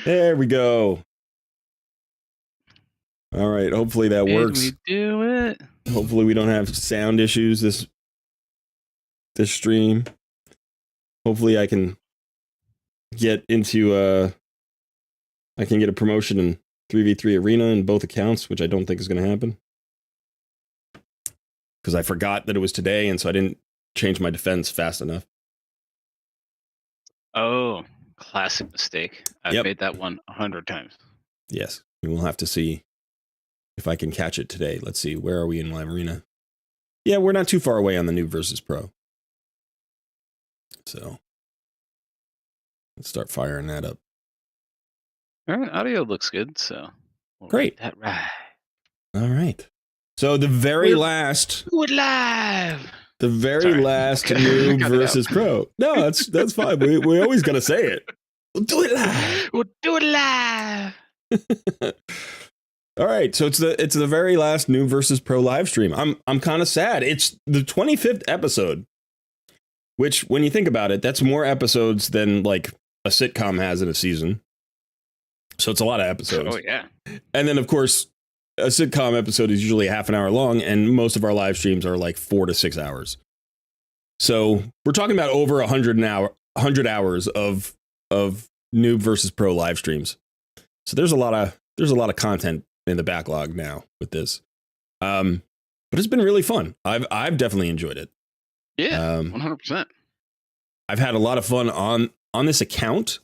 There we go. All right. Hopefully that works. We do it. Hopefully we don't have sound issues this stream. Hopefully I can get into I can get a promotion in 3v3 arena in both accounts, which I don't think is going to happen. Because I forgot that it was today, and so I didn't change my defense fast enough. Oh, classic mistake. I've made that one 100 times. Yes. We will have to see if I can catch it today. Let's see. Where are we in live arena? Yeah, we're not too far away on the NOOB versus Pro. So let's start firing that up. All right, audio looks good, so we'll great. That right. All right. So the very last. Do it live. The very last NOOB versus Pro. No, that's fine. We always gotta say it. We'll do it live. We'll do it live. All right, so it's the very last NOOB versus Pro live stream. I'm kind of sad. It's the 25th episode, which when you think about it, that's more episodes than like a sitcom has in a season. So it's a lot of episodes. Oh yeah. And then of course, a sitcom episode is usually half an hour long, and most of our live streams are like 4 to 6 hours. So we're talking about over 100 hours of NOOB versus Pro live streams. So there's a lot of content in the backlog now with this. But it's been really fun. I've definitely enjoyed it. Yeah, 100%. I've had a lot of fun on this account.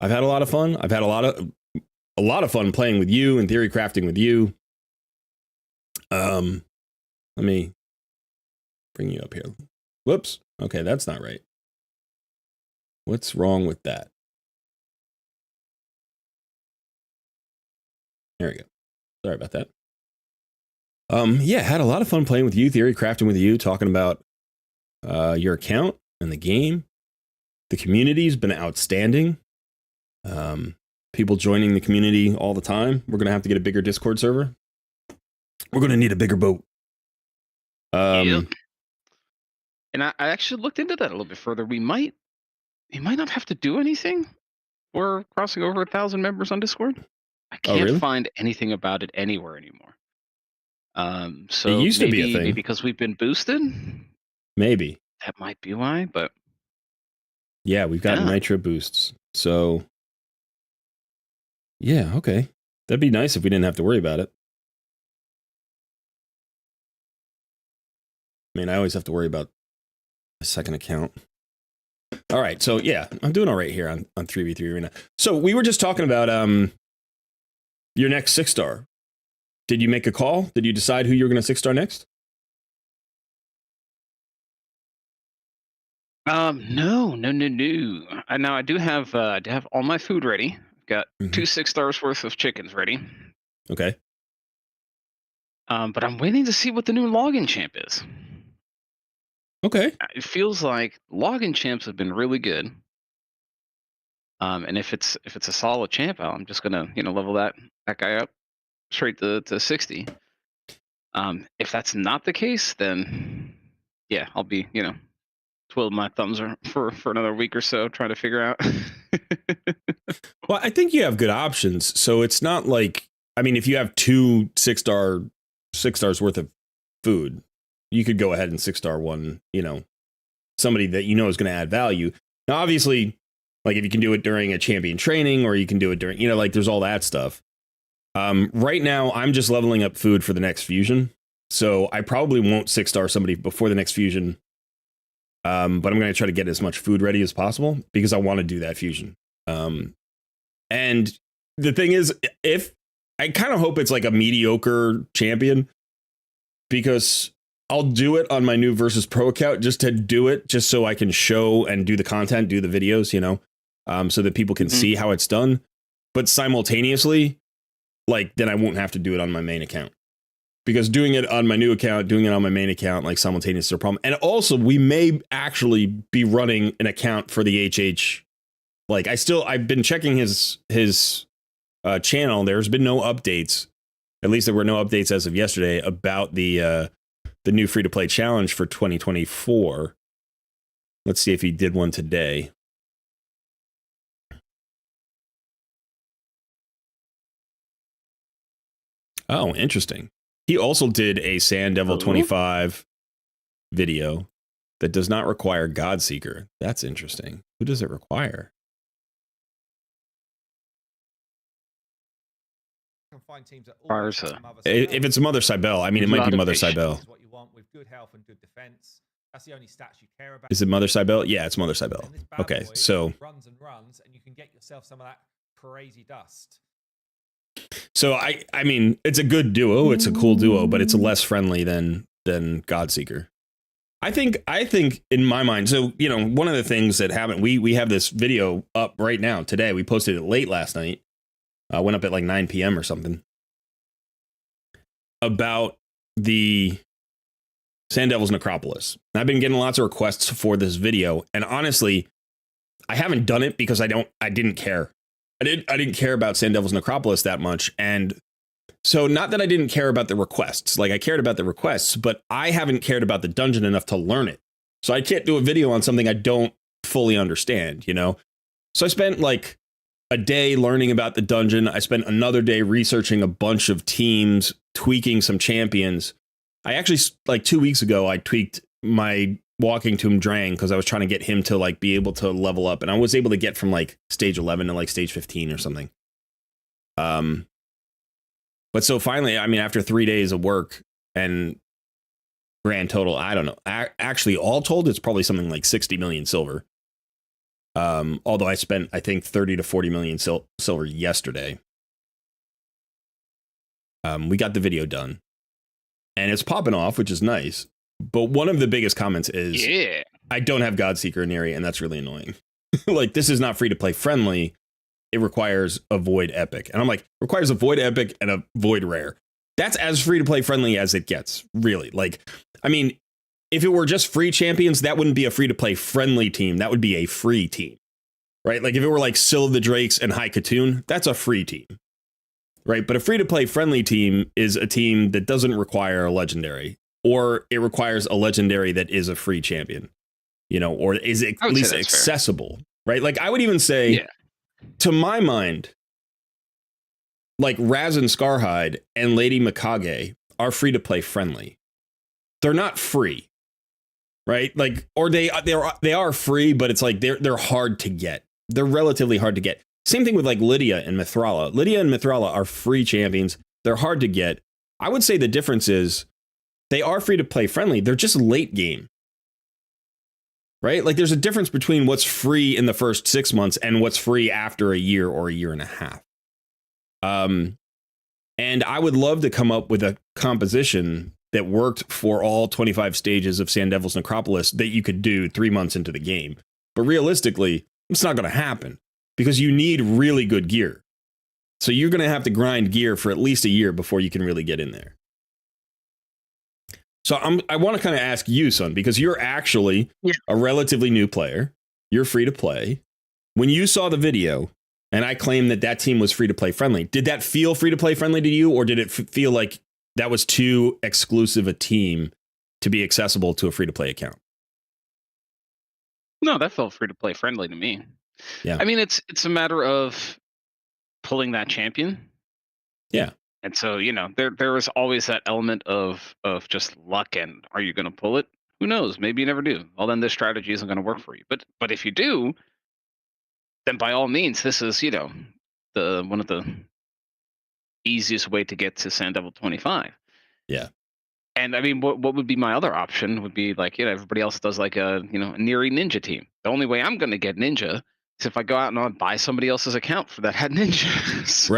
I've had a lot of fun. I've had a lot of fun playing with you and theory crafting with you. Let me bring you up here. Whoops. Okay, that's not right. What's wrong with that? There we go. Sorry about that. Yeah, had a lot of fun playing with you, theory crafting with you, talking about your account and the game. The community's been outstanding. People joining the community all the time. We're gonna have to get a bigger Discord server. We're gonna need a bigger boat. Yep. And I actually looked into that a little bit further. We might not have to do anything. We're crossing over 1,000 members on Discord. I can't find anything about it anywhere anymore. So it used to be a thing. Maybe because we've been boosted. Maybe that might be why. But yeah, we've got nitro boosts. So yeah, okay, that'd be nice if we didn't have to worry about it. I mean, I always have to worry about a second account. All right, so yeah, I'm doing all right here on 3v3 Arena. So we were just talking about your next 6-star. Did you make a call? Did you decide who you were going to 6-star next? No. Now I do have all my food ready. I've got 2 6-stars worth of chickens ready. Okay. But I'm waiting to see what the new login champ is. Okay. It feels like login champs have been really good. And if it's a solid champ, I'm just gonna level that guy up straight to 60. If that's not the case, then yeah, I'll be twiddling my thumbs for another week or so trying to figure out. Well, I think you have good options. So it's not like, I mean, if you have 2 6-stars worth of food, you could go ahead and 6-star one, somebody that is going to add value. Now, obviously, like if you can do it during a champion training, or you can do it during, like there's all that stuff. Right now, I'm just leveling up food for the next fusion. So I probably won't 6-star somebody before the next fusion. But I'm going to try to get as much food ready as possible because I want to do that fusion. And the thing is, if I kind of hope it's like a mediocre champion, because I'll do it on my NOOB versus Pro account just to do it, just so I can show and do the content, do the videos, so that people can see how it's done. But simultaneously, like, then I won't have to do it on my main account. Because doing it on my new account, doing it on my main account, like simultaneous is a problem. And also, we may actually be running an account for the HH. Like, I've been checking his channel. There's been no updates. At least there were no updates as of yesterday about the new free-to-play challenge for 2024. Let's see if he did one today. Oh, interesting. He also did a Sand Devil 25 video that does not require Godseeker. That's interesting. Who does it require? Find teams that if it's Mother Cybele, I mean, it might be Mother Cybele. What you want with good health and good defense. That's the only stats you care about. Is it Mother Cybele? Yeah, it's Mother Cybele. Okay, so runs and runs, and you can get yourself some of that crazy dust. So I mean, it's a good duo. It's a cool duo, but it's less friendly than Godseeker. I think in my mind. So you know, one of the things that happened, we have this video up right now today. We posted it late last night. Went up at like 9 p.m. or something, about the Sand Devil's Necropolis. I've been getting lots of requests for this video, and honestly, I haven't done it because I didn't care. I didn't care about Sand Devil's Necropolis that much, and so not that I didn't care about the requests. Like I cared about the requests, but I haven't cared about the dungeon enough to learn it. So I can't do a video on something I don't fully understand, you know? So I spent like a day learning about the dungeon. I spent another day researching a bunch of teams, tweaking some champions. I actually, like 2 weeks ago, I tweaked my Walking Tomb Drang because I was trying to get him to like be able to level up, and I was able to get from like stage 11 to like stage 15 or something. But so finally, I mean, after 3 days of work and grand total, I don't know. Actually, all told, it's probably something like 60 million silver. Although I spent, I think, 30 to 40 million silver yesterday. We got the video done, and it's popping off, which is nice. But one of the biggest comments is, yeah, I don't have Godseeker in Eerie, and that's really annoying. Like, this is not free to play friendly. It requires a Void Epic. And I'm like, requires a Void Epic and a Void Rare. That's as free to play friendly as it gets, really. Like, I mean, if it were just free champions, that wouldn't be a free to play friendly team. That would be a free team, right? Like if it were like Syl of the Drakes and High Katoon, that's a free team, right? But a free to play friendly team is a team that doesn't require a legendary, or it requires a legendary that is a free champion, you know, or is at least accessible, right? Like I would even say, to my mind, like Raz and Scarhide and Lady Mikage are free to play friendly. They're not free, right? Like, or they are free, but it's like they're hard to get. They're relatively hard to get. Same thing with like Lydia and Mithrala. Lydia and Mithrala are free champions. They're hard to get. I would say the difference is they are free to play friendly. They're just late game, right? Like there's a difference between what's free in the first 6 months and what's free after a year or a year and a half. And I would love to come up with a composition that worked for all 25 stages of Sand Devil's Necropolis that you could do 3 months into the game. But realistically, it's not going to happen because you need really good gear. So you're going to have to grind gear for at least a year before you can really get in there. So I want to kind of ask you, son, because you're actually a relatively new player. You're free to play. When you saw the video and I claimed that team was free to play friendly, did that feel free to play friendly to you, or did it feel like that was too exclusive a team to be accessible to a free to play account? No, that felt free to play friendly to me. Yeah. I mean, it's a matter of pulling that champion. Yeah. And so, you know, there is always that element of just luck, and are you going to pull it? Who knows? Maybe you never do. Well, then this strategy isn't going to work for you. But if you do, then by all means, this is, you know, one of the easiest way to get to Sand Devil 25. Yeah. And I mean, what would be my other option would be like, you know, everybody else does like a Neri Ninja team. The only way I'm going to get Ninja is if I go out and I buy somebody else's account for that had Ninja. So,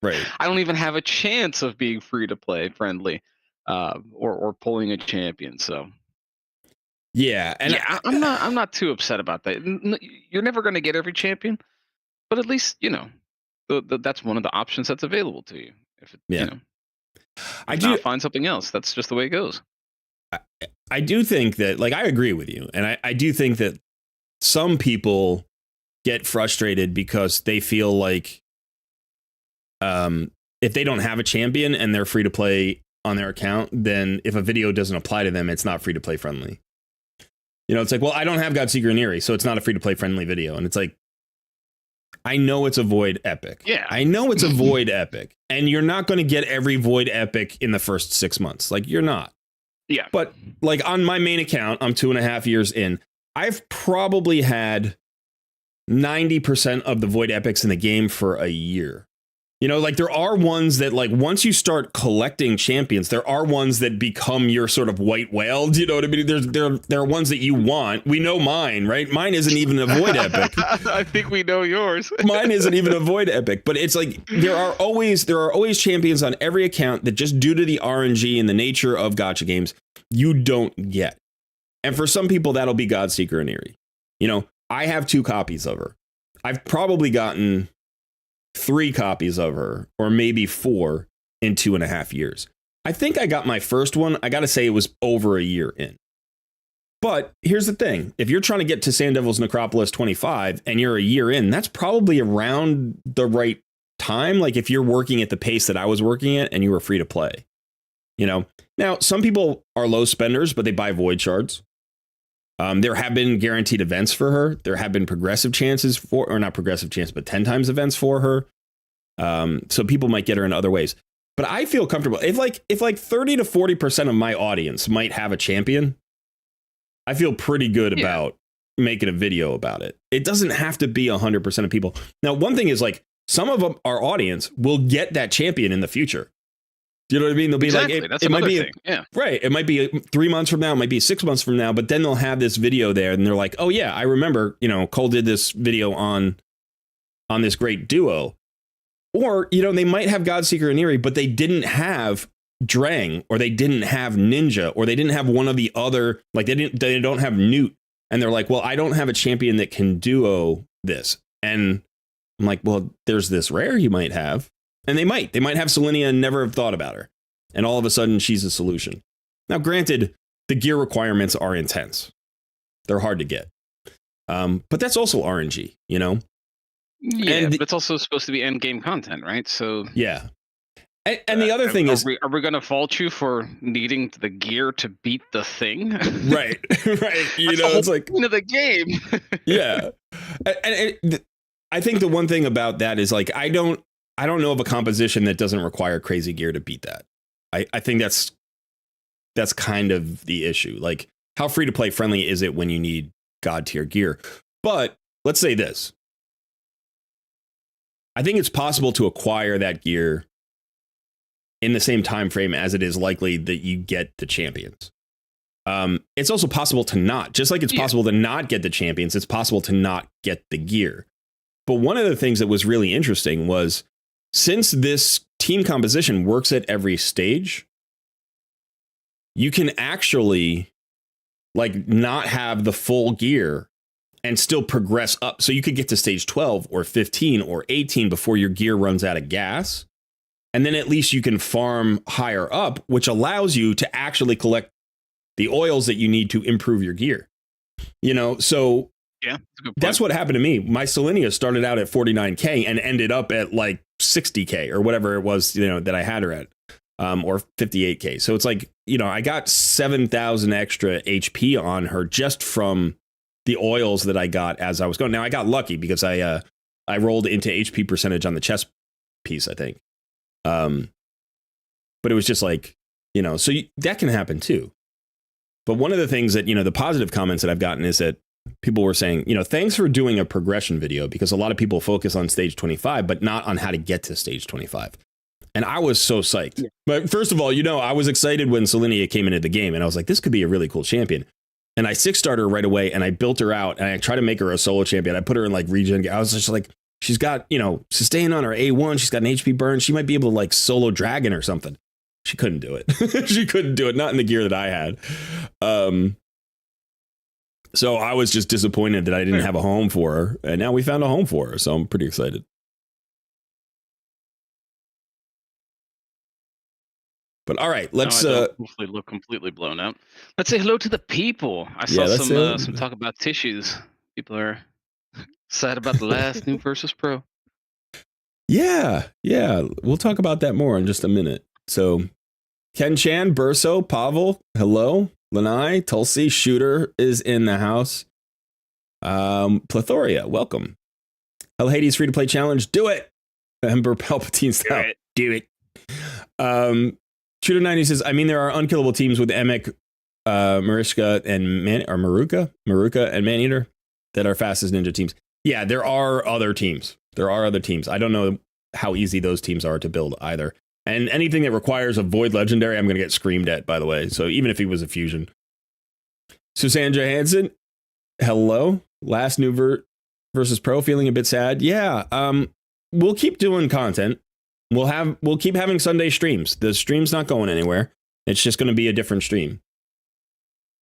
Right. I don't even have a chance of being free to play friendly, or pulling a champion. So yeah, and yeah, I'm not too upset about that. You're never going to get every champion, but at least you know that's one of the options that's available to you. If it, you know, I do find something else. That's just the way it goes. I do think that, like, I agree with you, and I do think that some people get frustrated because they feel like if they don't have a champion and they're free to play on their account, then if a video doesn't apply to them, it's not free to play friendly. You know, it's like, well, I don't have Godseeker and Eerie, so it's not a free to play friendly video. And it's like, I know it's a Void Epic. Yeah. I know it's a Void Epic. And you're not going to get every Void Epic in the first 6 months. Like, you're not. Yeah. But, like, on my main account, I'm 2.5 years in. I've probably had 90% of the Void Epics in the game for a year. You know, like, there are ones that, like, once you start collecting champions, there are ones that become your sort of white whale. Do you know what I mean? There are ones that you want. We know mine, right? Mine isn't even a Void Epic. I think we know yours. Mine isn't even a Void Epic, but it's like there are always champions on every account that just due to the RNG and the nature of gacha games, you don't get. And for some people, that'll be Godseeker and Eerie. You know, I have 2 copies of her. I've probably gotten 3 copies of her, or maybe 4 in 2.5 years. I think I got my first one. I got to say it was over a year in. But here's the thing. If you're trying to get to Sand Devil's Necropolis 25 and you're a year in, that's probably around the right time. Like if you're working at the pace that I was working at and you were free to play, you know. Now, some people are low spenders, but they buy void shards. There have been guaranteed events for her. There have been progressive chances for, or not progressive chance, but 10 times events for her. So people might get her in other ways. But I feel comfortable. If like 30 to 40% of my audience might have a champion, I feel pretty good about making a video about it. It doesn't have to be 100% of people. Now, one thing is like some of our audience will get that champion in the future. Do you know what I mean? They'll be like, it might be, right. It might be 3 months from now. It might be 6 months from now. But then they'll have this video there and they're like, oh, yeah, I remember, you know, Cole did this video on this great duo. Or, you know, they might have Godseeker and Eerie, but they didn't have Drang, or they didn't have Ninja, or they didn't have one of the other, like they don't have Newt. And they're like, well, I don't have a champion that can duo this. And I'm like, well, there's this rare you might have. And they might have Selenia and never have thought about her. And all of a sudden she's a solution. Now, granted, the gear requirements are intense. They're hard to get. But that's also RNG, you know? Yeah, but it's also supposed to be end game content, right? So yeah. And the other thing is, are we going to fault you for needing the gear to beat the thing? Right. You know, it's like into the game. Yeah. And I think the one thing about that is like, I don't know of a composition that doesn't require crazy gear to beat that. I think that's kind of the issue. Like, how free to play friendly is it when you need god tier gear? But let's say this. I think it's possible to acquire that gear in the same time frame as it is likely that you get the champions. It's also possible to not. Just like it's possible to not get the champions, it's possible to not get the gear. But one of the things that was really interesting was, since this team composition works at every stage, you can actually like not have the full gear and still progress up. So you could get to stage 12 or 15 or 18 before your gear runs out of gas. And then at least you can farm higher up, which allows you to actually collect the oils that you need to improve your gear. You know, so yeah, that's what happened to me. My Selenia started out at 49K and ended up at like 60K or whatever it was, you know, that I had her at, or 58K. So it's like, you know, I got 7,000 extra HP on her just from the oils that I got as I was going. Now I got lucky because I rolled into HP percentage on the chest piece, I think. But it was just like, you know, so that can happen too. But one of the things that, you know, the positive comments that I've gotten is that people were saying, you know, thanks for doing a progression video, because a lot of people focus on stage 25, but not on how to get to stage 25. And I was so psyched. Yeah. But first of all, you know, I was excited when Selenia came into the game and I was like, this could be a really cool champion. And I 6-starred her right away and I built her out and I tried to make her a solo champion. I put her in like regen. I was just like, she's got, you know, sustain on her A1. She's got an HP burn. She might be able to like solo dragon or something. She couldn't do it. She couldn't do it. Not in the gear that I had. So I was just disappointed that I didn't have a home for her. And now we found a home for her. So I'm pretty excited. But all right, let's hopefully look completely blown out. Let's say hello to the people. I saw some talk about tissues. People are sad about the last Noob versus Pro. Yeah. We'll talk about that more in just a minute. So Ken Chan, Burso, Pavel, hello. Lanai, Tulsi, Shooter is in the house. Plethora, welcome. Hades free to play challenge. Do it. Emperor Palpatine style. Do it. Shooter 90 says, I mean, there are unkillable teams with Emek, Maruka and Maneater that are fast as ninja teams. Yeah, there are other teams. I don't know how easy those teams are to build either. And anything that requires a void legendary, I'm going to get screamed at, by the way. So even if he was a fusion. Susanne Johansson, hello. Last NOOB versus pro, feeling a bit sad. Yeah, we'll keep doing content. We'll keep having Sunday streams. The stream's not going anywhere. It's just going to be a different stream.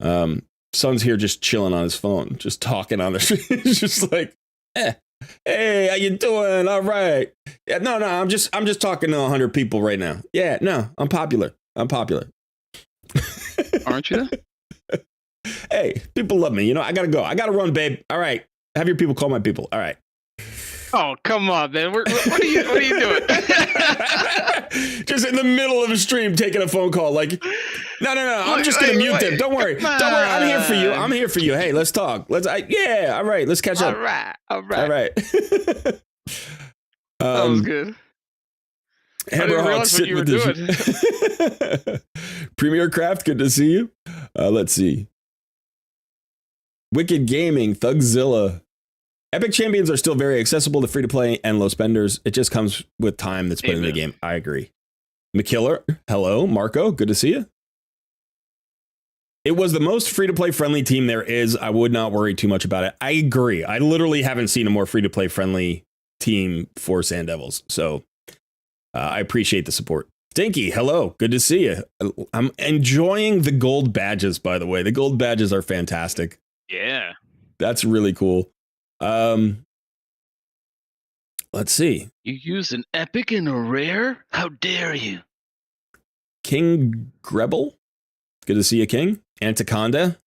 Son's here just chilling on his phone, just talking on the stream. It's just like, hey, how you doing? All right. Yeah, no, I'm just talking to 100 people right now. Yeah, no, I'm popular. Aren't you? Hey, people love me. You know, I gotta go. I gotta run, babe. All right. Have your people call my people. All right. Oh, come on, man. What are you doing? Just in the middle of a stream taking a phone call. Like, no. I'm just going to mute them. Don't worry. I'm here for you. Hey, let's talk. All right. Let's catch up. All right. That was good. Hammerhawk sitting with this. Premier Craft, good to see you. Let's see. Wicked Gaming, Thugzilla. Epic Champions are still very accessible to free-to-play and low spenders. It just comes with time that's put in the game. I agree. McKiller, hello. Marco, good to see you. It was the most free-to-play friendly team there is. I would not worry too much about it. I agree. I literally haven't seen a more free-to-play friendly team for Sand Devils. So I appreciate the support. Stinky, hello. Good to see you. I'm enjoying the gold badges, by the way. The gold badges are fantastic. Yeah. That's really cool. Let's see. You used an epic and a rare? How dare you? King Grebel. Good to see you, King. Anticonda.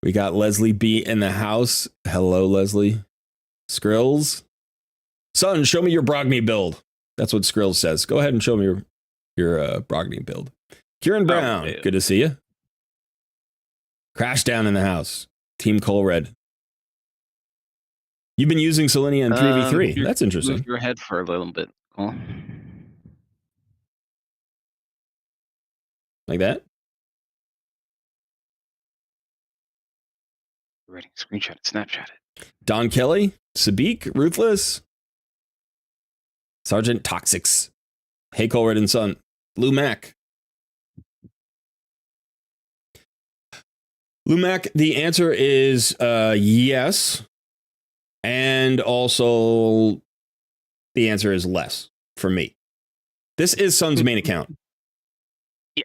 We got Leslie B in the house. Hello, Leslie. Skrills. Son, show me your Brogni build. That's what Skrills says. Go ahead and show me your Brogni build. Kieran Brown. Good to see you. Crash down in the house. Team Colred. You've been using Selenia in 3v3. That's interesting. Move your head for a little bit. Cool. Like that? Ready. Screenshot it. Snapchat it. Don Kelly. Sabik. Ruthless. Sergeant Toxics. Hey, Colred and Son. Lou Mac. Lou Mac, the answer is yes. And also, the answer is less for me. This is Son's main account. Yeah.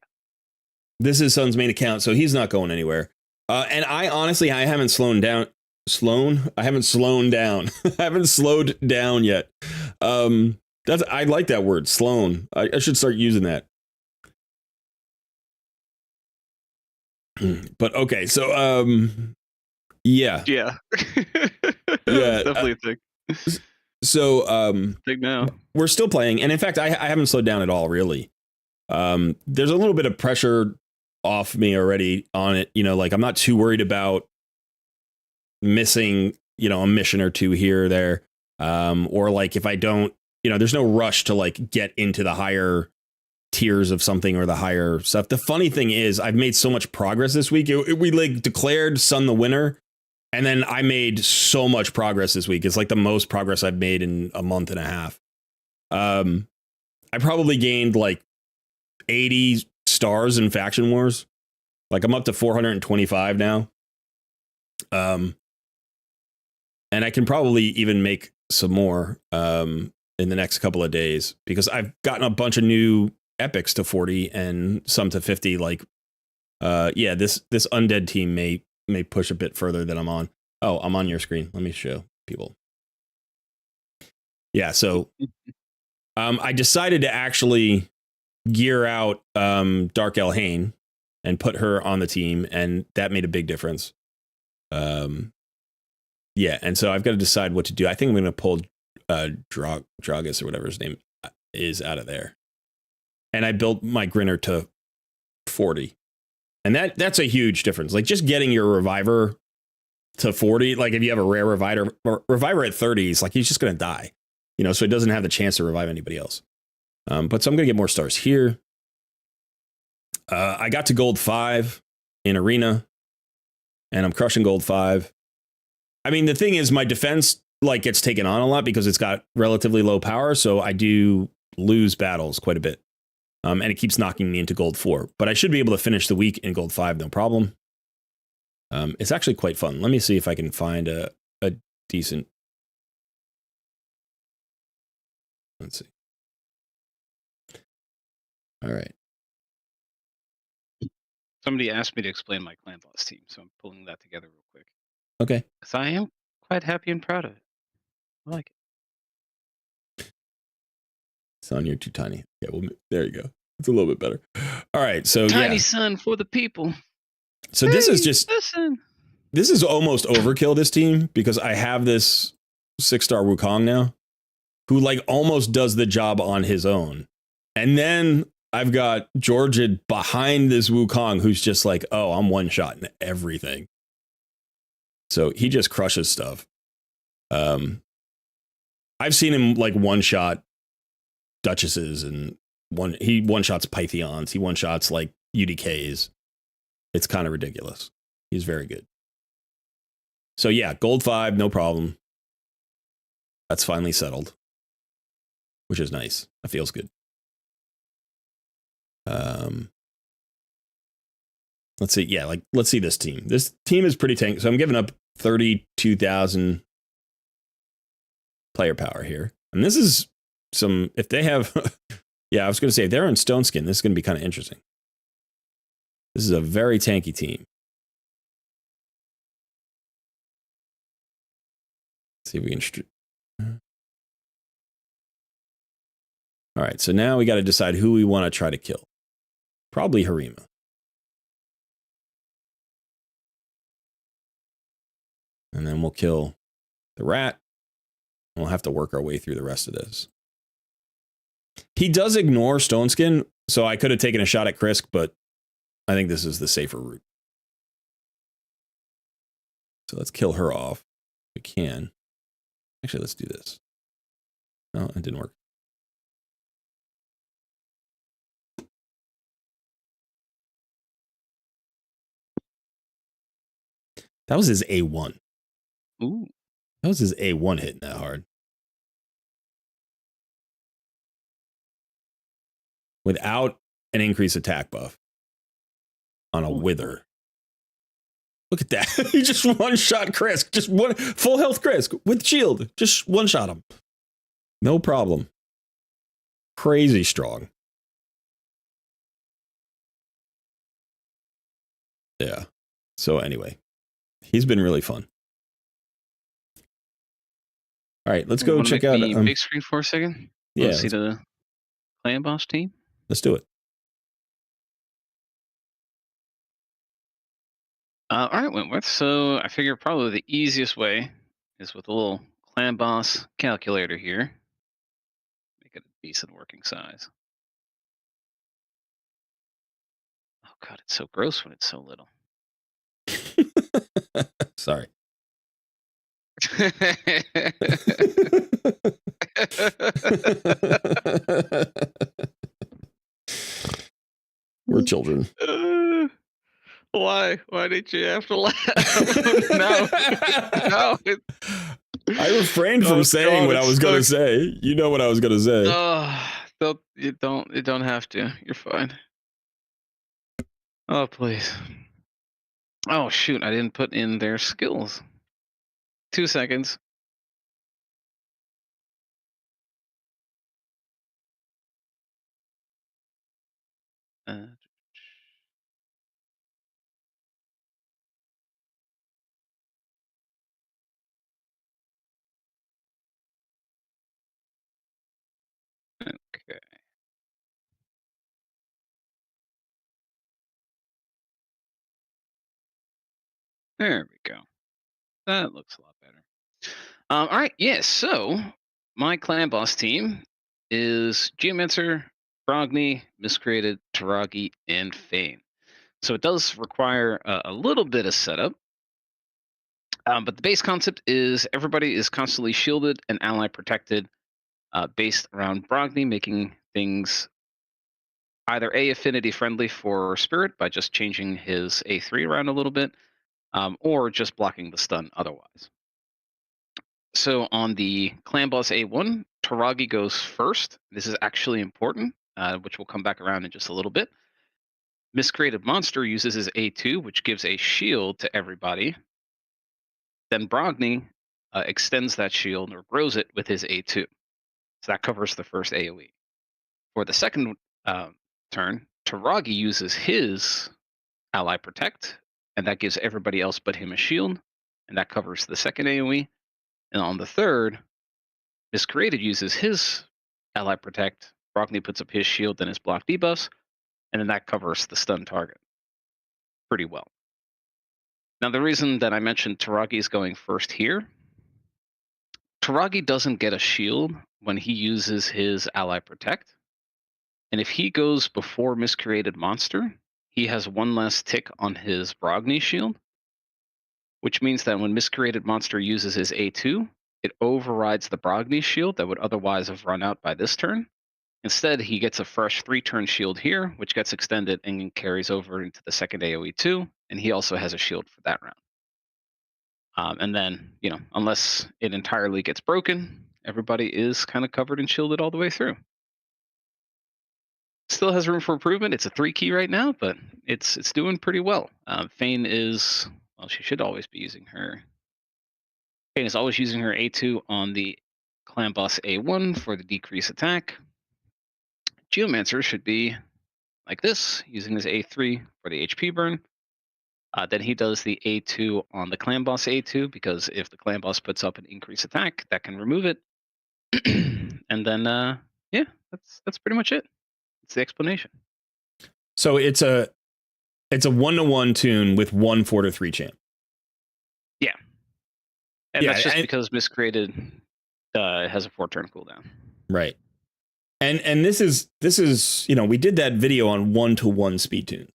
This is Son's main account, so he's not going anywhere. And I honestly, I haven't slowed down. I haven't slowed down. I haven't slowed down yet. I like that word, slown. I should start using that. But okay, so yeah. Yeah. Yeah. Definitely a thing. So Big now. We're still playing, and in fact, I haven't slowed down at all, really. There's a little bit of pressure off me already on it. You know, like I'm not too worried about missing, you know, a mission or two here or there. Or like if I don't, you know, there's no rush to like get into the higher tiers of something or the higher stuff. The funny thing is I've made so much progress this week. We like declared Sun the winner, and then I made so much progress this week. It's like the most progress I've made in a month and a half. I probably gained like 80 stars in Faction Wars. Like I'm up to 425 now. And I can probably even make some more in the next couple of days because I've gotten a bunch of new epics to 40 and some to 50. Like yeah, this undead team may push a bit further than I'm on. Oh, I'm on your screen. Let me show people. Yeah, so I decided to actually gear out Dark Elhain and put her on the team, and that made a big difference. Yeah, and so I've got to decide what to do. I think I'm going to pull Dragus or whatever his name is out of there. And I built my Grinner to 40. And that's a huge difference. Like just getting your Reviver to 40. Like if you have a rare reviver at 30, he's just going to die, so he doesn't have the chance to revive anybody else. But so I'm going to get more stars here. I got to gold 5 in arena, and I'm crushing gold 5. I mean, the thing is, my defense gets taken on a lot because it's got relatively low power, so I do lose battles quite a bit. And it keeps knocking me into gold 4. But I should be able to finish the week in gold 5, no problem. It's actually quite fun. Let me see if I can find a decent... Let's see. All right. Somebody asked me to explain my clan boss team, so I'm pulling that together real quick. Okay. Because I am quite happy and proud of it. I like it. Son, you're too tiny. Yeah, well, there you go. It's a little bit better. All right, so Tiny son for the people. So hey, this is just... Listen. This is almost overkill, this team, because I have this 6-star Wukong now, who almost does the job on his own. And then I've got Georgia behind this Wukong who's just oh, I'm one shot in everything. So he just crushes stuff. I've seen him one shot Duchesses, and he one shots Pythions. He one shots UDKs. It's kind of ridiculous. He's very good. So yeah, gold 5, no problem. That's finally settled, which is nice. That feels good. Let's see. Yeah, let's see this team. This team is pretty tanky. So I'm giving up 32,000 player power here. And this is some, if they have, yeah, I was going to say, if they're in Stone Skin, this is going to be kind of interesting. This is a very tanky team. Let's see if we can. All right, so now we got to decide who we want to try to kill. Probably Harima. And then we'll kill the rat. And we'll have to work our way through the rest of this. He does ignore Stone Skin, so I could have taken a shot at Krisk, but I think this is the safer route. So let's kill her off if we can. Actually, let's do this. No, it didn't work. That was his A1. Ooh. That was his A1 hitting that hard. Without an increased attack buff on a wither. Look at that. He just one-shot Krisk. Just one full health Krisk with shield. Just one-shot him. No problem. Crazy strong. Yeah. So anyway, he's been really fun. All right, let's go check out big screen for a second. Yeah. See the clan boss team. Let's do it. All right, Wentworth. So I figure probably the easiest way is with a little clan boss calculator here. Make it a decent working size. Oh God, it's so gross when it's so little. Sorry. We're children. Why? Why did you have to laugh? No. I refrained from saying what I was going to say. You know what I was going to say. You don't have to. You're fine. Oh, please. Oh, shoot. I didn't put in their skills. 2 seconds. Okay. There we go. That looks a lot better. All right. Yes. So my clan boss team is Geomancer, Brogni, Miscreated, Taragi, and Fane. So it does require a little bit of setup. But the base concept is everybody is constantly shielded and ally protected, based around Brogni, making things either A, affinity friendly for Spirit by just changing his A3 around a little bit, or just blocking the stun otherwise. So on the clan boss A1, Taragi goes first. This is actually important, which we'll come back around in just a little bit. Miscreated Monster uses his A2, which gives a shield to everybody. Then Brogni extends that shield or grows it with his A2. So that covers the first AoE. For the second turn, Taragi uses his Ally Protect, and that gives everybody else but him a shield, and that covers the second AoE. And on the third, Miscreated uses his Ally Protect, Brogni puts up his shield and his block debuffs, and then that covers the stun target pretty well. Now, the reason that I mentioned Taragi is going first here, Taragi doesn't get a shield when he uses his Ally Protect. And if he goes before Miscreated Monster, he has one less tick on his Brogni shield, which means that when Miscreated Monster uses his A2, it overrides the Brogni shield that would otherwise have run out by this turn. Instead, he gets a fresh 3-turn shield here, which gets extended and carries over into the second AoE too, and he also has a shield for that round. And then, unless it entirely gets broken, everybody is kind of covered and shielded all the way through. Still has room for improvement. It's a 3-key right now, but it's doing pretty well. Fane is, well, she should always be using her. Fane is always using her A2 on the clan boss A1 for the decrease attack. Geomancer should be like this, using his A3 for the HP burn. Then he does the A2 on the clan boss A2, because if the clan boss puts up an increase attack, that can remove it. And then, yeah, that's pretty much it. It's the explanation. So it's a 1-to-1 tune with one 4-to-3 champ. Yeah. And that's just because Miscreated has a 4-turn cooldown. Right. And this is we did that video on 1-to-1 speed tune.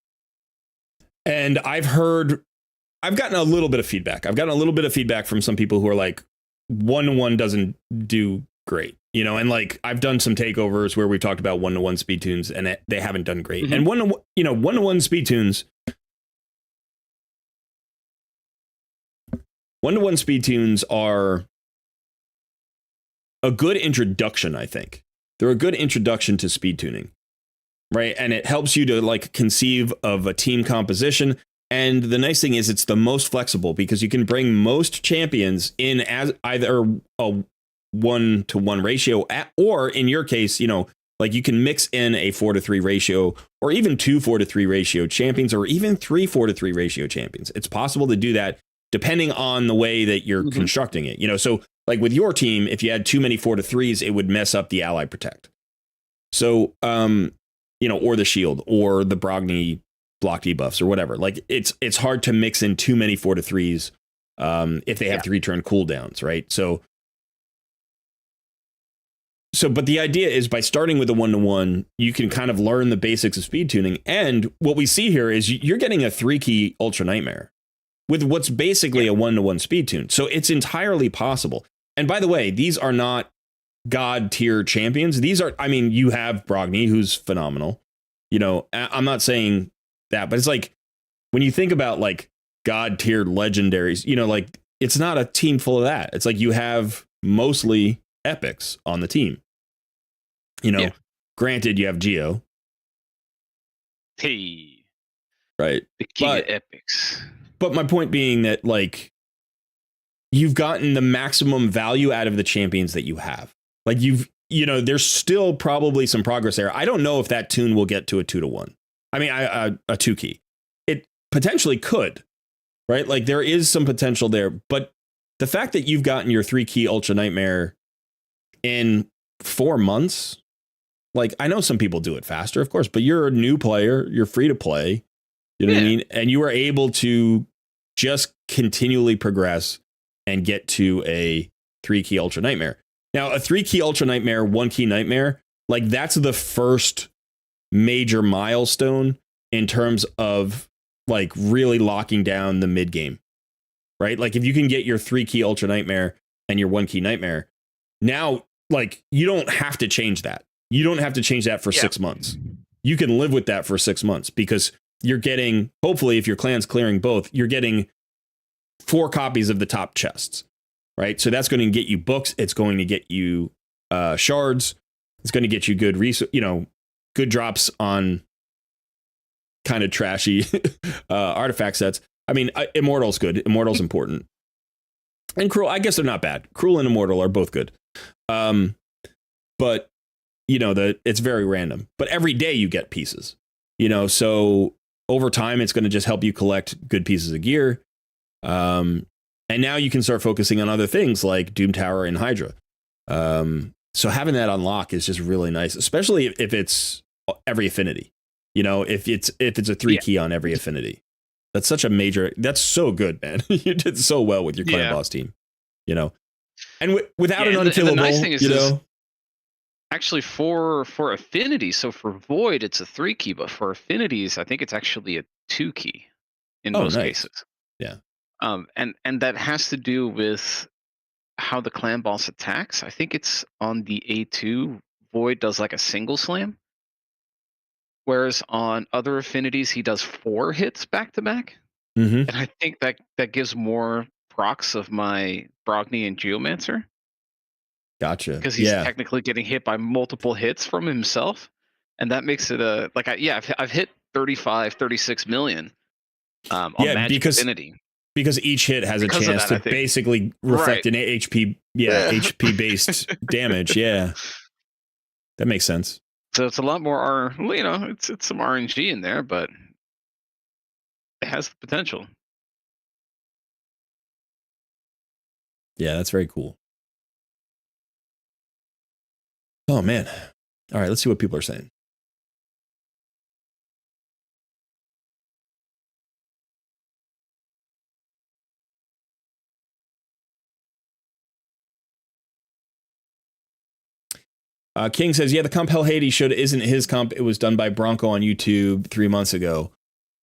And I've gotten a little bit of feedback. I've gotten a little bit of feedback from some people who are like, 1-to-1 doesn't do great. And like I've done some takeovers where we've talked about 1-to-1 speed tunes and they haven't done great. Mm-hmm. And 1-to-1 speed tunes. 1-to-1 speed tunes are a good introduction, I think. They're a good introduction to speed tuning. Right. And it helps you to like conceive of a team composition. And the nice thing is it's the most flexible because you can bring most champions in as either a 1-to-1 ratio or in your case, like you can mix in a 4-to-3 ratio or even 2 4-to-3 ratio champions or even 3 4-to-3 ratio champions. It's possible to do that depending on the way that you're constructing it. So like with your team, if you had too many 4-to-3s, it would mess up the Ally Protect. So, or the shield or the Brogni block debuffs or whatever. Like it's hard to mix in too many 4-to-3s if they have 3-turn cooldowns, right? So, but the idea is by starting with a 1-to-1, you can kind of learn the basics of speed tuning. And what we see here is you're getting a 3-key Ultra Nightmare with what's basically a 1-to-1 speed tune. So it's entirely possible. And by the way, these are not God tier champions. These are, you have Brogni, who's phenomenal. I'm not saying that, but it's like when you think about like God tier legendaries, like it's not a team full of that. It's like you have mostly epics on the team. Granted, you have Geo. Hey. Right. The king of epics. But my point being that like you've gotten the maximum value out of the champions that you have. Like there's still probably some progress there. I don't know if that tune will get to a 2-to-1. A 2-key. It potentially could, right? Like there is some potential there, but the fact that you've gotten your 3-key Ultra Nightmare in 4 months, like I know some people do it faster, of course, but you're a new player, you're free to play, you know what I mean? And you are able to just continually progress and get to a 3-key Ultra Nightmare. Now, a 3-key Ultra Nightmare, 1-key Nightmare, like that's the first major milestone in terms of like really locking down the mid game, right? Like if you can get your 3-key Ultra Nightmare and your 1-key Nightmare, now like you don't have to change that. You don't have to change that for 6 months. You can live with that for 6 months because you're getting, hopefully, if your clan's clearing both, you're getting 4 copies of the top chests, right? So that's going to get you books. It's going to get you shards. It's going to get you good, good drops on kind of trashy artifact sets. I mean, Immortal's good. Immortal's important. And Cruel, I guess they're not bad. Cruel and Immortal are both good. But, it's very random. But every day you get pieces, so over time it's going to just help you collect good pieces of gear. And now you can start focusing on other things like Doom Tower and Hydra. So having that unlock is just really nice, especially if it's every affinity. If it's a 3-key on every affinity. That's that's so good, man. You did so well with your clan boss team, and without an unkillable, the nice thing is actually for affinity. So for void, it's a 3-key, but for affinities, I think it's actually a 2-key in most cases. Yeah. And that has to do with how the clan boss attacks. I think it's on the A2, void does like a single slam. Whereas on other affinities, he does 4 hits back to back. And I think that gives more procs of my Brogni and Geomancer. Gotcha. Because he's technically getting hit by multiple hits from himself. And that makes it I've hit 35, 36 million on Magic Affinity. Because each hit has a chance to basically reflect an HP, HP based damage. Yeah. That makes sense. So it's a lot more, it's some RNG in there, but it has the potential. Yeah, that's very cool. Oh, man. All right, let's see what people are saying. King says, yeah, the comp Hell Hades showed isn't his comp. It was done by Bronco on YouTube 3 months ago.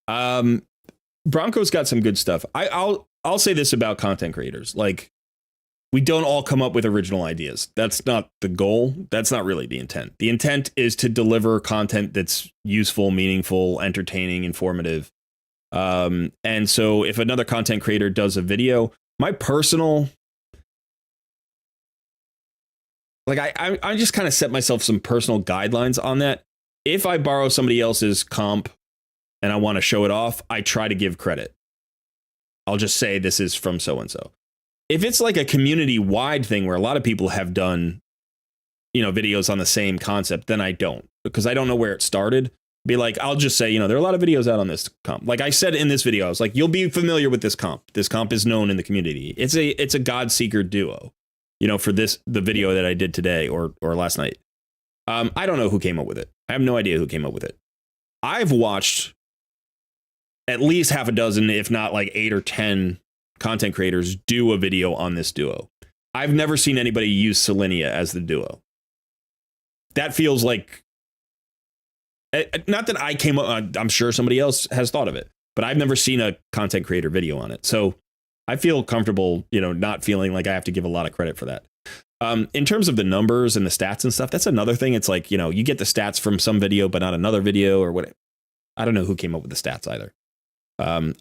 Bronco's got some good stuff. I'll say this about content creators. Like, we don't all come up with original ideas. That's not the goal. That's not really the intent. The intent is to deliver content that's useful, meaningful, entertaining, informative. And so if another content creator does a video, my personal... I just kind of set myself some personal guidelines on that. If I borrow somebody else's comp and I want to show it off, I try to give credit. I'll just say this is from so-and-so. If it's like a community-wide thing where a lot of people have done, videos on the same concept, then I don't. Because I don't know where it started. Be like, I'll just say, there are a lot of videos out on this comp. Like I said in this video, I was like, you'll be familiar with this comp. This comp is known in the community. It's a God-Seeker duo. For the video that I did today or last night. I don't know who came up with it. I have no idea who came up with it. I've watched at least half a dozen, if not like 8 or 10 content creators do a video on this duo. I've never seen anybody use Selenia as the duo. That feels like, not that I came up, I'm sure somebody else has thought of it, but I've never seen a content creator video on it. So I feel comfortable, not feeling like I have to give a lot of credit for that. In terms of the numbers and the stats and stuff, that's another thing. It's like, you get the stats from some video, but not another video or what. I don't know who came up with the stats either.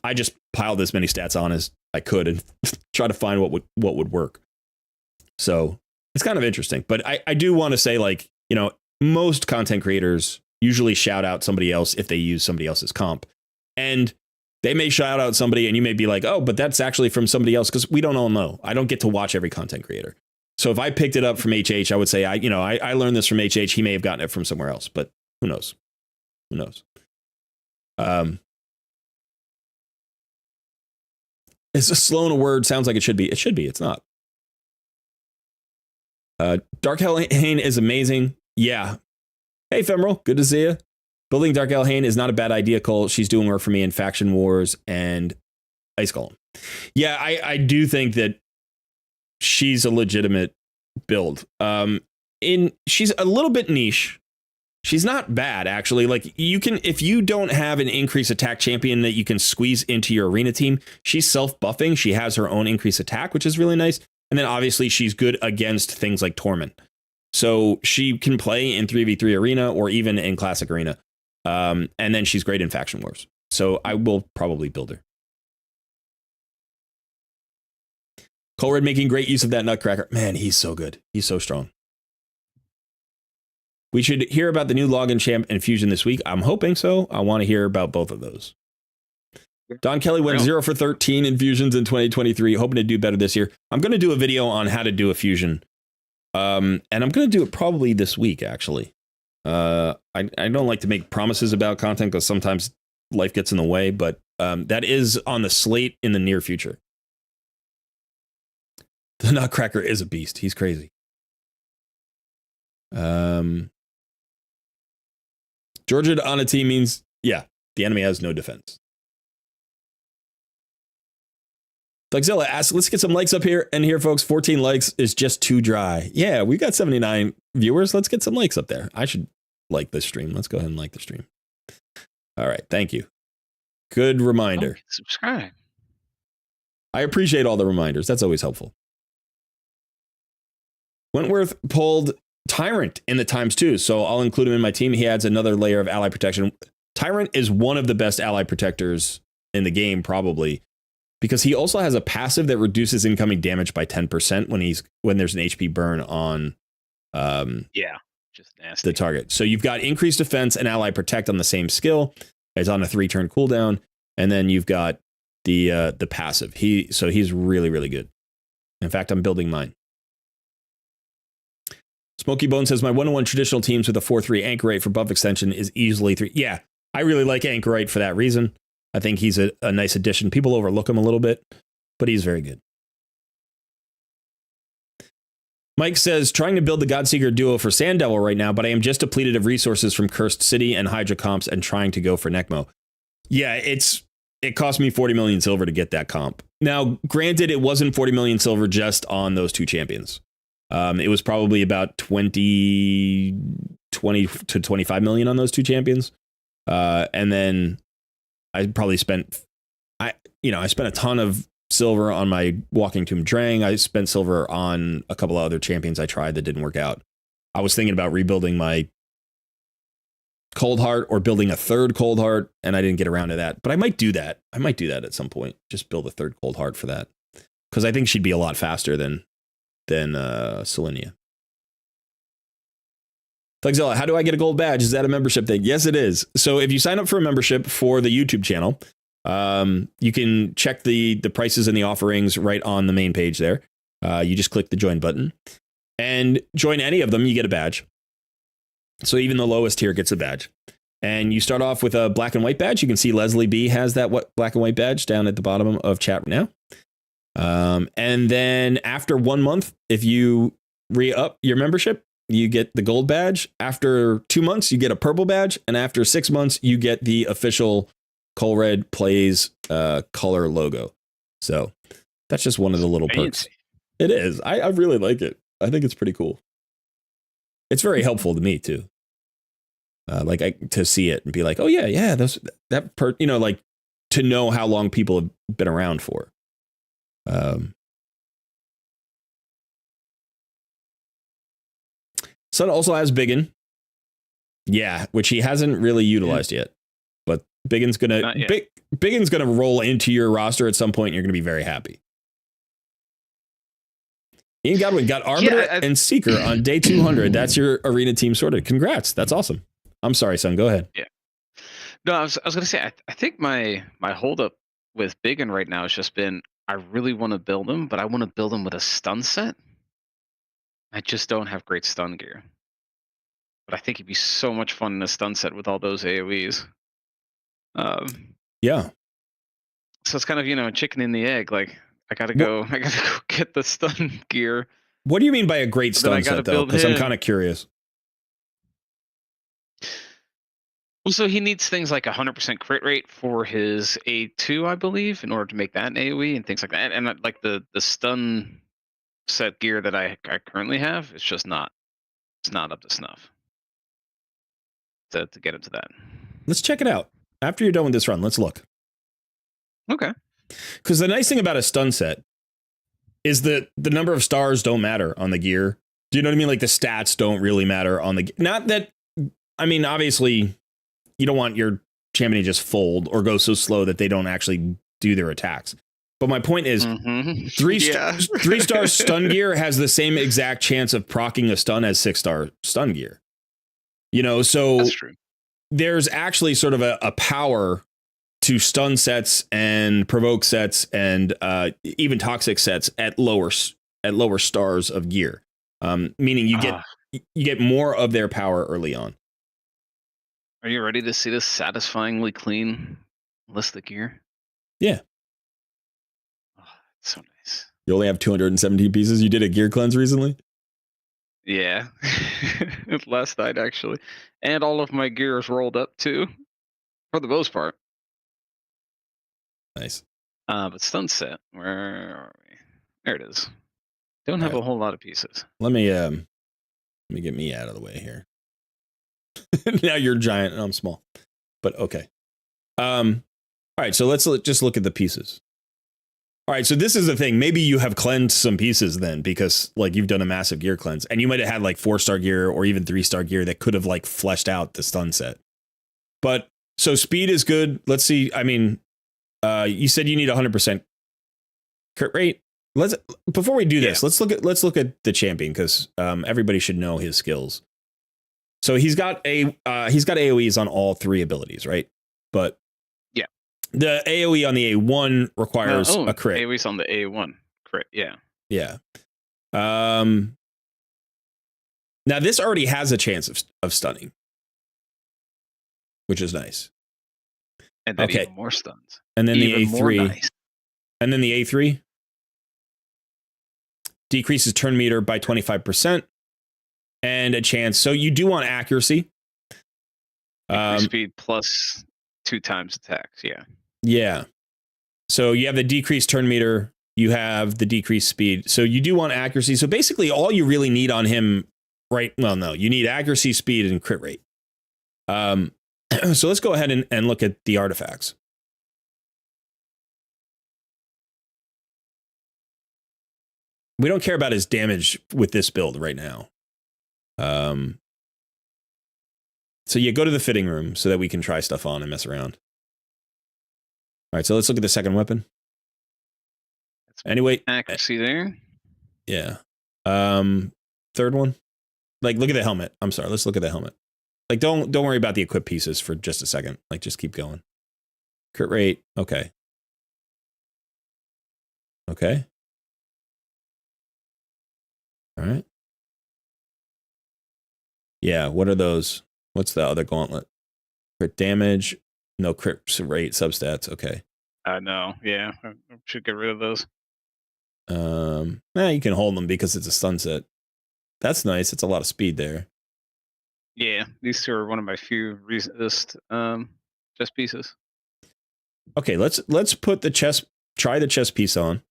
I just piled as many stats on as I could and try to find what would work. So it's kind of interesting. But I do want to say, like, most content creators usually shout out somebody else if they use somebody else's comp. And they may shout out somebody and you may be like, oh, but that's actually from somebody else, because we don't all know. I don't get to watch every content creator. So if I picked it up from HH, I would say, I learned this from HH. He may have gotten it from somewhere else, but who knows? Who knows? Is a Sloan a word? Sounds like it should be. It should be. It's not. Dark Hellhane is amazing. Yeah. Hey, Femoral. Good to see you. Building Dark Hellhane is not a bad idea, Cole. She's doing work for me in Faction Wars and Ice Golem. Yeah, I do think that she's a legitimate build. She's a little bit niche. She's not bad, actually. Like, you can, if you don't have an increased attack champion that you can squeeze into your arena team, she's self-buffing. She has her own increased attack, which is really nice. And then obviously she's good against things like Torment. So she can play in 3v3 arena or even in classic arena. And then she's great in faction wars. So I will probably build her. Colred making great use of that Nutcracker. Man, he's so good. He's so strong. We should hear about the new login champ and fusion this week. I'm hoping so. I want to hear about both of those. Don Kelly went 0 for 13 in fusions in 2023, hoping to do better this year. I'm going to do a video on how to do a fusion. And I'm going to do it probably this week, actually. I don't like to make promises about content because sometimes life gets in the way, but that is on the slate in the near future. The Nutcracker is a beast. He's crazy. Georgia on a team means, yeah, the enemy has no defense. Flexzilla asks, let's get some likes up here. And here, folks, 14 likes is just too dry. Yeah, we got 79 viewers. Let's get some likes up there. I should like this stream. Let's go ahead and like the stream. All right. Thank you. Good reminder. Subscribe. I appreciate all the reminders. That's always helpful. Wentworth pulled Tyrant in the ×2, so I'll include him in my team. He adds another layer of ally protection. Tyrant is one of the best ally protectors in the game, probably, because he also has a passive that reduces incoming damage by 10% when there's an HP burn on just nasty. the target. So you've got increased defense and ally protect on the same skill. It's on a 3-turn cooldown, and then you've got the passive. He's really, really good. In fact, I'm building mine. Smoky Bone says, my 1-1 traditional teams with a 4-3 Anchorite for buff extension is easily 3. Yeah, I really like Anchorite for that reason. I think he's a nice addition. People overlook him a little bit, but he's very good. Mike says, trying to build the Godseeker duo for Sand Devil right now, but I am just depleted of resources from Cursed City and Hydra comps and trying to go for Necmo. Yeah, it cost me 40 million silver to get that comp. Now, granted, it wasn't 40 million silver just on those two champions. It was probably about 20 to 25 million on those two champions. And then I probably spent a ton of silver on my Walking Tomb Drang. I spent silver on a couple of other champions I tried that didn't work out. I was thinking about rebuilding my Cold Heart or building a third Cold Heart, and I didn't get around to that. But I might do that. I might do that at some point. Just build a third Cold Heart for that. Because I think she'd be a lot faster than Selenia. Flexzilla, how do I get a gold badge? Is that a membership thing? Yes, it is. So if you sign up for a membership for the YouTube channel, you can check the prices and the offerings right on the main page there. You just click the join button and join any of them. You get a badge. So even the lowest tier gets a badge. And you start off with a black and white badge. You can see Leslie B has that black and white badge down at the bottom of chat right now. And then after 1 month, if you re-up your membership, you get the gold badge. After 2 months, you get a purple badge. And after 6 months, you get the official Colred Plays color logo. So that's just one of the little perks. It is. I really like it. I think it's pretty cool. It's very helpful to me too. To see it and be like, oh yeah, that perk, like to know how long people have been around for. Sun also has Biggin. Yeah, which he hasn't really utilized yet. But Biggin's gonna roll into your roster at some point and you're gonna be very happy. Ian Godwin got Arbiter and Seeker on day 200. That's your arena team sorted. Congrats. That's awesome. I'm sorry, son. Go ahead. Yeah. No, I was gonna say I think my holdup with Biggin right now has just been I really want to build him, but I want to build him with a stun set. I just don't have great stun gear. But I think he'd be so much fun in a stun set with all those AoEs. Yeah. So it's kind of, a chicken and the egg. Like I gotta go get the stun gear. What do you mean by a great stun set though? Because I'm kind of curious. Well, so he needs things like 100% crit rate for his A2, I believe, in order to make that an AoE and things like that. And like the stun set gear that I currently have, it's just not up to snuff. to get into that. Let's check it out. After you're done with this run, let's look. Okay. Because the nice thing about a stun set is that the number of stars don't matter on the gear. Do you know what I mean? Like the stats don't really matter on the... Not that... I mean, obviously, you don't want your champion to just fold or go so slow that they don't actually do their attacks. But my point is, three-star stun gear has the same exact chance of proccing a stun as 6-star stun gear. You know, so That's true. There's actually sort of a power to stun sets and provoke sets and even toxic sets at lower stars of gear. Meaning you get more of their power early on. Are you ready to see this satisfyingly clean list of gear? Yeah. Oh, it's so nice. You only have 217 pieces. You did a gear cleanse recently? Yeah. Last night, actually. And all of my gear is rolled up, too. For the most part. Nice. But stun set, where are we? There it is. Don't have a whole lot of pieces. Let me get me out of the way here. Now you're giant and I'm small. But okay. All right, so let's just look at the pieces. All right, so this is the thing. Maybe you have cleansed some pieces then, because like you've done a massive gear cleanse, and you might have had like 4-star gear or even 3-star gear that could have like fleshed out the stun set. But so speed is good. Let's see. I mean, you said you need 100% crit rate. Before we do this, let's look at the champion, because everybody should know his skills. So he's got AoEs on all 3 abilities, right? But yeah, the AoE on the A1 requires a crit. AoEs on the A1 crit, yeah. Yeah. Now this already has a chance of stunning, which is nice. And then even more stuns. And then even the A3. Nice. And then the A3 decreases turn meter by 25%. And a chance. So you do want accuracy. Speed plus 2 times attacks. Yeah. Yeah. So you have the decreased turn meter. You have the decreased speed. So you do want accuracy. So basically all you really need on him, right? Well, no, you need accuracy, speed, and crit rate. So let's go ahead and look at the artifacts. We don't care about his damage with this build right now. So you go to the fitting room so that we can try stuff on and mess around. All right, so let's look at the second weapon. Anyway, accuracy there. Yeah. Third one. Like, look at the helmet. I'm sorry. Let's look at the helmet. Like, don't worry about the equip pieces for just a second. Like, just keep going. Crit rate. Okay. Okay. All right. Yeah, what are those? What's the other gauntlet? Crit damage, no crit rate, substats. Okay. No, yeah, I should get rid of those. You can hold them because it's a stun set. That's nice. It's a lot of speed there. Yeah, these 2 are one of my few resist chest pieces. Okay, let's put the chest. Try the chest piece on.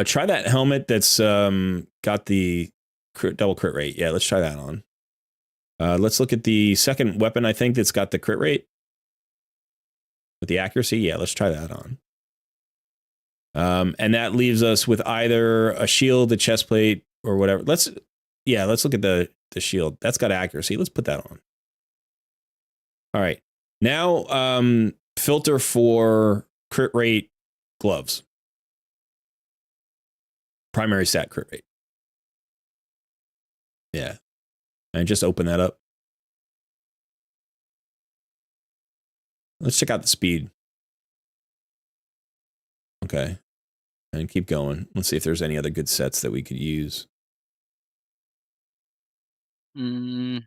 Try that helmet that's got the double crit rate. Yeah, let's try that on. Let's look at the second weapon, I think, that's got the crit rate. With the accuracy, yeah, let's try that on. And that leaves us with either a shield, a chest plate, or whatever. Let's look at the shield. That's got accuracy. Let's put that on. All right. Now, filter for crit rate gloves. Primary stat crit rate. Yeah. And just open that up. Let's check out the speed. Okay. And keep going. Let's see if there's any other good sets that we could use. Let's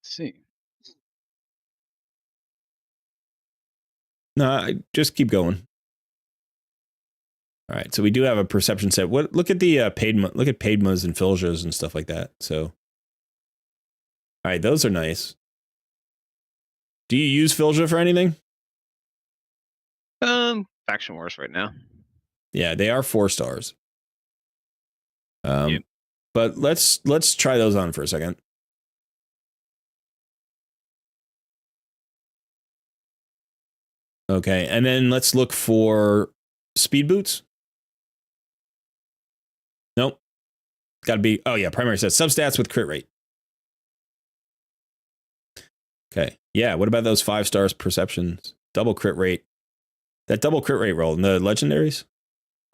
see. No, just keep going. All right, so we do have a perception set. Look at the look at Padmas and Filjas and stuff like that. So, all right, those are nice. Do you use Filja for anything? Faction Wars right now. Yeah, they are 4 stars. Yep. But let's try those on for a second. Okay, and then let's look for speed boots. Nope. Got to be. Oh yeah, primary stats, substats with crit rate. Okay, yeah. What about those 5 stars perceptions? Double crit rate. That double crit rate roll in the legendaries.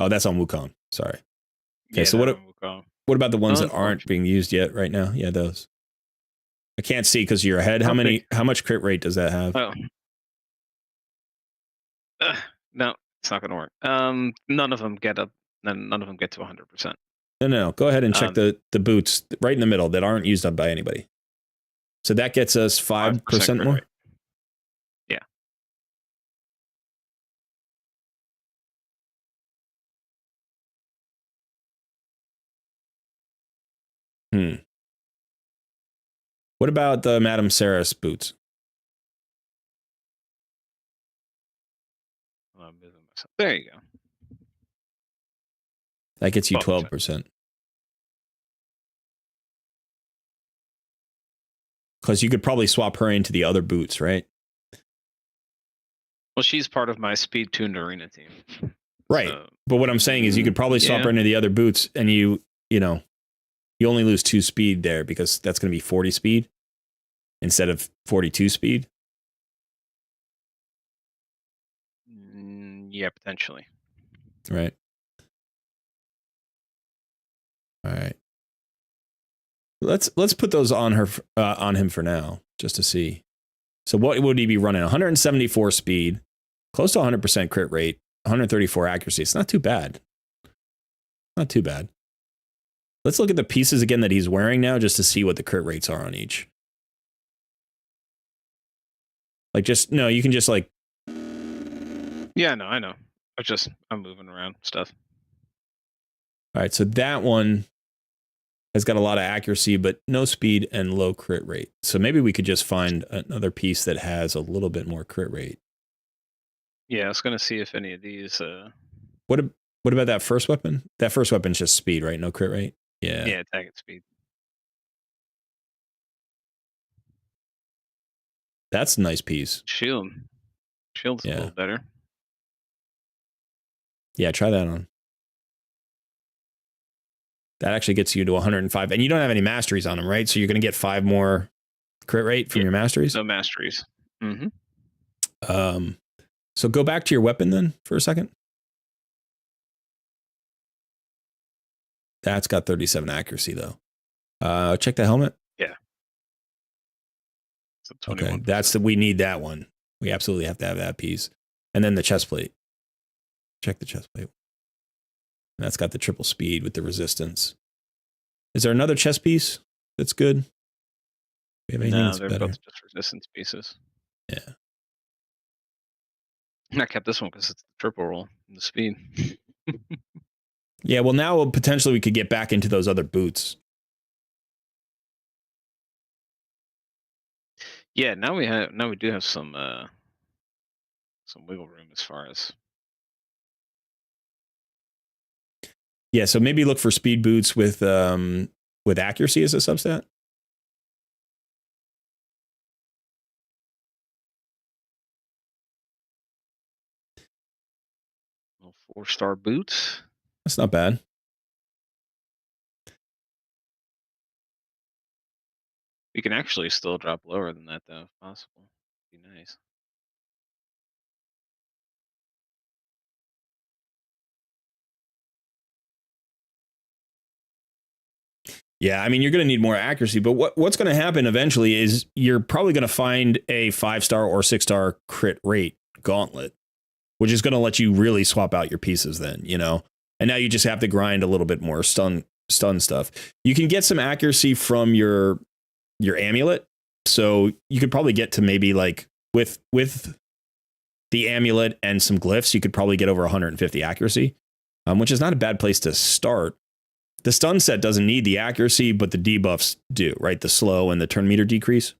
Oh, that's on Wukong. Sorry. Okay, Yeah, so that on Wukong. what about the ones that aren't Unfortunate. being used yet right now? Yeah, those. I can't see because you're ahead. How How much crit rate does that have? Oh. No, it's not going to work. None of them get up. None of them get to 100%. No. Go ahead and check the boots right in the middle that aren't used up by anybody. So that gets us 5% more. Rate. Yeah. What about the Madame Saris boots? There you go. That gets you 12%. Because you could probably swap her into the other boots, right? Well, she's part of my speed tuned arena team. Right. So, but what I'm saying is you could probably swap her into the other boots and you only lose 2 speed there because that's going to be 40 speed instead of 42 speed. Yeah, potentially. Right. All right. Let's put those on him for now, just to see. So what would he be running? 174 speed, close to 100% crit rate, 134 accuracy. It's not too bad. Not too bad. Let's look at the pieces again that he's wearing now, just to see what the crit rates are on each. Like you can just like. Yeah, no, I know. I'm moving around stuff. All right, so that one has got a lot of accuracy, but no speed and low crit rate. So maybe we could just find another piece that has a little bit more crit rate. Yeah, I was going to see if any of these... What about that first weapon? That first weapon's just speed, right? No crit rate? Yeah. Yeah, attack at speed. That's a nice piece. Shield's a little better. Yeah, try that on. That actually gets you to 105. And you don't have any masteries on them, right? So you're going to get 5 more crit rate from your masteries? No masteries. Mm-hmm. So go back to your weapon then for a second. That's got 37 accuracy though. Check the helmet. Yeah. Okay, we need that one. We absolutely have to have that piece. And then the chest plate. Check the chest plate. And that's got the triple speed with the resistance. Is there another chest piece that's good? We have anything that's they're better? both just resistance pieces. Yeah. I kept this one because it's the triple roll and the speed. Yeah, well now potentially we could get back into those other boots. Yeah, now we do have some wiggle room as far as. Yeah, so maybe look for speed boots with accuracy as a substat. Little 4-star boots. That's not bad. We can actually still drop lower than that though, if possible. Be nice. Yeah, I mean, you're going to need more accuracy, but what's going to happen eventually is you're probably going to find a 5-star or 6-star crit rate gauntlet, which is going to let you really swap out your pieces then, And now you just have to grind a little bit more stun stuff. You can get some accuracy from your amulet, so you could probably get to maybe like with the amulet and some glyphs, you could probably get over 150 accuracy, which is not a bad place to start. The stun set doesn't need the accuracy, but the debuffs do, right? The slow and the turn meter decrease.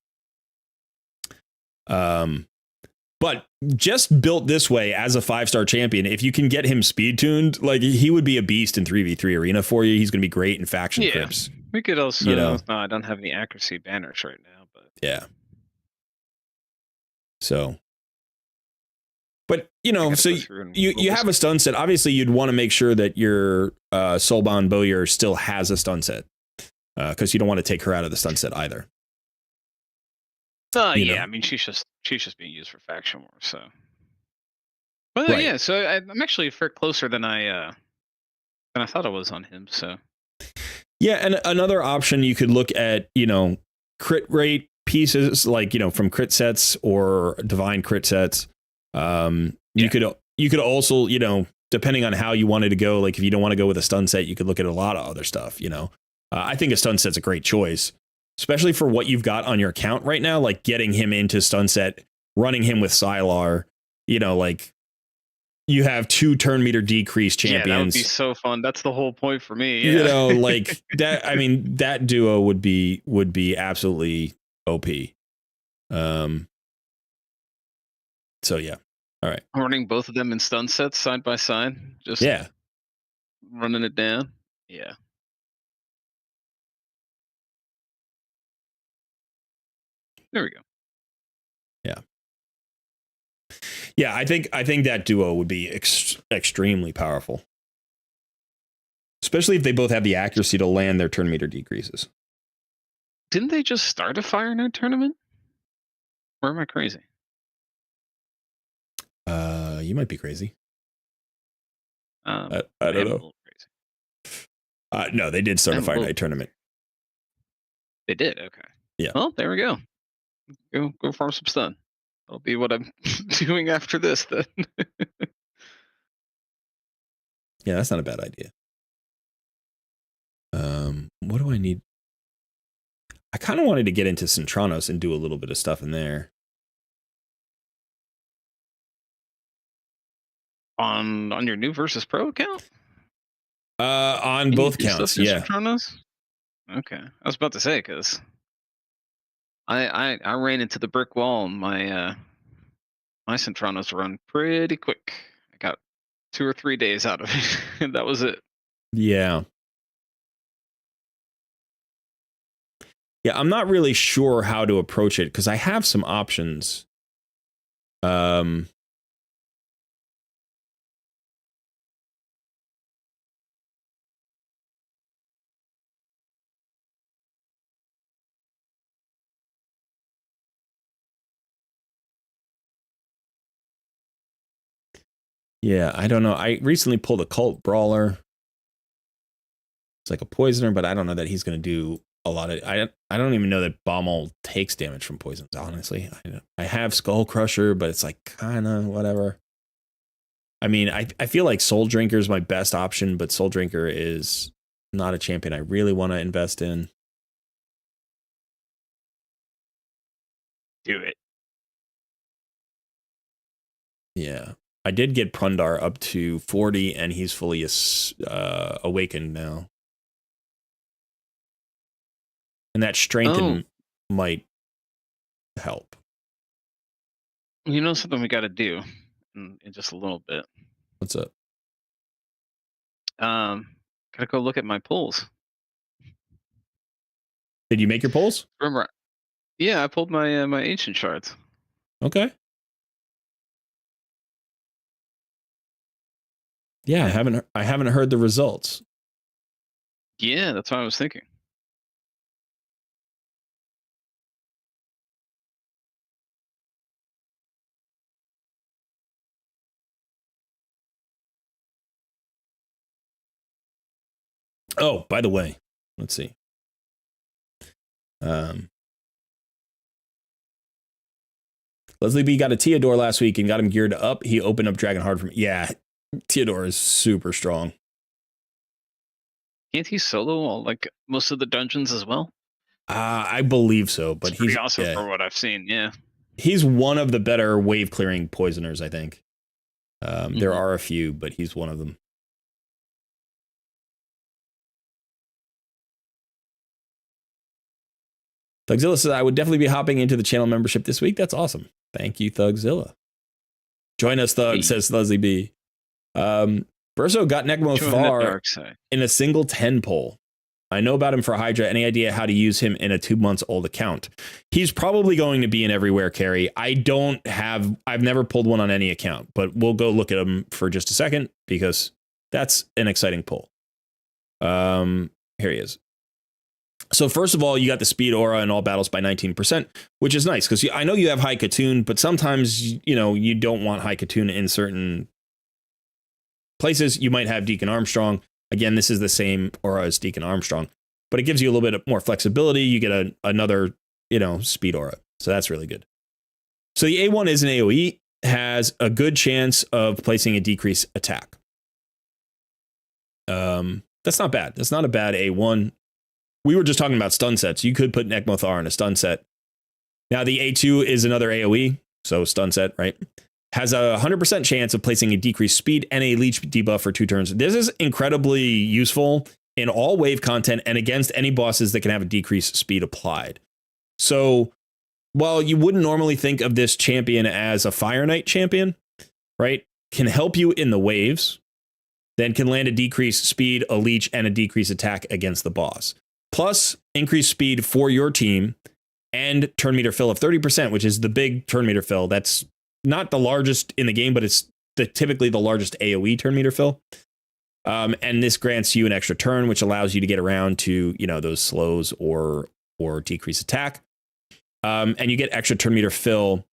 But just built this way as a 5-star champion, if you can get him speed tuned, like he would be a beast in 3v3 arena for you. He's going to be great in faction crypts. We could also, no, I don't have any accuracy banners right now, but yeah. So But, you know, gotta so go through and you roll have a stun set. Obviously, you'd want to make sure that your Soulbound Bowyer still has a stun set, because you don't want to take her out of the stun set either. You Yeah, know? I mean, she's just being used for faction war, so. But Right. yeah, so I'm actually fair closer than I thought I was on him. So Yeah, and another option you could look at, you know, crit rate pieces, like, you know, from crit sets or divine crit sets. You could also, you know, depending on how you wanted to go, like if you don't want to go with a stun set, you could look at a lot of other stuff. You know, I think a stun set's a great choice, especially for what you've got on your account right now, like getting him into stun set, running him with Sylar, you know, like you have 2 turn meter decrease champions. Yeah, that would be so fun. That's the whole point for me. Yeah. You know, like that. I mean, that duo would be absolutely OP. So yeah. All right. Running both of them in stun sets side by side, just running it down. Yeah. There we go. Yeah, I think that duo would be extremely powerful, especially if they both have the accuracy to land their turn meter decreases. Didn't they just start a Fire Node tournament? Or am I crazy? You might be crazy. I don't am know. A little crazy. No, they did start a Fire Night tournament. They did. Okay. Yeah. Well, there we go. Go farm some stun. That'll be what I'm doing after this then. Yeah, that's not a bad idea. What do I need? I kind of wanted to get into Centranos and do a little bit of stuff in there. On your new versus pro account? On both accounts, yeah. Centranos? Okay. I was about to say, because I ran into the brick wall and my Centranos run pretty quick. I got 2 or 3 days out of it, and that was it. Yeah. Yeah, I'm not really sure how to approach it because I have some options. Yeah, I don't know. I recently pulled a Cult Brawler. It's like a poisoner, but I don't know that he's going to do a lot of. I don't even know that Bommel takes damage from poisons. Honestly, I have Skull Crusher, but it's like kind of whatever. I mean, I feel like Soul Drinker is my best option, but Soul Drinker is not a champion I really want to invest in. Do it. Yeah. I did get Prundar up to 40, and he's fully awakened now. And that strengthen might help. You know something we got to do in just a little bit? What's up? Gotta go look at my pulls. Did you make your pulls? Remember? Yeah, I pulled my my ancient shards. Okay. Yeah, I haven't heard the results. Yeah, that's what I was thinking. Oh, by the way, let's see. Leslie B got a Theodore last week and got him geared up. He opened up Dragonheart from. Yeah, Theodore is super strong. Can't he solo all, like most of the dungeons as well? I believe so, but he's pretty awesome for what I've seen. Yeah, he's one of the better wave clearing poisoners, I think. There are a few, but he's one of them. Thugzilla says, I would definitely be hopping into the channel membership this week. That's awesome. Thank you, Thugzilla. Join us, Thug, says Leslie B. Verso got Necmo far in a single 10 pull. I know about him for Hydra. Any idea how to use him in a 2 months old account? He's probably going to be an everywhere carry. I've never pulled one on any account, but we'll go look at him for just a second because that's an exciting pull. Here he is. So first of all, you got the speed aura in all battles by 19%, which is nice because I know you have high Katoon, but sometimes, you don't want high Katoon in certain places. You might have Deacon Armstrong. Again, this is the same aura as Deacon Armstrong, but it gives you a little bit more flexibility. You get another, speed aura. So that's really good. So the A1 is an AoE, has a good chance of placing a decreased attack. That's not bad. That's not a bad A1. We were just talking about stun sets. You could put Necmothar in a stun set. Now the A2 is another AoE, so stun set, right? Has a 100% chance of placing a decreased speed and a leech debuff for 2 turns. This is incredibly useful in all wave content and against any bosses that can have a decreased speed applied. So while you wouldn't normally think of this champion as a Fire Knight champion, right? Can help you in the waves, then can land a decreased speed, a leech, and a decreased attack against the boss. Plus increased speed for your team and turn meter fill of 30%, which is the big turn meter fill. That's not the largest in the game, but it's typically the largest AoE turn meter fill. And this grants you an extra turn, which allows you to get around to, those slows or decrease attack. And you get extra turn meter fill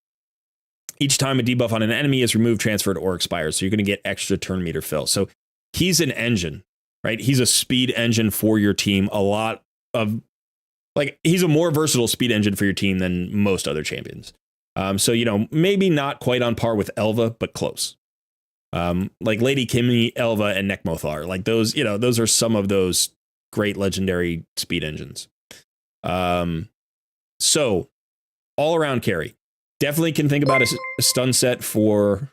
each time a debuff on an enemy is removed, transferred, or expires. So you're going to get extra turn meter fill. So he's an engine, right? He's a speed engine for your team. He's a more versatile speed engine for your team than most other champions. So, maybe not quite on par with Elva, but close. Like Lady Kimmy, Elva, and Necmothar. Like those, those are some of those great legendary speed engines. So all around carry. Definitely can think about a stun set for.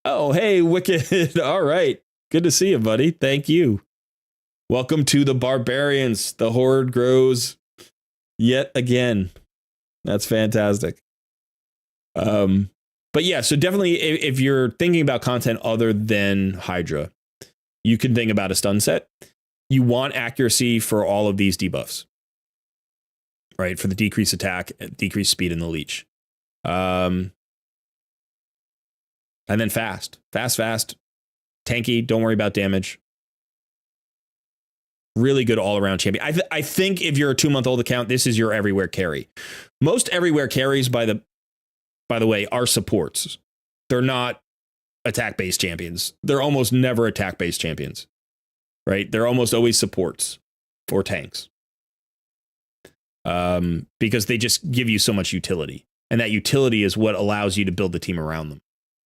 Oh, hey, Wicked. All right. Good to see you, buddy. Thank you. Welcome to the Barbarians. The horde grows yet again. That's fantastic. But yeah, so definitely if you're thinking about content other than Hydra, you can think about a stun set. You want accuracy for all of these debuffs, right? For the decreased attack, decreased speed, and the leech. And then fast, tanky. Don't worry about damage. Really good all around champion. I think if you're a 2-month-old account, this is your everywhere carry. Most everywhere carries, by the way, are supports. They're not attack-based champions. They're almost never attack-based champions, right? They're almost always supports or tanks. Because they just give you so much utility. And that utility is what allows you to build the team around them.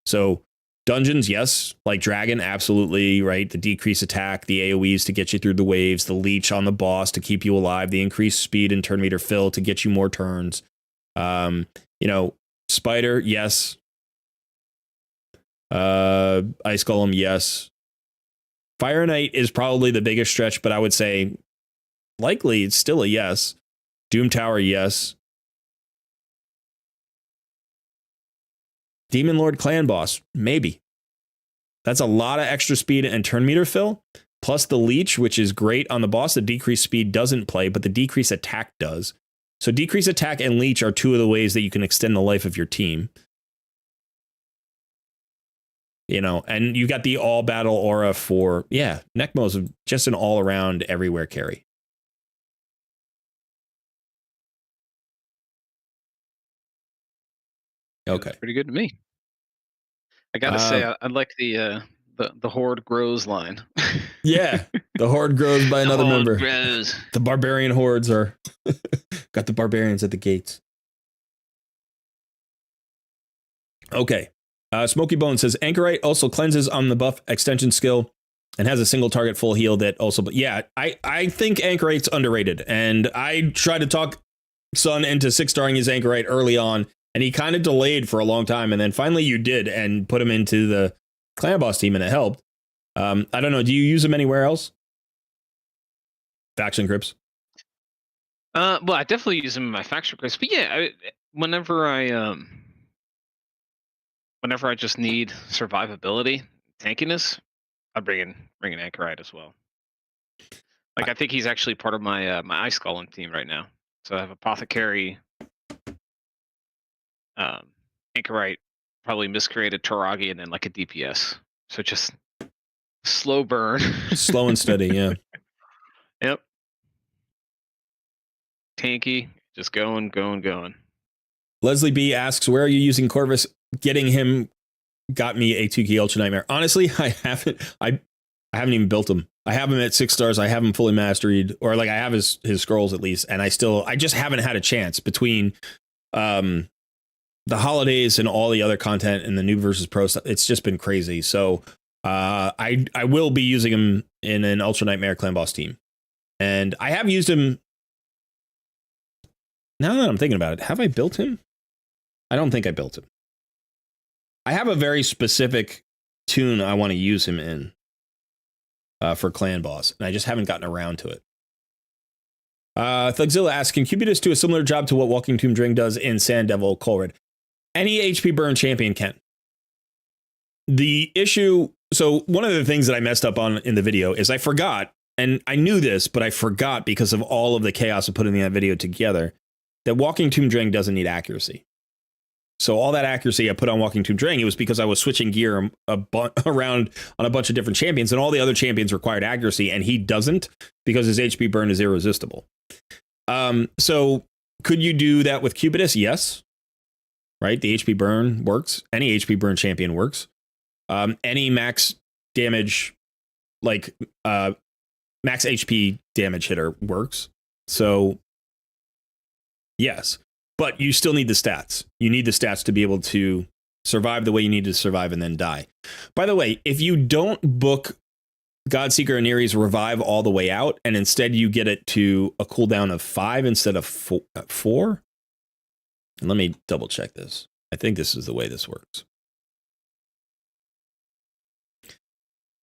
So dungeons, yes. Like Dragon, absolutely, right? The decreased attack, the AoEs to get you through the waves, the leech on the boss to keep you alive, the increased speed and turn meter fill to get you more turns. Spider, yes. Ice Golem, yes. Fire Knight is probably the biggest stretch, but I would say likely it's still a yes. Doom Tower, yes. Demon Lord Clan Boss, maybe. That's a lot of extra speed and turn meter fill, plus the leech, which is great on the boss. The decreased speed doesn't play, but the decreased attack does. So decreased attack and leech are 2 of the ways that you can extend the life of your team. And you got the all battle aura for, Necmo's just an all around everywhere carry. Okay. That's pretty good to me. I gotta say, I like the horde grows line. Yeah, the horde grows by another member. Grows. The barbarian hordes are got the barbarians at the gates. Okay. Smoky Bone says Anchorite also cleanses on the buff extension skill and has a single target full heal that also. But yeah, I think Anchorite's underrated, and I tried to talk Sun into 6-starring his Anchorite early on, and he kind of delayed for a long time, and then finally you did and put him into the clan boss team, and it helped. I don't know. Do you use him anywhere else? Faction Crips? Well, I definitely use him in my faction Crips, but yeah, whenever I just need survivability, tankiness, I bring in Anchorite as well. Like I think he's actually part of my my Ice Golem team right now. So I have Apothecary, Anchorite, probably miscreated Taragi, and then like a DPS. So just slow burn. Slow and steady, yeah. Yep. Tanky, just going. Leslie B asks, where are you using Corvus? Getting him got me a 2-key Ultra Nightmare. Honestly, I haven't even built him. I have him at 6 stars. I have him fully mastered, or like I have his scrolls at least, and I just haven't had a chance between the holidays and all the other content and the noob versus pro stuff. It's just been crazy. So I will be using him in an Ultra Nightmare clan boss team, and I have used him. Now that I'm thinking about it, have I built him? I don't think I built him. I have a very specific tune I want to use him in for clan boss, and I just haven't gotten around to it. Thugzilla asks, can Cubitus do a similar job to what Walking Tomb Drink does in Sand Devil Colred? Any HP burn champion can. The issue, so one of the things that I messed up on in the video is I forgot, and I knew this, but I forgot because of all of the chaos of putting that video together, that Walking Tomb Drink doesn't need accuracy. So all that accuracy I put on Walking Tomb Drink, it was because I was switching gear around on a bunch of different champions, and all the other champions required accuracy, and he doesn't because his HP burn is irresistible. So could you do that with Cubitus? Yes. Right? The HP burn works. Any HP burn champion works. Any max damage, like max HP damage hitter works. So yes. But you still need the stats. You need the stats to be able to survive the way you need to survive and then die. By the way, if you don't book Godseeker and Ares Revive all the way out, and instead you get it to a cooldown of 5 instead of 4. And let me double check this. I think this is the way this works.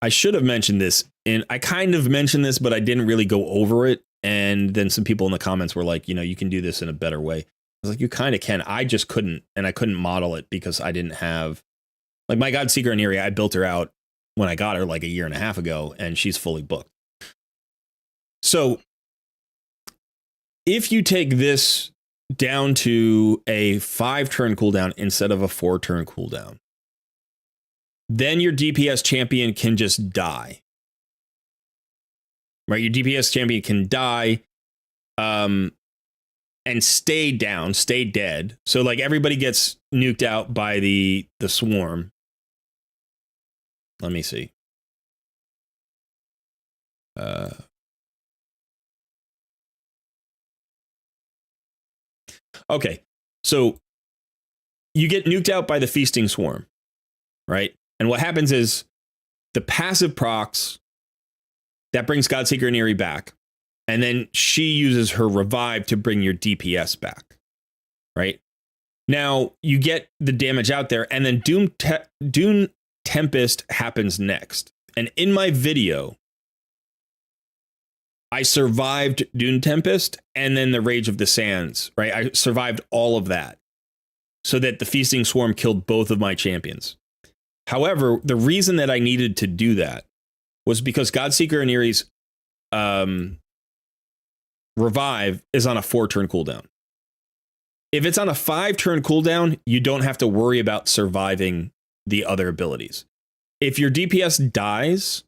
I should have mentioned this, and I kind of mentioned this, but I didn't really go over it. And then some people in the comments were like, you can do this in a better way. I was like, you kind of can. I just couldn't, and I couldn't model it because I didn't have, like, my Godseeker and Eerie, I built her out when I got her like a year and a half ago, and she's fully booked. So if you take this down to a 5-turn cooldown instead of a 4-turn cooldown, then your DPS champion can just die. Right? Your DPS champion can die and stay down, stay dead. So like everybody gets nuked out by the swarm. Let me see. Okay, so you get nuked out by the feasting swarm, right? And what happens is the passive procs, that brings Godseeker and Eerie back. And then she uses her revive to bring your DPS back, right? Now, you get the damage out there, and then Dune Tempest happens next. And in my video, I survived Dune Tempest and then the Rage of the Sands, right? I survived all of that so that the Feasting Swarm killed both of my champions. However, the reason that I needed to do that was because Godseeker and Eerie's revive is on a 4-turn cooldown. If it's on a 5-turn cooldown, you don't have to worry about surviving the other abilities. If your DPS dies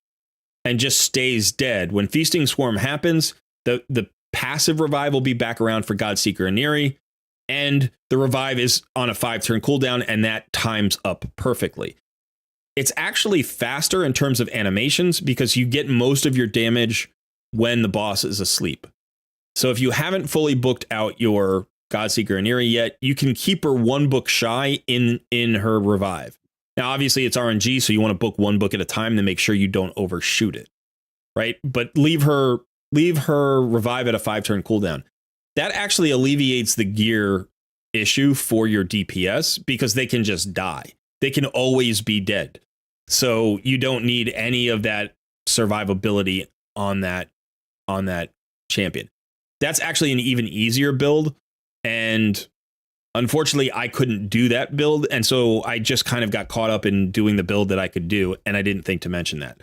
and just stays dead, when Feasting Swarm happens, the passive revive will be back around for Godseeker and Eerie, and the revive is on a 5-turn cooldown, and that times up perfectly. It's actually faster in terms of animations because you get most of your damage when the boss is asleep. So if you haven't fully booked out your Godseeker and Eerie yet, you can keep her 1 book shy in her revive. Now, obviously, it's RNG, so you want to book 1 book at a time to make sure you don't overshoot it, right? But leave her revive at a 5-turn cooldown. That actually alleviates the gear issue for your DPS because they can just die. They can always be dead. So you don't need any of that survivability on that champion. That's actually an even easier build, and unfortunately I couldn't do that build, and so I just kind of got caught up in doing the build that I could do, and I didn't think to mention that.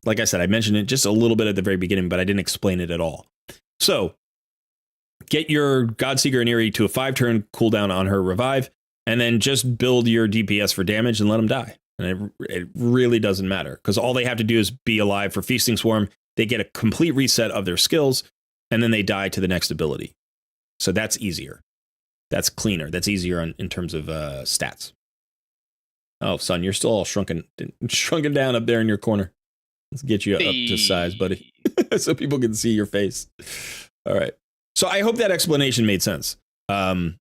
Like I said, I mentioned it just a little bit at the very beginning, but I didn't explain it at all. So get your Godseeker and Eerie to a 5-turn cooldown on her revive, and then just build your DPS for damage and let them die. And it really doesn't matter, because all they have to do is be alive for Feasting Swarm. They get a complete reset of their skills, and then they die to the next ability. So that's easier. That's cleaner. That's easier in terms of stats. Oh, son, you're still all shrunken down up there in your corner. Let's get you up to size, buddy, so people can see your face. All right. So I hope that explanation made sense. But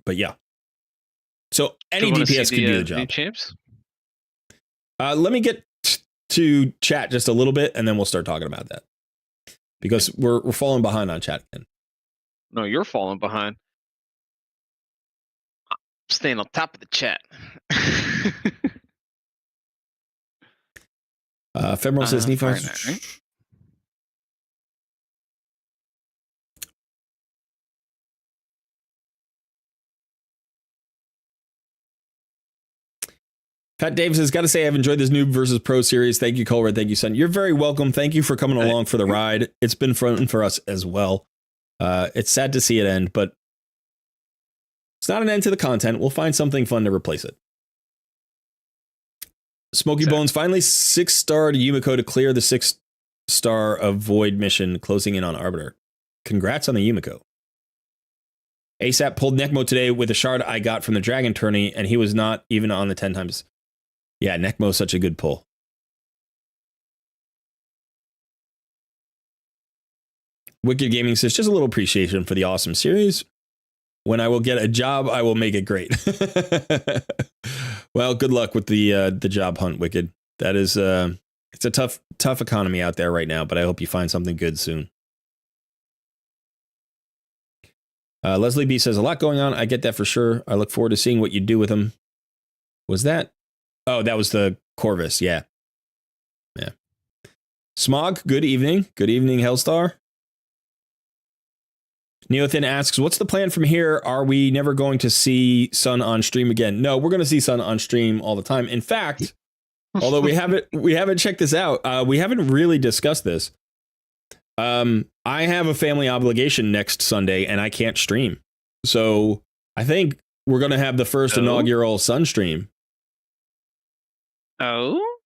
yeah. So any DPS could do the job. New champs? Let me get to chat just a little bit, and then we'll start talking about that, because we're falling behind on chat again. No, you're falling behind. I'm staying on top of the chat. Femoral says Nephi. Right? Pat Davis has got to say, I've enjoyed this Noob versus Pro series. Thank you, Colred. Thank you, son. You're very welcome. Thank you for coming along for the ride. It's been fun for us as well. It's sad to see it end, but it's not an end to the content. We'll find something fun to replace it. Smoky Bones finally 6-starred Yumiko to clear the 6-star of Void mission, closing in on Arbiter. Congrats on the Yumiko. ASAP pulled Necmo today with a shard I got from the Dragon tourney, and he was not even on the 10 times. Yeah, Necmo's such a good pull. Wicked Gaming says, just a little appreciation for the awesome series. When I will get a job, I will make it great. Well, good luck with the job hunt, Wicked. That is it's a tough economy out there right now, but I hope you find something good soon. Leslie B says, a lot going on. I get that for sure. I look forward to seeing what you do with them. Was that? Oh, that was the Corvus. Yeah. Yeah. Smog, good evening. Good evening, Hellstar. Neothin asks, what's the plan from here? Are we never going to see Sun on stream again? No, we're going to see Sun on stream all the time. In fact, although we haven't checked this out, we haven't really discussed this. I have a family obligation next Sunday and I can't stream. So I think we're going to have the first inaugural Sun stream. Oh?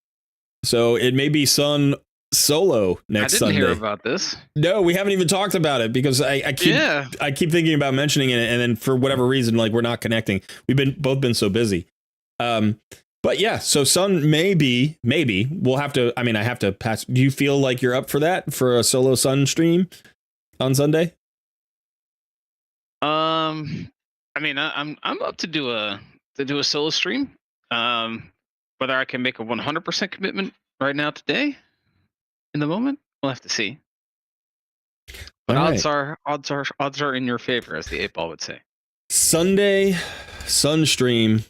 So it may be Sun solo next Sunday. I didn't hear about this. No, we haven't even talked about it because I keep thinking about mentioning it, and then for whatever reason, like, we're not connecting. We've both been so busy. But yeah, so Sun maybe we'll have to. I mean, I have to pass. Do you feel like you're up for that, for a solo Sun stream on Sunday? I mean, I'm up to do a solo stream. Whether I can make a 100% commitment right now today, in the moment, we'll have to see. But odds are in your favor, as the 8-ball would say. Sunday Sun stream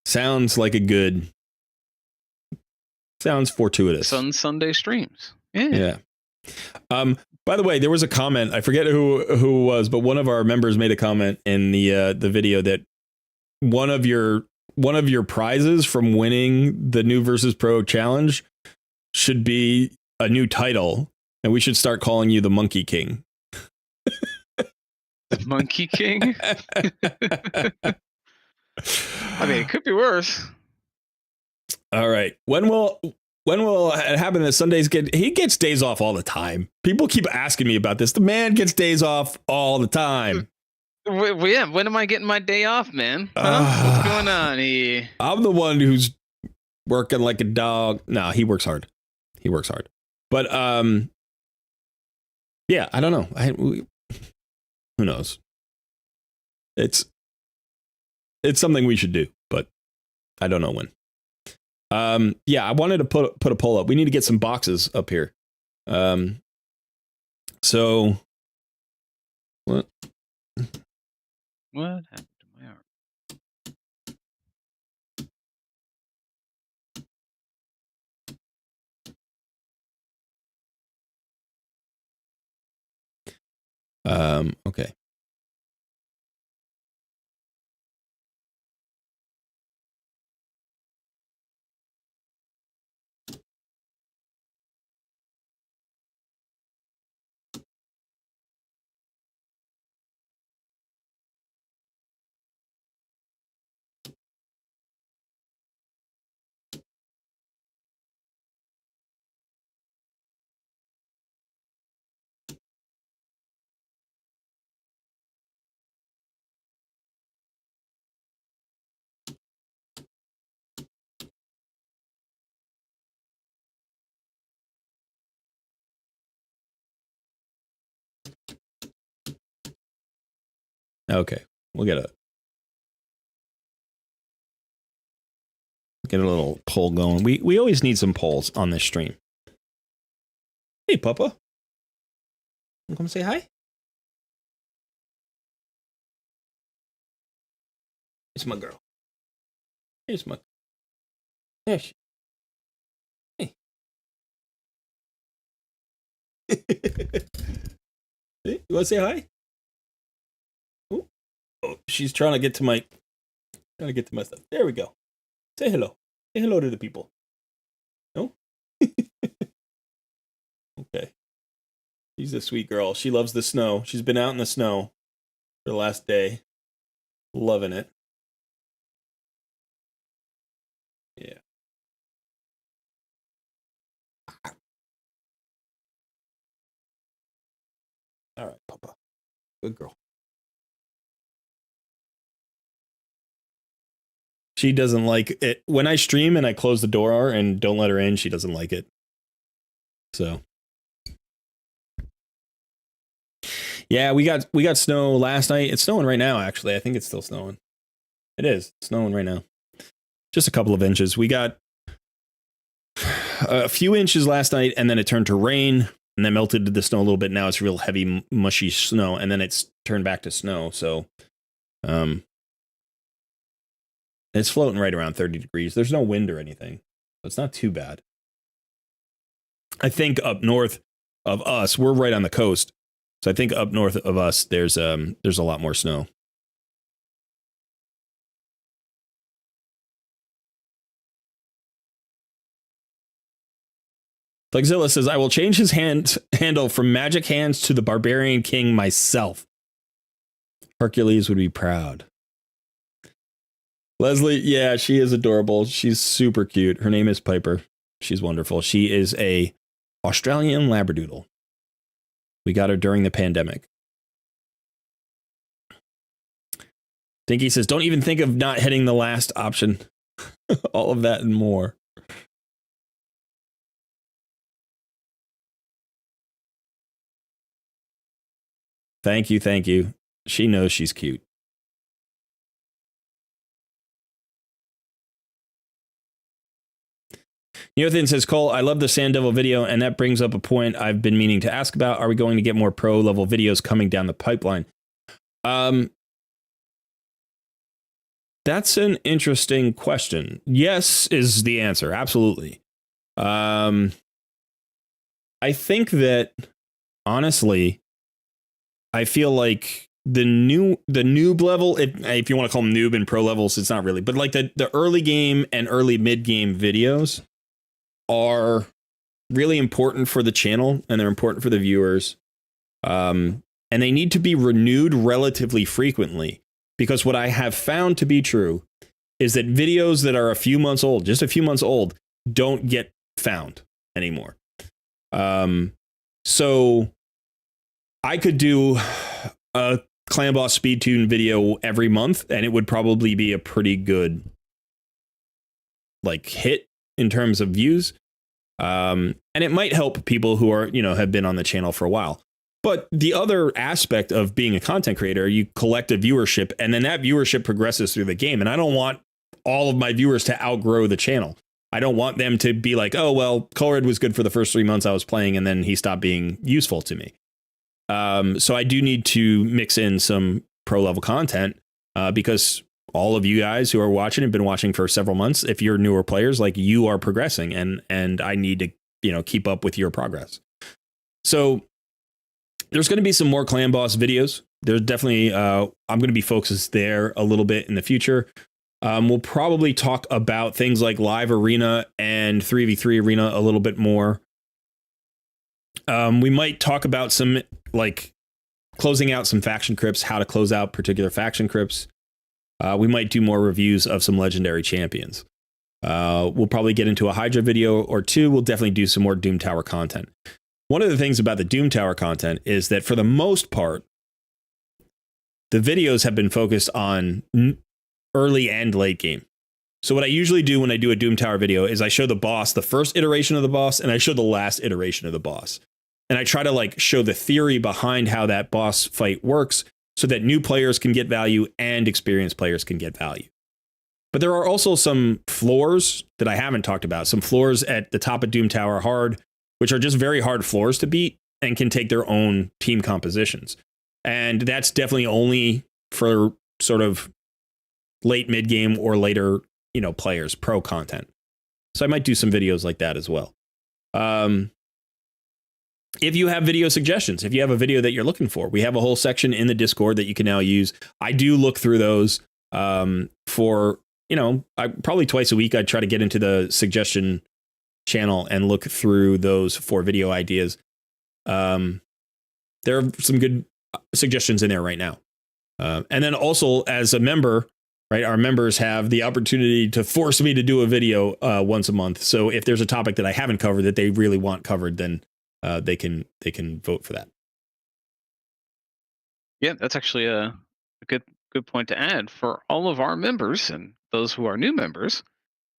sounds like a good. Sounds fortuitous. Sunday streams. Yeah. By the way, there was a comment. I forget who it was, but one of our members made a comment in the video that one of your prizes from winning the New versus Pro challenge should be a new title, and we should start calling you the Monkey King. The Monkey King? I mean, it could be worse. All right. When will it happen that Sundays he gets days off all the time? People keep asking me about this. The man gets days off all the time. Yeah, when am I getting my day off, man? Huh? What's going on here? I'm the one who's working like a dog. No, he works hard. But yeah, I don't know. Who knows? It's something we should do, but I don't know when. Yeah, I wanted to put a poll up. We need to get some boxes up here. So what? What happened to my arm? Okay. Okay, we'll get a little poll going. We always need some polls on this stream. Hey, Papa. You come say hi? It's my girl. Here's my... There she... Hey. You want to say hi? Oh, she's trying to get to my... stuff. There we go. Say hello. Say hello to the people. No? Okay. She's a sweet girl. She loves the snow. She's been out in the snow for the last day. Loving it. Yeah. All right, Papa. Good girl. She doesn't like it. When I stream and I close the door and don't let her in, she doesn't like it. So. Yeah, we got snow last night. It's snowing right now, actually. I think it's still snowing. It is. It's snowing right now. Just a couple of inches. We got a few inches last night, and then it turned to rain, and then melted the snow a little bit. Now it's real heavy, mushy snow, and then it's turned back to snow. So, it's floating right around 30 degrees. There's no wind or anything. So it's not too bad. I think up north of us, we're right on the coast. So I think up north of us, there's a lot more snow. Flexzilla says, I will change his handle from Magic Hands to the Barbarian King myself. Hercules would be proud. Leslie, yeah, she is adorable. She's super cute. Her name is Piper. She's wonderful. She is a Australian Labradoodle. We got her during the pandemic. Dinky says, don't even think of not hitting the last option. All of that and more. Thank you, thank you. She knows she's cute. Neothan says, Cole, I love the Sand Devil video, and that brings up a point I've been meaning to ask about. Are we going to get more pro-level videos coming down the pipeline? That's an interesting question. Yes is the answer. Absolutely. I think that, honestly, I feel like the noob level, if you want to call them noob and pro levels, it's not really, but like the early game and early mid game videos are really important for the channel, and they're important for the viewers. And they need to be renewed relatively frequently, because what I have found to be true is that videos that are a few months old, just a few months old, don't get found anymore. So I could do a Clan Boss Speed Tune video every month, and it would probably be a pretty good like hit in terms of views. And it might help people who are, have been on the channel for a while. But the other aspect of being a content creator, you collect a viewership, and then that viewership progresses through the game. And I don't want all of my viewers to outgrow the channel. I don't want them to be like, oh, well, Colred was good for the first 3 months I was playing, and then he stopped being useful to me. So I do need to mix in some pro level content, because all of you guys who are watching have been watching for several months. If you're newer players, like, you are progressing, and I need to, keep up with your progress. So there's going to be some more Clan Boss videos. There's definitely, I'm going to be focused there a little bit in the future. We'll probably talk about things like live arena and 3v3 arena a little bit more. We might talk about some, like, closing out some faction crypts, how to close out particular faction crypts. We might do more reviews of some legendary champions. We'll probably get into a Hydra video or two. We'll definitely do some more Doom Tower content. One of the things about the Doom Tower content is that, for the most part, the videos have been focused on early and late game. So what I usually do when I do a Doom Tower video is I show the boss, the first iteration of the boss, and I show the last iteration of the boss. And I try to, like, show the theory behind how that boss fight works, so that new players can get value and experienced players can get value. But there are also some floors that I haven't talked about. Some floors at the top of Doom Tower hard, which are just very hard floors to beat and can take their own team compositions. And that's definitely only for sort of late mid game or later, players, pro content. So I might do some videos like that as well. If you have video suggestions, if you have a video that you're looking for, we have a whole section in the Discord that you can now use. I do look through those for, probably twice a week. I try to get into the suggestion channel and look through those for video ideas. There are some good suggestions in there right now. And then also as a member, right, our members have the opportunity to force me to do a video once a month. So if there's a topic that I haven't covered that they really want covered, then they can vote for that. Yeah, that's actually a good point to add for all of our members and those who are new members.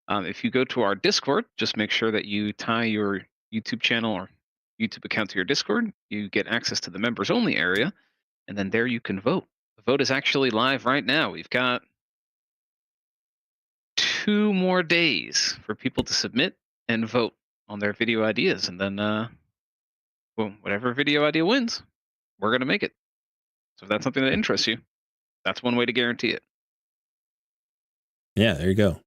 If you go to our Discord, just make sure that you tie your YouTube channel or YouTube account to your Discord. You get access to the members only area, and then there you can vote. The vote is actually live right now. We've got 2 more days for people to submit and vote on their video ideas, and then whatever video idea wins, we're going to make it. So if that's something that interests you, that's one way to guarantee it. Yeah, there you go.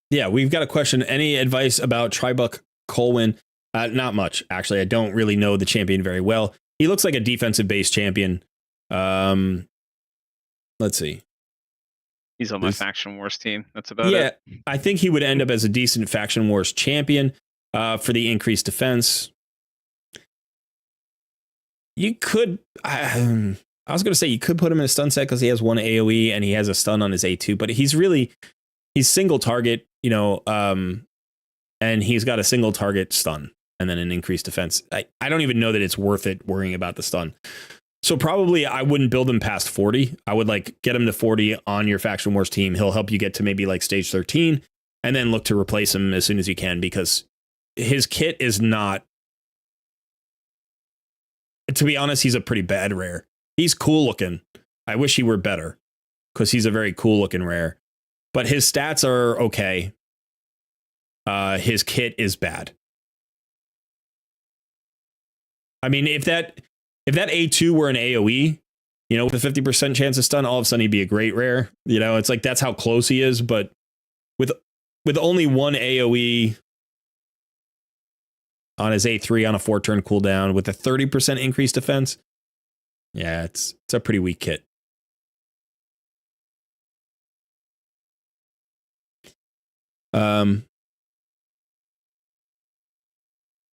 Yeah, we've got a question. Any advice about Tribuck Colwyn? Not much, actually. I don't really know the champion very well. He looks like a defensive based champion. Let's see. He's on my Faction Wars team. That's about it. Yeah, I think he would end up as a decent Faction Wars champion for the increased defense. You could, I was going to say you could put him in a stun set because he has 1 AoE and he has a stun on his A2, but he's single target, and he's got a single target stun and then an increased defense. I don't even know that it's worth it worrying about the stun. So probably I wouldn't build him past 40. I would get him to 40 on your Faction Wars team. He'll help you get to maybe stage 13 and then look to replace him as soon as you can, because his kit is not, to be honest, he's a pretty bad rare. He's cool looking. I wish he were better because he's a very cool looking rare, but his stats are okay. His kit is bad. I mean, if that A2 were an AoE, with a 50% chance of stun, all of a sudden he'd be a great rare. It's that's how close he is. But with only 1 AoE on his A3 on a 4-turn cooldown with a 30% increased defense, yeah, it's a pretty weak kit.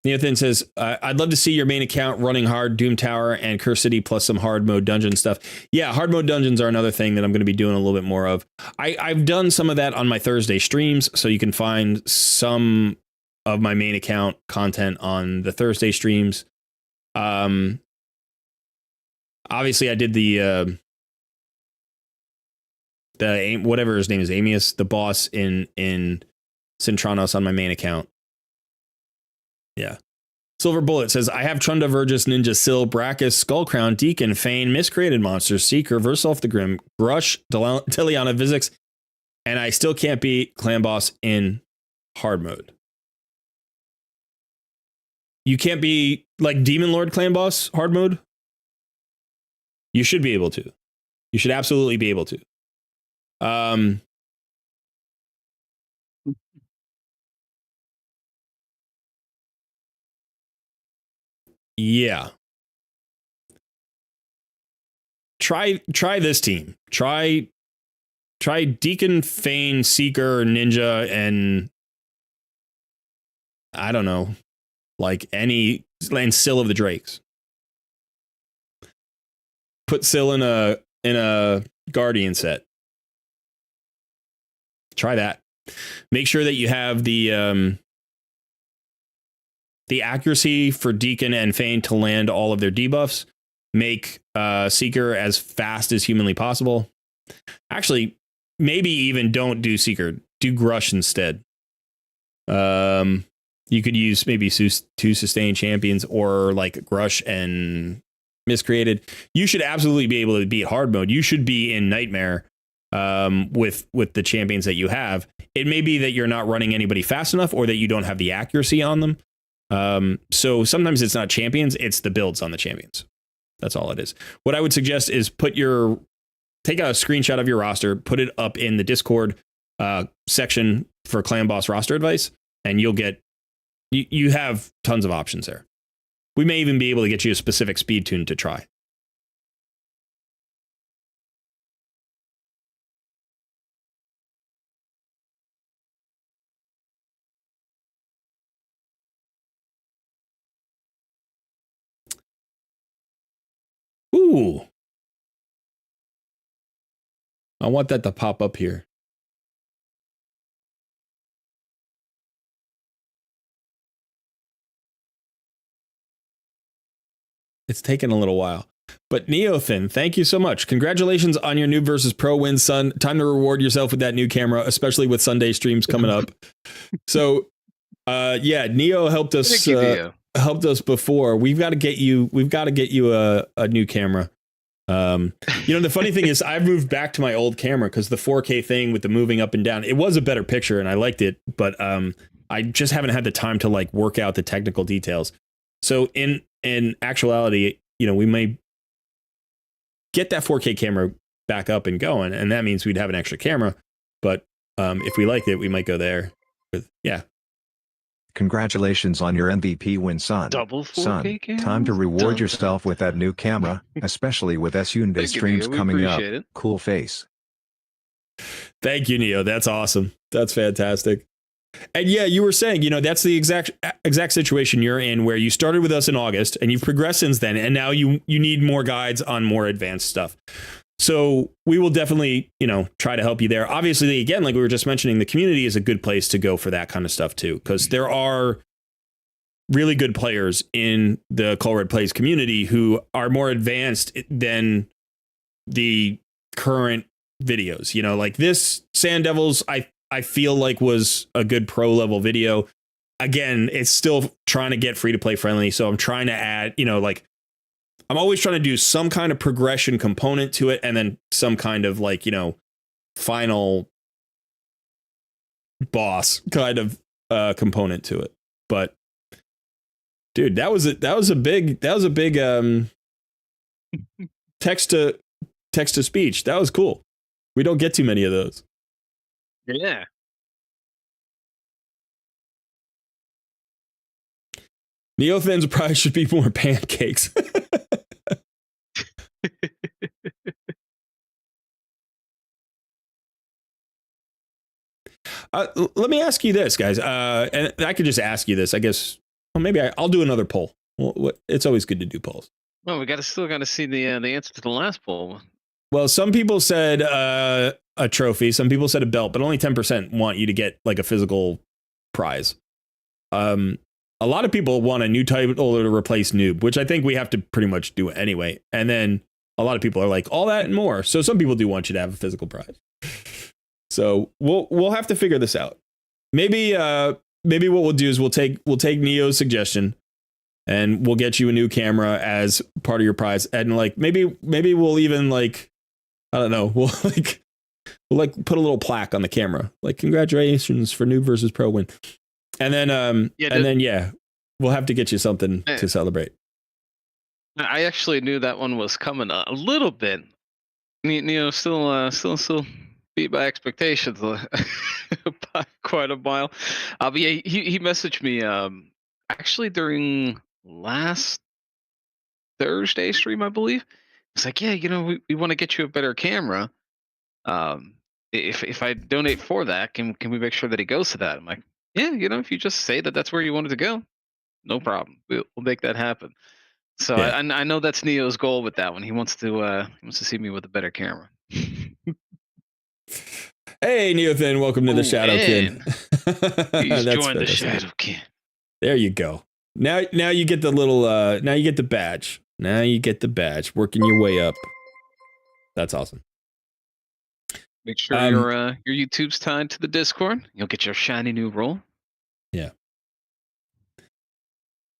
Nathan says, I'd love to see your main account running hard Doom Tower and Curse City plus some hard mode dungeon stuff. Yeah, hard mode dungeons are another thing that I'm going to be doing a little bit more of. I've done some of that on my Thursday streams, so you can find some of my main account content on the Thursday streams. Obviously, I did the whatever his name is, Amius, the boss in Centranos on my main account. Yeah. Silver Bullet says, I have Trunda, Vergis, Ninja, Syl, Brachus, Skullcrown, Deacon, Fane, Miscreated Monsters, Seeker, Versolf the Grim, Grush, Tiliana, Vizix, and I still can't beat Clan Boss in hard mode. You can't be Demon Lord Clan Boss hard mode? You should be able to. You should absolutely be able to. Yeah. Try this team. Try Deacon, Fane, Seeker, Ninja, and I don't know, and Syl of the Drakes. Put Syl in a Guardian set. Try that. Make sure that you have the accuracy for Deacon and Fane to land all of their debuffs. Make Seeker as fast as humanly possible. Actually, maybe even don't do Seeker. Do Grush instead. You could use maybe 2 sustained champions or Grush and miscreated. You should absolutely be able to beat hard mode. You should be in nightmare with the champions that you have. It may be that you're not running anybody fast enough, or that you don't have the accuracy on them. So sometimes it's not champions, it's the builds on the champions. That's all it is. What I would suggest is take a screenshot of your roster, put it up in the Discord section for Clan Boss roster advice, and you have tons of options there. We may even be able to get you a specific speed tune to try. Ooh. I want that to pop up here. It's taken a little while. But Neothin, thank you so much. Congratulations on your Noob versus Pro win, son. Time to reward yourself with that new camera, especially with Sunday streams coming up. So, yeah, Neo helped us before. We've got to get you a new camera. The funny thing is I've moved back to my old camera because the 4K thing with the moving up and down, it was a better picture and I liked it, but I just haven't had the time to like work out the technical details. So in actuality, we may get that 4K camera back up and going, and that means we'd have an extra camera. But if we liked it, we might go there. Congratulations on your MVP win, son. Double 4K son, camera? time to reward yourself with that new camera, especially with Sunday streams coming up. Cool face. Thank you, Neo. That's awesome. That's fantastic. And yeah, you were saying, that's the exact situation you're in, where you started with us in August and you've progressed since then, and now you need more guides on more advanced stuff. So we will definitely, try to help you there. Obviously, again, like we were just mentioning, the community is a good place to go for that kind of stuff too, because there are really good players in the Call Red Plays community who are more advanced than the current videos. Like this Sand Devils, I feel like was a good pro level video. Again, it's still trying to get free to play friendly. So I'm trying to add, I'm always trying to do some kind of progression component to it, and then some kind of like, final boss kind of component to it. But dude, that was a big text to speech. That was cool. We don't get too many of those. Yeah. Neothins probably should be more pancakes. Let me ask you this, guys. And I could just ask you this, I guess. Well, maybe I'll do another poll. It's always good to do polls. Well, we still got to see the answer to the last poll. Well, some people said a trophy. Some people said a belt, but only 10% want you to get like a physical prize. A lot of people want a new title to replace Noob, which I think we have to pretty much do anyway. And then a lot of people are like, all that and more. So some people do want you to have a physical prize. So we'll have to figure this out. Maybe what we'll do is we'll take Neo's suggestion, and we'll get you a new camera as part of your prize. And like maybe we'll even like, I don't know, we'll put a little plaque on the camera, like congratulations for Noob versus Pro win. And then we'll have to get you something to celebrate. I actually knew that one was coming a little bit. Still beat my expectations by quite a mile. But yeah, he messaged me actually during last Thursday stream, I believe. It's like, yeah, we want to get you a better camera. If I donate for that, can we make sure that he goes to that? I'm like, yeah, if you just say that that's where you wanted to go, no problem. We'll make that happen. So yeah. I know that's Neo's goal with that one. He wants to see me with a better camera. Hey, Neothin, welcome to the Shadow Kin. He's joined the Shadow Kin. There you go. Now you get the little now you get the badge. Now you get the badge, working your way up. That's awesome. Make sure your YouTube's tied to the Discord. You'll get your shiny new role. Yeah.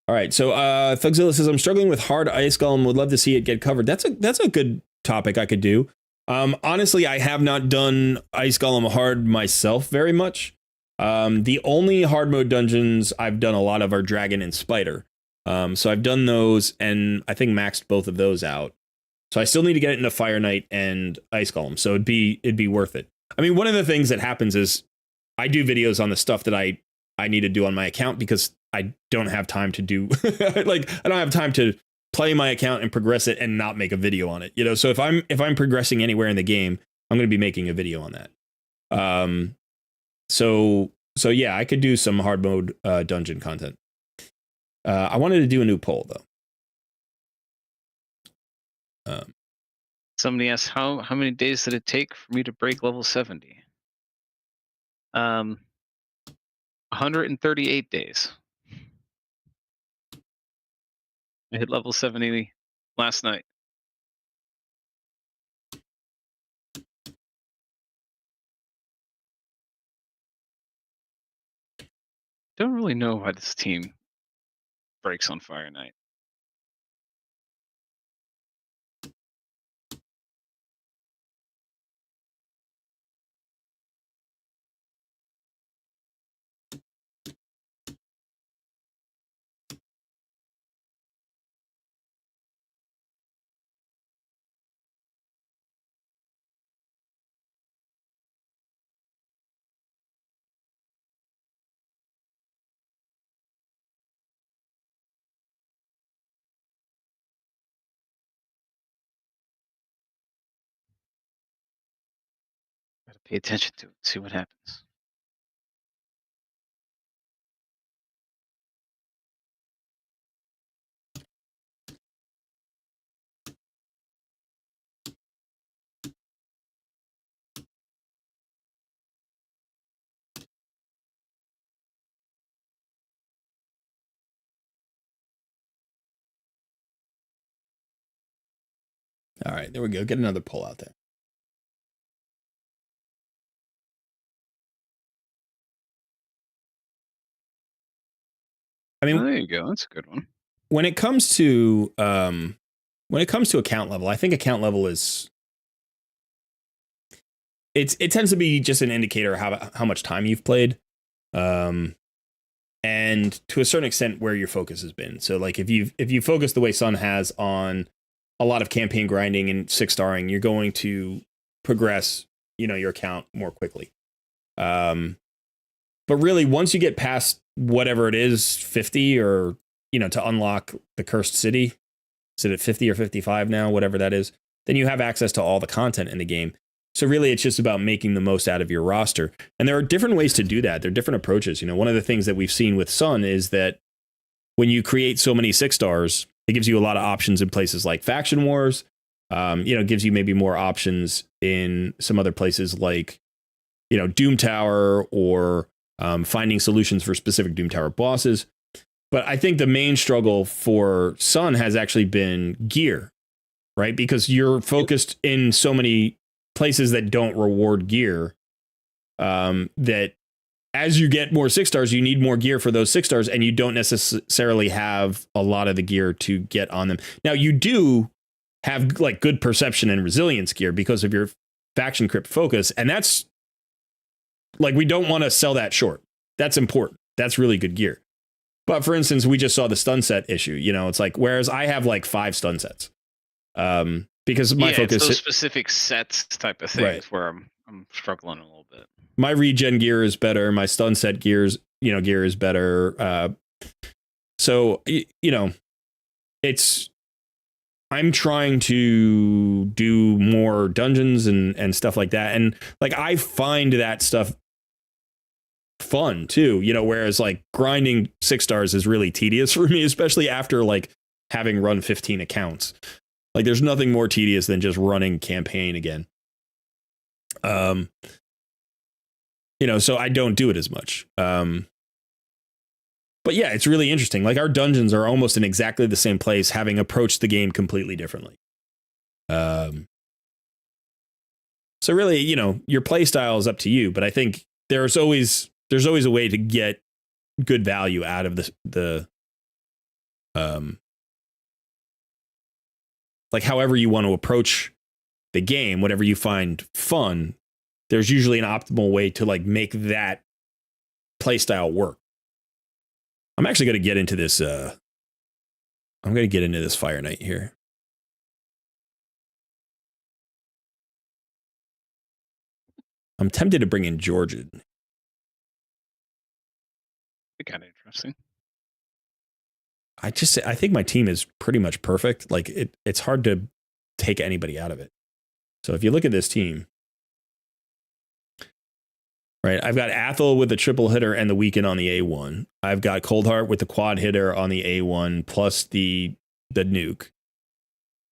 All right. So Thugzilla says, I'm struggling with hard ice golem. Would love to see it get covered. That's a good topic I could do. Honestly, I have not done ice golem hard myself very much. The only hard mode dungeons I've done a lot of are dragon and spider. So I've done those and I think maxed both of those out. So I still need to get it into Fire Knight and Ice Golem. So it'd be worth it. I mean, one of the things that happens is I do videos on the stuff that I need to do on my account because I don't have time to do like I don't have time to play my account and progress it and not make a video on it. You know, so if I'm progressing anywhere in the game, I'm going to be making a video on that. So yeah, I could do some hard mode dungeon content. I wanted to do a new poll though. Somebody asked how many days did it take for me to break level 70? 138 days. I hit level 70 last night. Don't really know why this team breaks on Fire Knight. Gotta pay attention to it, see what happens. All right, there we go. Get another poll out there. I mean, there you go. That's a good one. When it comes to account level, I think account level is it tends to be just an indicator of how much time you've played, and to a certain extent where your focus has been. So like if you focus the way Sun has on a lot of campaign grinding and 6-starring, you're going to progress, your account more quickly. But really, once you get past whatever it is, 50 or, to unlock the Cursed City, is it at 50 or 55 now, whatever that is, then you have access to all the content in the game. So really, it's just about making the most out of your roster. And there are different ways to do that. There are different approaches. One of the things that we've seen with Sun is that when you create so many 6-stars, it gives you a lot of options in places like Faction Wars. It gives you maybe more options in some other places like, Doom Tower or finding solutions for specific Doom Tower bosses. But I think the main struggle for Sun has actually been gear, right? Because you're focused in so many places that don't reward gear, that as you get more 6-stars, you need more gear for those 6-stars, and you don't necessarily have a lot of the gear to get on them. Now, you do have like good perception and resilience gear because of your faction crypt focus, and that's like, we don't want to sell that short. That's important. That's really good gear. But for instance, we just saw the stun set issue. It's like, whereas I have like 5 stun sets, because my focus it's those specific sets type of things, right, where I'm struggling a little bit. My regen gear is better. My stun set gear is better. So, I'm trying to do more dungeons and stuff like that. And like, I find that stuff fun too, whereas like grinding 6-stars is really tedious for me, especially after like having run 15 accounts. Like, there's nothing more tedious than just running campaign again. So I don't do it as much. But yeah, it's really interesting. Like, our dungeons are almost in exactly the same place, having approached the game completely differently. So really, your play style is up to you, but I think there's always a way to get good value out of the Like however you want to approach the game, whatever you find fun, there's usually an optimal way to like make that playstyle work. I'm actually going to get into this. I'm going to get into this Fire Knight here. I'm tempted to bring in Georgia. Kind of interesting. I think my team is pretty much perfect. Like it's hard to take anybody out of it. So if you look at this team, right, I've got Athel with the triple hitter and the weaken on the A1. I've got Coldheart with the quad hitter on the A1 plus the nuke.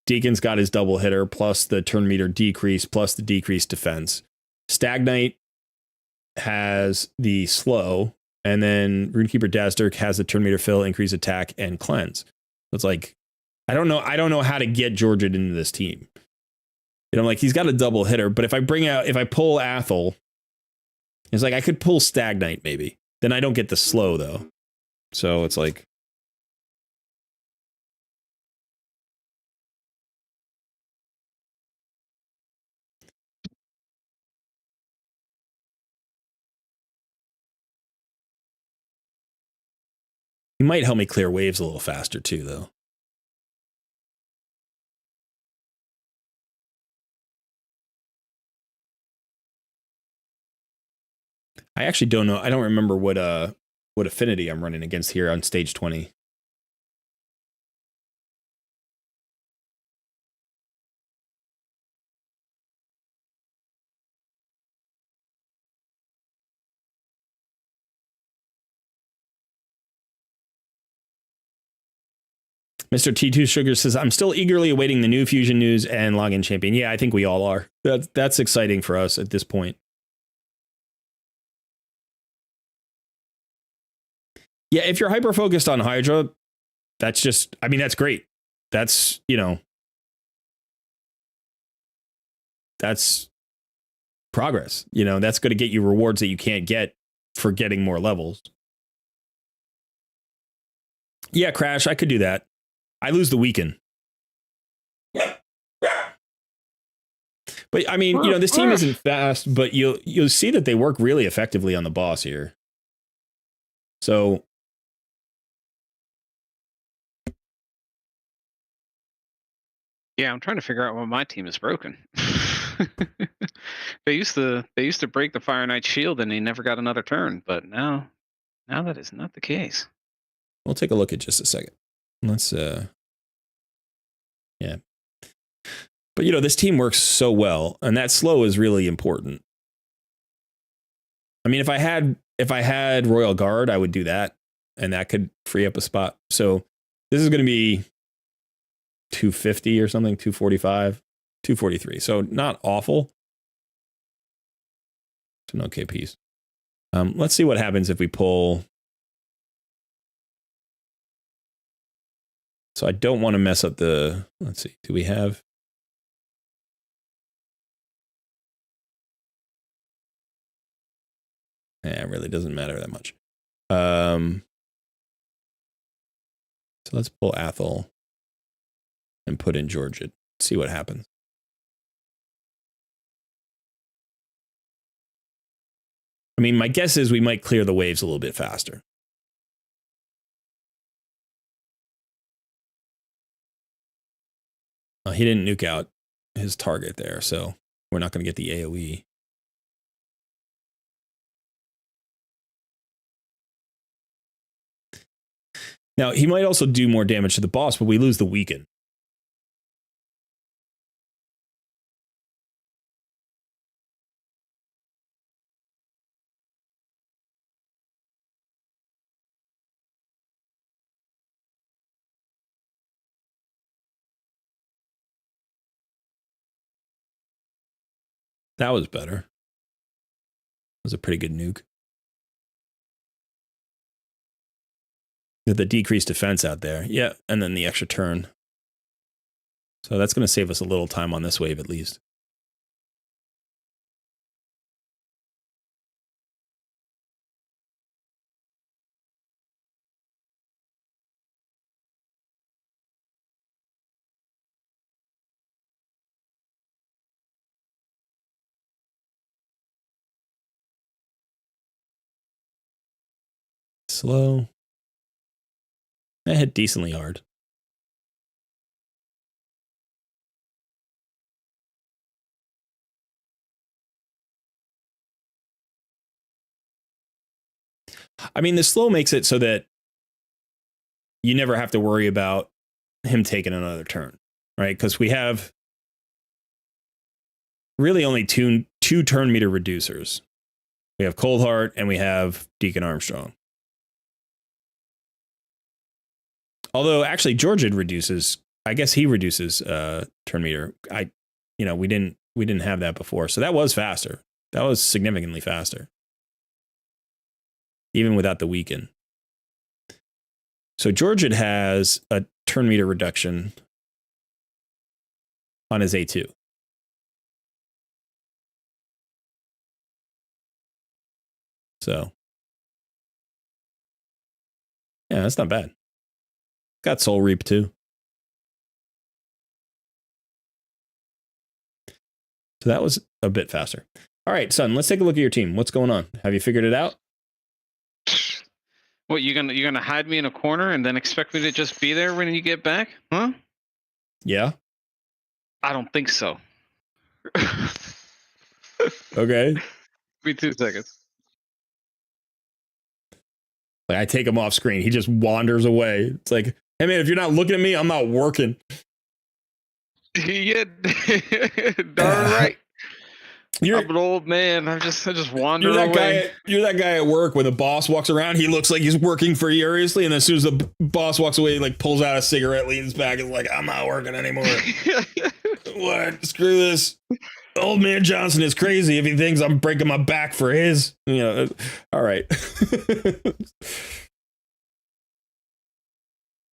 Deacon's got his double hitter plus the turn meter decrease plus the decreased defense. Stagnite has the slow, and then Runekeeper Dazzdirk has the turn meter fill, increase attack, and cleanse. So it's like I don't know how to get Georgia into this team. You know, like he's got a double hitter, but if I pull Athel, it's like I could pull Stagnite maybe. Then I don't get the slow though. So it's like he might help me clear waves a little faster too, though. I actually don't know. I don't remember what affinity I'm running against here on stage 20. Mr. T2 Sugar says, I'm still eagerly awaiting the new Fusion news and login champion. Yeah, I think we all are. That's exciting for us at this point. Yeah, if you're hyper focused on Hydra, that's just, I mean, that's great. That's, you know, that's progress. You know, that's going to get you rewards that you can't get for getting more levels. Yeah, Crash, I could do that. I lose the weaken. But I mean, you know, this team isn't fast, but you'll see that they work really effectively on the boss here. So yeah, I'm trying to figure out why my team is broken. They used to break the Fire Knight shield and they never got another turn, but now that is not the case. We'll take a look at just a second. Let's yeah. But you know, this team works so well, and that slow is really important. I mean, if I had Royal Guard, I would do that, and that could free up a spot. So this is going to be 250 or something, 245, 243. So not awful. It's an okay piece. Let's see what happens if we pull. So I don't want to mess up the, let's see, do we have? Yeah, it really doesn't matter that much. So let's pull Athel and put in Georgia. See what happens. I mean, my guess is we might clear the waves a little bit faster. He didn't nuke out his target there, so we're not going to get the AoE. Now, he might also do more damage to the boss, but we lose the weaken. That was better. That was a pretty good nuke. The decreased defense out there. Yeah, and then the extra turn. So that's going to save us a little time on this wave at least. slow. I hit decently hard. I mean, the slow makes it so that you never have to worry about him taking another turn, right? Because we have really only two turn meter reducers. We have Coldheart and we have Deacon Armstrong. Although actually Georgia reduces, I guess he reduces turn meter. We didn't have that before, so that was faster. That was significantly faster, even without the weaken. So Georgia has a turn meter reduction on his A2. So, yeah, that's not bad. Got Soul Reap too. So that was a bit faster. All right, son, let's take a look at your team. What's going on? Have you figured it out? What, you're gonna hide me in a corner and then expect me to just be there when you get back? Huh? Yeah. I don't think so. Okay. Give me 2 seconds. Like I take him off screen. He just wanders away. It's like, hey man, if you're not looking at me, I'm not working. Yeah, darn right. I'm an old man. I just wander away. You're that guy at work when the boss walks around. He looks like he's working furiously, and as soon as the boss walks away, he like pulls out a cigarette, leans back, and is like, "I'm not working anymore." What? Screw this. Old man Johnson is crazy if he thinks I'm breaking my back for his. All right.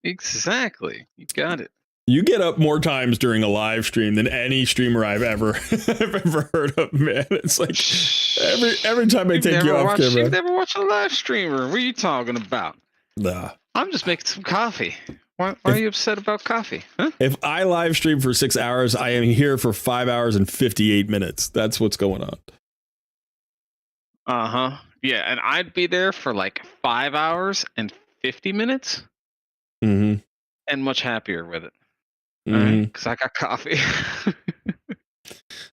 Exactly. You got it. You get up more times during a live stream than any streamer I've ever heard of, man. It's like every time I take you off camera. You've never watched a live streamer. What are you talking about? Nah. I'm just making some coffee. Why are you upset about coffee? Huh? If I live stream for 6 hours, I am here for 5 hours and 58 minutes. That's what's going on. Uh-huh. Yeah, and I'd be there for like 5 hours and 50 minutes. Mm-hmm. And much happier with it. Mm-hmm. Because I got coffee.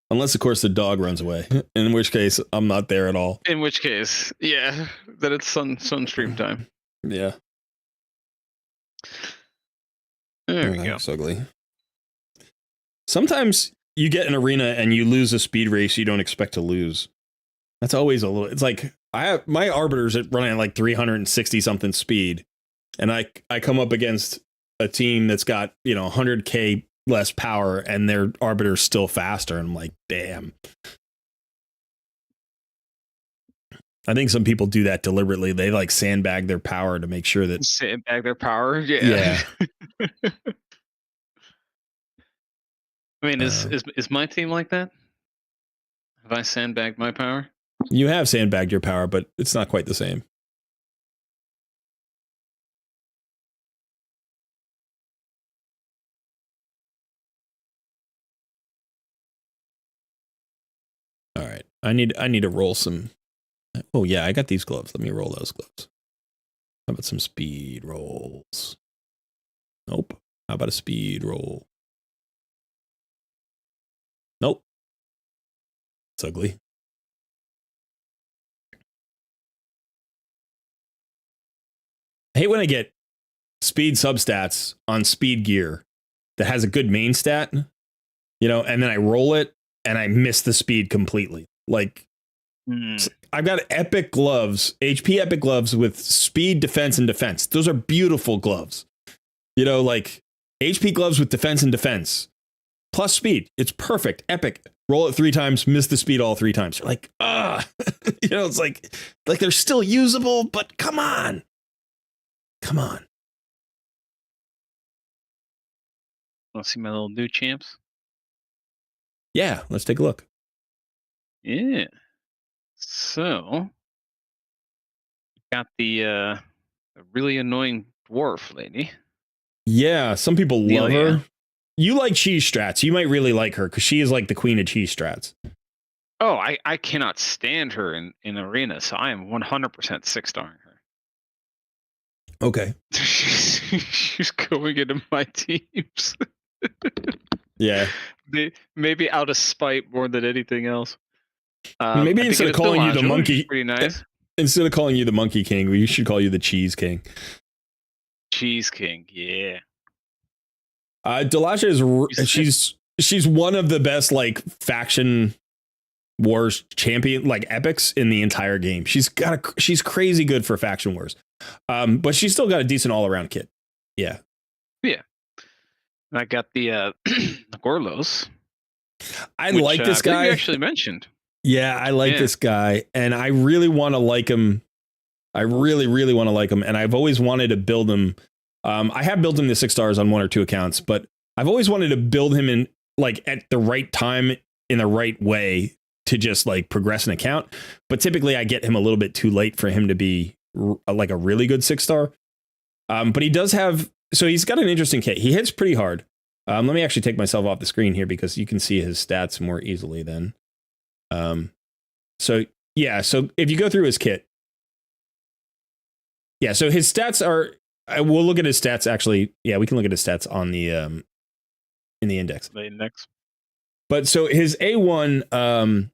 Unless, of course, the dog runs away. In which case, I'm not there at all. In which case, yeah, then it's sun stream time. Yeah. There we go. That's ugly. Sometimes you get an arena and you lose a speed race you don't expect to lose. That's always a little. It's like I have my arbiters running at like 360 something speed, and I come up against a team that's got 100k less power and their arbiter's still faster, and I'm like, damn. I think some people do that deliberately. They like sandbag their power to make sure that sandbag their power. Yeah. I mean, is my team like that? Have I sandbagged my power? You have sandbagged your power, but it's not quite the same. All right. I need to roll some. Oh yeah, I got these gloves. Let me roll those gloves. How about some speed rolls? Nope. How about a speed roll? Nope. It's ugly. I hate when I get speed substats on speed gear that has a good main stat, and then I roll it and I miss the speed completely. Like, I've got epic gloves, HP epic gloves with speed, defense, and defense. Those are beautiful gloves. Like HP gloves with defense and defense plus speed. It's perfect, epic. Roll it 3 times, miss the speed all 3 times. You're like, it's like they're still usable, but come on. Come on. Want to see my little new champs? Yeah, let's take a look. Yeah. So, got the really annoying dwarf lady. Yeah, some people love her. You like cheese strats. You might really like her because she is like the queen of cheese strats. Oh, I cannot stand her in arena, so I am 100% 6-starring her. Okay. She's going into my teams. Yeah. Maybe out of spite more than anything else. Maybe instead of calling you the monkey, pretty nice. Instead of calling you the Monkey King, we should call you the Cheese King. Cheese King, yeah. Delasha is she's one of the best like faction wars champion like epics in the entire game. She's crazy good for faction wars. But she's still got a decent all around kit. Yeah. Yeah. And I got the Gorlos. I like this guy. You actually mentioned. Yeah, I like this guy, and I really want to like him. I really, really want to like him, and I've always wanted to build him. I have built him to 6 stars on 1 or 2 accounts, but I've always wanted to build him in like at the right time in the right way to just like progress an account. But typically, I get him a little bit too late for him to be like a really good 6 star. But he does have, so he's got an interesting kit. He hits pretty hard. Let me actually take myself off the screen here because you can see his stats more easily then. So if you go through his kit, so his stats are, we'll look at his stats actually. Yeah, we can look at his stats on the, in the index. The index. But so his A1,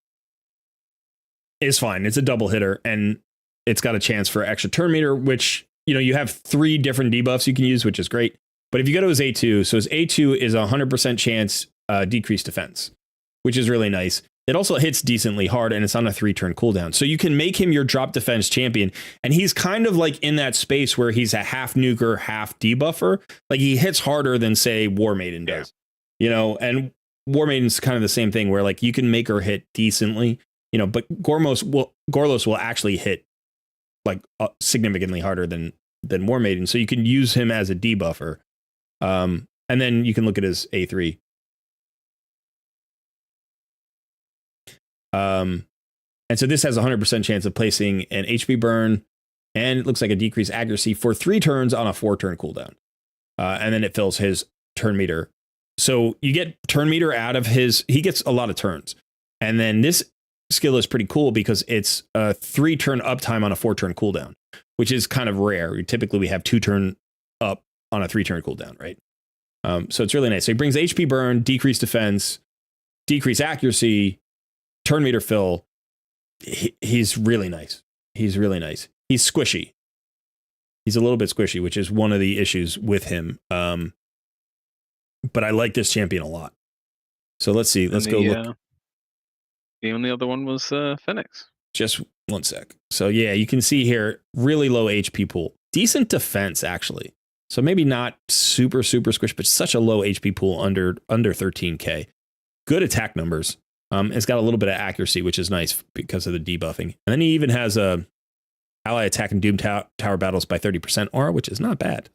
is fine. It's a double hitter and it's got a chance for extra turn meter, which, you have 3 different debuffs you can use, which is great. But if you go to his A2, so his A2 is 100% chance, decreased defense, which is really nice. It also hits decently hard and it's on a 3-turn cooldown. So you can make him your drop defense champion. And he's kind of like in that space where he's a half nuker, half debuffer. Like he hits harder than say War Maiden does, and War Maiden's kind of the same thing where like you can make her hit decently, but Gorlos will actually hit like significantly harder than War Maiden. So you can use him as a debuffer. And then you can look at his A3. And so this has a 100% chance of placing an HP burn, and it looks like a decreased accuracy for 3 turns on a 4-turn cooldown. And then it fills his turn meter. So you get turn meter out of he gets a lot of turns. And then this skill is pretty cool because it's a 3-turn uptime on a 4-turn cooldown, which is kind of rare. Typically we have 2-turn up on a 3-turn cooldown, right? So it's really nice. So he brings HP burn, decreased defense, decreased accuracy, turn meter fill. He's really nice. He's really nice. He's squishy. He's a little bit squishy, which is one of the issues with him. But I like this champion a lot. So let's see. Let's go look. The only other one was Phoenix. Just one sec. So yeah, you can see here, really low HP pool. Decent defense, actually. So maybe not super, super squish, but such a low HP pool under 13K. Good attack numbers. It's got a little bit of accuracy, which is nice because of the debuffing. And then he even has a ally attack and doom tower battles by 30% aura, which is not bad.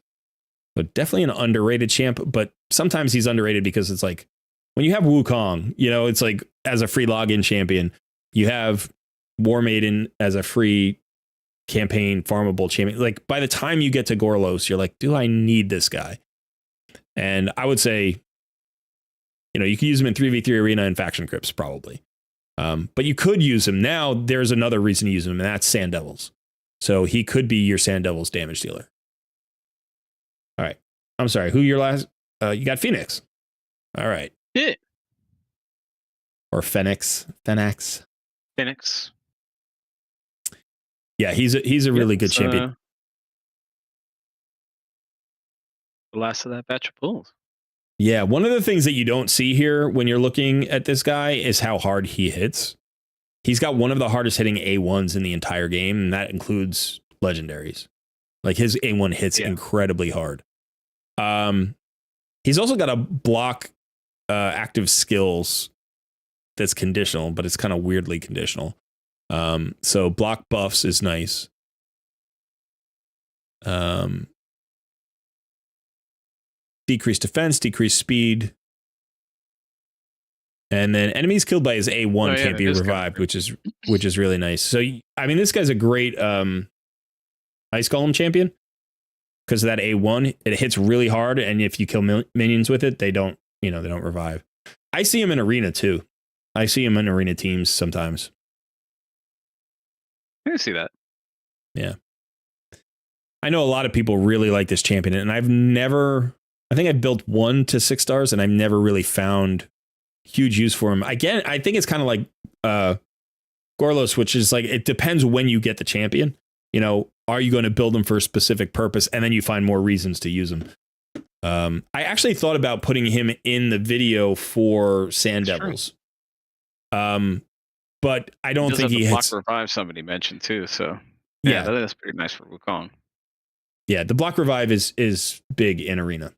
But definitely an underrated champ, but sometimes he's underrated because it's like when you have Wukong, it's like as a free login champion, you have War Maiden as a free campaign farmable champion. Like by the time you get to Gorlos, you're like, do I need this guy? And I would say, you can use him in 3v3 arena and faction crypts probably. But you could use him now. There's another reason to use him, and that's Sand Devils. So he could be your Sand Devils damage dealer. All right. I'm sorry. Who your last? You got Phoenix. All right. Yeah. Or Phoenix. Yeah, he's a really good champion. The last of that batch of pulls. Yeah, one of the things that you don't see here when you're looking at this guy is how hard he hits. He's got one of the hardest hitting A1s in the entire game, and that includes legendaries. Like his A1 hits incredibly hard. He's also got a block active skills that's conditional, but it's kind of weirdly conditional. So block buffs is nice. Decreased defense, decreased speed. And then enemies killed by his A1 can't be revived, which is really nice. So I mean, this guy's a great Ice Golem champion because of that A1. It hits really hard, and if you kill minions with it, they don't revive. I see him in arena too. I see him in arena teams sometimes. I can see that. Yeah. I know a lot of people really like this champion, and I think I've built 1 to 6 stars, and I've never really found huge use for him. Again, I think it's kind of like Gorlos, which is like, it depends when you get the champion. You know, are you going to build them for a specific purpose, and then you find more reasons to use them? I actually thought about putting him in the video for Sand Devils. But I don't think he hits. Block revive somebody mentioned too, so yeah, that's pretty nice for Wukong. Yeah, the block revive is big in arena,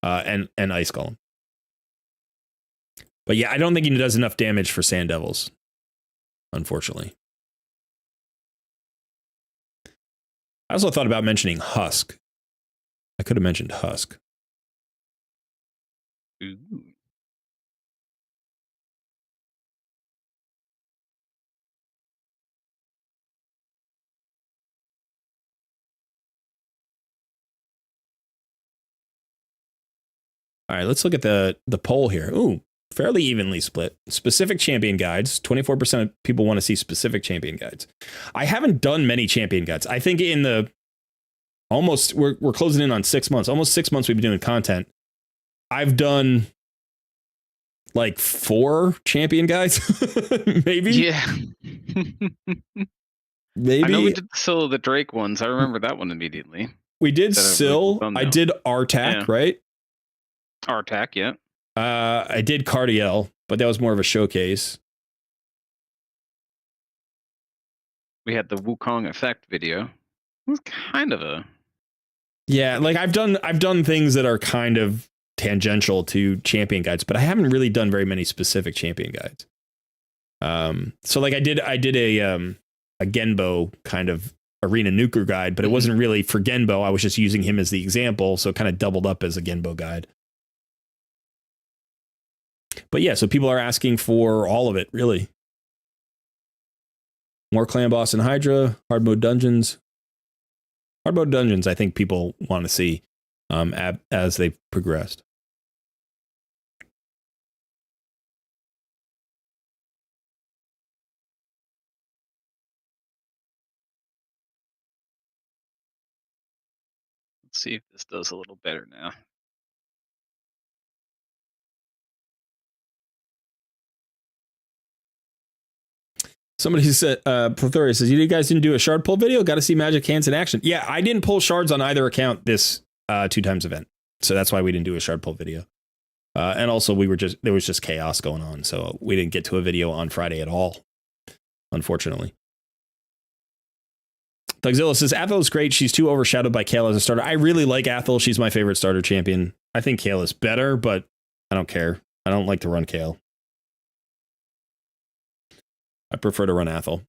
and ice golem. But yeah, I don't think he does enough damage for Sand Devils, unfortunately. I also thought about mentioning Husk. I could have mentioned Husk. Ooh. All right, let's look at the poll here. Ooh, fairly evenly split. Specific champion guides. 24% of people want to see specific champion guides. I haven't done many champion guides. I think in the we're closing in on 6 months. Almost 6 months we've been doing content. I've done like 4 champion guides, maybe. Yeah. Maybe. I know we did the Drake ones. I remember that one immediately. We did Syl. I did Artak, right? Artak, yeah. I did Cardiel, but that was more of a showcase. We had the Wukong effect video. It was kind of a like I've done things that are kind of tangential to champion guides, but I haven't really done very many specific champion guides. So like I did a Genbo kind of arena nuker guide, but it wasn't really for Genbo. I was just using him as the example, so it kind of doubled up as a Genbo guide. But yeah, so people are asking for all of it, really. More clan boss and Hydra, hard mode dungeons. Hard mode dungeons, I think people want to see as they've progressed. Let's see if this does a little better now. Somebody said, Plethora says, you guys didn't do a shard pull video? Got to see magic hands in action. Yeah, I didn't pull shards on either account this 2 times event. So that's why we didn't do a shard pull video. And also there was just chaos going on. So we didn't get to a video on Friday at all, unfortunately. Thugzilla says, Athel is great. She's too overshadowed by Kale as a starter. I really like Athel. She's my favorite starter champion. I think Kale is better, but I don't care. I don't like to run Kale. I prefer to run Athel.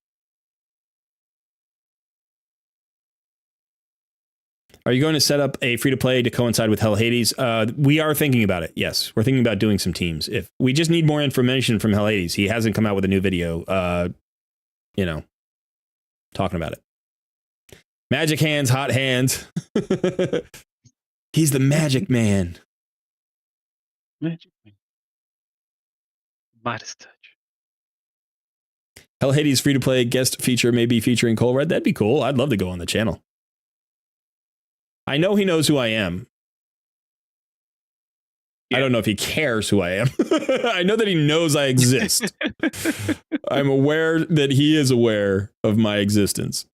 Are you going to set up a free-to-play to coincide with Hell Hades? We are thinking about it, yes. We're thinking about doing some teams. If we just need more information from Hell Hades. He hasn't come out with a new video, talking about it. Magic hands, hot hands. He's the magic man. Magic man. Midas touch. Hell Hades free-to-play guest feature, maybe featuring Cole Red. That'd be cool. I'd love to go on the channel. I know he knows who I am. Yeah. I don't know if he cares who I am. I know that he knows I exist. I'm aware that he is aware of my existence.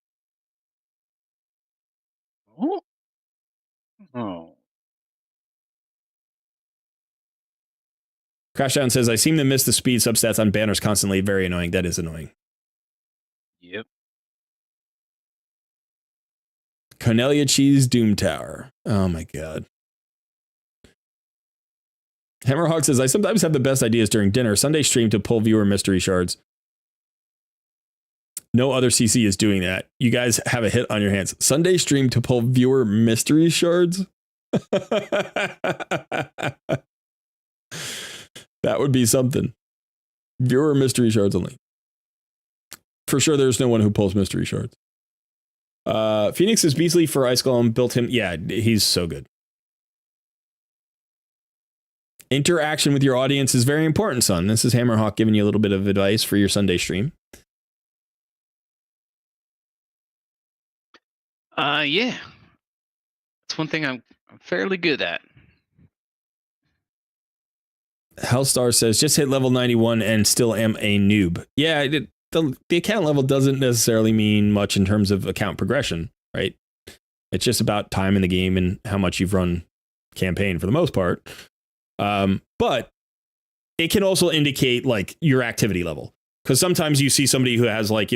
Oh. Crashdown says, I seem to miss the speed substats on banners constantly. Very annoying. That is annoying. Yep. Cornelia Cheese Doom Tower. Oh my God. Hammerhawk says, I sometimes have the best ideas during dinner. Sunday stream to pull viewer mystery shards. No other CC is doing that. You guys have a hit on your hands. Sunday stream to pull viewer mystery shards. That would be something. Viewer mystery shards only. For sure, there's no one who pulls mystery shards. Phoenix is Beasley for Ice Golem. Built him. Yeah, he's so good. Interaction with your audience is very important, son. This is Hammerhawk giving you a little bit of advice for your Sunday stream. Yeah. That's one thing I'm fairly good at. Hellstar says, just hit level 91 and still am a noob. Yeah, the account level doesn't necessarily mean much in terms of account progression, right? It's just about time in the game and how much you've run campaign for the most part. But it can also indicate like your activity level. Because sometimes you see somebody who has like,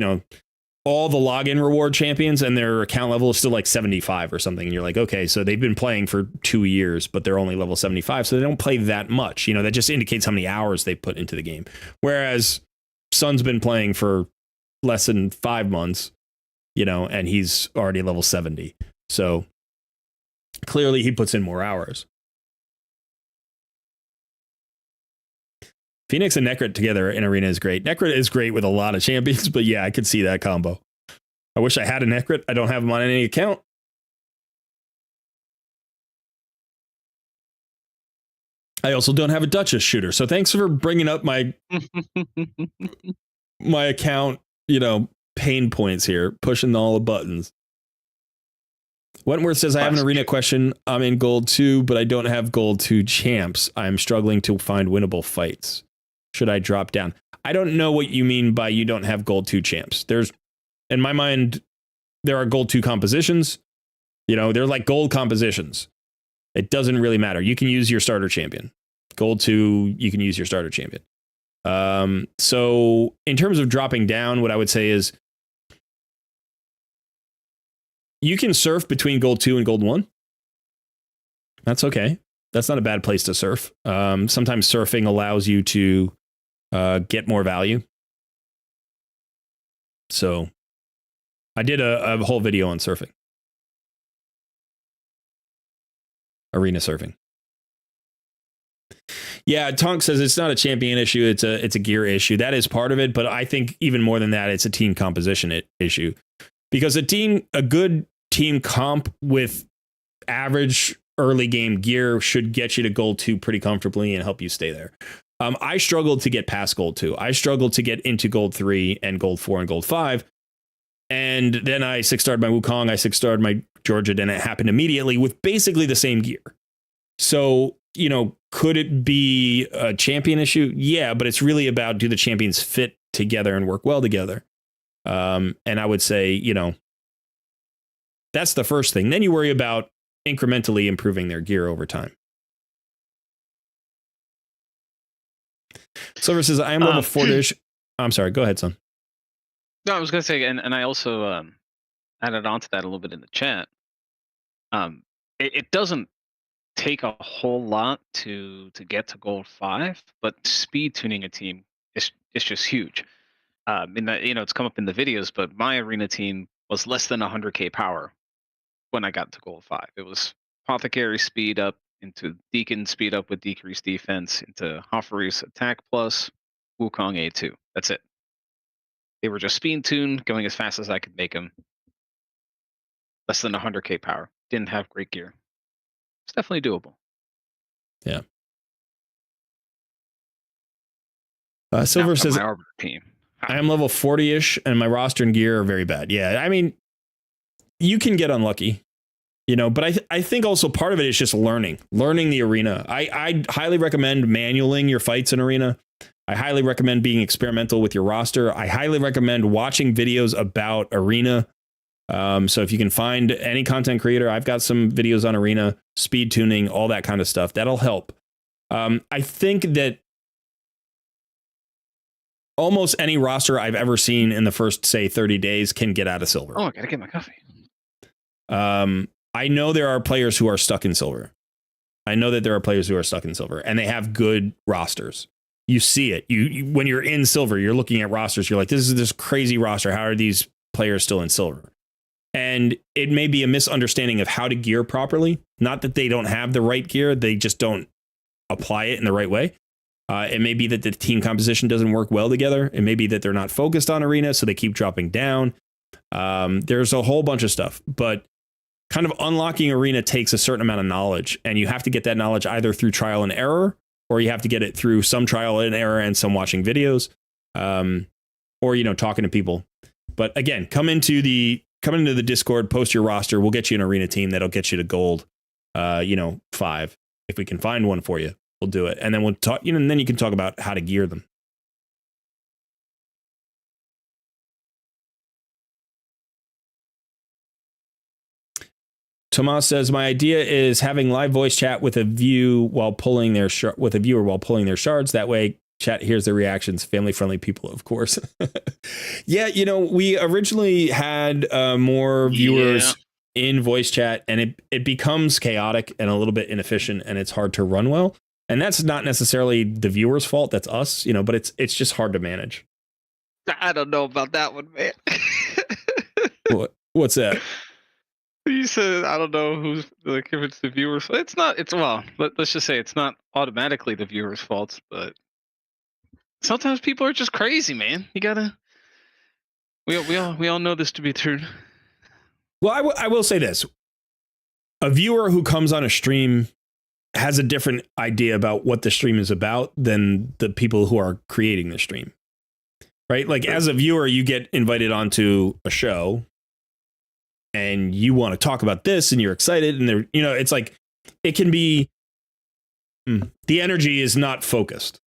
all the login reward champions and their account level is still like 75 or something. And you're like, okay, so they've been playing for 2 years, but they're only level 75. So they don't play that much. That just indicates how many hours they put into the game. Whereas Sun's been playing for less than 5 months, and he's already level 70. So clearly he puts in more hours. Phoenix and Necrit together in Arena is great. Necrit is great with a lot of champions, but yeah, I could see that combo. I wish I had a Necrit. I don't have him on any account. I also don't have a Duchess shooter. So thanks for bringing up my account, pain points here, pushing all the buttons. Wentworth says, I have an arena question. I'm in gold 2, but I don't have gold 2 champs. I'm struggling to find winnable fights. Should I drop down? I don't know what you mean by you don't have gold 2 champs. In my mind, there are gold 2 compositions. They're like gold compositions. It doesn't really matter. You can use your starter champion. Gold 2, you can use your starter champion. So in terms of dropping down, what I would say is you can surf between gold 2 and gold 1. That's okay. That's not a bad place to surf. Sometimes surfing allows you to get more value. So I did a whole video on surfing. Arena surfing. Yeah, Tonk says it's not a champion issue, it's a gear issue. That is part of it, but I think even more than that, it's a team composition issue. Because a good team comp with average early game gear should get you to gold 2 pretty comfortably and help you stay there. I struggled to get past gold 2. I struggled to get into gold 3 and gold 4 and gold 5. And then I 6-starred my Wukong, I 6-starred my Georgia, and it happened immediately with basically the same gear. So, could it be a champion issue? Yeah, but it's really about, do the champions fit together and work well together? And I would say, that's the first thing. Then you worry about incrementally improving their gear over time. Silver says, I am level 4-ish. I'm sorry. Go ahead, son. No, I was going to say, and I also added on to that a little bit in the chat. It doesn't take a whole lot to get to gold 5, but speed tuning a team is just huge. In that, it's come up in the videos, but my arena team was less than 100k power when I got to gold 5. It was Apothecary speed up into Deacon speed up with decreased defense into Hoffery's attack plus Wukong A2. That's it. They were just speed tuned, going as fast as I could make them. Less than 100k power. Didn't have great gear. It's definitely doable. Yeah. Silver says, my Arbiter team. I am level 40-ish and my roster and gear are very bad. Yeah, I mean, you can get unlucky, but I think also part of it is just learning the arena. I highly recommend manualing your fights in arena. I highly recommend being experimental with your roster. I highly recommend watching videos about arena. So if you can find any content creator, I've got some videos on arena, speed tuning, all that kind of stuff. That'll help. I think that almost any roster I've ever seen in the first, say, 30 days can get out of silver. Oh, I gotta get my coffee. I know there are players who are stuck in silver. I know that there are players who are stuck in silver, and they have good rosters. You see it. You when you're in silver, you're looking at rosters. You're like, this is this crazy roster. How are these players still in silver? And it may be a misunderstanding of how to gear properly. Not that they don't have the right gear. They just don't apply it in the right way. It may be that the team composition doesn't work well together. It may be that they're not focused on arena, so they keep dropping down. There's a whole bunch of stuff, but kind of unlocking arena takes a certain amount of knowledge, and you have to get that knowledge either through trial and error, or you have to get it through some trial and error and some watching videos, or talking to people. But again, come into the come into the Discord, post your roster. We'll get you an arena team that'll get you to gold, 5. If we can find one for you, we'll do it. And then we'll talk, and then you can talk about how to gear them. Tomas says, my idea is having live voice chat with a viewer while pulling their shards. That way chat hears their reactions. Family friendly people, of course. Yeah, we originally had more viewers in voice chat, and it becomes chaotic and a little bit inefficient, and it's hard to run well. And that's not necessarily the viewer's fault. That's us, but it's just hard to manage. I don't know about that one, man. What's that? You said, I don't know who's like, if it's the viewer's. It's not. Let's just say it's not automatically the viewer's fault, but sometimes people are just crazy, man. You gotta. We all know this to be true. Well, I will say this: a viewer who comes on a stream has a different idea about what the stream is about than the people who are creating the stream, right? Like, as a viewer, you get invited onto a show, and you want to talk about this, and you're excited, and it's like it can be. The energy is not focused.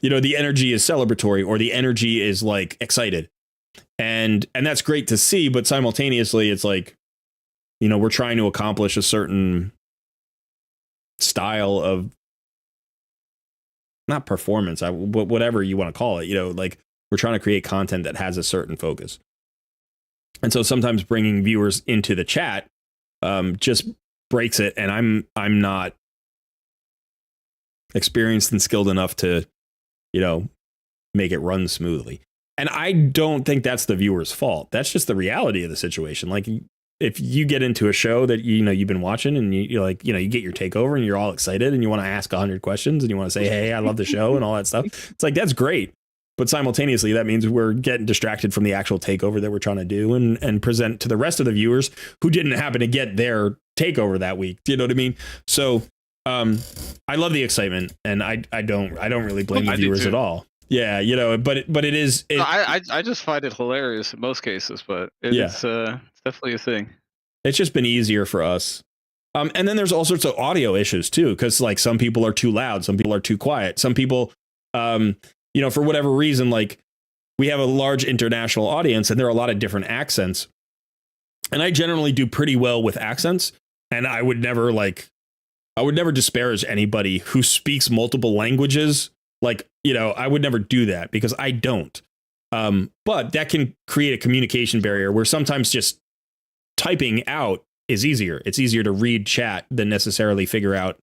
The energy is celebratory, or the energy is like excited. And that's great to see, but simultaneously it's like, we're trying to accomplish a certain style of not performance, but whatever you want to call it, like we're trying to create content that has a certain focus. And so sometimes bringing viewers into the chat just breaks it. And I'm not experienced and skilled enough to, make it run smoothly. And I don't think that's the viewer's fault. That's just the reality of the situation. Like, if you get into a show that you've been watching, and you get your takeover, and you're all excited, and you want to ask 100 questions, and you want to say, hey, I love the show, and all that stuff. It's like, that's great. But simultaneously, that means we're getting distracted from the actual takeover that we're trying to do and present to the rest of the viewers who didn't happen to get their takeover that week. Do you know what I mean? So I love the excitement, and I don't really blame the viewers at all. Yeah, but it is. I just find it hilarious in most cases, but it's definitely a thing. It's just been easier for us. And then there's all sorts of audio issues too, because like some people are too loud, some people are too quiet, some people, for whatever reason, like we have a large international audience, and there are a lot of different accents. And I generally do pretty well with accents, and I would never disparage anybody who speaks multiple languages. Like, I would never do that, because I don't. But that can create a communication barrier where sometimes just typing out is easier. It's easier to read chat than necessarily figure out,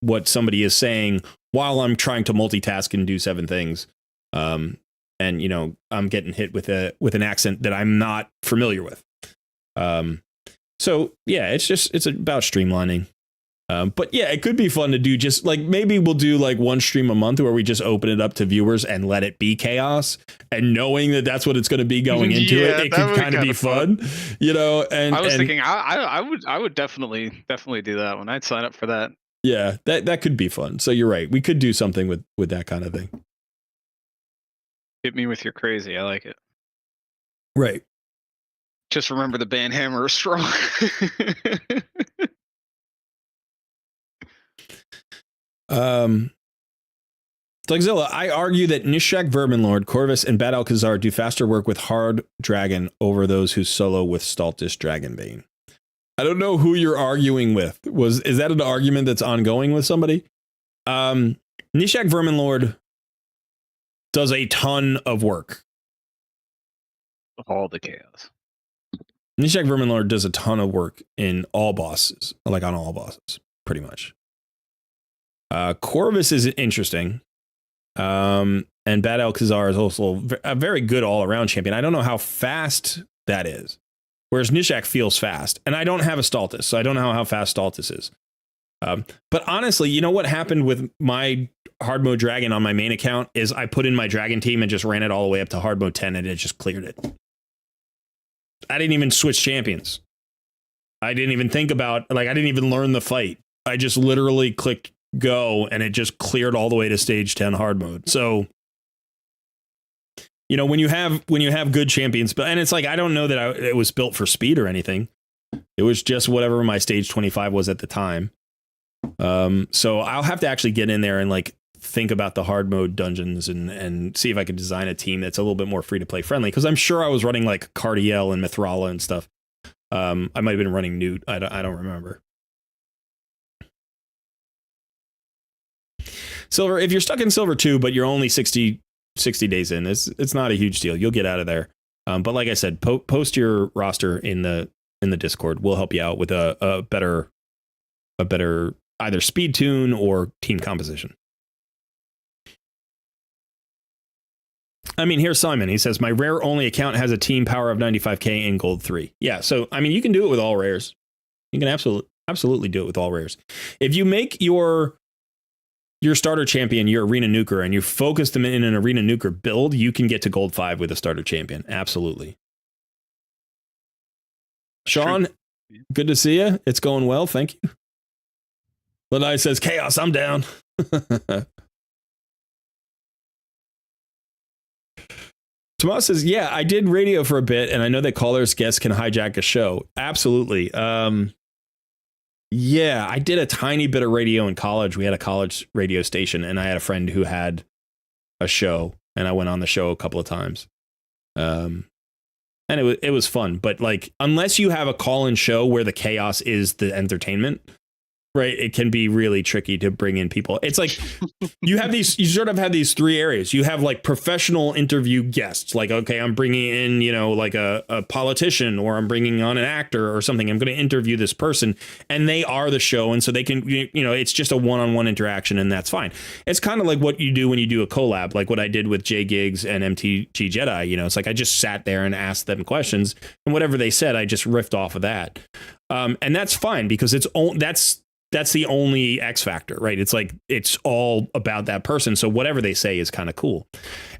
what somebody is saying while I'm trying to multitask and do 7 things. And, I'm getting hit with an accent that I'm not familiar with. So yeah, it's about streamlining. But yeah, it could be fun to do, just like, maybe we'll do like one stream a month where we just open it up to viewers and let it be chaos, and knowing that that's what it's going to be going into it could kind of be fun, and I was thinking I would definitely do that one. I'd sign up for that. Yeah, that could be fun. So you're right. We could do something with that kind of thing. Hit me with your crazy. I like it. Right. Just remember, the band hammer is strong. Slugzilla, I argue that Nishak Verminlord, Corvus, and Bad Alcazar do faster work with Hard Dragon over those who solo with Stultus Dragonbane. I don't know who you're arguing with. Is that an argument that's ongoing with somebody? Nishak Verminlord does a ton of work. All the chaos. Nishak Verminlord does a ton of work in all bosses, like on all bosses, pretty much. Corvus is interesting. And Bad Alcazar is also a very good all-around champion. I don't know how fast that is. Whereas Nishak feels fast. And I don't have a Stultus, so I don't know how fast Stultus is. But honestly, you know what happened with my hard mode dragon on my main account is I put in my dragon team and just ran it all the way up to hard mode 10, and it just cleared it. I didn't even switch champions. I didn't even think about, I didn't even learn the fight. I just literally clicked go, and it just cleared all the way to stage 10 hard mode. So You know, when you have good champions, and it's like, I don't know that it was built for speed or anything. It was just whatever my stage 25 was at the time. So I'll have to actually get in there and like think about the hard mode dungeons and see if I could design a team that's a little bit more free to play friendly. Because I'm sure I was running like Cardiel and Mithrala and stuff. I might have been running Newt. I don't remember. Silver, if you're stuck in Silver 2, but you're only 60 days in, it's not a huge deal. You'll get out of there. But like I said, post your roster in the Discord. We'll help you out with a better either speed tune or team composition. I mean, here's Simon. He says, my rare only account has a team power of 95k in gold 3. Yeah, so I mean, you can do it with all rares. You can absolutely do it with all rares. If you make your starter champion your arena nuker and you focus them in an arena nuker build, you can get to gold 5 with a starter champion. Absolutely. Sean, good to see you. It's going well. Thank you. Lanai says, Chaos, I'm down. Tomas says, yeah, I did radio for a bit, and I know that callers, guests can hijack a show. Absolutely. Yeah, I did a tiny bit of radio in college. We had a college radio station, and I had a friend who had a show, and I went on the show a couple of times. And it was fun. But like, unless you have a call-in show where the chaos is the entertainment, right, it can be really tricky to bring in people. It's like you sort of have these three areas. You have like professional interview guests, like, okay, I'm bringing in, you know, like a politician, or I'm bringing on an actor or something. I'm going to interview this person, and they are the show. And so they can, you know, it's just a one-on-one interaction, and that's fine. It's kind of like what you do when you do a collab, like what I did with Jay Giggs and MTG Jedi. You know, it's like I just sat there and asked them questions, and whatever they said, I just riffed off of that. And that's fine, because that's the only X factor, right? It's like, it's all about that person. So whatever they say is kind of cool.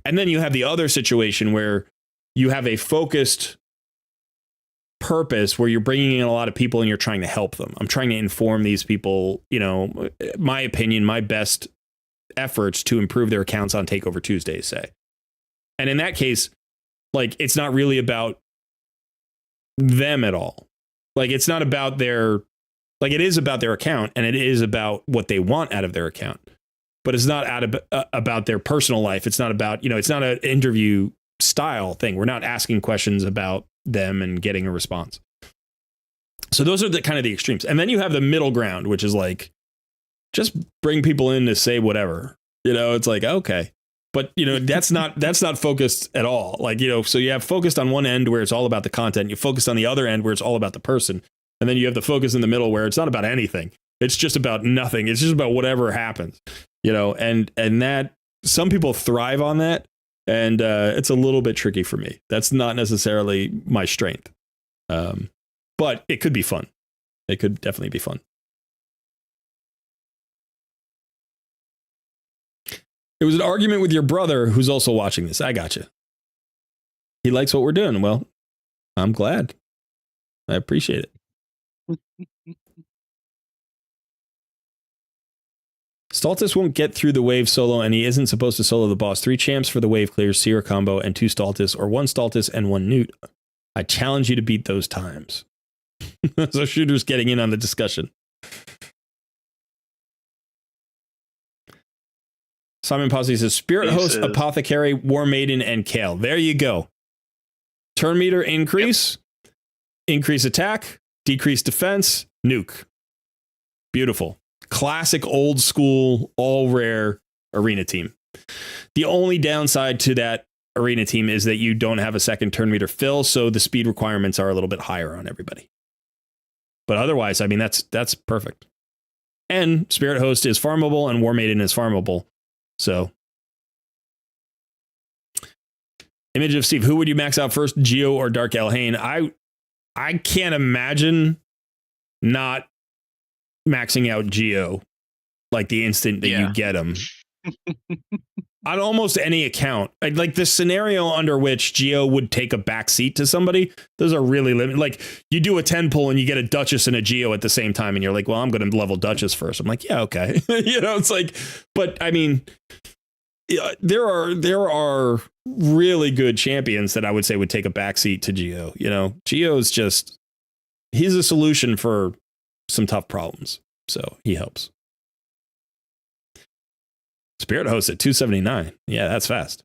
And then you have the other situation where you have a focused purpose where you're bringing in a lot of people and you're trying to help them. I'm trying to inform these people, you know, my opinion, my best efforts to improve their accounts on Takeover Tuesdays, say. And in that case, like, it's not really about them at all. Like, it's not about their, like, it is about their account, and it is about what they want out of their account, but it's not about their personal life. It's not about, you know, it's not an interview style thing. We're not asking questions about them and getting a response. So those are the kind of the extremes. And then you have the middle ground, which is like, just bring people in to say whatever, you know. It's like, okay, but you know, that's not focused at all. Like, you know, so you have focused on one end where it's all about the content. You focus on the other end where it's all about the person. And then you have the focus in the middle where it's not about anything. It's just about nothing. It's just about whatever happens, you know, and that some people thrive on that. And it's a little bit tricky for me. That's not necessarily my strength. But it could be fun. It could definitely be fun. It was an argument with your brother who's also watching this. I gotcha. He likes what we're doing. Well, I'm glad. I appreciate it. Stultus won't get through the wave solo, and he isn't supposed to solo the boss. 3 champs for the wave clears, Seer combo, and 2 Stultus, or 1 Stultus and 1 Newt. I challenge you to beat those times. So Shooter's getting in on the discussion. Simon Posse says, Spirit Host, Apothecary, War Maiden, and Kale. There you go. Turn meter increase, increase attack, decrease defense, nuke. Beautiful. Classic old school, all rare arena team. The only downside to that arena team is that you don't have a second turn meter fill, so the speed requirements are a little bit higher on everybody. But otherwise, I mean, that's perfect. And Spirit Host is farmable and War Maiden is farmable. So, Image of Steve, who would you max out first, Geo or Dark Elhain? I can't imagine not maxing out Geo like the instant that you get him. On almost any account. Like the scenario under which Geo would take a back seat to somebody, those are really limited. Like you do a 10 pull and you get a Duchess and a Geo at the same time, and you're like, well, I'm going to level Duchess first. I'm like, yeah, okay. You know, it's like, but I mean, there are really good champions that I would say would take a backseat to Geo. You know, Geo's just, he's a solution for some tough problems. So he helps. Spirit Host at 279. Yeah, that's fast.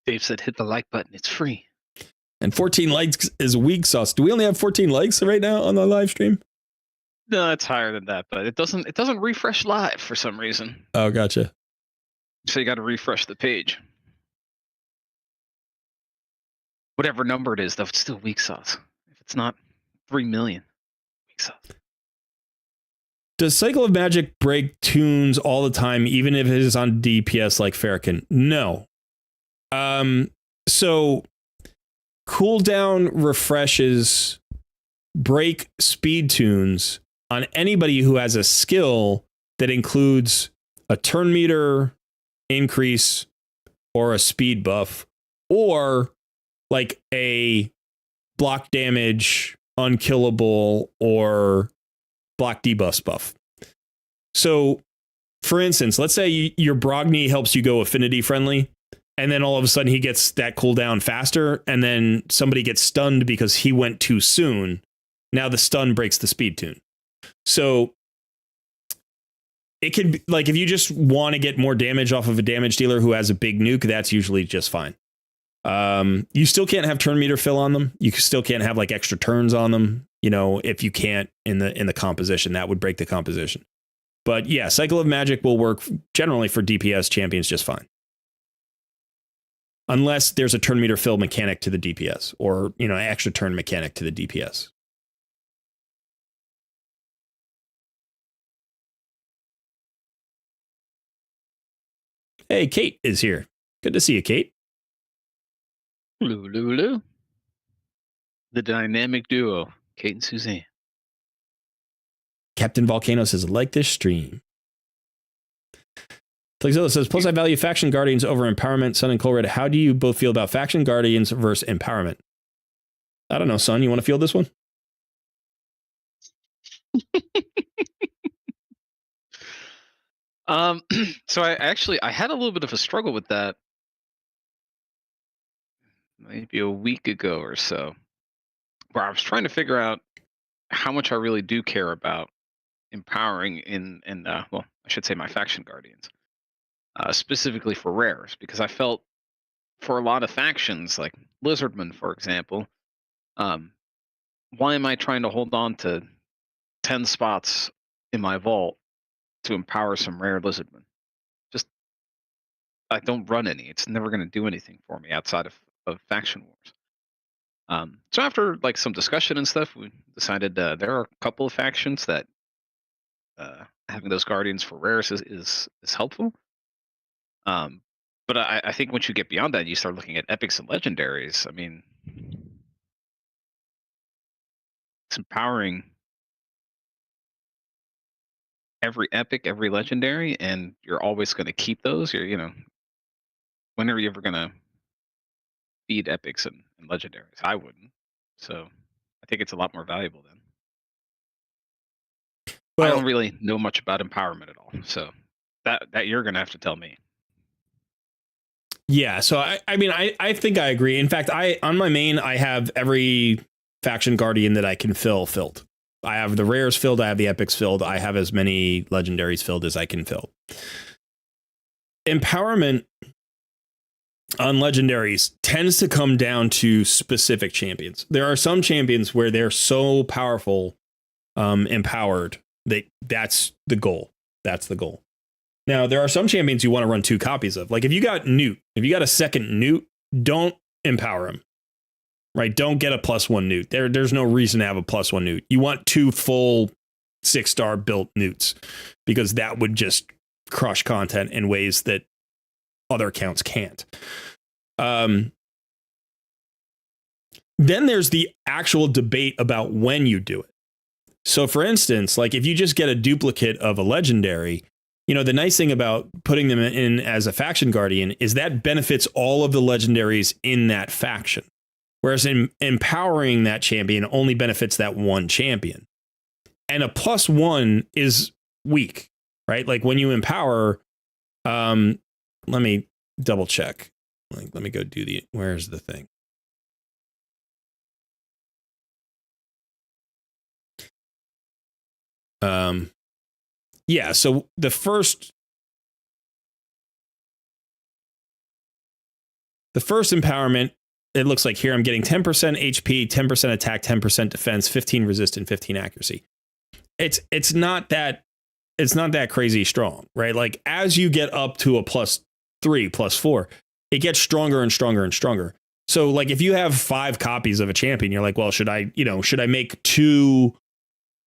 Dave said, hit the like button. It's free. And 14 likes is weak sauce. Do we only have 14 likes right now on the live stream? No, it's higher than that, but it doesn't refresh live for some reason. Oh, gotcha. So you got to refresh the page. Whatever number it is, though, it's still weak sauce. If it's not 3 million, weak sauce. Does Cycle of Magic break tunes all the time, even if it is on DPS like Farrakhan? No. So cooldown refreshes break speed tunes on anybody who has a skill that includes a turn meter increase or a speed buff, or like a block damage, unkillable, or block debuff buff. So, for instance, let's say your Brogni helps you go affinity friendly, and then all of a sudden he gets that cooldown faster, and then somebody gets stunned because he went too soon. Now the stun breaks the speed tune. So it can be like, if you just want to get more damage off of a damage dealer who has a big nuke, that's usually just fine. You still can't have turn meter fill on them. You still can't have like extra turns on them. You know, if you can't in the composition, that would break the composition. But yeah, Cycle of Magic will work generally for DPS champions just fine. Unless there's a turn meter fill mechanic to the DPS, or, you know, extra turn mechanic to the DPS. Hey, Kate is here. Good to see you, Kate. Lulu. The dynamic duo, Kate and Suzanne. Captain Volcano says, like this stream. Flexilla says, plus I value Faction Guardians over Empowerment. Sun and Colred, how do you both feel about Faction Guardians versus Empowerment? I don't know, Sun, you want to field this one? So I had a little bit of a struggle with that maybe a week ago or so, where I was trying to figure out how much I really do care about empowering in well, I should say my Faction Guardians, specifically for rares, because I felt for a lot of factions like Lizardman, for example, why am I trying to hold on to 10 spots in my vault to empower some rare Lizardman? Just, I don't run any. It's never going to do anything for me outside of Faction Wars. So after like some discussion and stuff, we decided there are a couple of factions that having those Guardians for rares is helpful. But I think once you get beyond that, you start looking at epics and legendaries. I mean, it's empowering every epic, every legendary, and you're always going to keep those. You know, when are you ever going to feed epics and legendaries? I wouldn't. So I think it's a lot more valuable then. Well, I don't really know much about empowerment at all. So that you're going to have to tell me. Yeah, so I mean, I think I agree. In fact, on my main, I have every Faction Guardian that I can filled. I have the rares filled, I have the epics filled, I have as many legendaries filled as I can fill. Empowerment on legendaries tends to come down to specific champions. There are some champions where they're so powerful, empowered, that's the goal. That's the goal. Now, there are some champions you want to run 2 copies of. Like if you got Newt, if you got a second Newt, don't empower him. Right? Don't get a +1 Newt. There's no reason to have a +1 Newt. You want 2 full 6-star built Newts, because that would just crush content in ways that other accounts can't. Then there's the actual debate about when you do it. So for instance, like if you just get a duplicate of a legendary, you know, the nice thing about putting them in as a Faction Guardian is that benefits all of the legendaries in that faction. Whereas in empowering that champion only benefits that one champion. And a +1 is weak, right? Like when you empower, let me double check. Like, let me go do the, where's the thing? Yeah, so the first empowerment, it looks like here I'm getting 10% HP, 10% attack, 10% defense, 15 resist, and 15 accuracy. It's not that crazy strong, right? Like as you get up to a +3, +4, it gets stronger and stronger and stronger. So like if you have 5 copies of a champion, you're like, well, should I make 2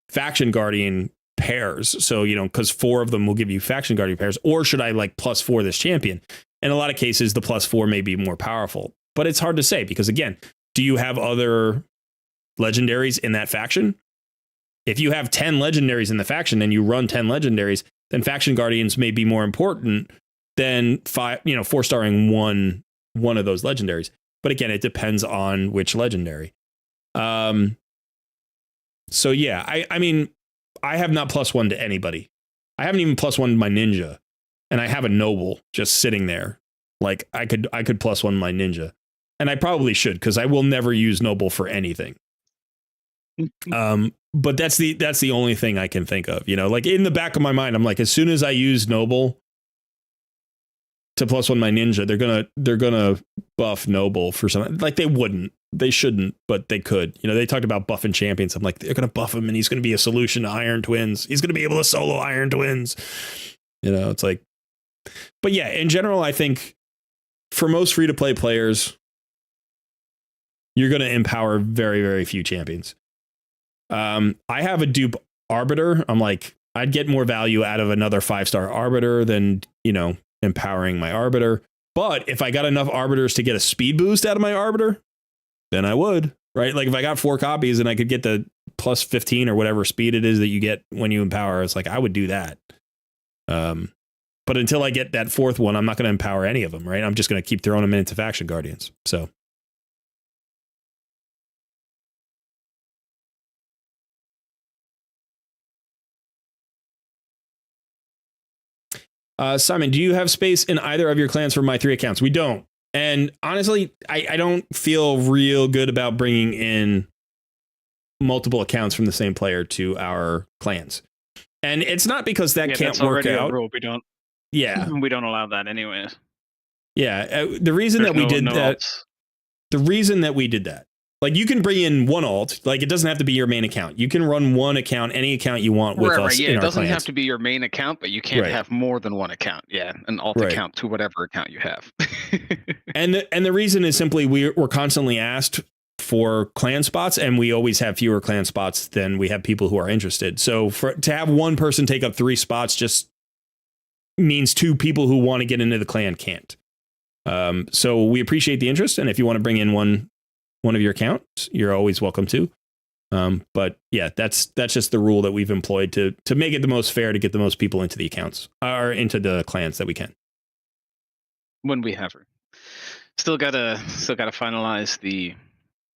faction guardian pairs? So, because 4 of them will give you faction guardian pairs, or should I like +4 this champion? In a lot of cases, the +4 may be more powerful, but it's hard to say because again, do you have other legendaries in that faction? If you have 10 legendaries in the faction and you run 10 legendaries, then faction guardians may be more important than 4-starring one of those legendaries. But again, it depends on which legendary. So yeah, I mean, I have not +1 to anybody. I haven't even +1 my ninja, and I have a noble just sitting there. Like I could +1 my ninja, and I probably should because I will never use noble for anything. But that's the only thing I can think of. Like in the back of my mind, I'm like, as soon as I use noble to +1 my ninja, they're gonna buff noble for something. Like they shouldn't, but they could. They talked about buffing champions. I'm like, they're gonna buff him, and he's gonna be a solution to Iron Twins. He's gonna be able to solo Iron Twins. It's like, but yeah, in general, I think for most free to play players, you're gonna empower very, very few champions. I have a dupe arbiter. I'm like, I'd get more value out of another 5-star arbiter than empowering my arbiter. But if I got enough arbiters to get a speed boost out of my arbiter, then I would, right? Like if I got 4 copies and I could get the +15 or whatever speed it is that you get when you empower, it's like I would do that. But until I get that 4th one, I'm not going to empower any of them, right? I'm just going to keep throwing them into faction guardians. So Simon, do you have space in either of your clans for my 3 accounts? We don't. And honestly, I don't feel real good about bringing in multiple accounts from the same player to our clans. And it's not because that can't work out. A rule. We don't. Yeah. We don't allow that anyways. Yeah. The reason that we did that. The reason that we did that. Like you can bring in one alt, like it doesn't have to be your main account. You can run one account, any account you want with us. Yeah, in it our doesn't clans. have to be your main account, but you can't have more than one account. Yeah, an alt account to whatever account you have. and the reason is simply we're constantly asked for clan spots, and we always have fewer clan spots than we have people who are interested. So to have one person take up 3 spots just means 2 people who want to get into the clan can't. So we appreciate the interest, and if you want to bring in one of your accounts, you're always welcome to. But yeah, that's just the rule that we've employed to make it the most fair to get the most people into the accounts or into the clans that we can. When we have her, still gotta finalize the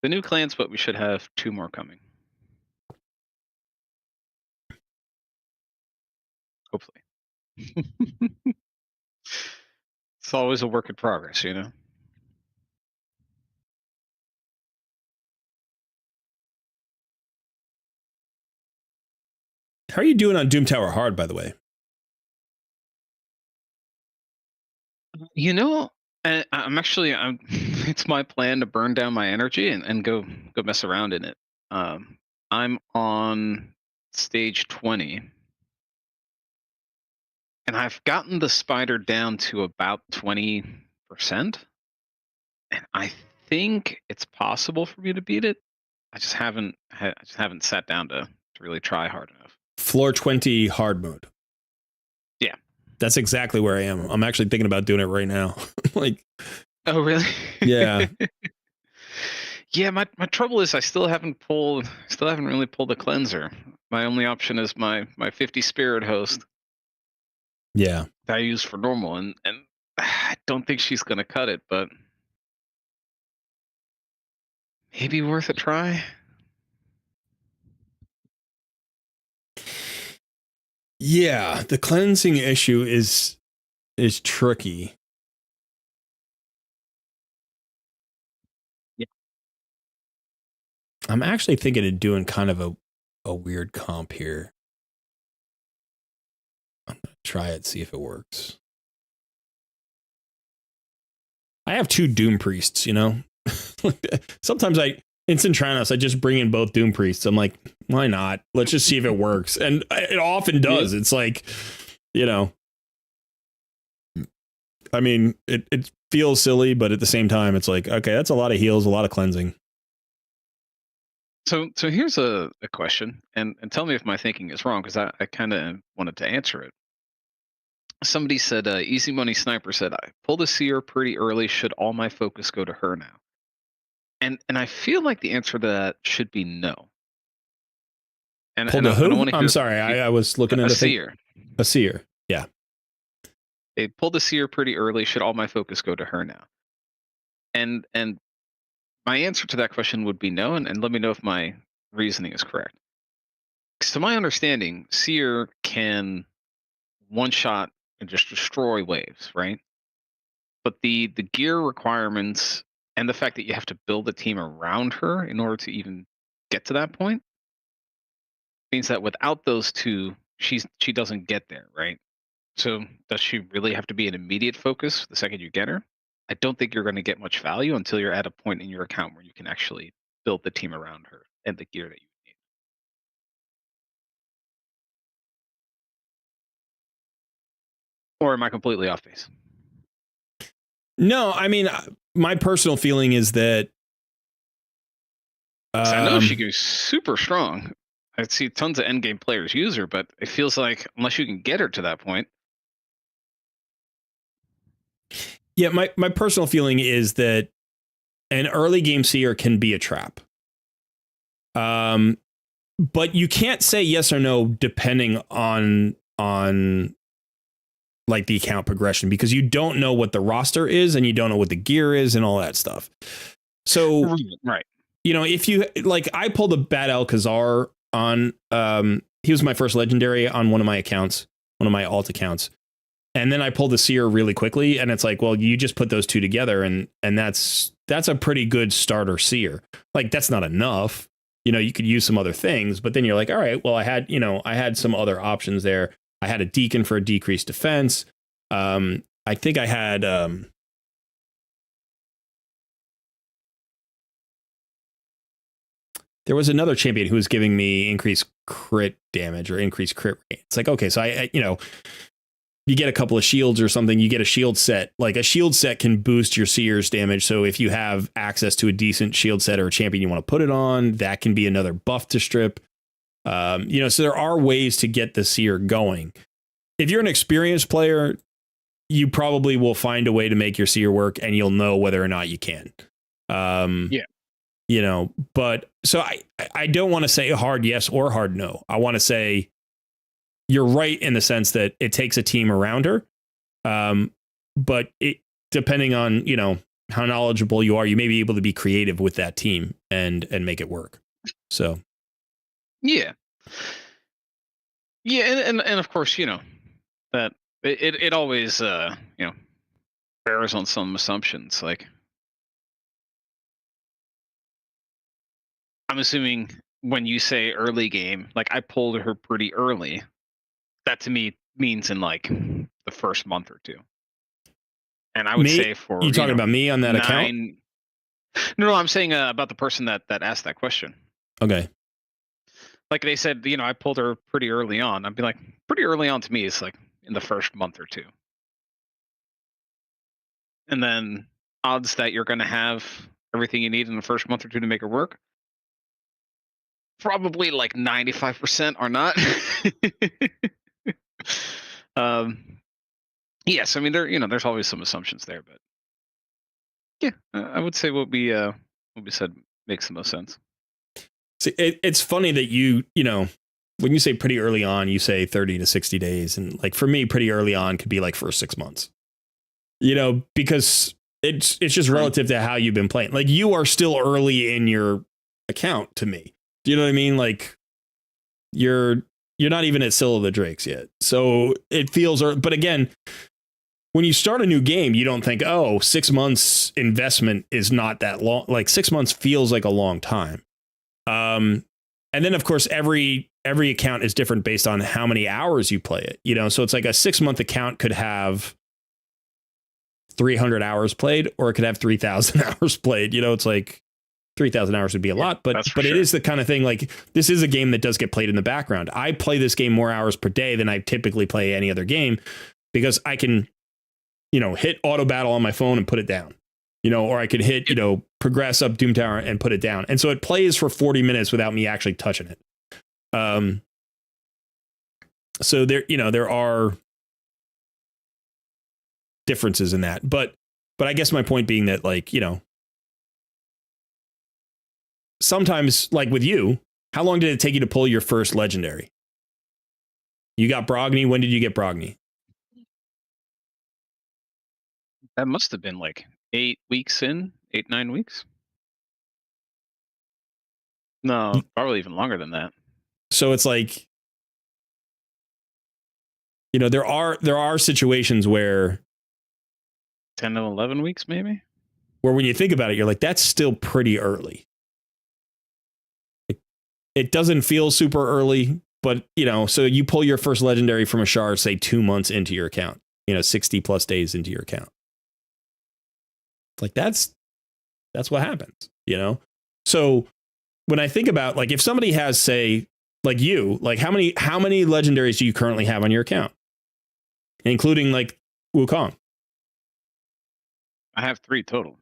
new clans, but we should have 2 more coming. Hopefully. It's always a work in progress, How are you doing on Doom Tower Hard, by the way? I'm it's my plan to burn down my energy and go mess around in it. I'm on stage 20, and I've gotten the spider down to about 20%, and I think it's possible for me to beat it. I just haven't sat down to really try hard enough. Floor 20 hard mode. Yeah. That's exactly where I am. I'm actually thinking about doing it right now. Like, oh really? Yeah. Yeah, my trouble is I still haven't really pulled a cleanser. My only option is my 50 spirit host. Yeah. That I use for normal, and I don't think she's gonna cut it, but maybe worth a try. Yeah, the cleansing issue is tricky. Yeah. I'm actually thinking of doing kind of a weird comp here. I'm gonna try it, see if it works. I have 2 Doom Priests, you know? Sometimes in Centranos, I just bring in both Doom Priests. I'm like, why not? Let's just see if it works. And it often does. Yeah. It's like, you know, I mean, it feels silly, but at the same time, it's like, okay, that's a lot of heals, a lot of cleansing. So here's a question, and tell me if my thinking is wrong, because I kind of wanted to answer it. Somebody said, Easy Money Sniper said, I pulled a seer pretty early. Should all my focus go to her now? And I feel like the answer to that should be no. And pulled a who? I'm sorry, I was looking at a seer. A seer, yeah. They pulled a seer pretty early. Should all my focus go to her now? And my answer to that question would be no, and let me know if my reasoning is correct. Because to my understanding, seer can one-shot and just destroy waves, right? But the gear requirements and the fact that you have to build a team around her in order to even get to that point means that without those two, she doesn't get there, right? So does she really have to be an immediate focus the second you get her? I don't think you're going to get much value until you're at a point in your account where you can actually build the team around her and the gear that you need. Or am I completely off base? No, I mean, my personal feeling is that I know she goes super strong. I see tons of endgame players use her, but it feels like unless you can get her to that point. Yeah, my personal feeling is that an early game seer can be a trap. But you can't say yes or no depending on like the account progression, because you don't know what the roster is and you don't know what the gear is and all that stuff. So, right. You know, if you like, I pulled a Bad Alcazar on, he was my first legendary on one of my accounts, one of my alt accounts. And then I pulled the seer really quickly, and it's like, well, you just put those two together, and that's a pretty good starter seer. Like, that's not enough. You know, you could use some other things, but then you're like, all right, well, I had some other options there. I had a deacon for a decreased defense. I think I had there was another champion who was giving me increased crit damage or increased crit rate. It's like, okay, so I you get a couple of shields or something, you get a shield set. Like, a shield set can boost your seer's damage. So if you have access to a decent shield set or a champion you want to put it on, that can be another buff to strip. So there are ways to get the seer going. If you're an experienced player, you probably will find a way to make your seer work, and you'll know whether or not you can. Yeah. You know, but so I don't want to say hard yes or hard no. I want to say you're right in the sense that it takes a team around her. But it, depending on, you know, how knowledgeable you are, you may be able to be creative with that team and make it work. So. Yeah. Yeah. And of course, you know, that it always, bears on some assumptions. Like, I'm assuming when you say early game, like, I pulled her pretty early, that to me means in like the first month or two. And I would say for you talking about me on that account? No, I'm saying about the person that asked that question. Okay. Like, they said, you know, I pulled her pretty early on. I'd be like, pretty early on to me is like in the first month or two. And then odds that you're going to have everything you need in the first month or two to make it work, probably like 95% are not. Yes, I mean, there's always some assumptions there, but yeah, I would say what we said makes the most sense. See, it's funny that you know, when you say pretty early on, you say 30 to 60 days. And like, for me, pretty early on could be like first 6 months, you know, because it's just relative to how you've been playing. Like, you are still early in your account to me. Do you know what I mean? Like, you're You're not even at Sill of the Drakes yet. So it feels, but again, when you start a new game, you don't think, oh, 6 months investment is not that long. Like 6 months feels like a long time. And then, of course, every account is different based on how many hours you play it. You know, so it's like a 6 month account could have 300 hours played, or it could have 3,000 hours played. You know, it's like 3,000 hours would be a lot, but sure. It is the kind of thing, like, this is a game that does get played in the background. I play this game more hours per day than I typically play any other game, because I can, you know, hit auto battle on my phone and put it down, you know, or I could hit, you know, progress up Doom Tower and put it down. And so it plays for 40 minutes without me actually touching it. So there, you know, there are differences in that, but I guess my point being that, like, you know, sometimes, like with you, how long did it take you to pull your first legendary? You got Brogni. When did you get Brogni? That must have been like 8 weeks in, 9 weeks. No, probably even longer than that. So it's like, you know, there are situations where 10 to 11 weeks, maybe. Where when you think about it, you're like, that's still pretty early. It doesn't feel super early, but, you know, so you pull your first legendary from a shard, say 2 months into your account, you know, 60 plus days into your account. Like that's what happens, you know? So when I think about, like, if somebody has, say, like you, like how many legendaries do you currently have on your account? Including like Wukong. I have 3 total.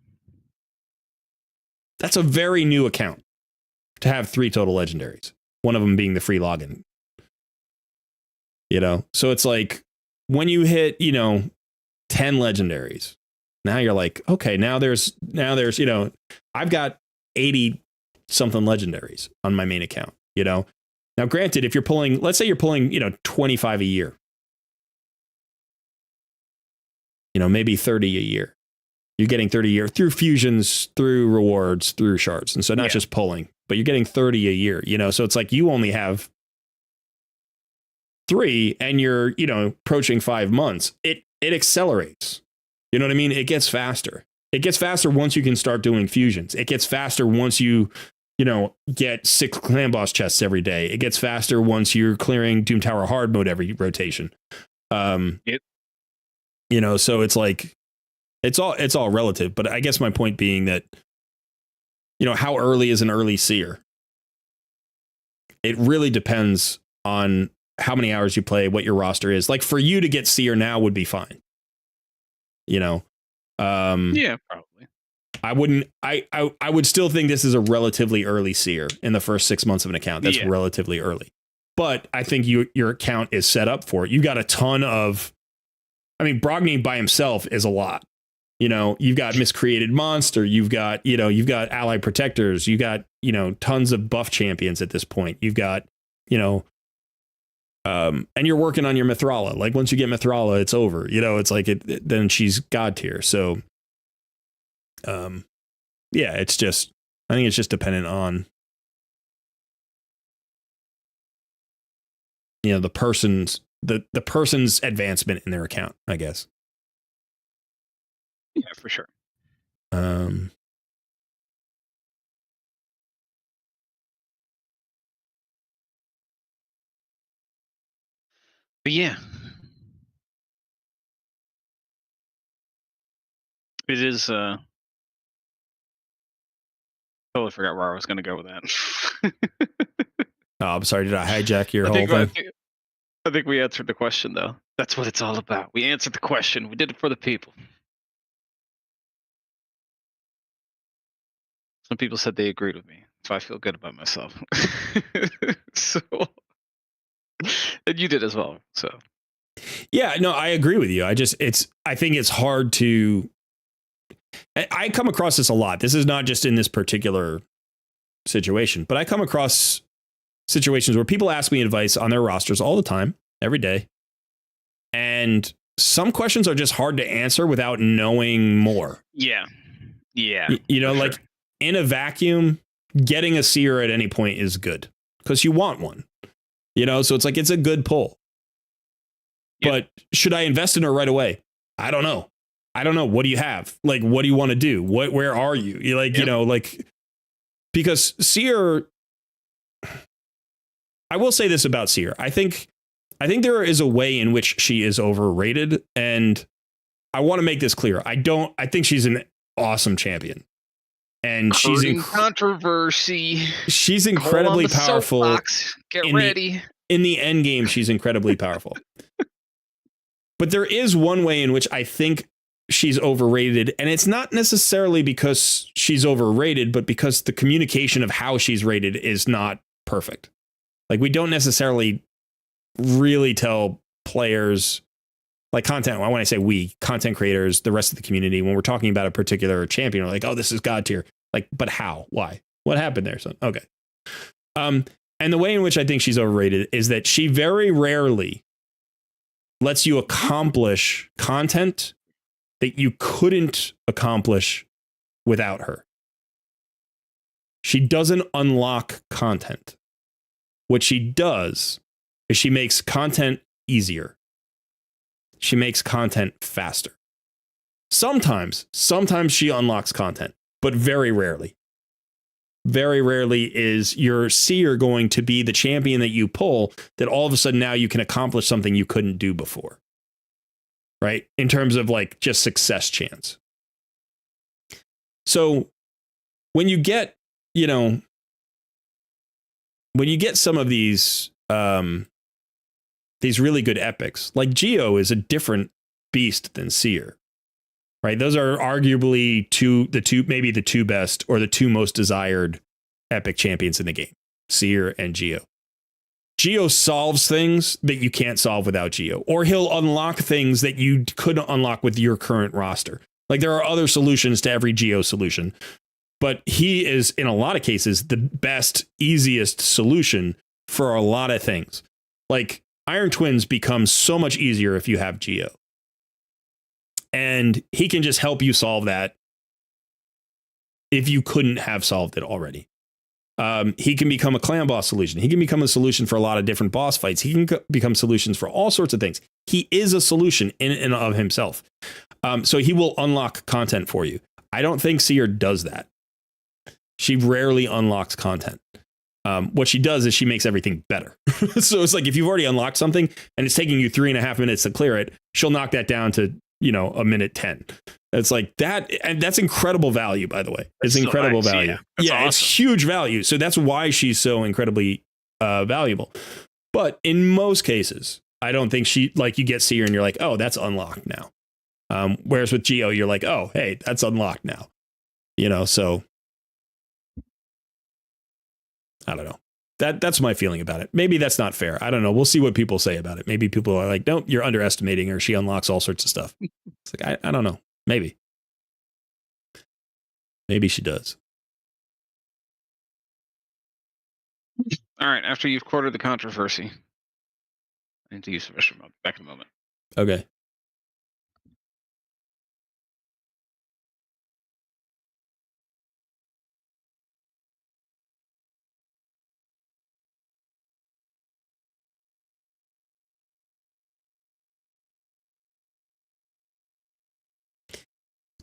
That's a very new account to have 3 total legendaries. One of them being the free login. You know, so it's like when you hit, you know, 10 legendaries, now you're like, okay, now there's, you know, I've got 80 something legendaries on my main account, you know. Now, granted, if you're pulling, let's say you're pulling, you know, 25 a year, you know, maybe 30 a year. You're getting 30 a year through fusions, through rewards, through shards. And so not just pulling, but you're getting 30 a year, you know. So it's like you only have 3 and you're, you know, approaching 5 months. It accelerates. You know what I mean? It gets faster. It gets faster once you can start doing fusions. It gets faster once you know, get 6 clan boss chests every day. It gets faster once you're clearing Doom Tower hard mode every rotation. You know, so it's like, it's all relative, but I guess my point being that, you know, how early is an early seer? It really depends on how many hours you play, what your roster is. Like for you to get seer now would be fine. You know? Yeah, probably. I would still think this is a relatively early seer in the first 6 months of an account. That's relatively early. But I think your account is set up for it. You got a ton of, I mean, Brogni by himself is a lot. You know, you've got Miscreated Monster, you've got Allied Protectors, you got, you know, tons of buff champions at this point. You've got, you know, and you're working on your Mithrala. Like once you get Mithrala, it's over. You know, it's like then she's god tier. So yeah, it's just, I think it's just dependent on, you know, the person's advancement in their account, I guess. Yeah, for sure. But yeah, it is. Totally forgot where I was going to go with that. Oh, I'm sorry. Did I hijack your whole thing? I think we answered the question, though. That's what it's all about. We answered the question. We did it for the people. Some people said they agreed with me, so I feel good about myself. So, and you did as well. So, yeah, no, I agree with you. I think it's hard to. I come across this a lot. This is not just in this particular situation, but I come across situations where people ask me advice on their rosters all the time, every day. And some questions are just hard to answer without knowing more. Yeah. You know, like in a vacuum, getting a seer at any point is good because you want one. So it's like, it's a good pull. Yep. But should I invest in her right away? I don't know. What do you have? Like, what do you want to do? Where are you? You like, because Seer, I will say this about Seer. I think there is a way in which she is overrated, and I want to make this clear. I think she's an awesome champion. And she's controversy. She's incredibly powerful. Get ready. In the end game, she's incredibly powerful. But there is one way in which I think she's overrated, and it's not necessarily because she's overrated, but because the communication of how she's rated is not perfect. Like, we don't necessarily really tell players, like content, when I say we, content creators, the rest of the community, when we're talking about a particular champion, we're like, oh, this is God tier. Like, but how? Why? What happened there? So, okay. And the way in which I think she's overrated is that she very rarely lets you accomplish content that you couldn't accomplish without her. She doesn't unlock content. What she does is she makes content easier. She makes content faster. Sometimes she unlocks content, but very rarely. Very rarely is your Seer going to be the champion that you pull that all of a sudden now you can accomplish something you couldn't do before. Right? In terms of like just success chance. So when you get, when you get some of these really good epics, like Geo is a different beast than Seer. Right? Those are arguably maybe the two best or the two most desired epic champions in the game, Seer and Geo. Geo solves things that you can't solve without Geo, or he'll unlock things that you couldn't unlock with your current roster. Like, there are other solutions to every Geo solution, but he is, in a lot of cases, the best, easiest solution for a lot of things. Like, Iron Twins becomes so much easier if you have Geo. And he can just help you solve that if you couldn't have solved it already. He can become a clan boss solution. He can become a solution for a lot of different boss fights. He can become solutions for all sorts of things. He is a solution in and of himself. So he will unlock content for you. I don't think Seer does that. She rarely unlocks content. What she does is she makes everything better. So it's like, if you've already unlocked something and it's taking you 3.5 minutes to clear it, she'll knock that down to, a minute 10. It's like that. And that's incredible value, by the way. It's incredible value. Yeah, awesome. It's huge value. So that's why she's so incredibly valuable. But in most cases, I don't think you get Seer and you're like, oh, that's unlocked now. Whereas with Geo, you're like, oh, hey, that's unlocked now. So I don't know. That's my feeling about it. Maybe that's not fair. I don't know. We'll see what people say about it. Maybe people are like, no, you're underestimating her. She unlocks all sorts of stuff. It's like, I don't know. Maybe she does. All right. After you've quartered the controversy, I need to use the restroom. Back in a moment. Okay.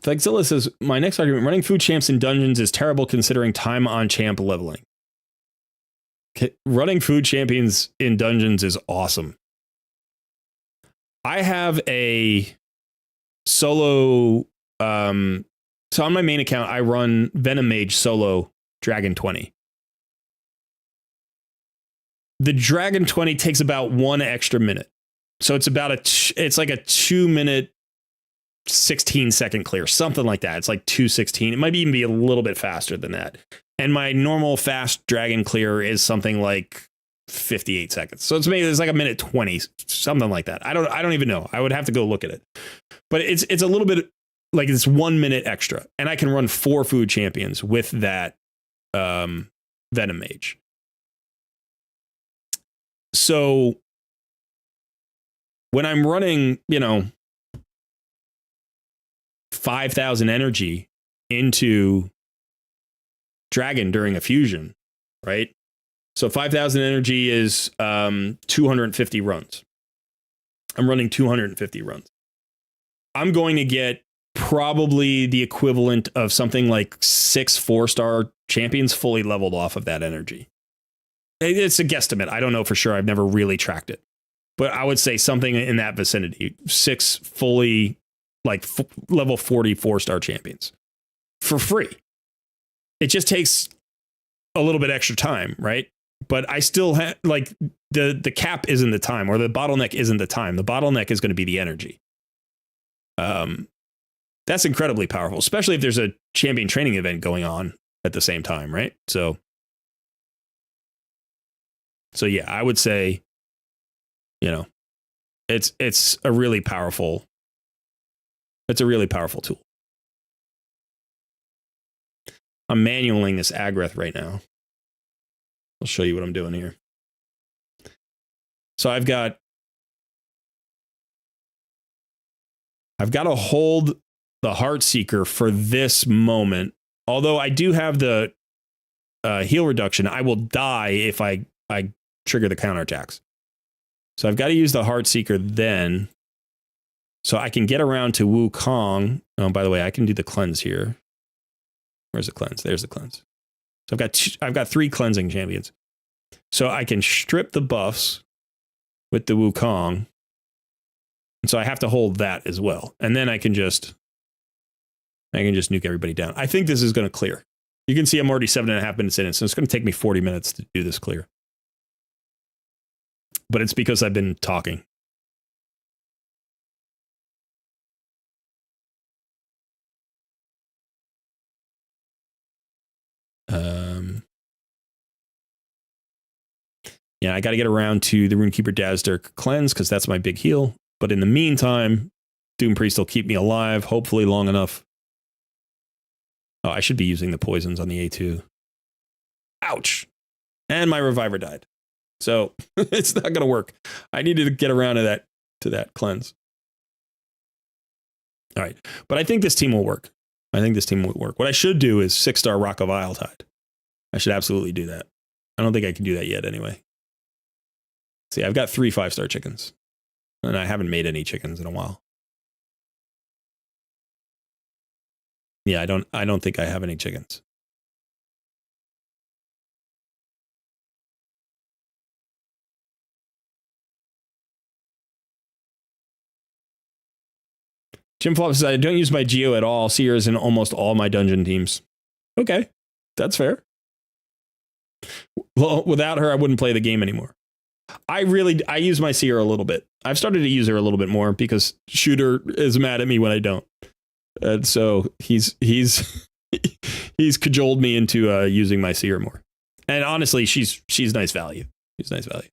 Flexzilla says, my next argument, running food champs in dungeons is terrible considering time on champ leveling. Running food champions in dungeons is awesome. I have a solo, so on my main account, I run Venom Mage solo Dragon 20. The Dragon 20 takes about 1 extra minute. So it's about it's like a 2 minute, 16-second clear, something like that. It's like 2:16. It might even be a little bit faster than that. And my normal fast dragon clear is something like 58 seconds. So it's like a minute 20, something like that. I don't even know. I would have to go look at it. But it's a little bit like it's 1 minute extra, and I can run 4 food champions with that Venom Mage. So when I'm running, 5,000 energy into Dragon during a fusion, right? So 5,000 energy is 250 runs. I'm running 250 runs. I'm going to get probably the equivalent of something like 6 4-star champions fully leveled off of that energy. It's a guesstimate. I don't know for sure. I've never really tracked it. But I would say something in that vicinity. 6 fully like level 40 4-star champions for free. It just takes a little bit extra time, right? But I still have like the cap isn't the time, or the bottleneck isn't the time. The bottleneck is going to be the energy. That's incredibly powerful, especially if there's a champion training event going on at the same time, right? So yeah, I would say, you know, it's a really powerful tool. I'm manualing this Agreth right now. I'll show you what I'm doing here. So I've got to hold the Heartseeker for this moment. Although I do have the heal reduction, I will die if I trigger the counterattacks. So I've got to use the Heartseeker then, so I can get around to Wukong. Oh, by the way, I can do the cleanse here. Where's the cleanse? There's the cleanse. So I've got 3 cleansing champions. So I can strip the buffs with the Wukong. And so I have to hold that as well. And then I can just nuke everybody down. I think this is going to clear. You can see I'm already 7.5 minutes in, so it's going to take me 40 minutes to do this clear. But it's because I've been talking. Yeah, I got to get around to the Runekeeper Dazdirk cleanse because that's my big heal. But in the meantime, Doom Priest will keep me alive, hopefully long enough. Oh, I should be using the poisons on the A2. Ouch. And my reviver died. So it's not going to work. I needed to get around to that cleanse. All right. But I think this team will work. What I should do is 6-star Rock of Iletide. I should absolutely do that. I don't think I can do that yet anyway. See, I've got 3 5-star chickens. And I haven't made any chickens in a while. Yeah, I don't think I have any chickens. Jim Flop says, I don't use my Geo at all. See her is in almost all my dungeon teams. Okay, that's fair. Well, without her, I wouldn't play the game anymore. I use my Seer a little bit. I've started to use her a little bit more because Shooter is mad at me when I don't. And so he's cajoled me into using my Seer more. And honestly, she's nice value. She's nice value.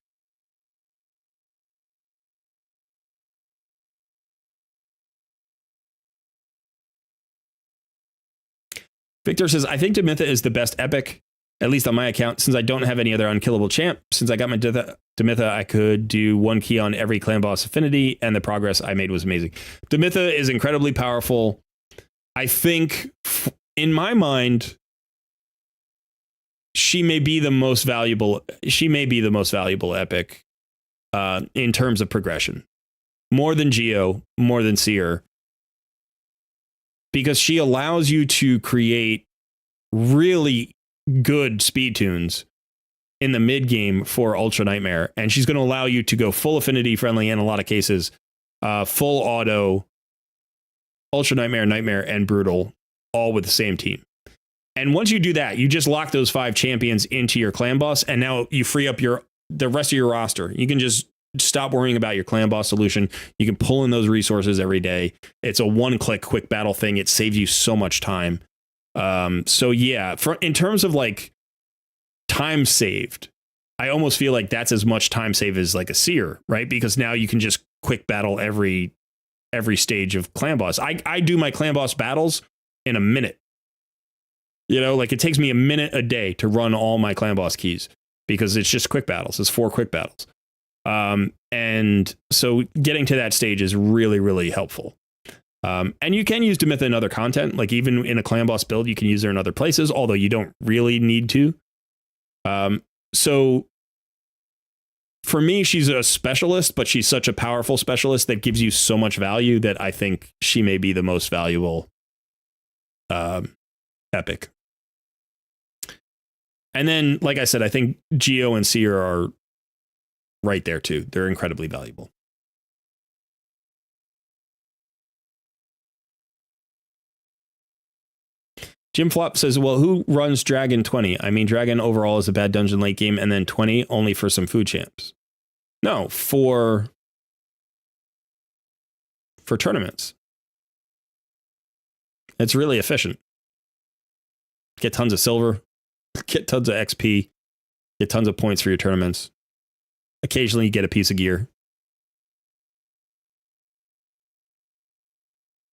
Victor says, I think Demitha is the best epic, at least on my account, since I don't have any other unkillable champ. Since I got my Demitha, I could do 1 key on every clan boss affinity, and the progress I made was amazing. Demitha is incredibly powerful. I think, in my mind, she may be the most valuable epic in terms of progression. More than Geo, more than Seer. Because she allows you to create really good speed tunes in the mid game for Ultra Nightmare, and she's going to allow you to go full affinity friendly in a lot of cases, full auto, Ultra Nightmare, Nightmare, and Brutal, all with the same team. And once you do that, you just lock those 5 champions into your clan boss, and now you free up the rest of your roster. You can just stop worrying about your clan boss solution. You can pull in those resources every day. It's a 1-click quick battle thing. It saves you so much time. So yeah, in terms of like time saved, I almost feel like that's as much time save as like a Seer, right? Because now you can just quick battle every stage of clan boss. I do my clan boss battles in a minute. You know, like it takes me a minute a day to run all my clan boss keys because it's just quick battles. It's 4 quick battles. And so getting to that stage is really, really helpful. And you can use Demitha in other content, like even in a clan boss build, you can use her in other places, although you don't really need to. so for me, she's a specialist, but she's such a powerful specialist that gives you so much value that I think she may be the most valuable epic. And then, like I said, I think Geo and Seer are right there too. They're incredibly valuable. Jim Flop says, well, who runs Dragon 20? I mean, Dragon overall is a bad dungeon late game, and then 20 only for some food champs. No, for tournaments. It's really efficient. Get tons of silver, get tons of XP, get tons of points for your tournaments. Occasionally you get a piece of gear.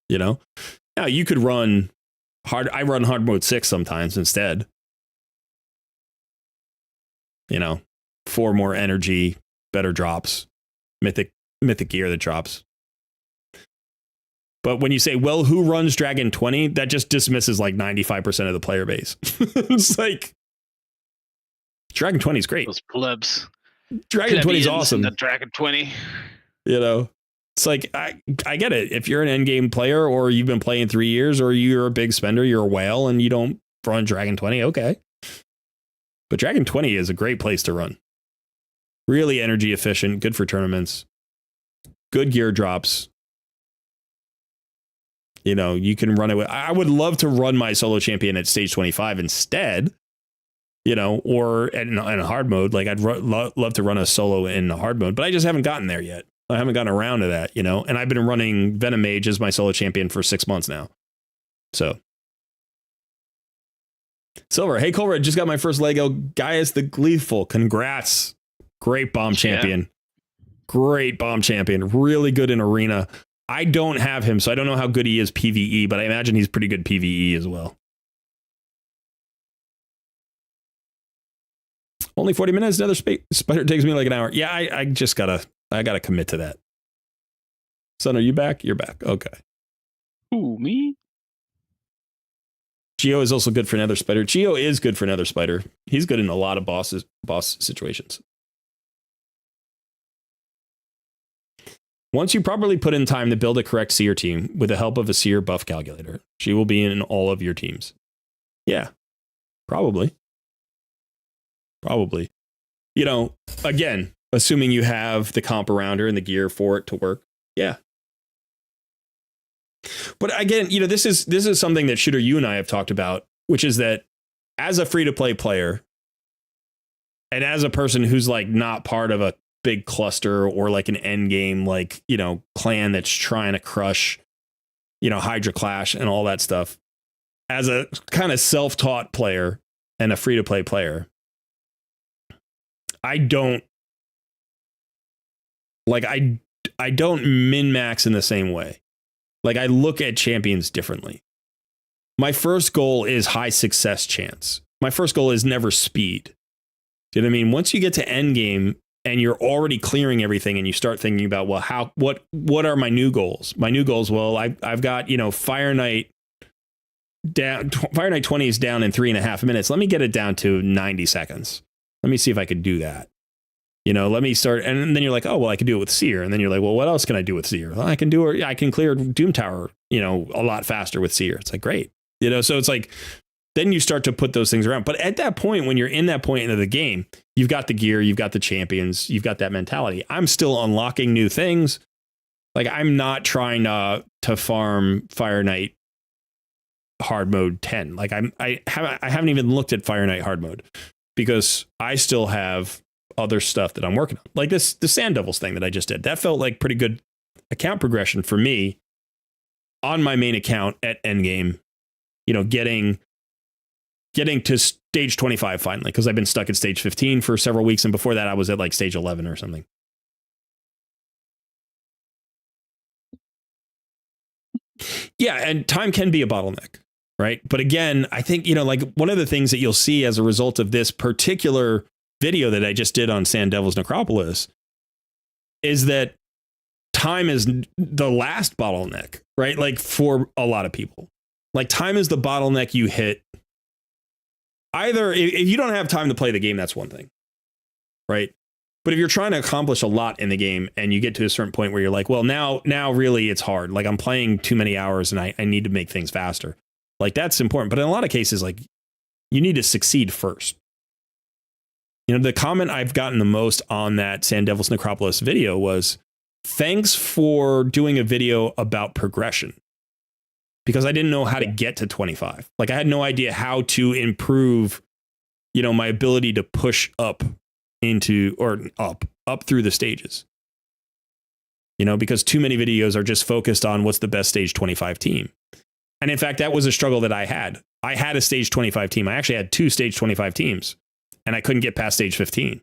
You know? Now you could run I run hard mode 6 sometimes instead. You know, 4 more energy, better drops, mythic gear that drops. But when you say, well, who runs Dragon 20? That just dismisses like 95% of the player base. It's like, Dragon 20 is great. Those plebs. Dragon 20 is awesome. The Dragon 20. You know, it's like, I get it. If you're an endgame player or you've been playing 3 years or you're a big spender, you're a whale and you don't run Dragon 20, okay. But Dragon 20 is a great place to run. Really energy efficient, good for tournaments, good gear drops. You know, you can run it. I would love to run my solo champion at stage 25 instead, you know, or in a hard mode. Like I'd love to run a solo in a hard mode, but I just haven't gotten there yet. I haven't gotten around to that, you know, and I've been running Venom Mage as my solo champion for 6 months now. So. Silver, hey, Colbert, just got my first Lego Gaius the Gleeful. Congrats. Great bomb champion. Great bomb champion. Really good in arena. I don't have him, so I don't know how good he is PvE, but I imagine he's pretty good PvE as well. Only 40 minutes, another spider takes me like an hour. Yeah, I just gotta commit to that. Son, are you back? You're back. Okay. Who, me? Geo is also good for another spider. Geo is good for another spider. He's good in a lot of boss situations. Once you properly put in time to build a correct seer team with the help of a seer buff calculator, she will be in all of your teams. Yeah, probably. Probably. You know, again, assuming you have the comp around her and the gear for it to work. Yeah. But again, you know, this is something that Shooter, you and I have talked about, which is that as a free-to-play player and as a person who's like not part of a big cluster or like an end game, like, you know, clan that's trying to crush, you know, Hydra Clash and all that stuff, as a kind of self-taught player and a free-to-play player, I don't min-max in the same way. Like, I look at champions differently. My first goal is high success chance. My first goal is never speed. Do you know what I mean? Once you get to end game and you're already clearing everything and you start thinking about, well, what are my new goals? My new goals, well, I've got, you know, Fire Knight down, Fire Knight 20 is down in 3.5 minutes. Let me get it down to 90 seconds. Let me see if I could do that. You know, let me start. And then you're like, oh, well, I can do it with Seer. And then you're like, well, what else can I do with Seer? Well, I can clear Doom Tower, you know, a lot faster with Seer. It's like, great. You know, so it's like, then you start to put those things around. But at that point, when you're in that point into the game, you've got the gear, you've got the champions, you've got that mentality. I'm still unlocking new things. Like, I'm not trying to farm Fire Knight hard mode 10. Like, I haven't even looked at Fire Knight hard mode because I still have other stuff that I'm working on. Like the Sand Devils thing that I just did. That felt like pretty good account progression for me on my main account at endgame, you know, getting to stage 25 finally, because I've been stuck at stage 15 for several weeks. And before that, I was at like stage 11 or something. Yeah. And time can be a bottleneck, right? But again, I think, you know, like one of the things that you'll see as a result of this particular video that I just did on Sand Devil's Necropolis is that time is the last bottleneck, right? Like for a lot of people, like time is the bottleneck you hit. Either if you don't have time to play the game, that's one thing. right? But if you're trying to accomplish a lot in the game and you get to a certain point where you're like, well, now really it's hard. Like I'm playing too many hours and I need to make things faster. Like that's important. But in a lot of cases, like you need to succeed first. You know, the comment I've gotten the most on that Sand Devil's Necropolis video was, thanks for doing a video about progression. Because I didn't know how to get to 25. Like I had no idea how to improve, you know, my ability to push up into or up through the stages. You know, because too many videos are just focused on what's the best stage 25 team. And in fact, that was a struggle that I had. I had a stage 25 team. I actually had 2 stage 25 teams and I couldn't get past stage 15.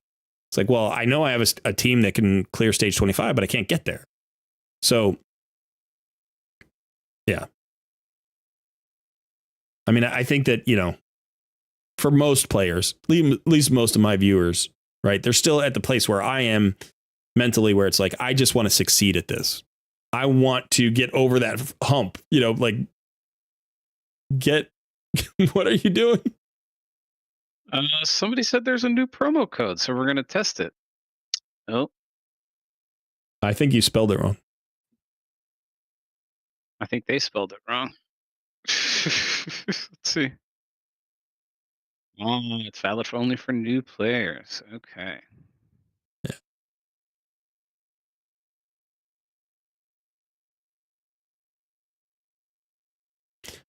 It's like, well, I know I have a team that can clear stage 25, but I can't get there. So, yeah. I mean, I think that, you know, for most players, at least most of my viewers, right, they're still at the place where I am mentally, where it's like, I just want to succeed at this. I want to get over that hump, you know, like what are you doing? Somebody said there's a new promo code, so we're going to test it. Oh, I think you spelled it wrong. I think they spelled it wrong. Let's see. Oh, it's valid for only for new players. Okay. Yeah.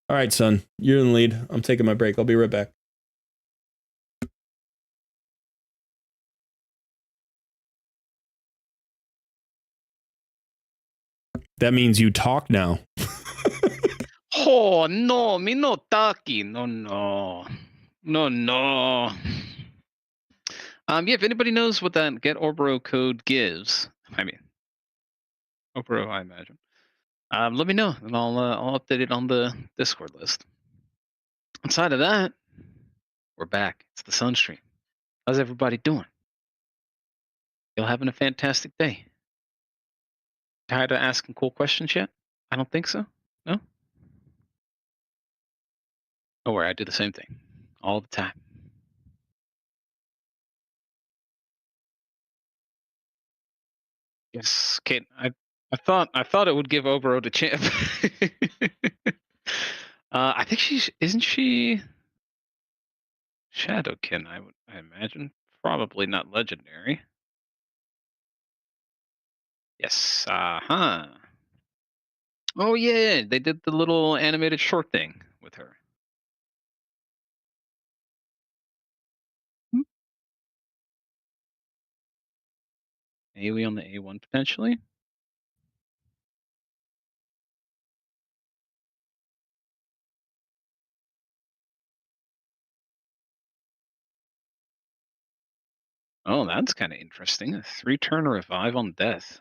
All right, son, you're in the lead. I'm taking my break. I'll be right back. That means you talk now. Oh, no, me no taki. No. Yeah, if anybody knows what that get Orbro code gives, I mean, Orbro, I imagine. Let me know, and I'll update it on the Discord list. Outside of that, we're back. It's the Sunstream. How's everybody doing? Y'all having a fantastic day? Tired of asking cool questions yet? I don't think so. No? Don't worry, I do the same thing all the time. Yes, Kate. I thought it would give Obro the champ. I think isn't she Shadowkin? I imagine, probably not legendary. Yes. Oh yeah, they did the little animated short thing with her. AoE on the A1 potentially. Oh, that's kind of interesting. A 3-turn revive on death.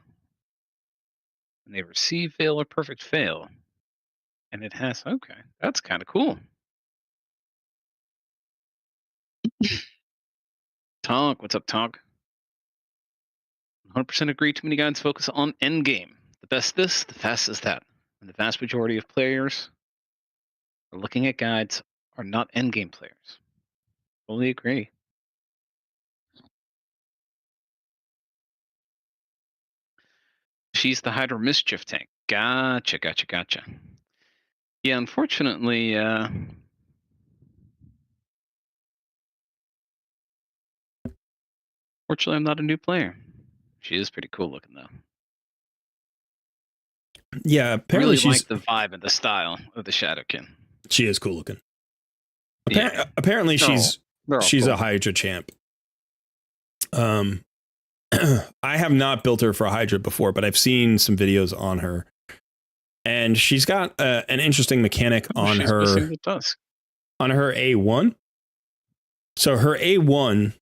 And they receive, fail, or perfect fail. And it has, okay, that's kind of cool. Tonk, what's up, Tonk? 100% agree. Too many guides focus on endgame. The best this, the fastest that. And the vast majority of players are looking at guides are not endgame players. Fully agree. She's the Hydra mischief tank. Gotcha. Yeah, unfortunately, I'm not a new player. She is pretty cool looking, though. Yeah, apparently really she's like the vibe and the style of the Shadowkin. She is cool looking. Yeah. Apparently she's cool. a Hydra champ. I have not built her for a Hydra before, but I've seen some videos on her, and she's got an interesting mechanic on her A1. So her A1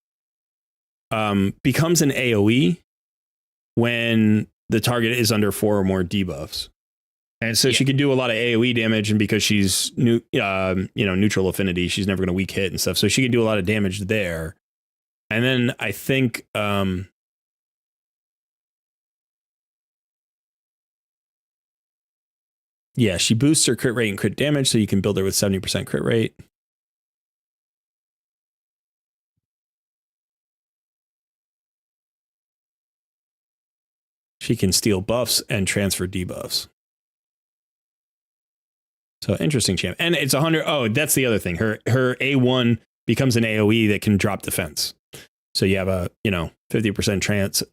becomes an AoE when the target is under 4 or more debuffs. And so she can do a lot of AoE damage, and because she's neutral affinity, she's never going to weak hit and stuff. So she can do a lot of damage there. And then I think she boosts her crit rate and crit damage, so you can build her with 70% crit rate. She can steal buffs and transfer debuffs. So interesting champ. And it's 100. Oh, that's the other thing. Her A1 becomes an AoE that can drop defense. So you have a 50% chance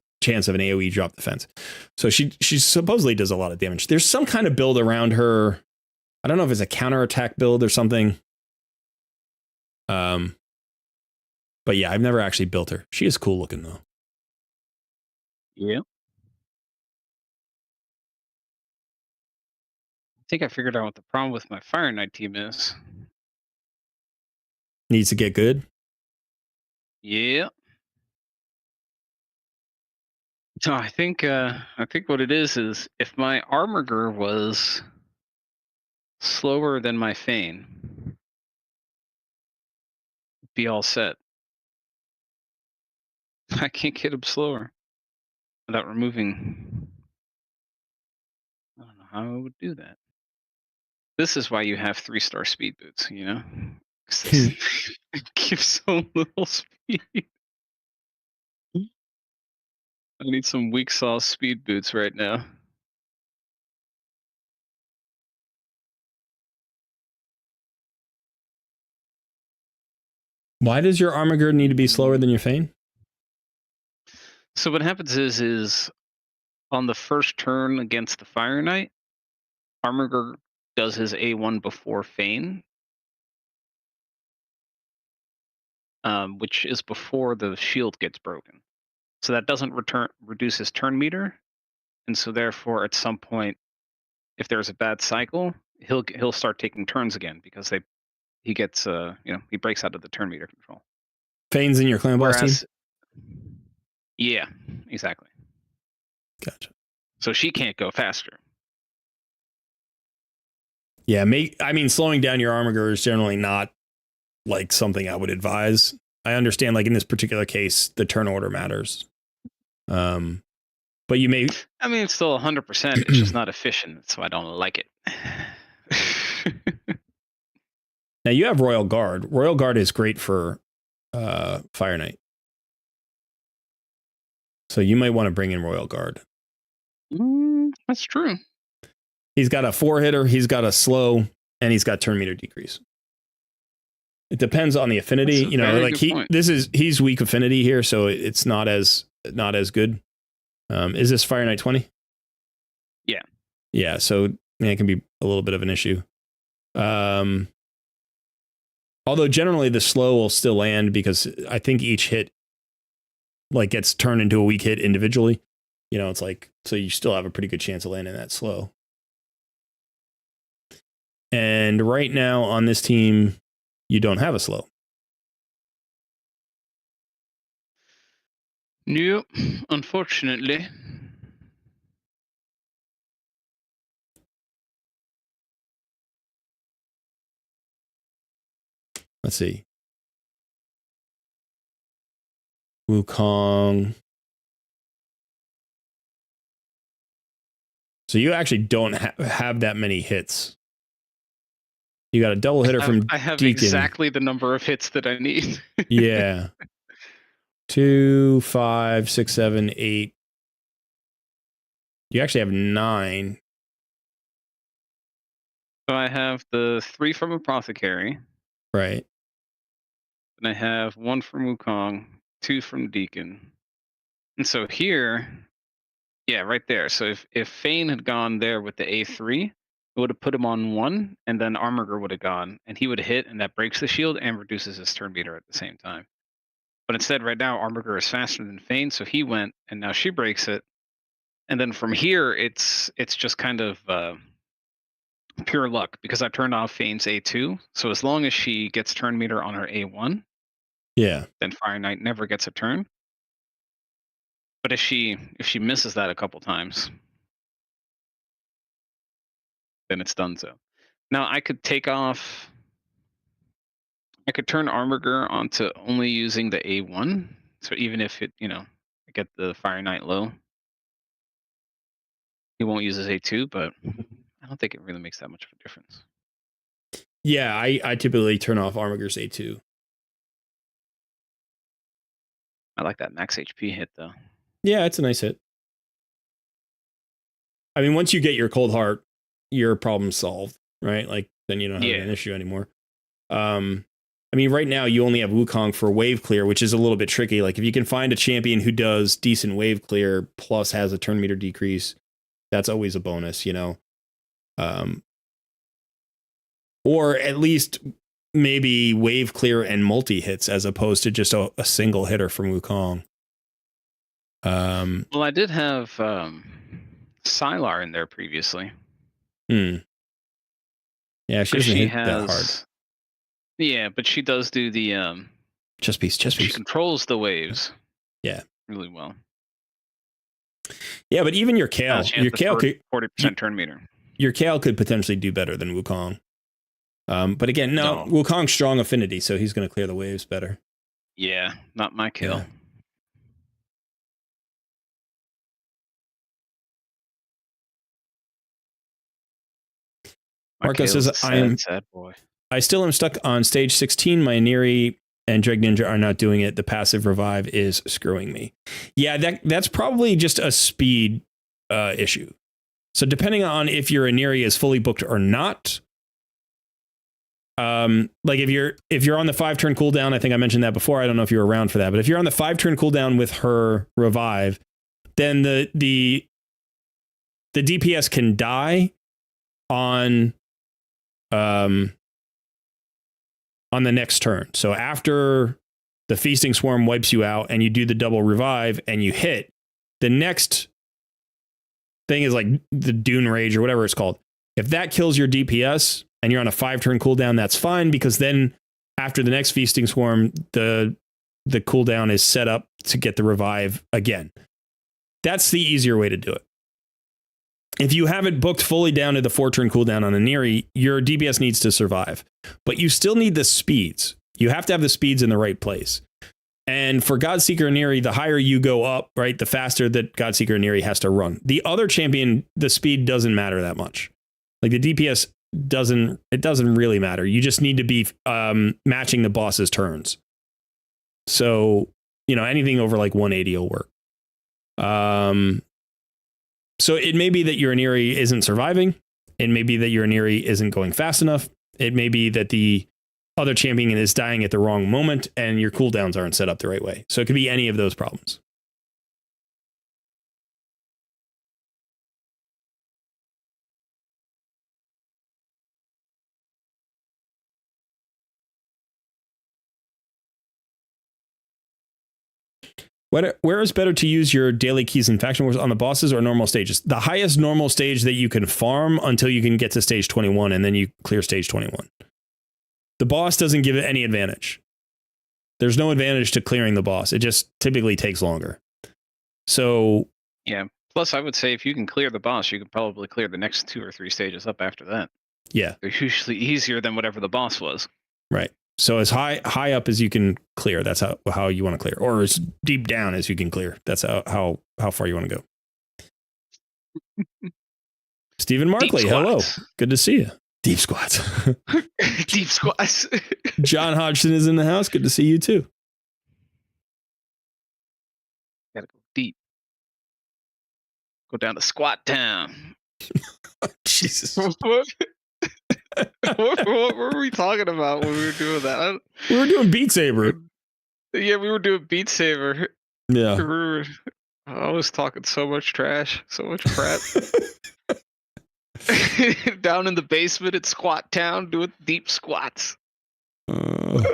of an AoE drop defense. So she supposedly does a lot of damage. There's some kind of build around her. I don't know if it's a counterattack build or something. But yeah, I've never actually built her. She is cool looking though. Yeah. I think I figured out what the problem with my Fire Knight team is. Needs to get good. Yeah. So I think what it is if my Armiger was slower than my Fane, be all set. I can't get him slower without removing. I don't know how I would do that. This is why you have 3-star speed boots, you know? 'Cause they give so little speed. I need some weak sauce speed boots right now. Why does your Armiger need to be slower than your Fane? So what happens is on the first turn against the Fire Knight, Armiger does his A1 before Fane, which is before the shield gets broken. So that doesn't reduce his turn meter, and so therefore at some point, if there's a bad cycle, he'll start taking turns again because he gets he breaks out of the turn meter control. Fane's in your clan boss team? Yeah, exactly. Gotcha. So she can't go faster. Yeah, slowing down your Armiger is generally not like something I would advise. I understand, like in this particular case, the turn order matters. But you may. I mean, it's still 100%. It's just not efficient, so I don't like it. Now you have Royal Guard. Royal Guard is great for Fire Knight. So you might want to bring in Royal Guard. That's true. He's got a 4-hitter, he's got a slow, and he's got turn meter decrease. It depends on the affinity. Like he's weak affinity here, so it's not as good. Is this Fire Knight 20? Yeah. Yeah, so it can be a little bit of an issue. Although generally the slow will still land because I think each hit like gets turned into a weak hit individually. It's like, so you still have a pretty good chance of landing that slow. And right now on this team, you don't have a slow. Nope, unfortunately. Let's see. Wukong. So you actually don't have that many hits. You got a double hitter from I have Deacon. Exactly the number of hits that I need. Yeah. 2, 5, 6, 7, 8. You actually have 9. So I have the 3 from Apothecary. Right. And I have 1 from Wukong, 2 from Deacon. And so here, yeah, right there. So if Fane had gone there with the A3, it would have put him on 1, and then Armiger would have gone, and he would have hit, and that breaks the shield and reduces his turn meter at the same time. But instead, right now, Armiger is faster than Fane, so he went, and now she breaks it. And then from here, it's just kind of pure luck, because I've turned off Fane's A2. So as long as she gets turn meter on her A1, yeah, then Fire Knight never gets a turn. But if she misses that a couple times, then it's done so. Now I could turn Armiger onto only using the A1. So even if I get the Fire Knight low, he won't use his A2, but I don't think it really makes that much of a difference. Yeah, I typically turn off Armiger's A2. I like that max HP hit though. Yeah, it's a nice hit. I mean, once you get your cold heart, your problem's solved, right? Like then you don't have an issue anymore. I mean, right now you only have Wukong for wave clear, which is a little bit tricky. Like if you can find a champion who does decent wave clear plus has a turn meter decrease, that's always a bonus, you know. Or at least maybe wave clear and multi hits as opposed to just a single hitter from Wukong. Well, I did have Sylar in there previously. Yeah, she doesn't hit that hard. Yeah, but she does do the chest piece. She controls the waves. Yeah, really well. Yeah, but even your Kale, could 40% turn meter. Your Kale could potentially do better than Wukong. But again, no, Wukong's strong affinity, so he's going to clear the waves better. Yeah, not my Kale. Yeah. Marco says, sad boy. I still am stuck on stage 16. My Neri and Dreg Ninja are not doing it. The passive revive is screwing me. Yeah, that's probably just a speed issue. So depending on if your Neri is fully booked or not, like if you're on the 5-turn cooldown, I think I mentioned that before. I don't know if you were around for that, but if you're on the 5-turn cooldown with her revive, then the DPS can die on the next turn. So after the Feasting Swarm wipes you out and you do the double revive and you hit, the next thing is like the Dune Rage or whatever it's called. If that kills your DPS and you're on a 5-turn cooldown, that's fine, because then after the next Feasting Swarm, the cooldown is set up to get the revive again. That's the easier way to do it. If you have it booked fully down to the 4-turn cooldown on a Neri, your DPS needs to survive. But you still need the speeds. You have to have the speeds in the right place. And for Godseeker and Neri, the higher you go up, right, the faster that Godseeker and Neri has to run. The other champion, the speed doesn't matter that much. Like the DPS doesn't really matter. You just need to be matching the boss's turns. So, you know, anything over like 180 will work. So it may be that your Neri isn't surviving. It may be that your Neri isn't going fast enough. It may be that the other champion is dying at the wrong moment and your cooldowns aren't set up the right way. So it could be any of those problems. Where is better to use your daily keys in Faction Wars, on the bosses or normal stages? The highest normal stage that you can farm until you can get to stage 21, and then you clear stage 21. The boss doesn't give it any advantage. There's no advantage to clearing the boss. It just typically takes longer. So yeah. Plus, I would say if you can clear the boss, you can probably clear the next 2 or 3 stages up after that. Yeah, they're usually easier than whatever the boss was. Right. So as high up as you can clear, that's how you want to clear, or as deep down as you can clear. That's how far you want to go. Stephen Markley, hello. Good to see you. Deep squats. Deep squats. John Hodgson is in the house. Good to see you too. Gotta go deep. Go down to Squat Town. Jesus. What were we talking about when we were doing that? We were doing Beat Saber. Yeah, we were doing Beat Saber. Yeah. I was talking so much trash, so much crap. Down in the basement at Squat Town doing deep squats. That's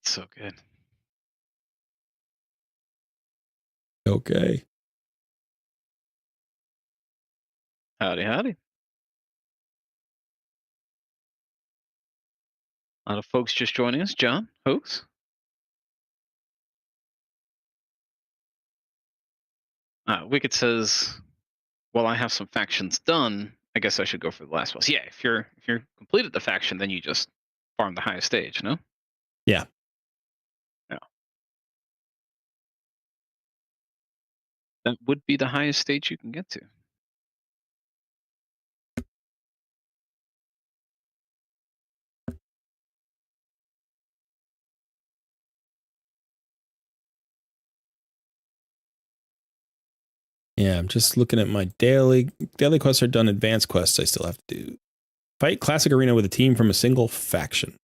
so good. Okay. Howdy, howdy. A lot of folks just joining us. John, host. Wicked says, well, I have some factions done. I guess I should go for the last boss. Yeah, if you're completed the faction, then you just farm the highest stage, no? Yeah. Yeah. That would be the highest stage you can get to. Yeah, I'm just looking at my daily quests are done. Advanced quests I still have to do. Fight classic arena with a team from a single faction.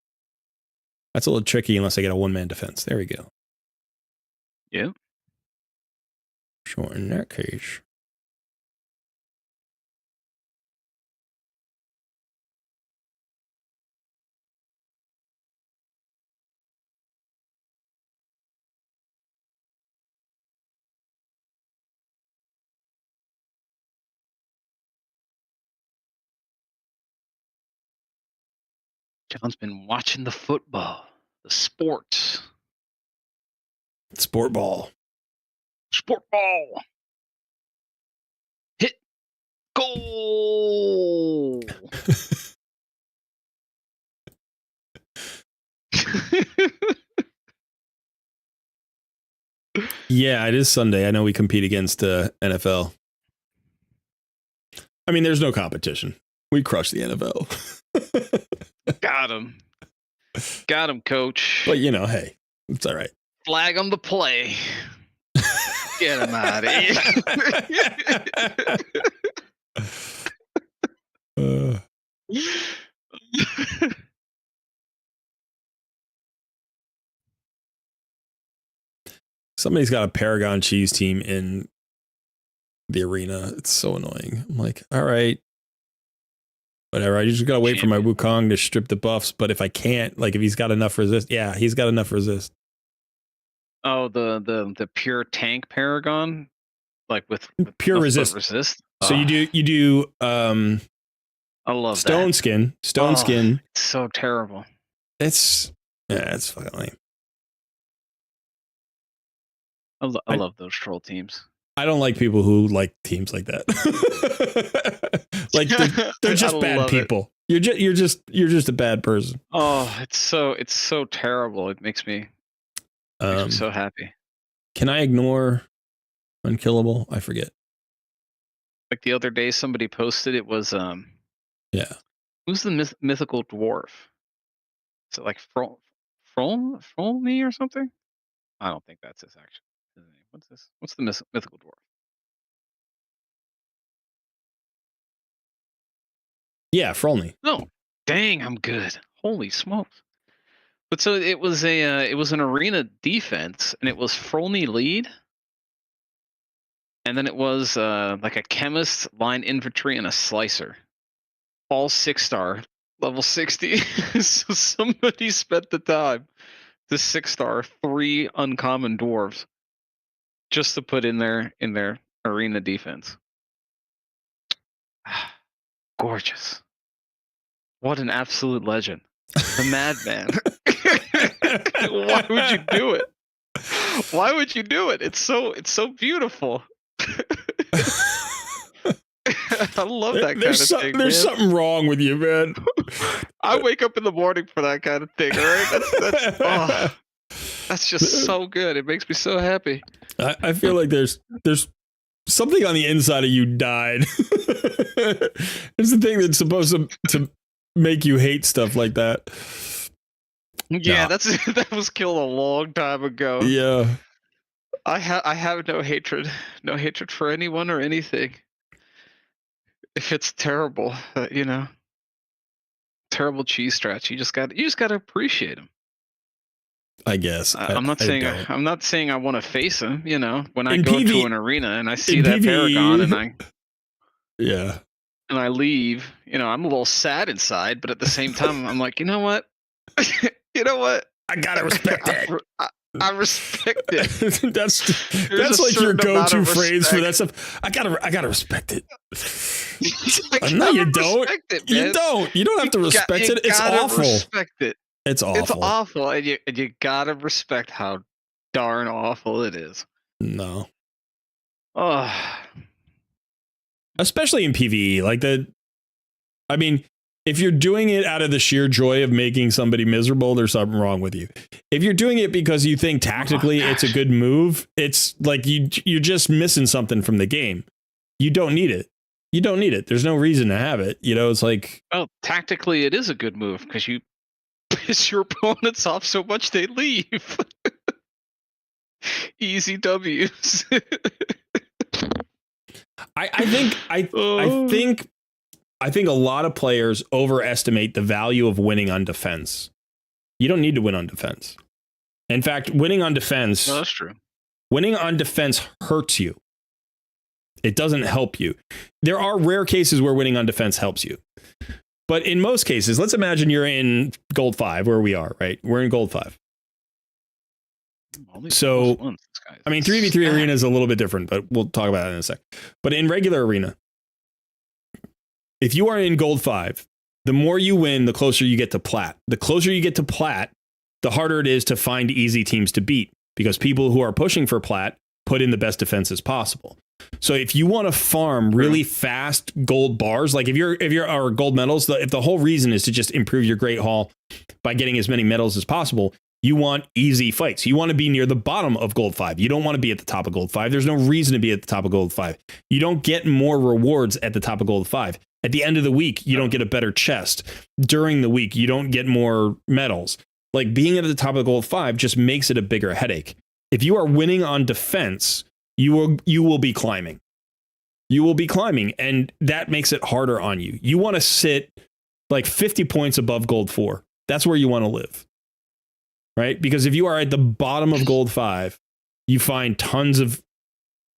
That's a little tricky unless I get a one-man defense. There we go. Yeah. Sure, in that case. John's been watching the football, the sports. Sport ball. Sport ball. Hit. Goal. Yeah, it is Sunday. I know we compete against NFL. I mean, there's no competition. We crush the NFL. Got him. Got him, coach. But, you know, hey, it's all right. Flag him to play. Get him out of here. Somebody's got a Paragon cheese team in the arena. It's so annoying. I'm like, all right, whatever. I just gotta wait for my Wukong to strip the buffs. But if I can't, like, if he's got enough resist, yeah, he's got enough resist. Oh, the pure tank Paragon, like with pure resist. So you do. I love stone that. skin. Stone skin. It's so terrible. It's fucking lame. I love those troll teams. I don't like people who like teams like that. Like they're just bad people. You're just a bad person. Oh, it's so terrible. It makes me so happy. Can I ignore unkillable? I forget. Like the other day, somebody posted it was yeah. Who's the mythical dwarf? Is it like Frolny or something? I don't think that's his actual name. What's this? What's the mythical dwarf? Yeah, Frolny. No, dang, I'm good. Holy smokes! But so it was an arena defense, and it was Frolny lead, and then it was like a chemist, line infantry, and a slicer, all 6-star, level 60. So somebody spent the time to 6-star 3 uncommon dwarves just to put in their arena defense. Gorgeous. What an absolute legend. The madman. Why would you do it? Why would you do it? It's so beautiful. I love that kind of thing. There's something wrong with you, man. I wake up in the morning for that kind of thing, right? That's just so good. It makes me so happy. I feel like there's something on the inside of you died. It's the thing that's supposed to make you hate stuff like that. Yeah, that was killed a long time ago. Yeah. I have no hatred for anyone or anything. If it's terrible, terrible cheese strats, you just got to appreciate them. I guess. I'm not saying I want to face them. When I go to an arena and I see that PvE, Paragon and I leave, I'm a little sad inside, but at the same time, I'm like, you know what? I gotta respect it. I respect it. that's like your go-to phrase for that stuff. I gotta respect it. No, you don't. You don't. You don't have to respect it. It's awful. Respect it. It's awful. It's awful, and you gotta respect how darn awful it is. No. Oh. Especially in PvE, I mean, if you're doing it out of the sheer joy of making somebody miserable, there's something wrong with you. If you're doing it because you think tactically it's a good move, it's like you're just missing something from the game. You don't need it. You don't need it. There's no reason to have it. It's like, well, tactically it is a good move because you piss your opponents off so much they leave. Easy W's. I think a lot of players overestimate the value of winning on defense. You don't need to win on defense. In fact, winning on defense, No, that's true. Winning on defense hurts you. It doesn't help you. There are rare cases where winning on defense helps you. But in most cases, let's imagine you're in gold 5 where we are, right? We're in gold 5. So, I mean, 3v3 arena is a little bit different, but we'll talk about that in a sec. But in regular arena, if you are in gold 5, the more you win, the closer you get to plat. The closer you get to plat, the harder it is to find easy teams to beat, because people who are pushing for plat put in the best defenses possible. So if you want to farm really fast gold bars, like if you're our gold medals, if the whole reason is to just improve your Great Hall by getting as many medals as possible, you want easy fights. You want to be near the bottom of gold 5. You don't want to be at the top of gold 5. There's no reason to be at the top of gold 5. You don't get more rewards at the top of gold 5. At the end of the week, you don't get a better chest. During the week, you don't get more medals. Like, being at the top of gold 5 just makes it a bigger headache. If you are winning on defense, you will be climbing. You will be climbing, and that makes it harder on you. You want to sit like 50 points above gold 4. That's where you want to live. Right? Because if you are at the bottom of gold 5, you find tons of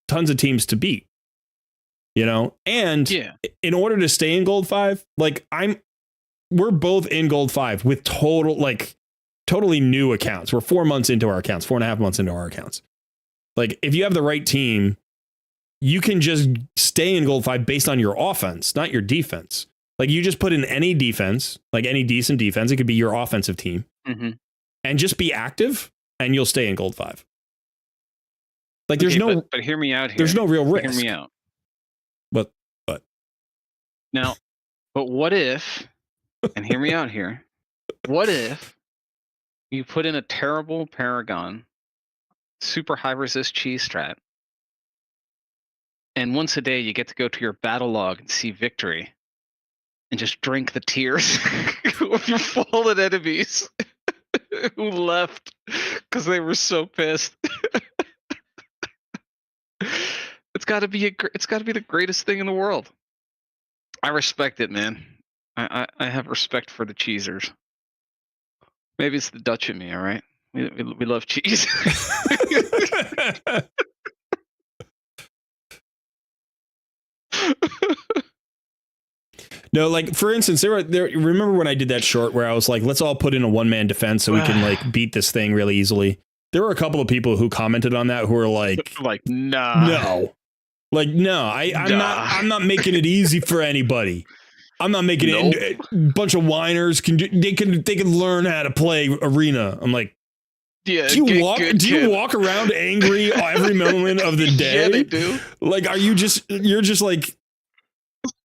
teams to beat. You know? And in order to stay in gold 5, like we're both in gold 5 with totally new accounts. We're 4 months into our accounts, 4.5 months into our accounts. Like, if you have the right team, you can just stay in gold 5 based on your offense, not your defense. Like, you just put in any defense, like any decent defense. It could be your offensive team, and just be active, and you'll stay in gold 5. Like, there's but hear me out here. There's no real risk. Hear me out. But now, but what if? And hear me out here. What if you put in a terrible Paragon, super high resist cheese strat, and once a day you get to go to your battle log and see victory, and just drink the tears of your fallen enemies who left because they were so pissed. It's got to be the greatest thing in the world. I respect it, man. I have respect for the cheesers. Maybe it's the Dutch in me, all right? We love cheese. No, like, for instance, there. Remember when I did that short where I was like, let's all put in a one-man defense so we can like beat this thing really easily? There were a couple of people who commented on that who were like, nah. No. Like, no, I'm not making it easy for anybody. I'm not making it. A bunch of whiners can learn how to play arena. I'm like, yeah. Do you walk around angry every moment of the day? Yeah, they do. Like, you're just like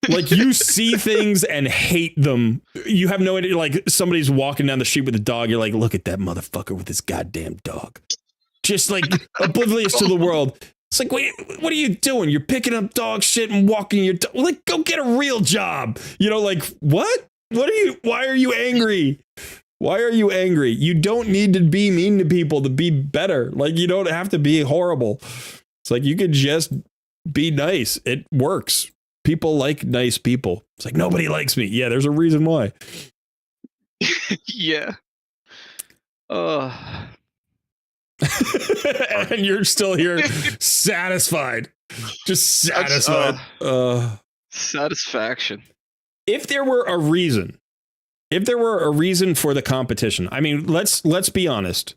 you see things and hate them. You have no idea. Like, somebody's walking down the street with a dog. You're like, look at that motherfucker with his goddamn dog. Just like oblivious to the world. It's like, wait, what are you doing? You're picking up dog shit and walking your dog. Like, go get a real job. You know, like, what? Why are you angry? Why are you angry? You don't need to be mean to people to be better. Like, you don't have to be horrible. It's like, you could just be nice. It works. People like nice people. It's like, nobody likes me. Yeah, there's a reason why. Yeah. And you're still here satisfied. Just satisfied. Satisfaction. If there were a reason for the competition, I mean, let's be honest.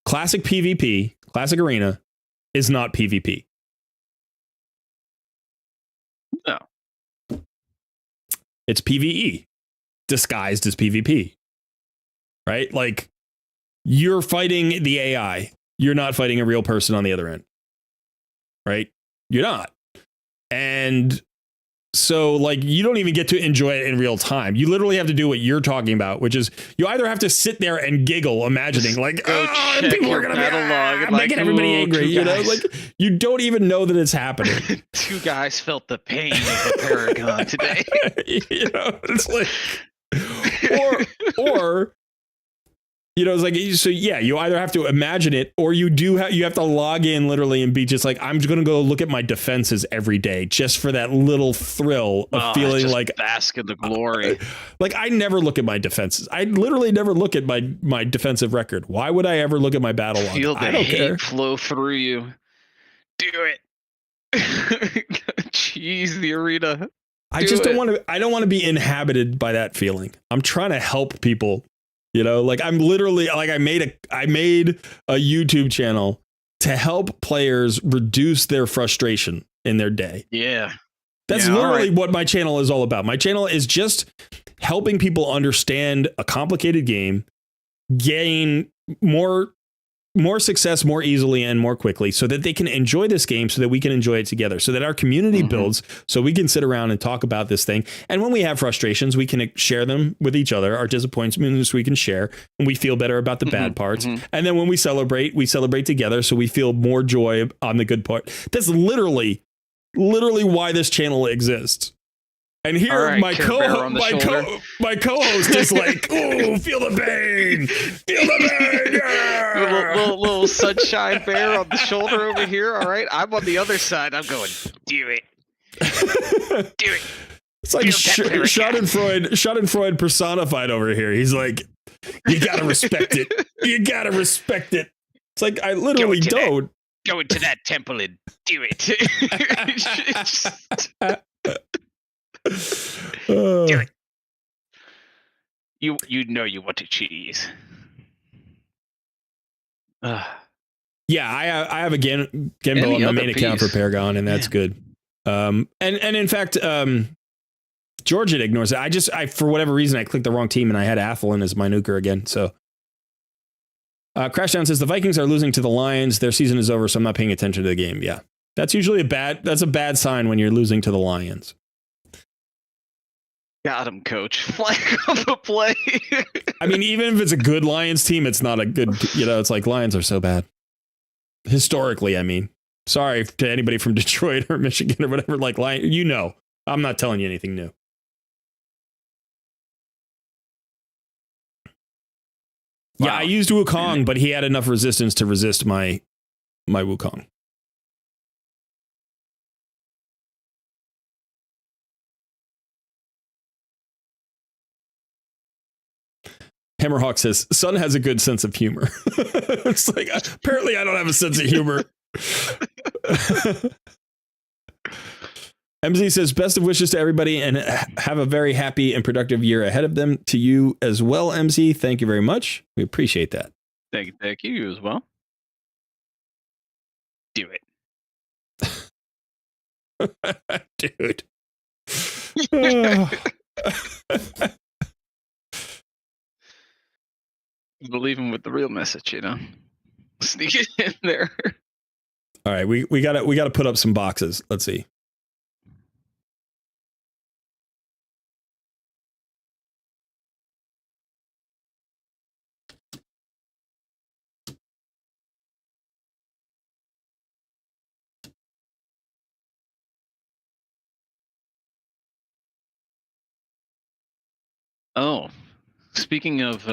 Classic PvP, classic arena is not PvP. No. It's PvE disguised as PvP. Right? Like, you're fighting the AI. You're not fighting a real person on the other end. Right? You're not. And so, like, you don't even get to enjoy it in real time. You literally have to do what you're talking about, which is you either have to sit there and giggle, imagining, like, people are going to be making everybody angry. You know, like, you don't even know that it's happening. Two guys felt the pain of the Paragon today. You know, it's like, or You know, it's like, so yeah, you either have to imagine it or you have to log in literally and be just like, I'm just going to go look at my defenses every day just for that little thrill of feeling just like bask in the glory. Like I never look at my defenses. I literally never look at my defensive record. Why would I ever look at my battle log? Feel the I don't hate care. flow through you. Do it. Jeez, the arena. I don't want to be inhabited by that feeling. I'm trying to help people. You know, like I'm literally like I made a YouTube channel to help players reduce their frustration in their day. Yeah. That's literally what my channel is all about. My channel is just helping people understand a complicated game, gain more success more easily and more quickly so that they can enjoy this game, so that we can enjoy it together, so that our community builds, so we can sit around and talk about this thing. And when we have frustrations, we can share them with each other. Our disappointments we can share, and we feel better about the bad parts. And then when we celebrate together, so we feel more joy on the good part. That's literally why this channel exists. And here, my co-host is like, "Ooh, feel the pain, feel the pain." Yeah! little sunshine bear on the shoulder over here. All right, I'm on the other side. I'm going, do it, do it. It's like Schadenfreude personified over here. He's like, "You gotta respect it. You gotta respect it." It's like I literally don't. Go into that temple and do it. Do it. You know you want to cheese. Yeah, I have a Genbo on my main account for Paragon, and that's good. And in fact, Georgia ignores it. I for whatever reason I clicked the wrong team and I had Athlon as my nuker again. So Crashdown says the Vikings are losing to the Lions. Their season is over, so I'm not paying attention to the game. Yeah, that's usually a bad sign when you're losing to the Lions. Got him, coach. Flag on the play. I mean, even if it's a good Lions team, it's not a good, it's like Lions are so bad. Historically, I mean. Sorry to anybody from Detroit or Michigan or whatever, like Lion, I'm not telling you anything new. Wow. Yeah, I used WUKONG, but he had enough resistance to resist my WUKONG. Hammerhawk says, Sun has a good sense of humor. It's like, apparently I don't have a sense of humor. MZ says, best of wishes to everybody and have a very happy and productive year ahead of them. To you as well, MZ. Thank you very much. We appreciate that. Thank you. You as well. Do it. Dude. Believe him with the real message, Sneak it in there. All right, we gotta put up some boxes. Let's see. Oh, speaking of,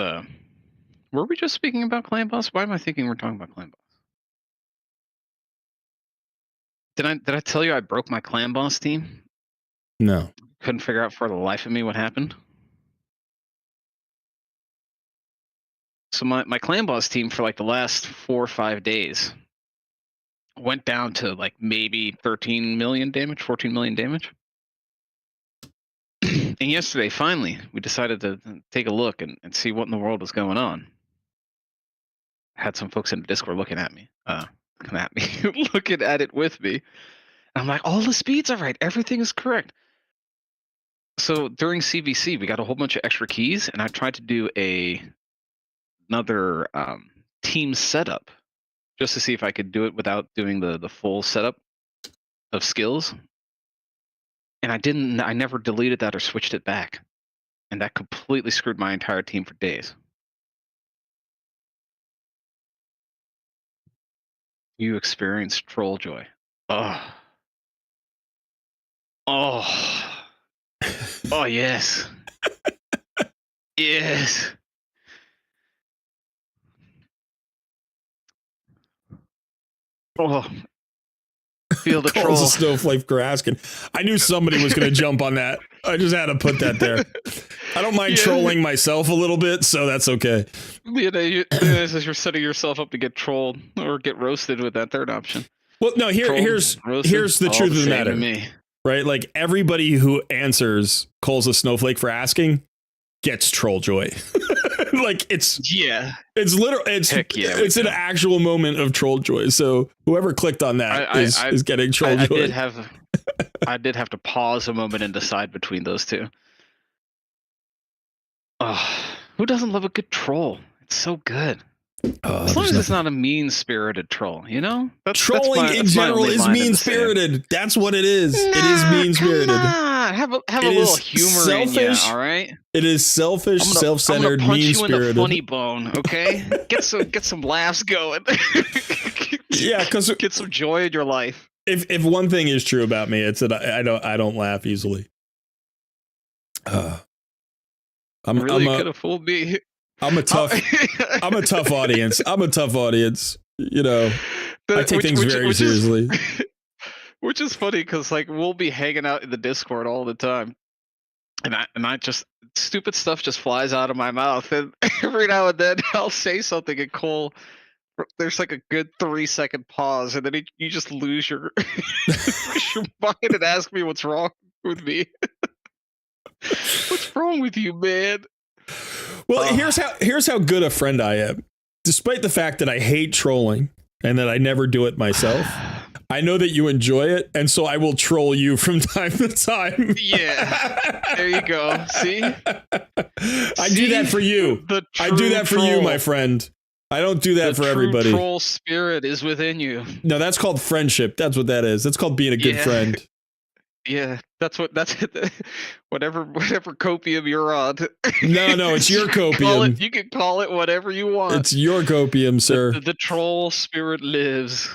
were we just speaking about Clan Boss? Why am I thinking we're talking about Clan Boss? Did I tell you I broke my Clan Boss team? No. Couldn't figure out for the life of me what happened. So my Clan Boss team for like the last 4 or 5 days went down to like maybe 13 million damage, 14 million damage. And yesterday, finally, we decided to take a look and see what in the world was going on. Had some folks in the Discord looking at me, looking at it with me. I'm like, all the speeds are right. Everything is correct. So during CVC, we got a whole bunch of extra keys, and I tried to do another team setup just to see if I could do it without doing the full setup of skills. And I never deleted that or switched it back. And that completely screwed my entire team for days. You experienced troll joy. Oh, yes. Yes. Oh, feel the Calls troll. a snowflake for asking. I knew somebody was going to jump on that. I just had to put that there. I don't mind trolling myself a little bit, so that's okay. You're setting yourself up to get trolled or get roasted with that third option. Well, no, here's the truth of the matter. Right? Like everybody who answers calls a snowflake for asking gets troll joy. Like it's literal. It's an actual moment of troll joy. So whoever clicked on that is getting troll joy. I did have to pause a moment and decide between those two. Who doesn't love a good troll? It's so good. As long as it's not a mean-spirited troll, you know? Trolling in general is mean-spirited. That's what it is. It is mean-spirited. Have a little humor in you, all right? It is selfish, self-centered, mean-spirited. I'm gonna punch you in the funny bone, okay? Get some laughs going. Yeah, because get some joy in your life. If one thing is true about me, it's that I don't laugh easily. Could have fooled me. I'm a tough audience. I'm a tough audience. You know, I take things very seriously. Which is funny because like we'll be hanging out in the Discord all the time, and I just stupid stuff just flies out of my mouth, and every now and then I'll say something and Cole, there's like a good 3-second pause, and then you just lose your your mind and ask me what's wrong with me. What's wrong with you, man? Well, here's how good a friend I am. Despite the fact that I hate trolling and that I never do it myself, I know that you enjoy it, and so I will troll you from time to time. Yeah, there you go. See? I do that for you. I do that for you, my friend. I don't do that for everybody. The troll spirit is within you. No, that's called friendship. That's what that is. That's called being a good friend. Yeah, that's whatever copium you're on. No, it's your copium. You can call it whatever you want. It's your copium, sir. The troll spirit lives.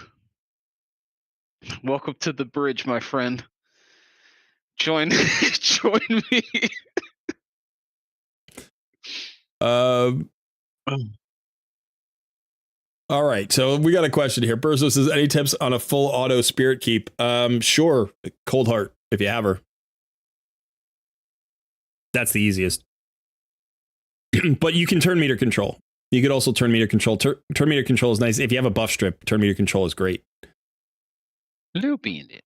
Welcome to the bridge, my friend. Join me. All right, so we got a question here. Burzo says, any tips on a full auto spirit keep? Sure. Cold Heart, if you have her. That's the easiest. But you can turn meter control. You could also turn meter control. Turn meter control is nice. If you have a buff strip, turn meter control is great. Looping it.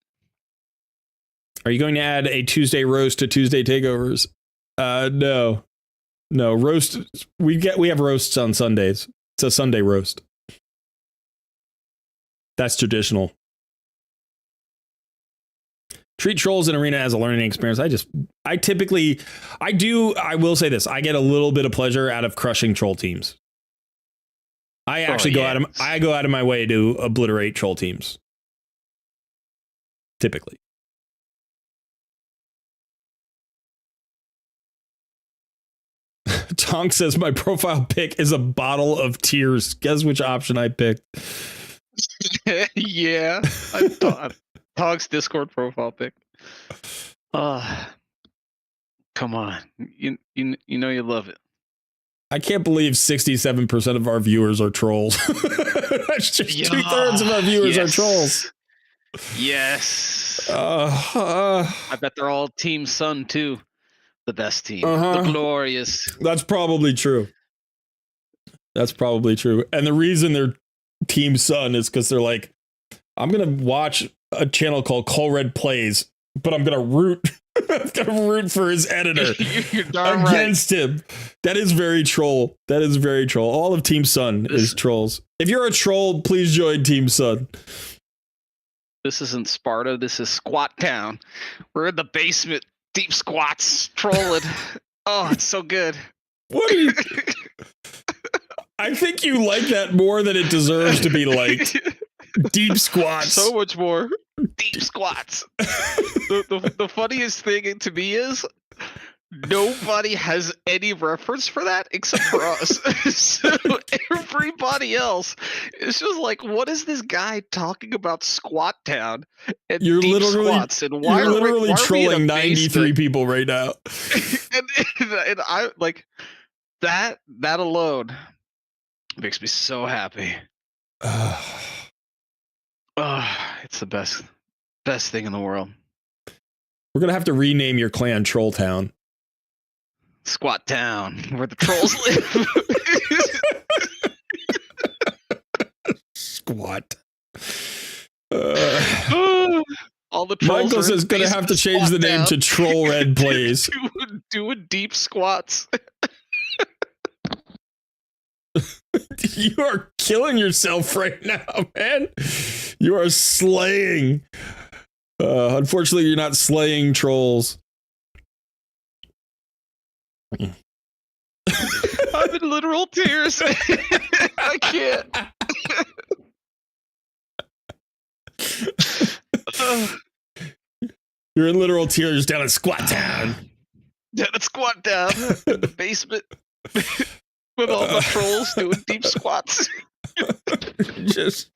Are you going to add a Tuesday roast to Tuesday takeovers? No. Roast. We have roasts on Sundays. It's a Sunday roast. That's traditional. Treat trolls in arena as a learning experience. I will say this. I get a little bit of pleasure out of crushing troll teams. I actually go out of my way to obliterate troll teams. Typically. Tonk says my profile pic is a bottle of tears. Guess which option I picked? Yeah, I thought Tonk's Discord profile pic. Come on, you know you love it. I can't believe 67% of our viewers are trolls. That's just 2/3 of our viewers are trolls. Yes. I bet they're all Team Sun too. The best team. The glorious. That's probably true. And the reason they're Team Sun is because they're like, I'm going to watch a channel called Colred Plays, but I'm going to root. I'm going to root for his editor against him. That is very troll. All of Team Sun is trolls. If you're a troll, please join Team Sun. This isn't Sparta. This is Squat Town. We're in the basement. Deep squats, trolling. Oh, it's so good. What are you? I think you like that more than it deserves to be liked. Deep squats. So much more. Deep squats. The funniest thing to me is nobody has any reference for that except for us. So everybody else is just like, what is this guy talking about Squat Town and you're deep literally, squats? And why you're literally trolling 93 basement? people right now. and I like that alone makes me so happy. It's the best thing in the world. We're gonna have to rename your clan Troll Town. Squat Town, where the trolls live. Squat. All the trolls. Michael says gonna have to change the name to Troll Red Plays. doing deep squats. You are killing yourself right now, man. You are slaying. Unfortunately, you're not slaying trolls. I'm in literal tears. I can't. You're in literal tears down at Squat Town. Down at Squat Town in the basement with all the trolls doing deep squats. Just.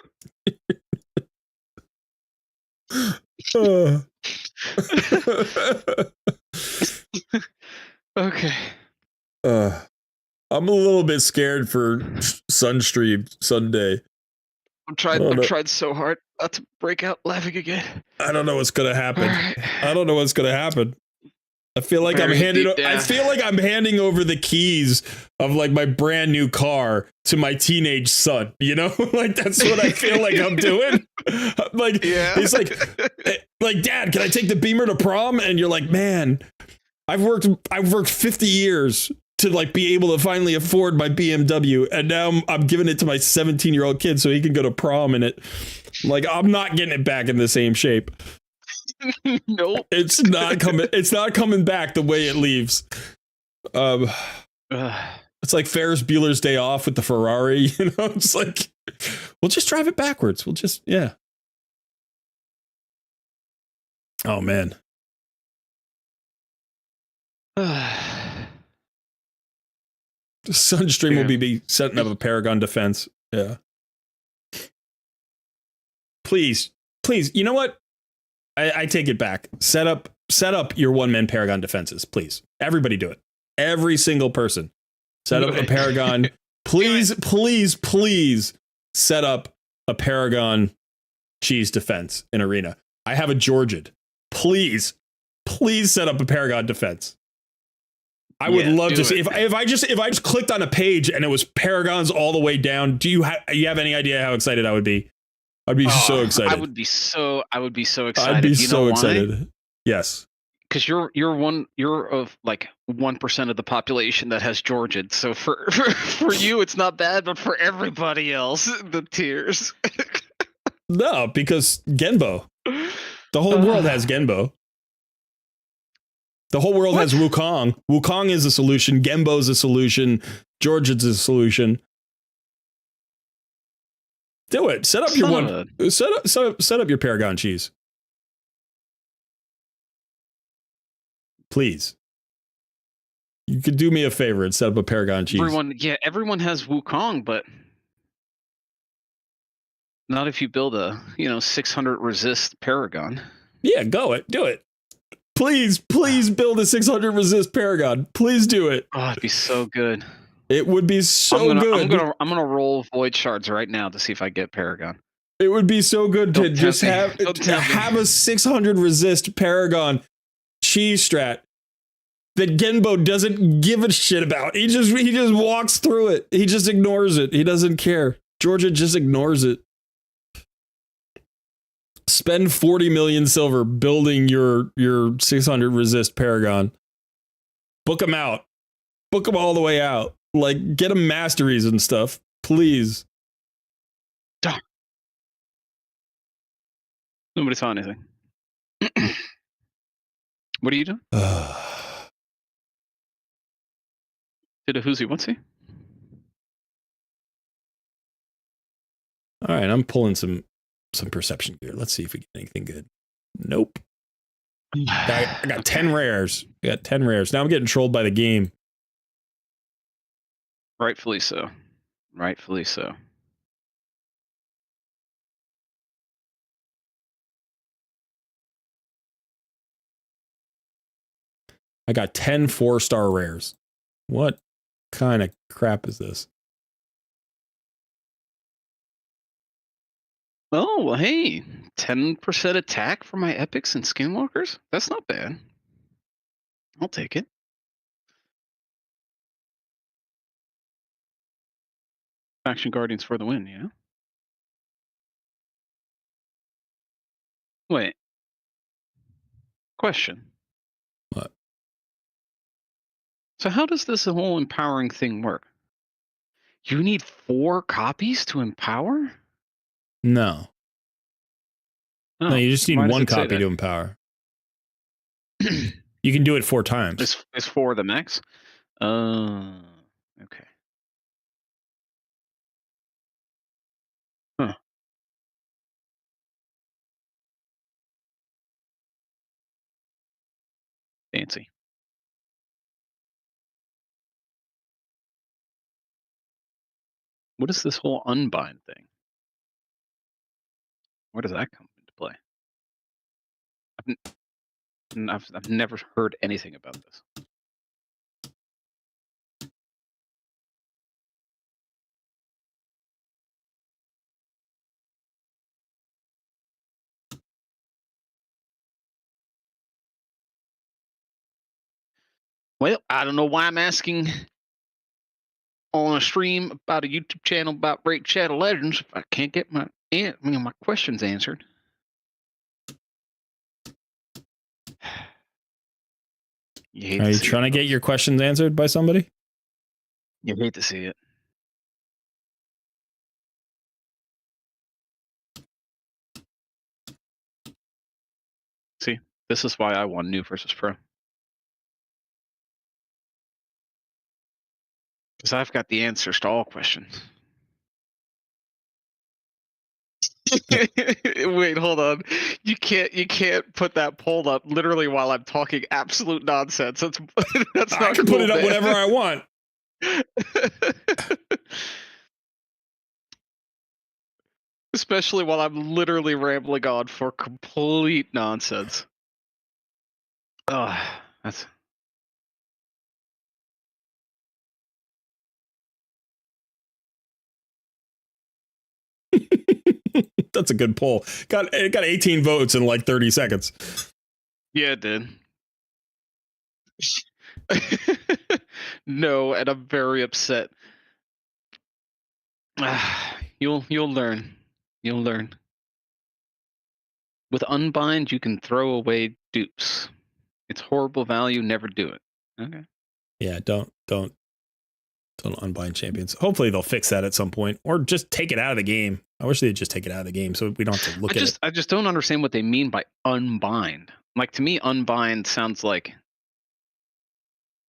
Okay. I'm a little bit scared for Sunstream Sunday. I've tried so hard not to break out laughing again. I don't know what's gonna happen. Right. I don't know what's gonna happen. I feel like I'm handing over the keys of like my brand new car to my teenage son, you know? Like that's what I feel like I'm doing. Like he's like Dad, can I take the Beamer to prom? And you're like, man, I've worked 50 years to like be able to finally afford my BMW, and now I'm giving it to my 17-year-old kid so he can go to prom in it. Like I'm not getting it back in the same shape. Nope. It's not coming back the way it leaves. It's like Ferris Bueller's Day Off with the Ferrari, you know? It's like we'll just drive it backwards. We'll just Oh man. Sunstream will be setting up a Paragon defense. Yeah. Please, you know what? I take it back. Set up your one-man Paragon defenses, please. Everybody do it. Every single person. Set up a Paragon. Please set up a Paragon cheese defense in Arena. I have a Georgiad. Please set up a Paragon defense. I would love to see if I just clicked on a page and it was Paragons all the way down. Do you have any idea how excited I would be? I'd be so excited. I would be so excited. I'd be so excited. Yes. Because you're of like 1% of the population that has Georgiad. So for you it's not bad, but for everybody else, the tears. No, because Genbo. The whole world has Genbo. The whole world has Wukong. Wukong is a solution. Genbo is a solution. Georgiad's a solution. Do it. Set up your one. Set up your Paragon cheese. Please. You could do me a favor and set up a Paragon cheese. Everyone has Wukong, but not if you build a 600 resist Paragon. Yeah, do it. Please build a 600 resist Paragon. Please do it. Oh, it'd be so good. It would be so good. I'm gonna roll void shards right now to see if I get Paragon. It would be so good to just have a 600 resist Paragon cheese strat that Genbo doesn't give a shit about. He just walks through it. He just ignores it. He doesn't care. Georgia just ignores it. Spend 40 million silver building your 600 resist Paragon. Book them out. Book them all the way out. Like, get them masteries and stuff. Please. Nobody saw anything. What are you doing? Did a whoosy whatsy? All right, I'm pulling some perception gear. Let's see if we get anything good. Nope. I got 10 rares. Now I'm getting trolled by the game. Rightfully so. I got 10 4-star rares. What kind of crap is this? Oh, well, hey, 10% attack for my epics and skinwalkers? That's not bad. I'll take it. Faction Guardians for the win, yeah? Wait. Question. What? So how does this whole empowering thing work? You need 4 copies to empower? No. Oh, No, you just need why does one it say copy that? to empower. You can do it 4 times. Is 4 the max? Okay. Huh. Fancy. What is this whole unbind thing? Where does that come into play? I've never heard anything about this. Well, I don't know why I'm asking on a stream about a YouTube channel about Raid Shadow Legends if I can't get my questions answered. Are you trying to get your questions answered by somebody? You hate to see it. See, this is why I won New versus Pro. Because I've got the answers to all questions. Wait, hold on. You can't put that poll up literally while I'm talking absolute nonsense. That's not I can cool, put it up man. whenever I want. Especially while I'm literally rambling on for complete nonsense. Oh, that's That's a good poll. It got 18 votes in like 30 seconds. yeah, it did. No, and I'm very upset. You'll learn. You'll learn. With Unbind, you can throw away dupes. It's horrible value. Never do it. Okay. Yeah, don't unbind champions. Hopefully they'll fix that at some point, or just take it out of the game. I wish they'd just take it out of the game so we don't have to look at it. I just don't understand what they mean by unbind. Like, to me, unbind sounds like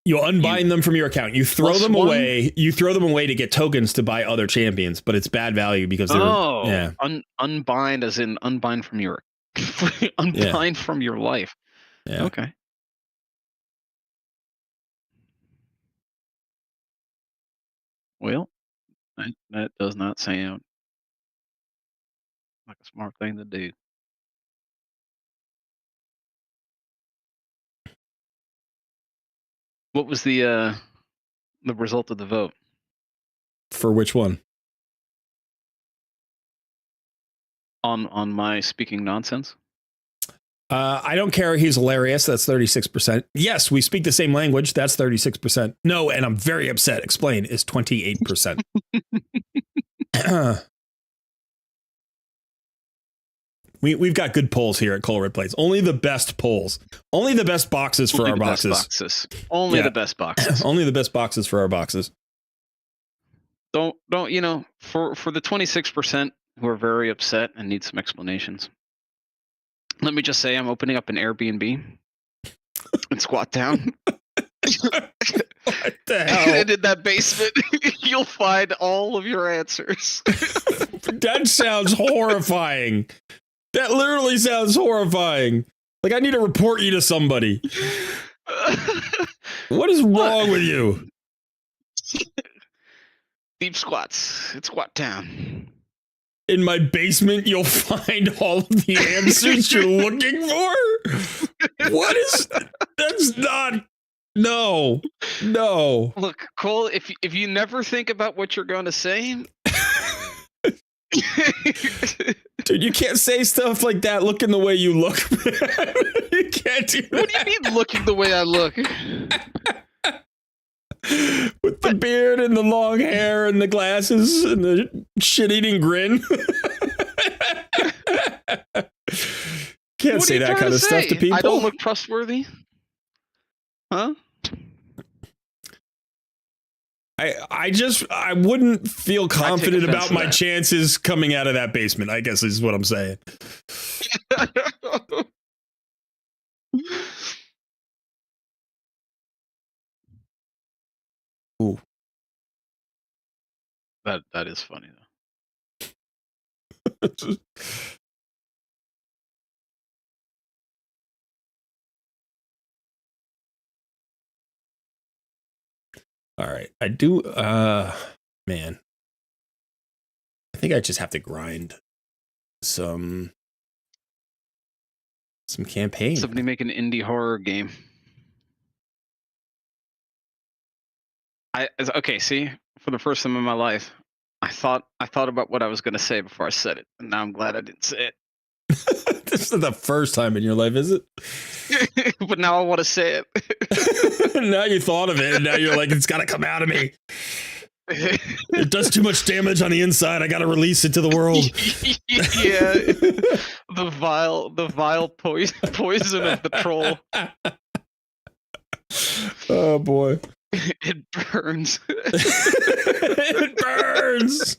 you unbind them from your account. You throw them away. You throw them away to get tokens to buy other champions, but it's bad value because they're unbind as in unbind from your unbind from your life. Yeah. Okay. Well, that does not sound like a smart thing to do. What was the result of the vote? For which one? On my speaking nonsense? I don't care. He's hilarious. That's 36%. Yes, we speak the same language. That's 36%. No, and I'm very upset. Explain is 28%. We've got good polls here at Color Plays. Only the best polls. Only the best boxes for our boxes. Only the best boxes. Only the best boxes for our boxes. Don't for the 26% who are very upset and need some explanations. Let me just say I'm opening up an Airbnb and squat down. What the hell? And in that basement, you'll find all of your answers. That sounds horrifying. That literally sounds horrifying. Like, I need to report you to somebody. What is wrong with you? Deep squats. It's squat down. In my basement, you'll find all of the answers you're looking for? What is... That's not... No. Look, Cole, if you never think about what you're going to say, Dude, you can't say stuff like that looking the way you look. You can't do that. What do you mean looking the way I look? With the beard and the long hair and the glasses and the shit-eating grin. Can't say that kind of stuff to people. I don't look trustworthy? Huh? I wouldn't feel confident about my chances coming out of that basement, I guess is what I'm saying. Ooh. That is funny though. All right. I do man. I think I just have to grind some campaign. Somebody make an indie horror game. Okay, see, for the first time in my life, I thought about what I was going to say before I said it, and now I'm glad I didn't say it. This is the first time in your life, is it? But now I want to say it. Now you thought of it, and now you're like, it's got to come out of me. It does too much damage on the inside. I got to release it to the world. Yeah, the vile poison of the troll. Oh boy. It burns. It burns.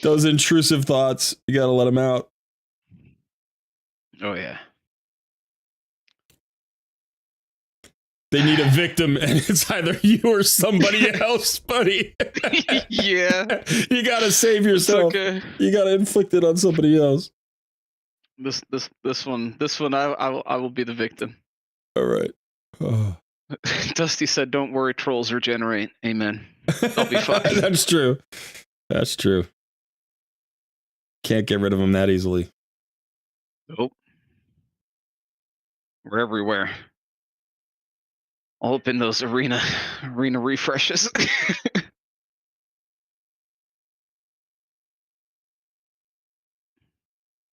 Those intrusive thoughts, you gotta let them out. Oh yeah. They need a victim, and it's either you or somebody else, buddy. Yeah. You gotta save yourself. Okay. You gotta inflict it on somebody else. This one, I will be the victim. All right. Oh. Dusty said, "Don't worry, trolls regenerate." Amen. I'll be fine. That's true. That's true. Can't get rid of them that easily. Nope. We're everywhere. All up in those arena refreshes.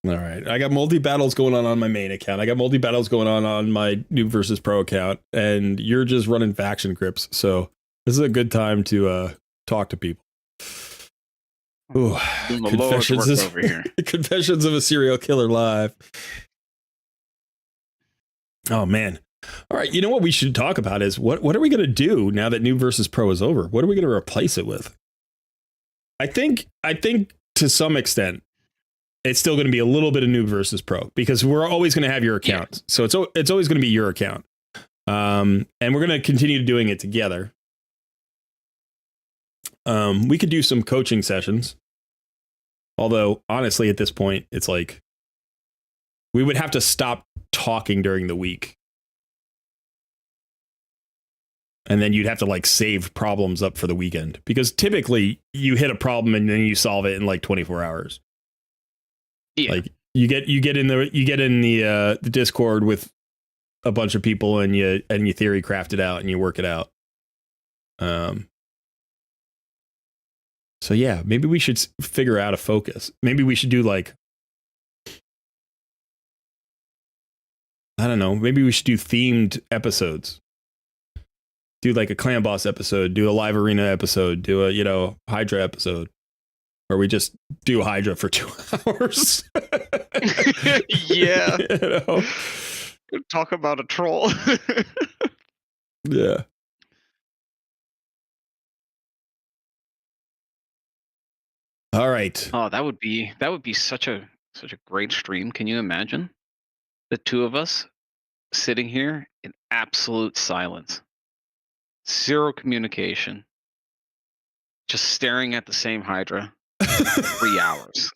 All right. I got multi-battles going on my main account. I got multi-battles going on my Noob versus Pro account. And you're just running faction grips. So this is a good time to talk to people. Ooh, confessions over here. Confessions of a serial killer live. Oh, man. All right. You know what we should talk about is what are we going to do now that Noob versus Pro is over? What are we going to replace it with? I think to some extent, it's still going to be a little bit of Noob versus Pro because we're always going to have your account. Yeah. So it's always going to be your account. And we're going to continue doing it together. We could do some coaching sessions. Although, honestly, at this point, it's like we would have to stop talking during the week. And then you'd have to like save problems up for the weekend because typically you hit a problem and then you solve it in like 24 hours. Yeah. Like you get in the Discord with a bunch of people and you theory craft it out and you work it out. So yeah, maybe we should figure out a focus. Maybe we should do like, I don't know, maybe we should do themed episodes. Do like a clan boss episode, do a live arena episode, do a, Hydra episode. Or we just do Hydra for 2 hours. Yeah. Talk about a troll. Yeah. All right. Oh, that would be such a great stream. Can you imagine the two of us sitting here in absolute silence, zero communication, just staring at the same Hydra for 3 hours.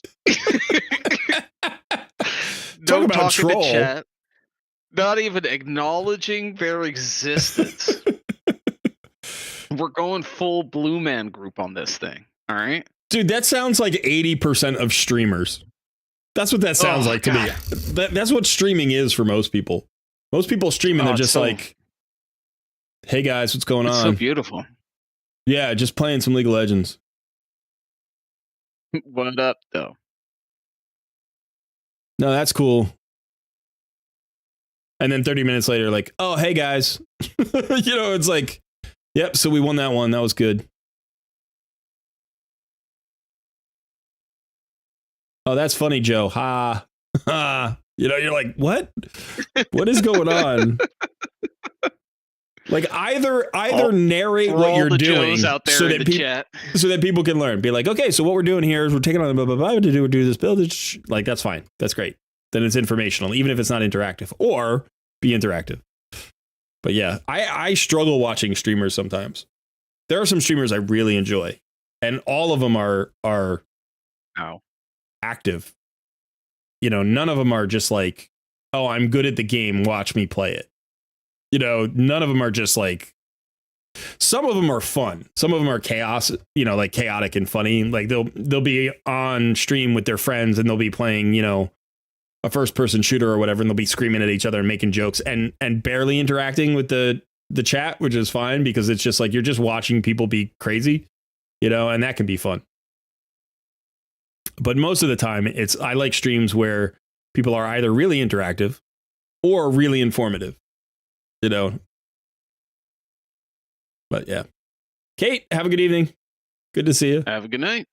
No talking to chat, not even acknowledging their existence. We're going full Blue Man Group on this thing. All right. Dude, that sounds like 80% of streamers. That's what that sounds like to me. That's what streaming is for most people. Most people stream and they're just like, hey guys, what's going on? So beautiful. Yeah, just playing some League of Legends. What up, though? No, that's cool. And then 30 minutes later, like, oh, hey, guys. It's like, yep, so we won that one. That was good. Oh, that's funny, Joe. Ha. Ha. You're like, what? What is going on? Like either narrate what you're doing out there so in that the chat. so that people can learn. Be like, okay, so what we're doing here is we're taking on blah blah blah to do this build. Like that's fine. That's great. Then it's informational, even if it's not interactive, or be interactive. But yeah, I struggle watching streamers sometimes. There are some streamers I really enjoy, and all of them are active. None of them are just like, oh, I'm good at the game, watch me play it. None of them are just like, some of them are fun. Some of them are chaos, like chaotic and funny. Like they'll be on stream with their friends and they'll be playing, a first person shooter or whatever. And they'll be screaming at each other and making jokes and barely interacting with the chat, which is fine because it's just like, you're just watching people be crazy, and that can be fun. But most of the time I like streams where people are either really interactive or really informative. But yeah. Kate, have a good evening. Good to see you. Have a good night.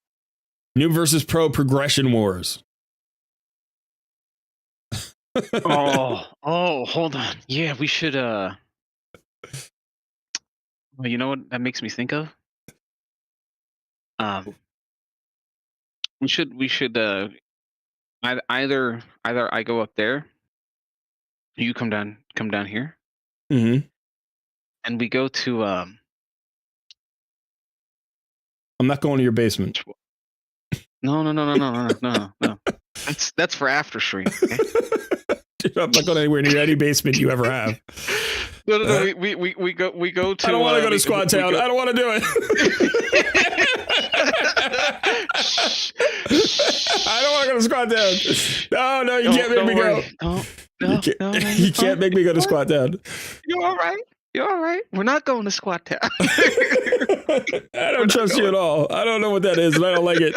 Noob versus Pro Progression Wars. hold on. Yeah, we should well, you know what that makes me think of? We should either I go up there, you come down here. Mm-hmm. And we go to I'm not going to your basement. No. That's for after stream. Okay? Dude, I'm not going anywhere near any basement you ever have. No. We go to. I don't want to go to Squad Town. I don't want to do it. I don't want to go to Squad Town. No, you can't make me go. You can't make me go to Squad Town. You're all right. We're not going to Squad Town. I don't trust you at all. I don't know what that is, and I don't like it.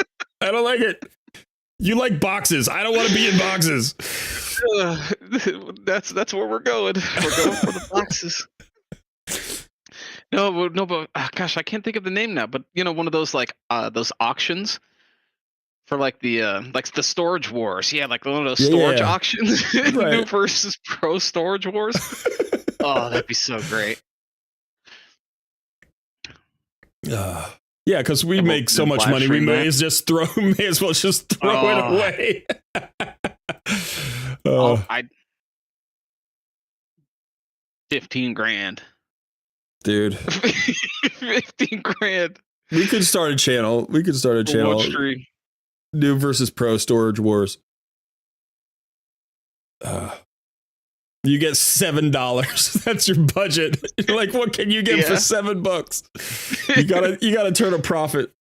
You like boxes. I don't want to be in boxes. That's where we're going. We're going for the boxes. No, but gosh, I can't think of the name now. But one of those like those auctions for like the storage wars. Yeah, like one of those storage auctions. Right. New versus Pro Storage Wars. Oh, that'd be so great. Yeah, because we make so much money. We may as well just throw it away. I 15 grand. Dude. 15 grand. We could start a channel. New versus Pro Storage Wars. You get $7. That's your budget. Like, what can you get for $7? You gotta turn a profit.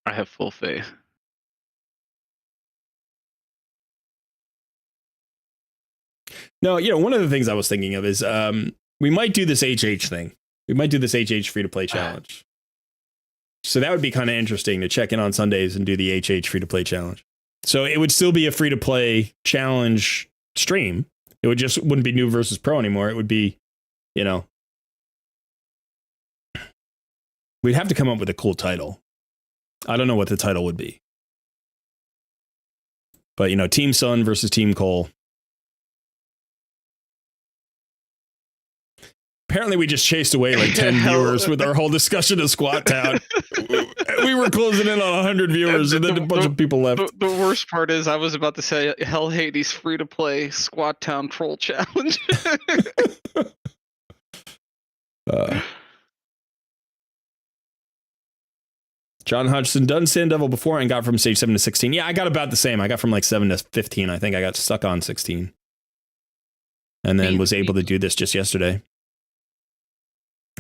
I have full faith. No, one of the things I was thinking of is we might do this HH thing. We might do this HH free-to-play challenge. So that would be kind of interesting to check in on Sundays and do the HH free-to-play challenge. So it would still be a free-to-play challenge stream. It wouldn't be New versus Pro anymore. It would be, we'd have to come up with a cool title. I don't know what the title would be. But, Team Sun versus Team Cole. Apparently, we just chased away like 10 viewers with our whole discussion of Squat Town. We were closing in on 100 viewers, and then a bunch of people left. The worst part is I was about to say Hell Hades free-to-play Squat Town Troll Challenge. John Hodgson done Sand Devil before and got from stage 7 to 16. Yeah, I got about the same. I got from like 7 to 15. I think I got stuck on 16. And then was able to do this just yesterday.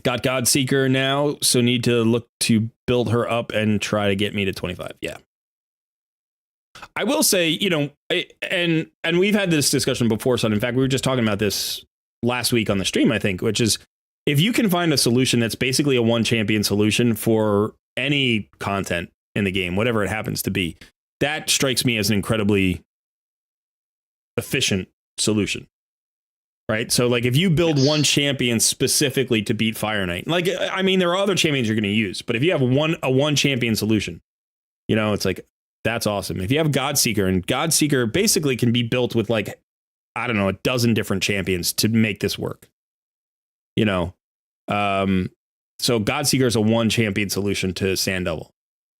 Got Godseeker now, so need to look to build her up and try to get me to 25. Yeah. I will say, and we've had this discussion before, son. In fact, we were just talking about this last week on the stream, I think, which is if you can find a solution that's basically a one champion solution for any content in the game, whatever it happens to be, that strikes me as an incredibly efficient solution. Right. So like if you build one champion specifically to beat Fire Knight, like, I mean, there are other champions you're going to use, but if you have a one champion solution, you know, it's like, that's awesome. If you have Godseeker, and Godseeker basically can be built with like, I don't know, a dozen different champions to make this work, you know? So Godseeker is a one champion solution to Sand Devil.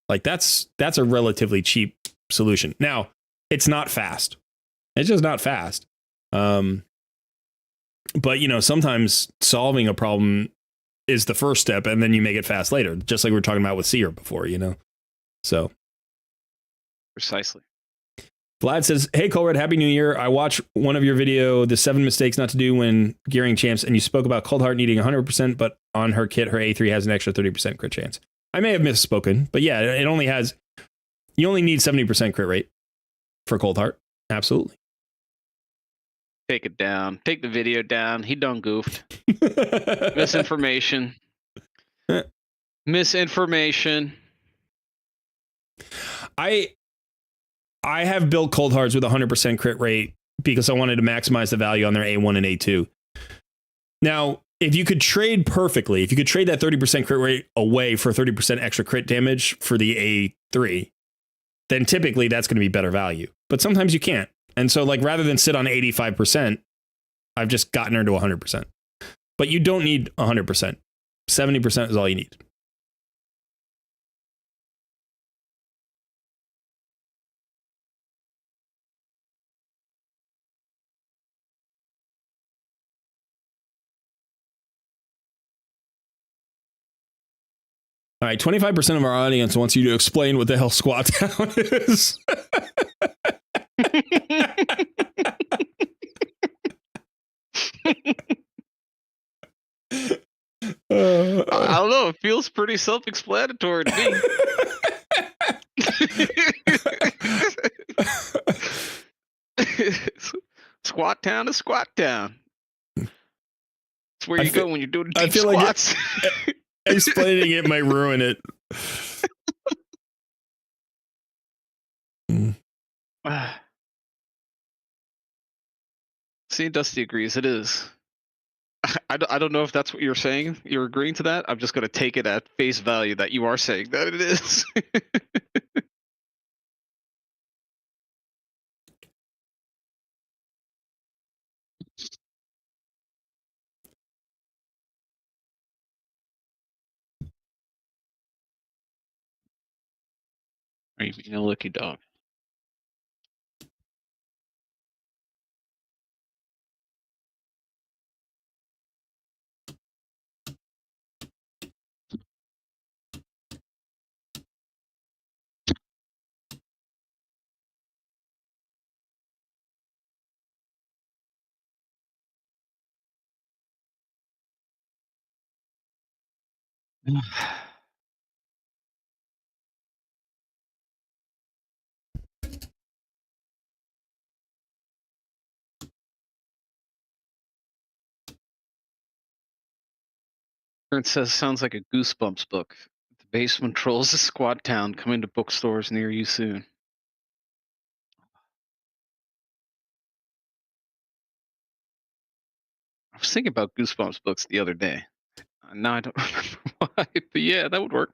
Like that's a relatively cheap solution. Now it's not fast. It's just not fast. But, you know, sometimes solving a problem is the first step and then you make it fast later, just like we were talking about with Seer before, you know? So. Precisely. Vlad says, hey, Colred, Happy New Year. I watched one of your video, the 7 mistakes not to do when gearing champs, and you spoke about Cold Heart needing 100%, but on her kit, her A3 has an extra 30% crit chance. I may have misspoken, but yeah, it only has, you only need 70% crit rate for Cold Heart. Absolutely. Take it down. Take the video down. He done goofed. Misinformation. Misinformation. I have built Cold Hearts with 100% crit rate because I wanted to maximize the value on their A1 and A2. Now, if you could trade perfectly, if you could trade that 30% crit rate away for 30% extra crit damage for the A3, then typically that's going to be better value. But sometimes you can't. And so, like, rather than sit on 85%, I've just gotten her to 100%. But you don't need 100%. 70% is all you need. All right, 25% of our audience wants you to explain what the hell Squat Town is. I don't know. It feels pretty self-explanatory to me. Squat Town is Squat Town. It's where you go when you're doing deep squats. Like explaining it might ruin it. See, Dusty agrees. It is. I don't know if that's what you're saying. You're agreeing to that. I'm just going to take it at face value that you are saying that it is. Are you being a lucky dog? It says sounds like a Goosebumps book. The basement trolls of Squat Town coming to bookstores near you soon. I was thinking about Goosebumps books the other day. Now I don't remember why, but yeah, that would work.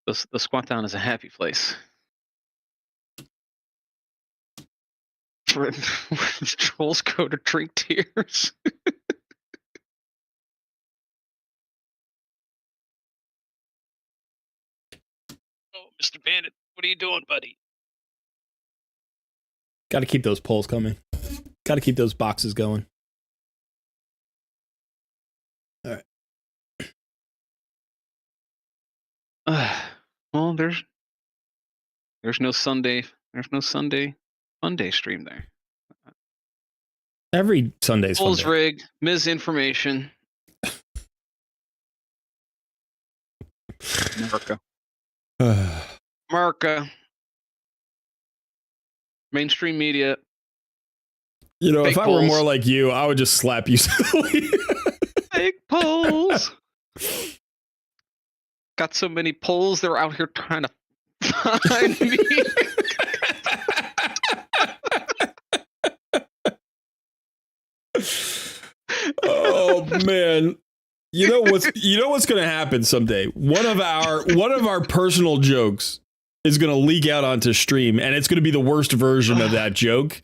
The Squat Town is a happy place. Where the trolls go to drink tears. Oh, Mr. Bandit, what are you doing, buddy? Got to keep those polls coming. Got to keep those boxes going. All right. Well, there's no Sunday. There's no Sunday fun day stream there. Every Sunday's fun day. Polls rigged. Misinformation. America. America. mainstream media. You know, if I were polls. more like you, I would just slap you silly. Fake polls. Got so many polls, they're out here trying to find me. Oh man. You know what's gonna happen someday? One of our personal jokes is gonna leak out onto stream, and it's gonna be the worst version of that joke.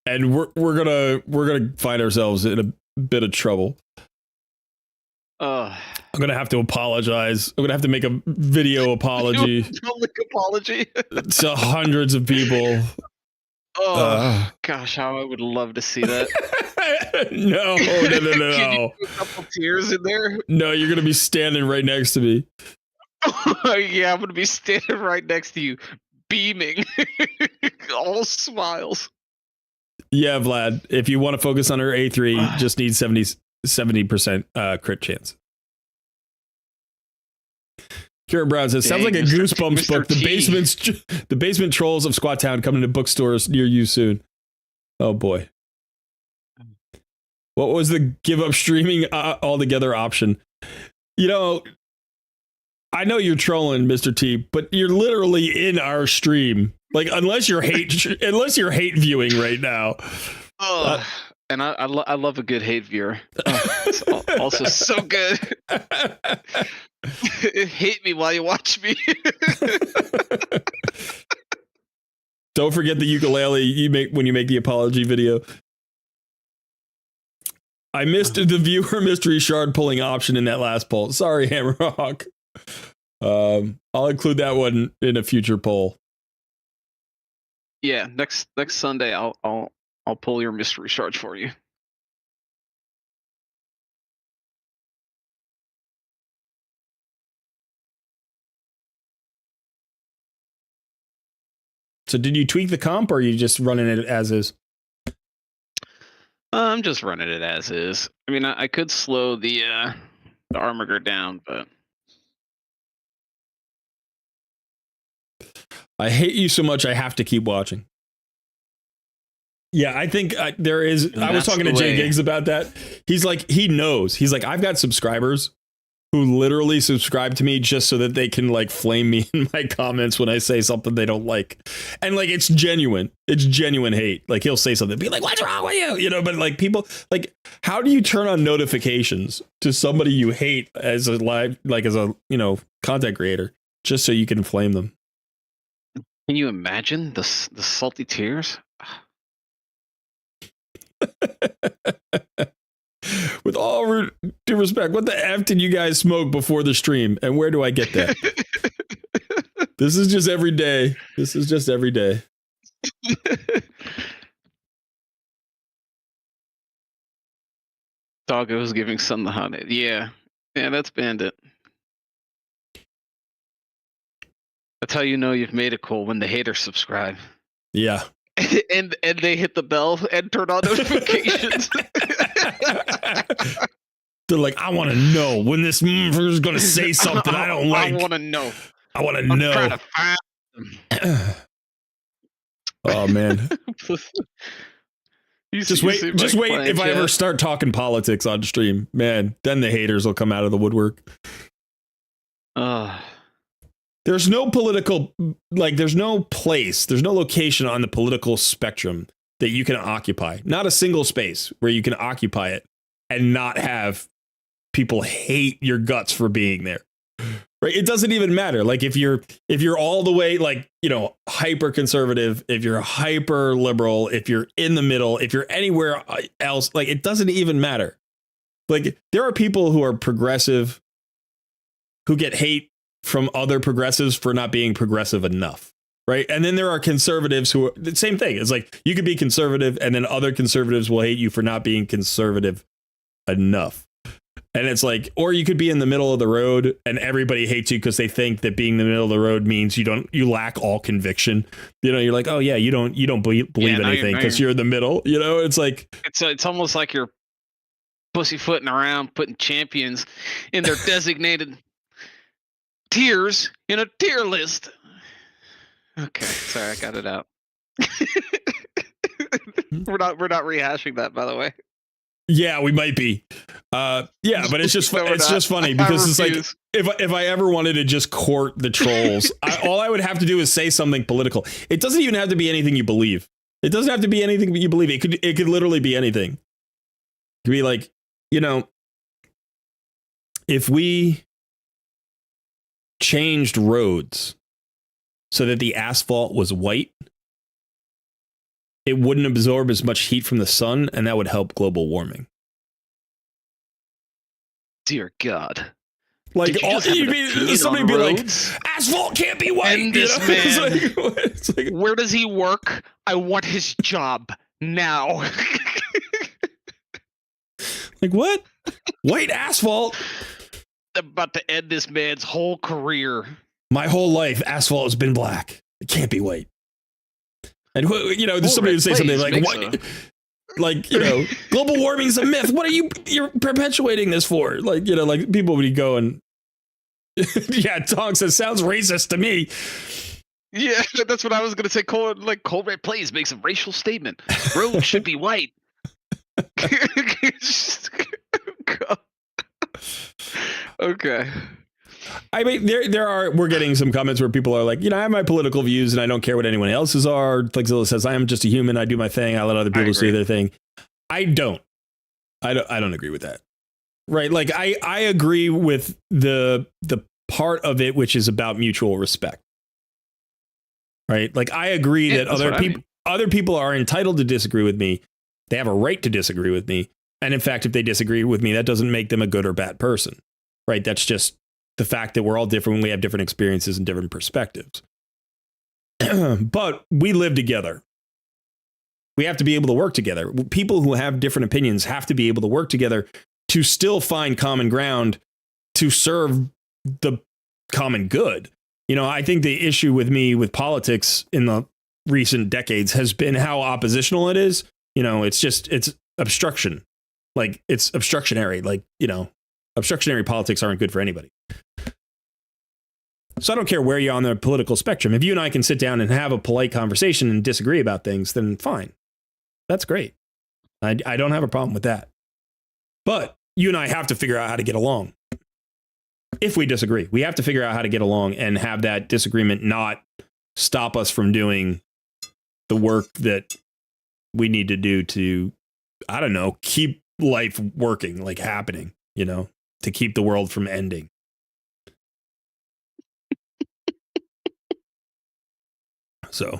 And we're gonna find ourselves in a bit of trouble. I'm gonna have to apologize. I'm gonna have to make a video apology. Public apology to hundreds of people. Gosh, how I would love to see that. No. Can you do a couple tears in there? No, you're gonna be standing right next to me. Yeah, I'm gonna be standing right next to you, beaming, all smiles. Yeah, Vlad. If you want to focus on her A3, just need 70% crit chance. Kieran Brown says, sounds like a Goosebumps book. The basement trolls of Squat Town coming to bookstores near you soon. Oh boy. What was the give up streaming altogether option? You know, I know you're trolling, Mr. T, but you're literally in our stream. Like, unless you're hate viewing right now. And I love a good hate viewer. It's also so good. Hate me while you watch me. Don't forget the ukulele you make when you make the apology video. I missed the viewer mystery shard pulling option in that last poll. Sorry, Hammerhawk. I'll include that one in a future poll. Yeah, next Sunday I'll pull your mystery shard for you. So did you tweak the comp, or are you just running it as is? I'm just running it as is. I mean, I could slow the armor down, but I hate you so much I have to keep watching. Yeah, I think there is. I was talking to Jay Giggs about that. He's like, he knows. He's like, I've got subscribers who literally subscribe to me just so that they can like flame me in my comments when I say something they don't like. And like, it's genuine. It's genuine hate. Like, he'll say something, be like, what's wrong with you? You know, but like, people, like, how do you turn on notifications to somebody you hate as a live, like as a, you know, content creator, just so you can flame them? Can you imagine the salty tears? With all due respect, what the F did you guys smoke before the stream? And where do I get that? This is just every day. This is just every day. Doggo was giving Sun the honey. Yeah, that's Bandit. That's how you know you've made it cool, when the haters subscribe. Yeah. and they hit the bell and turn on notifications. They're like, I want to know when this is going to say something I don't like. I want to know. I want to know. Trying to find them. Oh man. Just wait if I ever start talking politics on stream, man, then the haters will come out of the woodwork. There's no political, like, there's no place, there's no location on the political spectrum that you can occupy. Not a single space where you can occupy it and not have people hate your guts for being there. Right? It doesn't even matter. Like, if you're all the way, like, you know, hyper conservative, if you're hyper liberal, if you're in the middle, if you're anywhere else, like, it doesn't even matter. Like, there are people who are progressive who get hate from other progressives for not being progressive enough, right? And then there are conservatives who are the same thing. It's like, you could be conservative and then other conservatives will hate you for not being conservative enough. And it's like, or you could be in the middle of the road and everybody hates you because they think that being in the middle of the road means you lack all conviction. You know, you're like, oh yeah, you don't believe anything because you're in the middle. You know, it's like, it's almost like you're pussyfooting around putting champions in their designated tiers in a tier list. Okay, sorry, I got it out. We're not rehashing that, by the way. Yeah, we might be. Yeah, but it's just No, it's just funny because it's like refuse. if I ever wanted to just court the trolls, all I would have to do is say something political. It doesn't even have to be anything you believe. It doesn't have to be anything you believe. It could literally be anything. It could be like, you know, if we changed roads so that the asphalt was white, it wouldn't absorb as much heat from the sun, and that would help global warming. Dear God. Like, somebody be like, asphalt can't be white. And this man, it's like, where does he work? I want his job now. like, what? White asphalt? I'm about to end this man's whole career. My whole life, asphalt has been black. It can't be white. And, you know, somebody would say something like, what? Like, you know, global warming is a myth. What are you're perpetuating this for? Like, you know, like people would go and, yeah, Tong says, sounds racist to me. Yeah, that's what I was going to say. Cold Red Plays makes a racial statement. Roads should be white. Okay. I mean, we're getting some comments where people are like, you know, I have my political views and I don't care what anyone else's are. Like Zilla says, I am just a human. I do my thing. I let other people see their thing. I don't agree with that. Right. Like I agree with the part of it, which is about mutual respect. Right. Like I agree that other people are entitled to disagree with me. They have a right to disagree with me. And in fact, if they disagree with me, that doesn't make them a good or bad person. Right. That's just the fact that we're all different. We have different experiences and different perspectives. But we live together. We have to be able to work together. People who have different opinions have to be able to work together to still find common ground to serve the common good. You know, I think the issue with me with politics in the recent decades has been how oppositional it is. You know, it's obstruction. Like it's obstructionary. Like, you know, obstructionary politics aren't good for anybody. So I don't care where you're on the political spectrum. If you and I can sit down and have a polite conversation and disagree about things, then fine. That's great. I don't have a problem with that. But you and I have to figure out how to get along. If we disagree, we have to figure out how to get along and have that disagreement not stop us from doing the work that we need to do to, I don't know, keep life working, like happening, you know, to keep the world from ending. So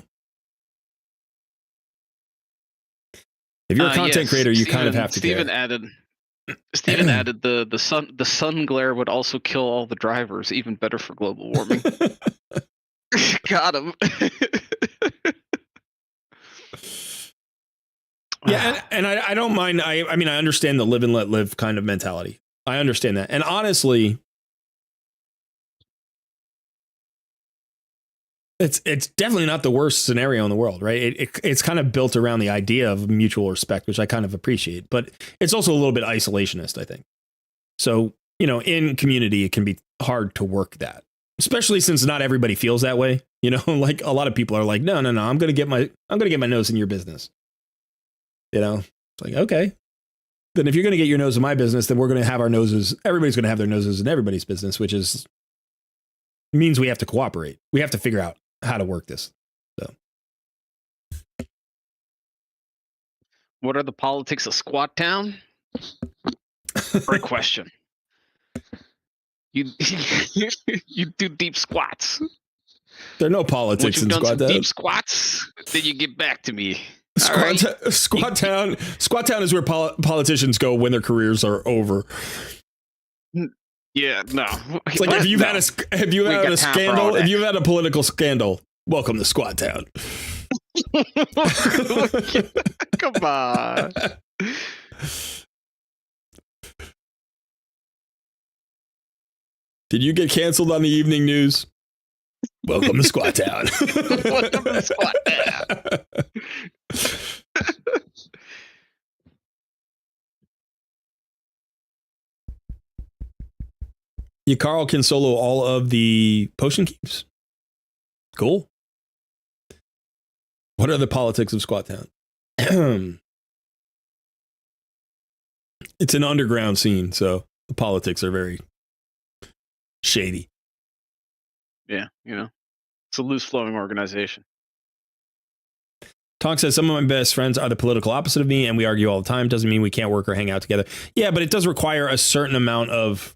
if you're a content creator, you kind of have to care. Steven added the sun glare would also kill all the drivers, even better for global warming. Got him. Yeah, and I don't mind. I mean, I understand the live and let live kind of mentality. I understand that. And honestly, it's definitely not the worst scenario in the world, right? It's kind of built around the idea of mutual respect, which I kind of appreciate, but it's also a little bit isolationist, I think. So, you know, in community, it can be hard to work that, especially since not everybody feels that way. You know, like a lot of people are like, no, I'm going to get my nose in your business. You know, it's like, okay, then if you're going to get your nose in my business, then we're going to have our noses. Everybody's going to have their noses in everybody's business, which means we have to cooperate. We have to figure out how to work this. So, what are the politics of Squat Town? Great question. You do deep squats. There are no politics in Squat Town. Deep squats, then you get back to me. Squat Town is where politicians go when their careers are over. Yeah, no. It's like if you've had a scandal, if you've had a political scandal, welcome to Squat Town. Come on. Did you get canceled on the evening news? Welcome to Squat Town. Welcome to Squat Town. Carl can solo all of the potion keeps. Cool. What are the politics of Squat Town? It's an underground scene, so the politics are very shady. Yeah, you know, it's a loose flowing organization. Tonk says, some of my best friends are the political opposite of me, and we argue all the time. Doesn't mean we can't work or hang out together. Yeah, but it does require a certain amount of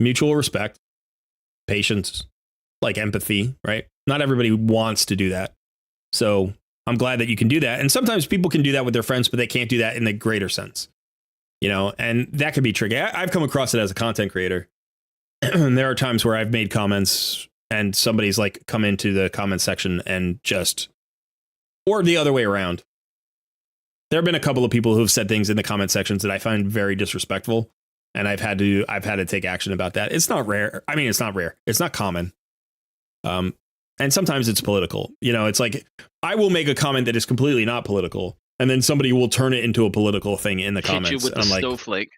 mutual respect, patience, like empathy, right? Not everybody wants to do that. So I'm glad that you can do that. And sometimes people can do that with their friends, but they can't do that in the greater sense. You know, and that could be tricky. I've come across it as a content creator. There are times where I've made comments and somebody's like come into the comment section and just, or the other way around. There have been a couple of people who've said things in the comment sections that I find very disrespectful, and I've had to take action about that. It's not rare. I mean, it's not rare. It's not common. And sometimes it's political. You know, it's like I will make a comment that is completely not political, and then somebody will turn it into a political thing in the comments. Hit you with the snowflake.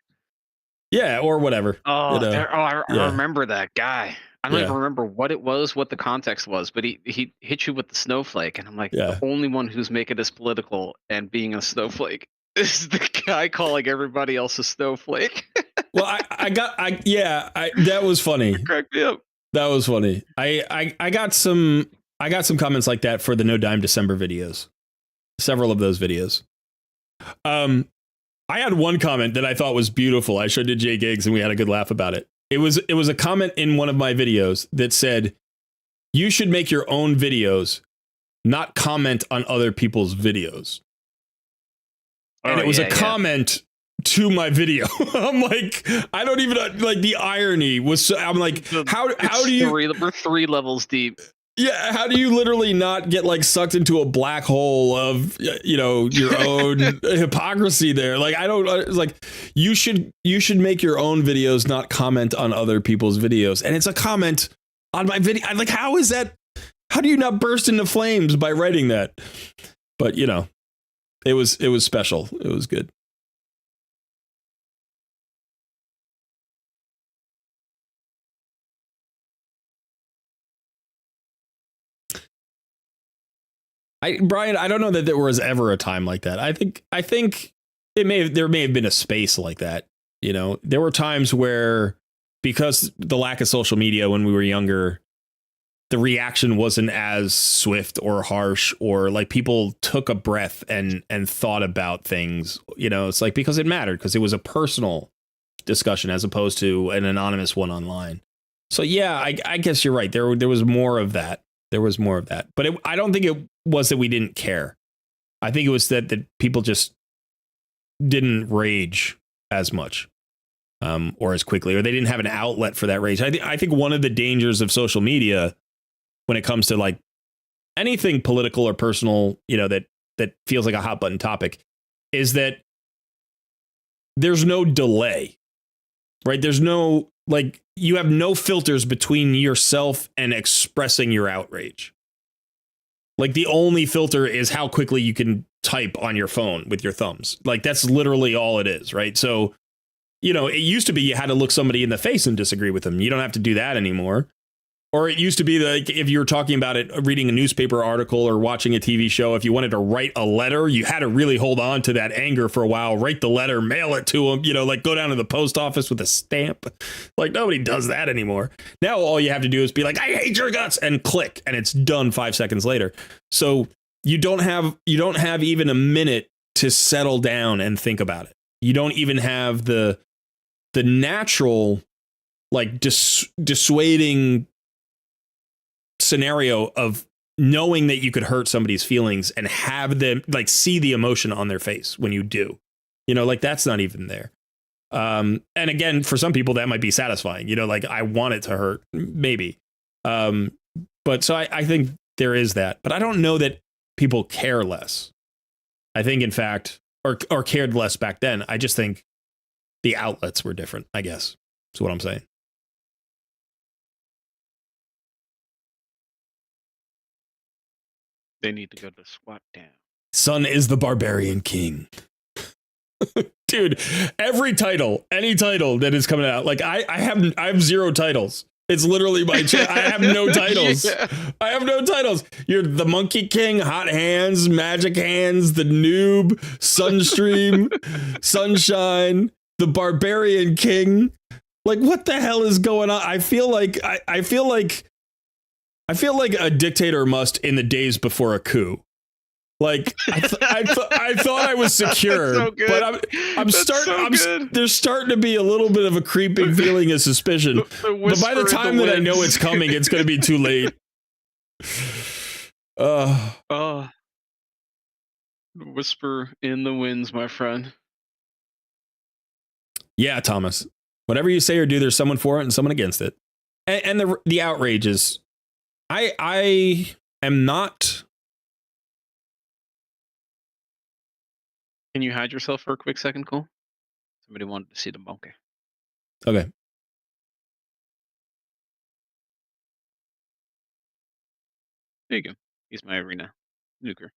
Yeah, or whatever. Oh, you know? I remember that guy. I don't even remember what it was, what the context was, but he hit you with the snowflake, and I'm like, the only one who's making this political and being a snowflake is the guy calling everybody else a snowflake. Well, that was funny. Cracked me up. That was funny. I got some comments like that for the No Dime December videos. Several of those videos. I had one comment that I thought was beautiful. I showed to Jay Giggs and we had a good laugh about it. It was a comment in one of my videos that said, you should make your own videos, not comment on other people's videos. And it was a comment to my video. I'm like, I don't even like the irony was. So, I'm like, how do you? We're 3 levels deep. Yeah, how do you literally not get like sucked into a black hole of, you know, your own hypocrisy there? Like, I don't, it's like, you should make your own videos, not comment on other people's videos. And it's a comment on my video. I'm like, how is that? How do you not burst into flames by writing that? But, you know, it was special. It was good. Brian, I don't know that there was ever a time like that. I think there may have been a space like that. You know, there were times where, because the lack of social media when we were younger, the reaction wasn't as swift or harsh, or like people took a breath and thought about things. You know, it's like, because it mattered, because it was a personal discussion as opposed to an anonymous one online. So yeah, I guess you're right. There was more of that. There was more of that, but I don't think it was that we didn't care. I think it was that people just didn't rage as much, or as quickly, or they didn't have an outlet for that rage. I think one of the dangers of social media, when it comes to like anything political or personal, you know, that feels like a hot button topic, is that there's no delay, right? There's no, like, you have no filters between yourself and expressing your outrage. Like, the only filter is how quickly you can type on your phone with your thumbs. Like, that's literally all it is, right? So, you know, it used to be you had to look somebody in the face and disagree with them. You don't have to do that anymore. Or it used to be like, if you were talking about it, reading a newspaper article or watching a TV show, if you wanted to write a letter, you had to really hold on to that anger for a while, write the letter, mail it to them, you know, like go down to the post office with a stamp. Like, nobody does that anymore. Now all you have to do is be like, I hate your guts, and click, and it's done 5 seconds later. So you don't have even a minute to settle down and think about it. You don't even have the natural, like, dissuading scenario of knowing that you could hurt somebody's feelings and have them, like, see the emotion on their face when you do, you know, like, that's not even there. And again, for some people that might be satisfying, you know, like, I want it to hurt, maybe. But so I think there is that, but I don't know that people care less. I think, in fact, or cared less back then. I just think the outlets were different, I guess. That's what I'm saying. They need to go to Squat Down. Sun is the Barbarian King. Dude, every title, any title that is coming out, like I have 0 titles. It's literally my channel. I have no titles. Yeah. I have no titles. You're the Monkey King, Hot Hands, Magic Hands, the Noob, Sunstream, Sunshine, the Barbarian King. Like, what the hell is going on? I feel like I feel like a dictator must in the days before a coup. Like I thought I was secure, so but there's starting to be a little bit of a creeping feeling of suspicion. But by the time that I know it's coming, it's going to be too late. Whisper in the winds, my friend. Yeah, Thomas. Whatever you say or do, there's someone for it and someone against it. And the outrage is, I am not. Can you hide yourself for a quick second, Cole? Somebody wanted to see the monkey. Okay. There you go. He's my arena nuker.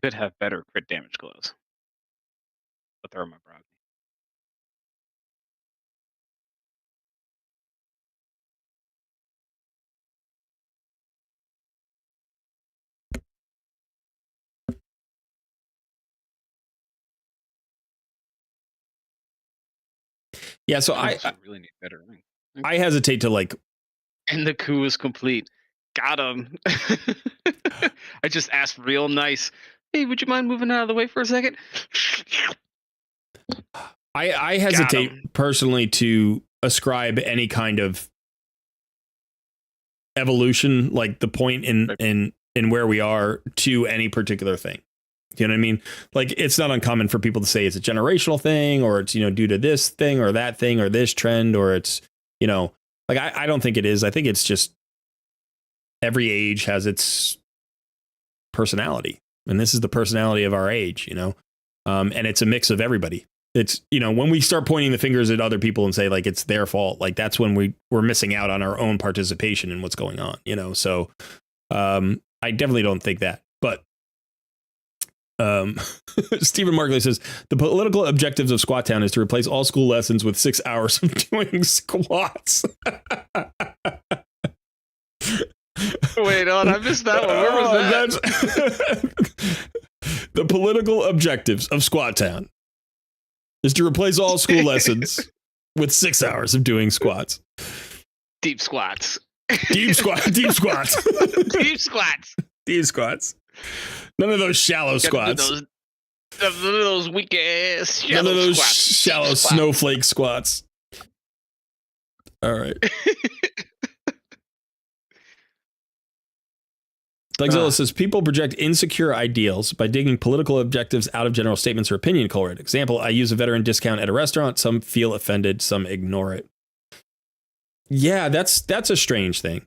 Could have better crit damage glows, but they're my prerogative. Yeah, so I really need better ring. I hesitate to like. And the coup is complete. Got him. I just asked real nice. Hey, would you mind moving out of the way for a second? I hesitate personally to ascribe any kind of evolution, like the point in where we are, to any particular thing. You know what I mean? Like, it's not uncommon for people to say it's a generational thing, or it's, due to this thing or that thing or this trend, or it's, like, I don't think it is. I think it's just every age has its personality. And this is the personality of our age, and it's a mix of everybody. It's, when we start pointing the fingers at other people and say, like, it's their fault, like, that's when we're missing out on our own participation in what's going on, So I definitely don't think that. But Stephen Markley says the political objectives of Squat Town is to replace all school lessons with 6 hours of doing squats. Wait on, I missed that one. Where was that? The political objectives of Squat Town is to replace all school lessons with 6 hours of doing squats. Deep squats. Deep squats. Deep squats. Deep squats. None of those shallow squats. None of those weak ass shallow None of those squats. shallow snowflake squats. All right. Dougzilla says people project insecure ideals by digging political objectives out of general statements or opinion. Colruyt. Example: I use a veteran discount at a restaurant. Some feel offended. Some ignore it. Yeah, that's a strange thing.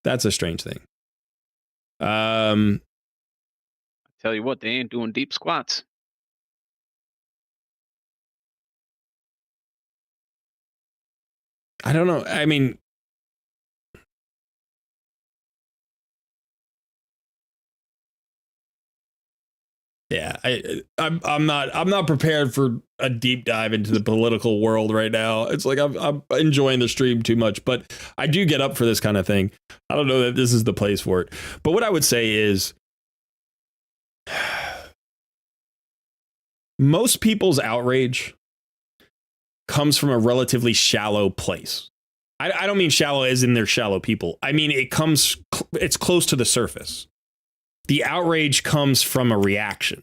That's a strange thing. I tell you what, they ain't doing deep squats. I don't know. I mean, yeah, I'm not prepared for a deep dive into the political world right now. It's like I'm enjoying the stream too much, but I do get up for this kind of thing. I don't know that this is the place for it. But what I would say is most people's outrage comes from a relatively shallow place. I don't mean shallow as in they're shallow people. I mean, it's close to the surface. The outrage comes from a reaction,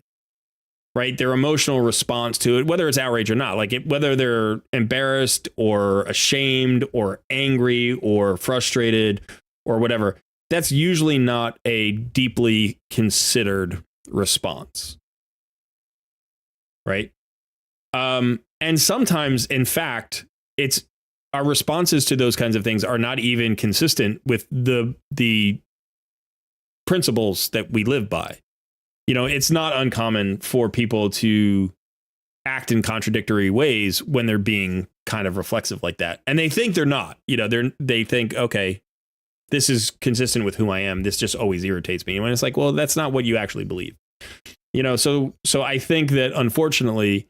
right? Their emotional response to it, whether it's outrage or not, whether they're embarrassed or ashamed or angry or frustrated or whatever, that's usually not a deeply considered response, right? And sometimes, in fact, it's our responses to those kinds of things are not even consistent with the principles that we live by. It's not uncommon for people to act in contradictory ways when they're being kind of reflexive like that. And they think they're not, they think, okay, this is consistent with who I am. This just always irritates me. And it's like, well, that's not what you actually believe. So I think that unfortunately,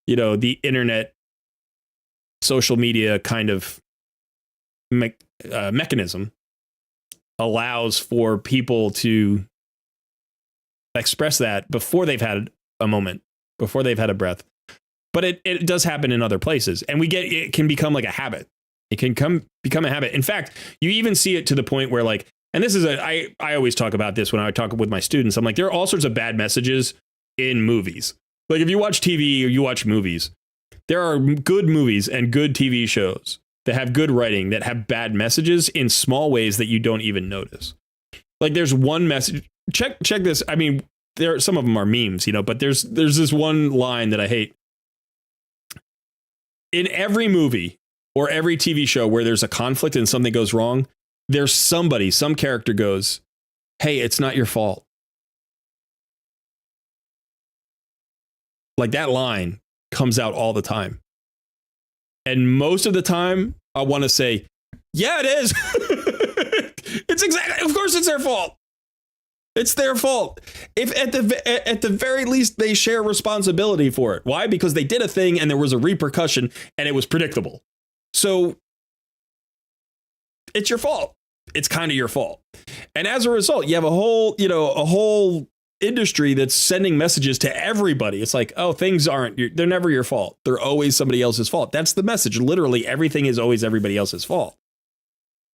the internet, social media kind of mechanism allows for people to express that before they've had a moment, before they've had a breath. But it does happen in other places, and it can become like a habit. It can become a habit. In fact, you even see it to the point where, like, and this is I always talk about this when I talk with my students. I'm like, there are all sorts of bad messages in movies. Like, if you watch TV or you watch movies, there are good movies and good TV shows that have good writing that have bad messages in small ways that you don't even notice. Like, there's one message. Check this. I mean, some of them are memes, but there's this one line that I hate. In every movie or every TV show where there's a conflict and something goes wrong, there's some character goes, "Hey, it's not your fault." Like, that line comes out all the time. And most of the time, I want to say, yeah, it is. It's exactly, of course it's their fault. It's their fault. If at the very least they share responsibility for it. Why? Because they did a thing and there was a repercussion and it was predictable. So it's your fault. It's kind of your fault. And as a result, you have a whole industry that's sending messages to everybody. It's like, oh, things they're never your fault. They're always somebody else's fault. That's the message. Literally, everything is always everybody else's fault.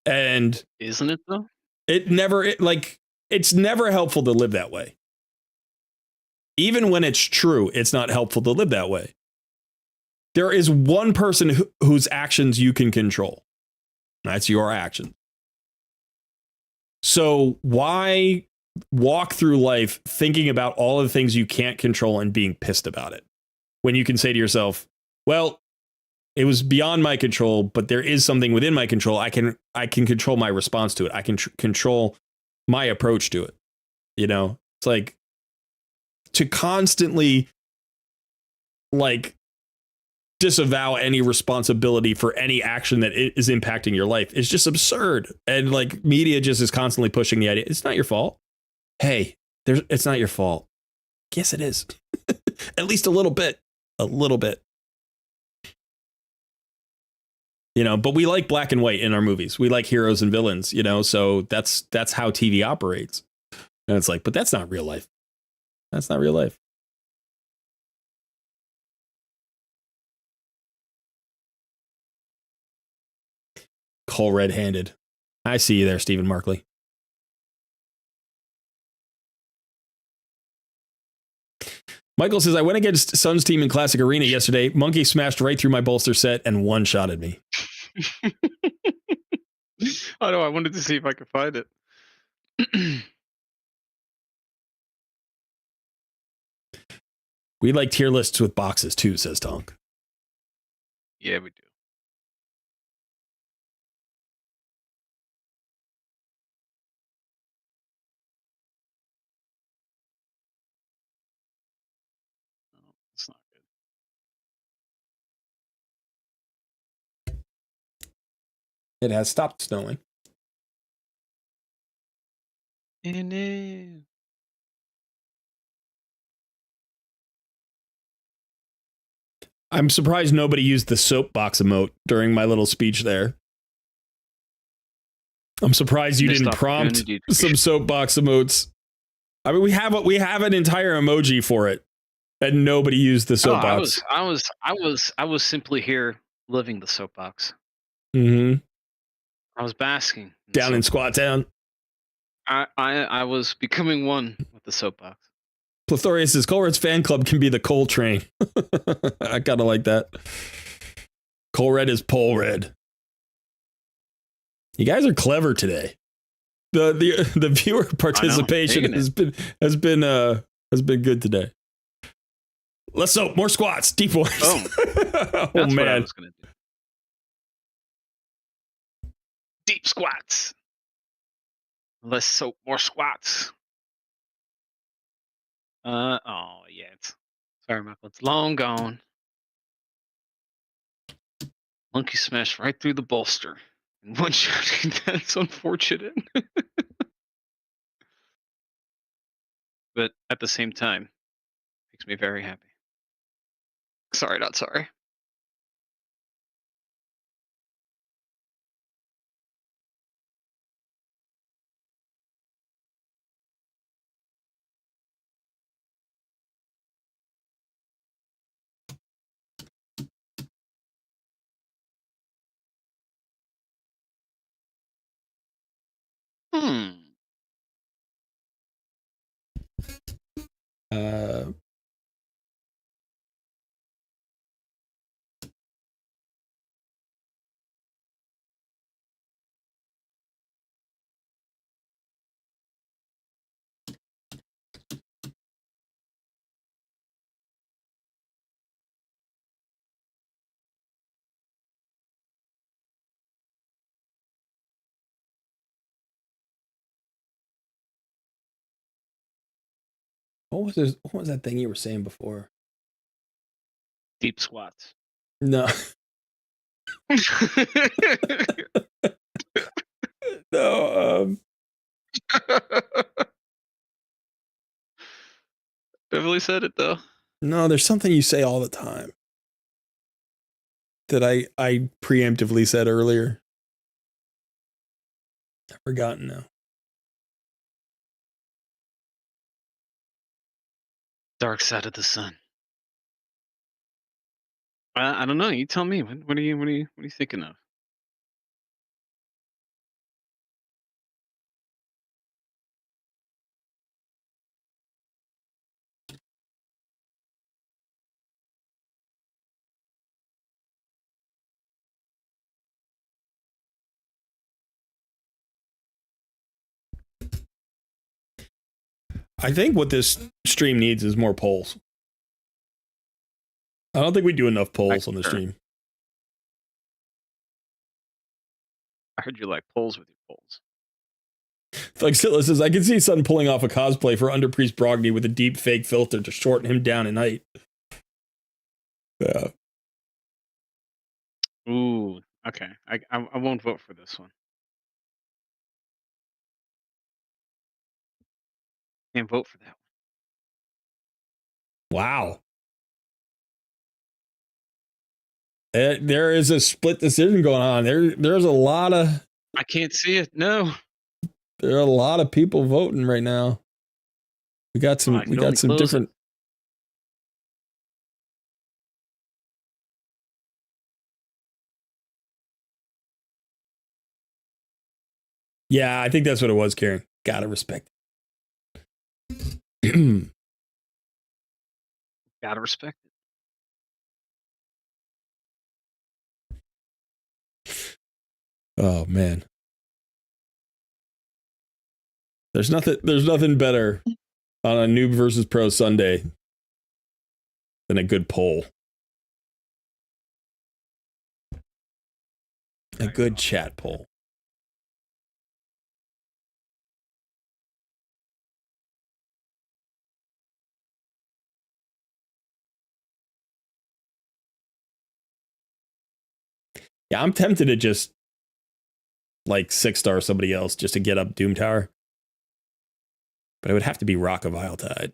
And isn't it though? It's never helpful to live that way. Even when it's true, it's not helpful to live that way. There is one person whose actions you can control. That's your action. So why walk through life thinking about all of the things you can't control and being pissed about it, when you can say to yourself, well, it was beyond my control, but there is something within my control. I can control my response to it. I can control my approach to it. It's like, to constantly disavow any responsibility for any action that is impacting your life is just absurd. And media just is constantly pushing the idea. It's not your fault. Hey, it's not your fault. Yes, it is. At least a little bit. But we like black and white in our movies. We like heroes and villains, so that's how TV operates. And it's like, but that's not real life. That's not real life. Cole red-handed. I see you there, Stephen Markley. Michael says, I went against Suns team in Classic Arena yesterday. Monkey smashed right through my bolster set and one-shotted me. I know. I wanted to see if I could find it. We like tier lists with boxes too, says Tonk. Yeah, we do. Oh, that's not good. It has stopped snowing. I'm surprised nobody used the soapbox emote during my little speech there. I'm surprised you didn't prompt some soapbox emotes. I mean, we have an entire emoji for it, and nobody used the soapbox. I was simply here living the soapbox. Mm-hmm. I was basking down in Squat Town. I was becoming one with the soapbox. Plethorius says Colred's fan club can be the Cole train. I kind of like that. Cole Red is Pole Red. You guys are clever today. The viewer participation has been good today. Let's soap, more squats, deep voice. Oh, oh that's man. What I was gonna do. Deep squats. Less soap, more squats. Oh yeah, sorry, Michael. It's long gone. Monkey smashed right through the bolster One shot. That's unfortunate. But at the same time, makes me very happy. Sorry, not sorry. Hmm. What was that thing you were saying before? Deep squats. No. No, Beverly said it though. no, there's something you say all the time that I preemptively said earlier. I've forgotten now. Dark side of the sun. I don't know. You tell me. What are you thinking of? I think what this stream needs is more polls. I don't think we do enough polls on the stream. I heard you like polls with your polls. Like Scylla says, I can see Sun pulling off a cosplay for Underpriest Brogny with a deep fake filter to shorten him down in height. Yeah. Ooh, okay. I won't vote for this one. Can't vote for that one. Wow. There is a split decision going on. There's a lot of... I can't see it. No. There are a lot of people voting right now. We got some different... Yeah, I think that's what it was, Karen. Gotta respect it. Gotta respect it. Oh man. There's nothing better on a Noob versus Pro Sunday than a good poll. A good chat poll. Yeah, I'm tempted to just like 6-star somebody else just to get up Doom Tower. But it would have to be Rock of Iletide.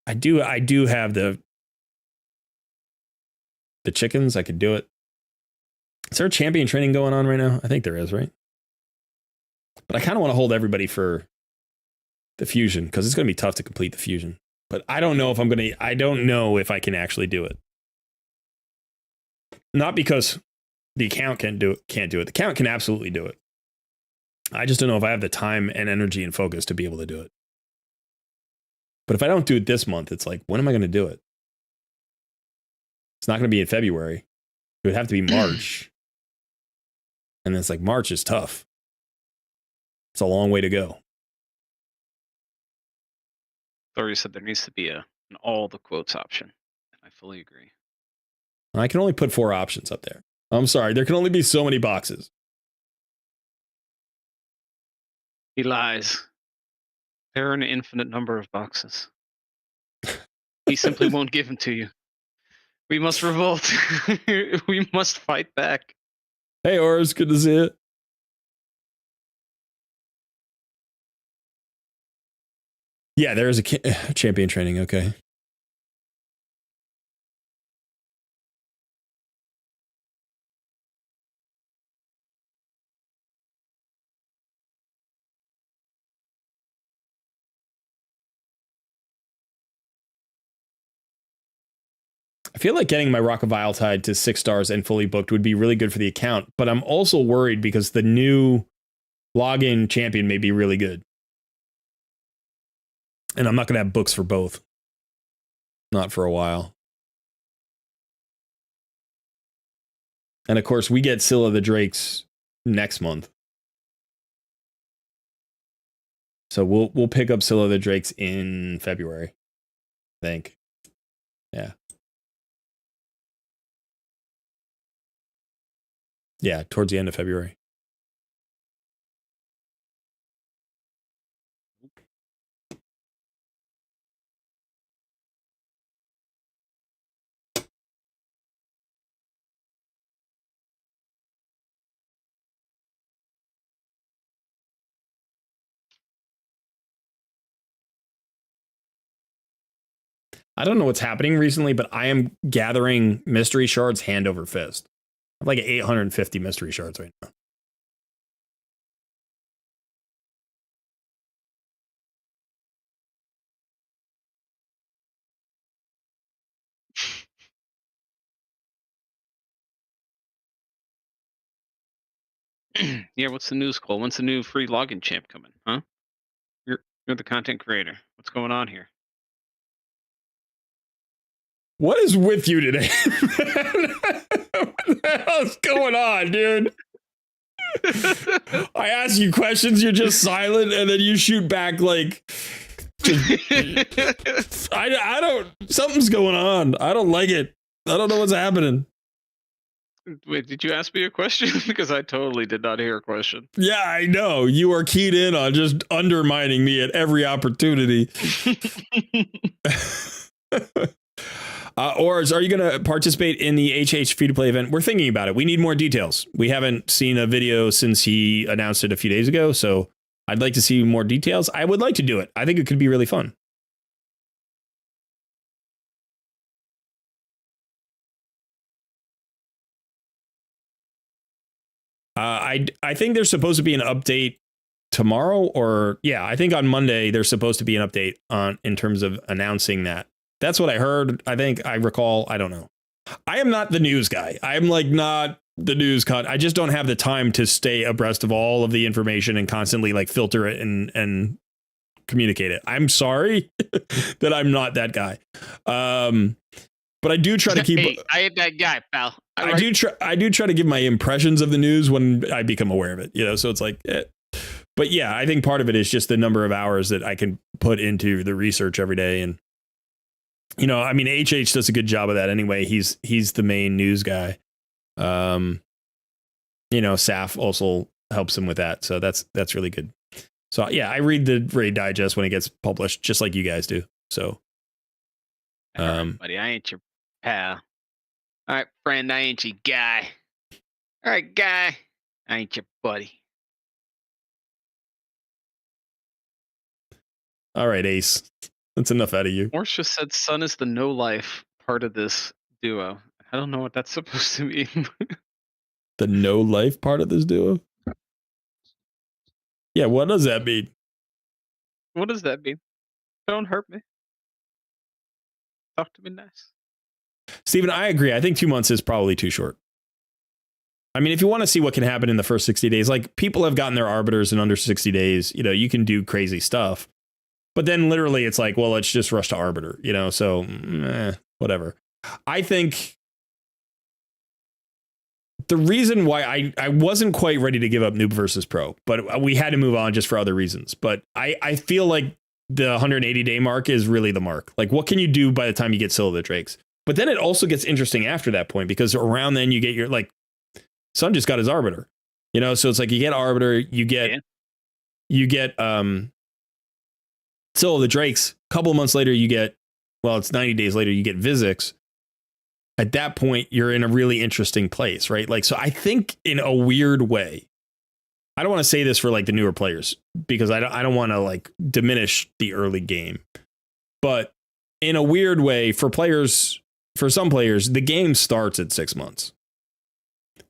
I do have the chickens. I could do it. Is there a champion training going on right now? I think there is, right? But I kind of want to hold everybody for the fusion because it's going to be tough to complete the fusion. But I don't know if I don't know if I can actually do it. Not because the account can't do it. The account can absolutely do it. I just don't know if I have the time and energy and focus to be able to do it. But if I don't do it this month, it's like, when am I going to do it? It's not going to be in February. It would have to be March. And it's like, March is tough. It's a long way to go. Thori said there needs to be an all the quotes option. I fully agree. I can only put 4 options up there. I'm sorry. There can only be so many boxes. He lies. There are an infinite number of boxes. He simply won't give them to you. We must revolt. We must fight back. Hey, Oris, good to see you. Yeah, there is a champion training. Okay. I feel like getting my Rock of Iletide to 6 stars and fully booked would be really good for the account, but I'm also worried because the new login champion may be really good. And I'm not going to have books for both. Not for a while. And of course, we get Scylla the Drakes next month. So we'll pick up Scylla the Drakes in February, I think. Yeah. Yeah, towards the end of February. I don't know what's happening recently, but I am gathering mystery shards hand over fist. I have like 850 mystery shards right now. Yeah, what's the news, Cole? When's the new free login champ coming? Huh? You're the content creator. What's going on here? What is with you today? What the hell is going on, dude? I ask you questions, you're just silent, and then you shoot back like I don't, something's going on. I don't like it. I don't know what's happening. Wait, did you ask me a question? Because I totally did not hear a question. Yeah, I know. You are keyed in on just undermining me at every opportunity. Or are you going to participate in the HH free-to-play event? We're thinking about it. We need more details. We haven't seen a video since he announced it a few days ago, so I'd like to see more details. I would like to do it. I think it could be really fun. I think there's supposed to be an update tomorrow, or yeah, I think on Monday there's supposed to be an update on in terms of announcing that. That's what I heard. I think I recall. I don't know. I am not the news guy. I'm like not the news I just don't have the time to stay abreast of all of the information and constantly like filter it and communicate it. I'm sorry that I'm not that guy. But I do try to keep. Hey, I ain't that guy, pal. I do try to give my impressions of the news when I become aware of it. You know, so it's like. But yeah, I think part of it is just the number of hours that I can put into the research every day, and you know, I mean, HH does a good job of that anyway. He's the main news guy. You know, Saf also helps him with that, so that's really good. So yeah, I read the Raid Digest when it gets published, just like you guys do. So, buddy, I ain't your pal. All right, friend, I ain't your guy. All right, guy, I ain't your buddy. All right, Ace. That's enough out of you. Morse just said Sun is the no life part of this duo. I don't know what that's supposed to mean. The no life part of this duo? Yeah, what does that mean? What does that mean? Don't hurt me. Talk to me nice. Steven, I agree. I think 2 months is probably too short. I mean, if you want to see what can happen in the first 60 days, like people have gotten their arbiters in under 60 days, you know, you can do crazy stuff. But then literally it's like, well, let's just rush to arbiter, you know, so whatever. I think the reason why I wasn't quite ready to give up Noob versus Pro, but we had to move on just for other reasons. But I feel like the 180 day mark is really the mark. Like, what can you do by the time you get Scylla the Drakes? But then it also gets interesting after that point, because around then you get your, like, Sun just got his arbiter, you know, so it's like you get arbiter, you get Scylla the Drakes. A couple of months later, you get, well, it's 90 days later, you get Vizix. At that point, you're in a really interesting place, right? Like, so I think in a weird way, I don't want to say this for like the newer players because I don't want to like diminish the early game, but in a weird way for some players, the game starts at 6 months.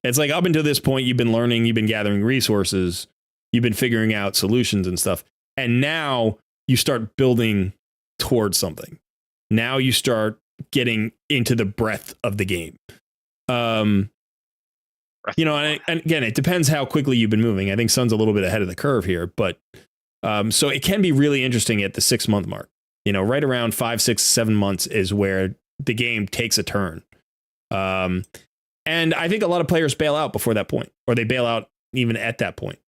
It's like up until this point, you've been learning, you've been gathering resources, you've been figuring out solutions and stuff. And now you start building towards something. Now you start getting into the breadth of the game. And again, it depends how quickly you've been moving. I think Sun's a little bit ahead of the curve here, but so it can be really interesting at the 6 month mark. Right around 5, 6, 7 months is where the game takes a turn. And I think a lot of players bail out before that point, or they bail out even at that point.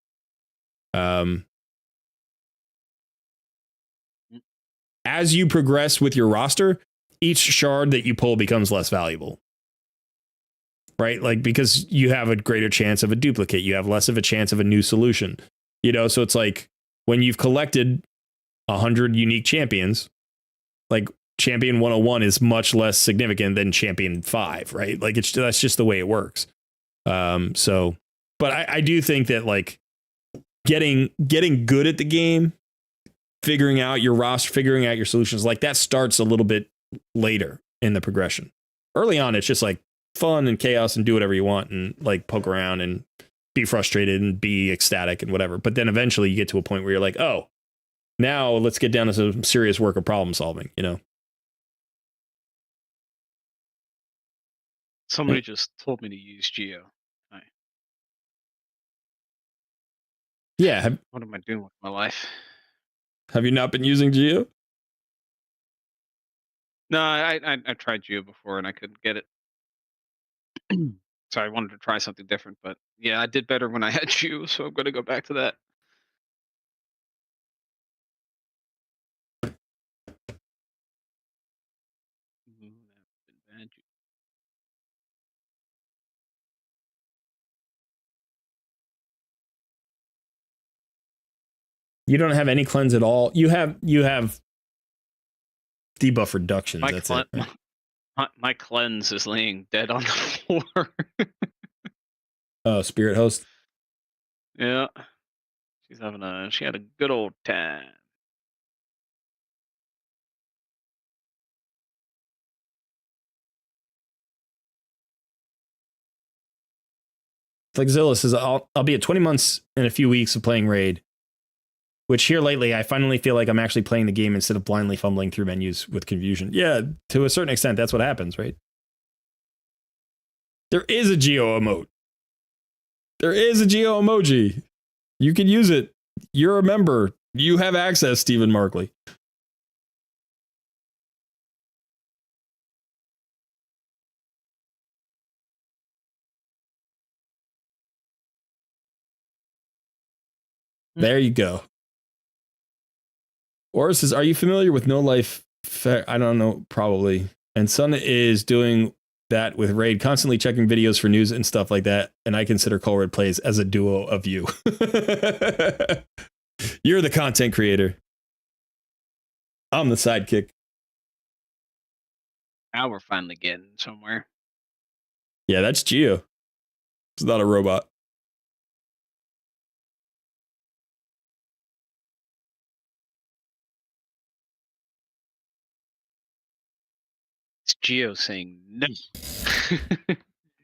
As you progress with your roster, each shard that you pull becomes less valuable. Right? Like, because you have a greater chance of a duplicate, you have less of a chance of a new solution. So it's like when you've collected 100 unique champions, like champion 101 is much less significant than champion 5, right? Like that's just the way it works. But I do think that like getting good at the game, figuring out your roster, figuring out your solutions, like that starts a little bit later in the progression. Early on, it's just like fun and chaos and do whatever you want and like poke around and be frustrated and be ecstatic and whatever. But then eventually you get to a point where you're like, oh, now let's get down to some serious work of problem solving, Somebody just told me to use Geo. Yeah. What am I doing with my life? Have you not been using Geo? No, I tried Geo before and I couldn't get it. So I wanted to try something different, but yeah, I did better when I had Geo, so I'm going to go back to that. You don't have any cleanse at all. You have debuff reductions. That's it. Right? My cleanse is laying dead on the floor. Oh, Spirit Host. Yeah, she had a good old time. Like Zilla says, I'll be at 20 months and a few weeks of playing Raid. Which here lately, I finally feel like I'm actually playing the game instead of blindly fumbling through menus with confusion. Yeah, to a certain extent, that's what happens, right? There is a Geo emote. There is a Geo emoji. You can use it. You're a member. You have access, Stephen Markley. There you go. Or says, are you familiar with No Life? I don't know, probably. And Sun is doing that with Raid, constantly checking videos for news and stuff like that. And I consider Colred Plays as a duo of you. You're the content creator. I'm the sidekick. Now we're finally getting somewhere. Yeah, that's Geo. It's not a robot. It's Geo saying no.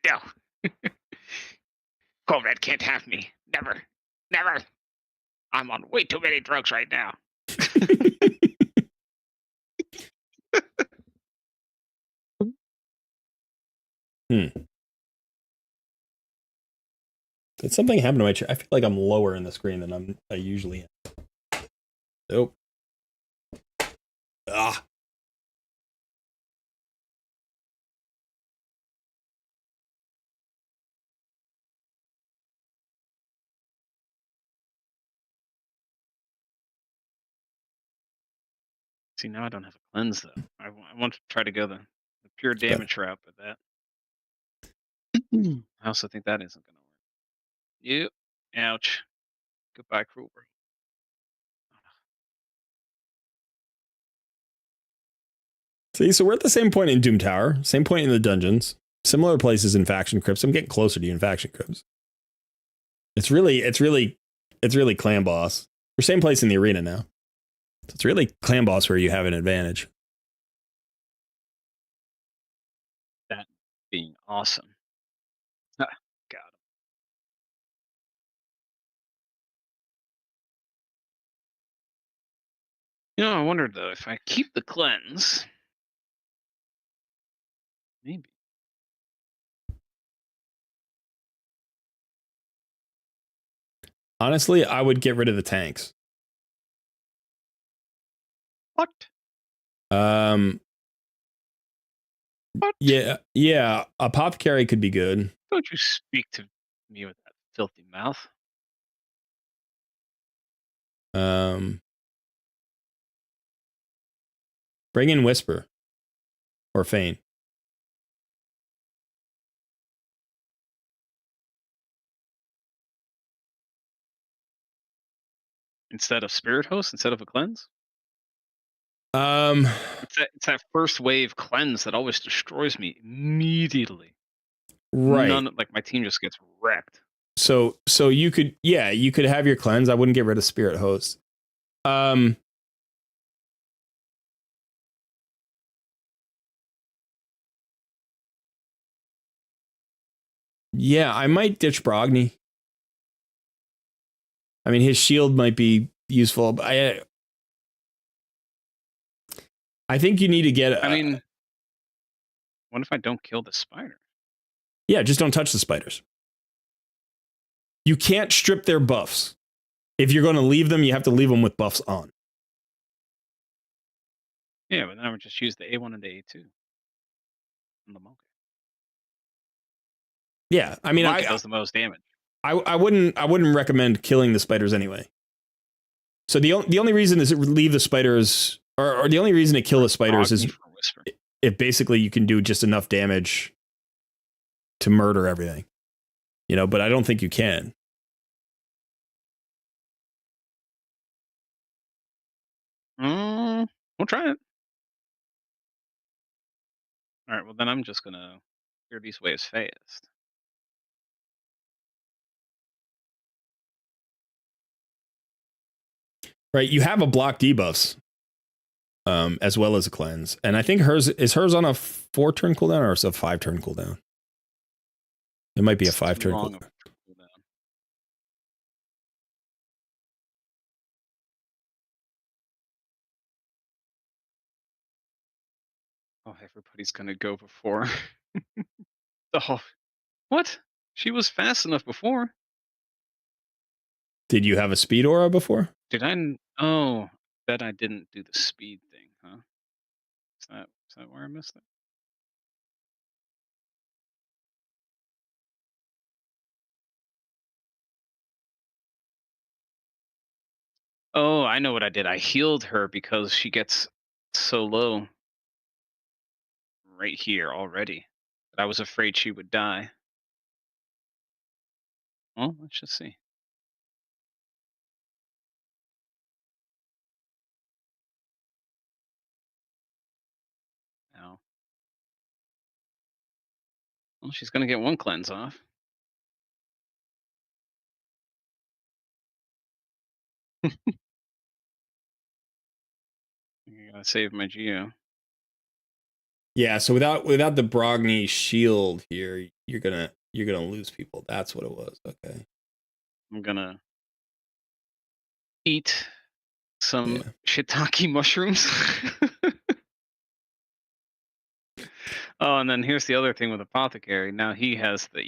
No. Colred can't have me. Never. Never. I'm on way too many drugs right now. Did something happen to my chair? I feel like I'm lower in the screen than I usually am. Nope. Ah. See, now I don't have a cleanse, though. I want to try to go the pure damage route, but that... I also think that isn't going to work. Yep. Ouch. Goodbye, cruel world. See, so we're at the same point in Doom Tower, same point in the dungeons, similar places in faction crypts. I'm getting closer to you in faction crypts. It's really really clan boss. We're same place in the arena now. So it's really clan boss where you have an advantage. That being awesome. Ah, got him. You know, I wondered though, if I keep the cleanse, maybe. Honestly, I would get rid of the tanks. What? What? Yeah. Apothecary could be good. Don't you speak to me with that filthy mouth. Bring in Whisper or Feign. Instead of Spirit Host, instead of a cleanse? Um, it's that first wave cleanse that always destroys me immediately. Right. Like my team just gets wrecked. So you could have your cleanse. I wouldn't get rid of Spirit Host. Yeah, I might ditch Brogni. I mean, his shield might be useful, but I think you need to get. I mean, what if I don't kill the spider? Yeah, just don't touch the spiders. You can't strip their buffs. If you're going to leave them, you have to leave them with buffs on. Yeah, but then I would just use the A1 and the A2 on the monkey. Yeah, I mean, the monkey does the most damage. I wouldn't recommend killing the spiders anyway. So the only reason to leave the spiders, or the only reason to kill the spiders is if basically you can do just enough damage to murder everything, you know. But I don't think you can. We'll try it. All right. Well, then I'm just gonna clear these waves fast. Right, you have a block debuffs, as well as a cleanse, and I think hers on a 4-turn cooldown or is it a 5-turn cooldown? It might be a 5-turn cooldown. Oh, everybody's gonna go before. Oh, what? She was fast enough before. Did you have a speed aura before? Did I? Oh, bet I didn't do the speed thing, huh? Is that where I missed it? Oh, I know what I did. I healed her because she gets so low right here already that I was afraid she would die. Well, let's just see. Now, well, she's gonna get one cleanse off. I gotta save my Geo. Yeah, so without the Brogni shield here, you're gonna lose people. That's what it was. Okay. I'm gonna eat some shiitake mushrooms. Oh, and then here's the other thing with Apothecary. Now he has the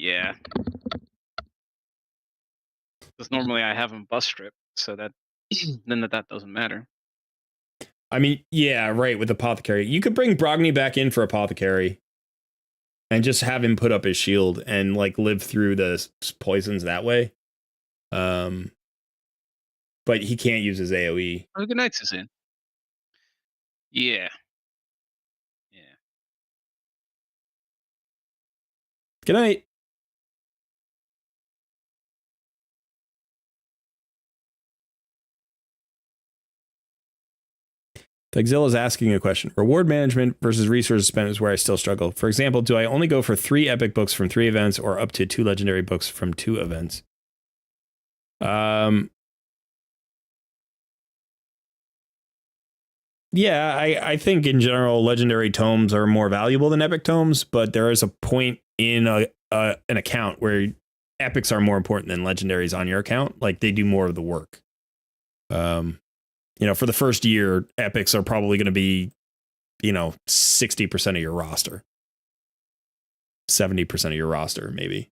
because normally I have him bust strip, so that then that doesn't matter. I mean, yeah, right, with Apothecary. You could bring Brogni back in for Apothecary and just have him put up his shield and like live through the poisons that way. But he can't use his AoE. Oh, good night, is in. Yeah. Good night. Thagzilla's asking a question. Reward management versus resources spent is where I still struggle. For example, do I only go for 3 epic books from 3 events or up to 2 legendary books from 2 events? Yeah, I think in general, legendary tomes are more valuable than epic tomes, but there is a point in an account where epics are more important than legendaries on your account. Like they do more of the work. For the first year, epics are probably going to be, 60% of your roster, 70% of your roster, maybe,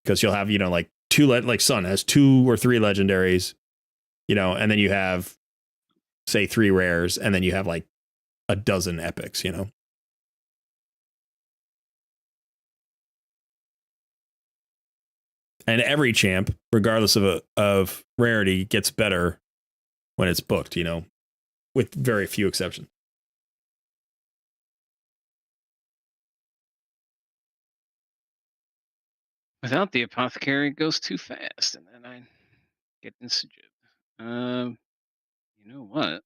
because you'll have, like like Sun has 2 or 3 legendaries, and then you have, say, 3 rares, and then you have like a dozen epics, And every champ, regardless of rarity, gets better when it's booked, with very few exceptions. Without the apothecary, it goes too fast, and then I get insujib. You know what?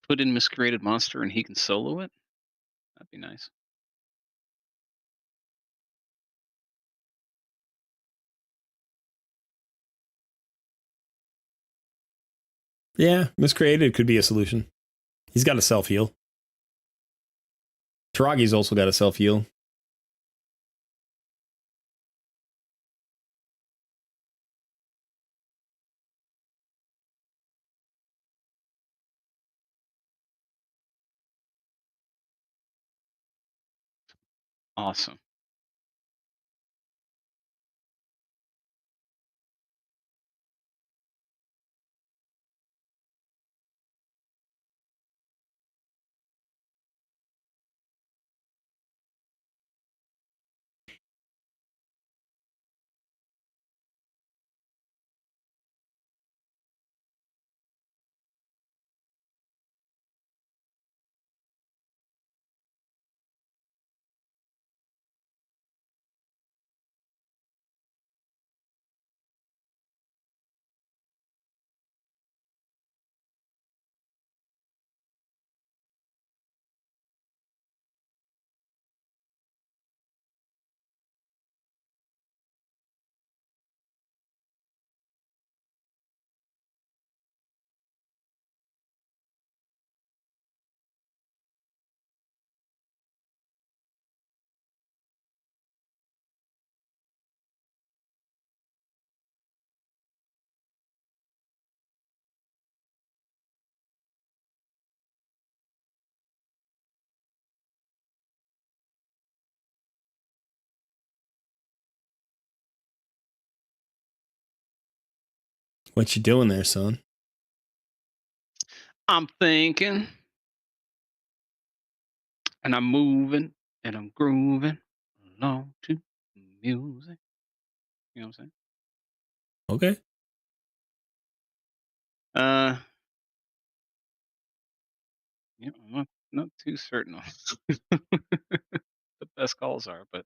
Put in Miscreated Monster and he can solo it? That'd be nice. Yeah, Miscreated could be a solution. He's got a self-heal. Taragi's also got a self-heal. Awesome. What you doing there, son? I'm thinking, and I'm moving, and I'm grooving along to music. You know what I'm saying? Okay. Yeah, I'm not too certain on the best calls are, but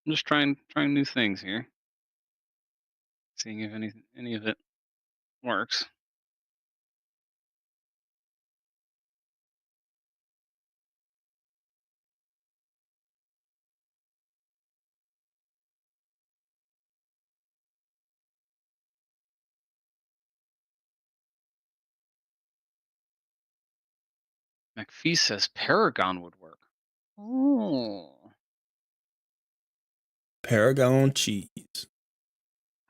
I'm just trying new things here, seeing if any of it works. McPhee says Paragon would work. Oh, Paragon cheese.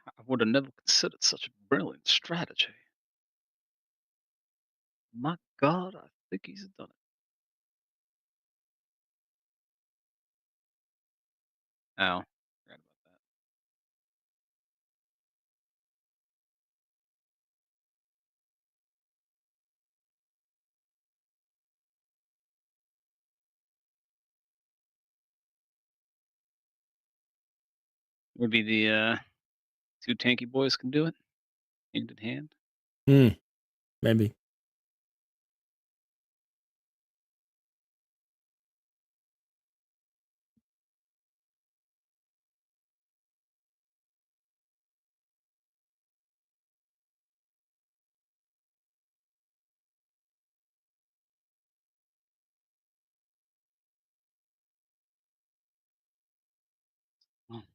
I would have never considered such a brilliant strategy. My God, I think he's done it. Oh, forgot about that. Maybe the 2 tanky boys can do it, hand in hand. Maybe.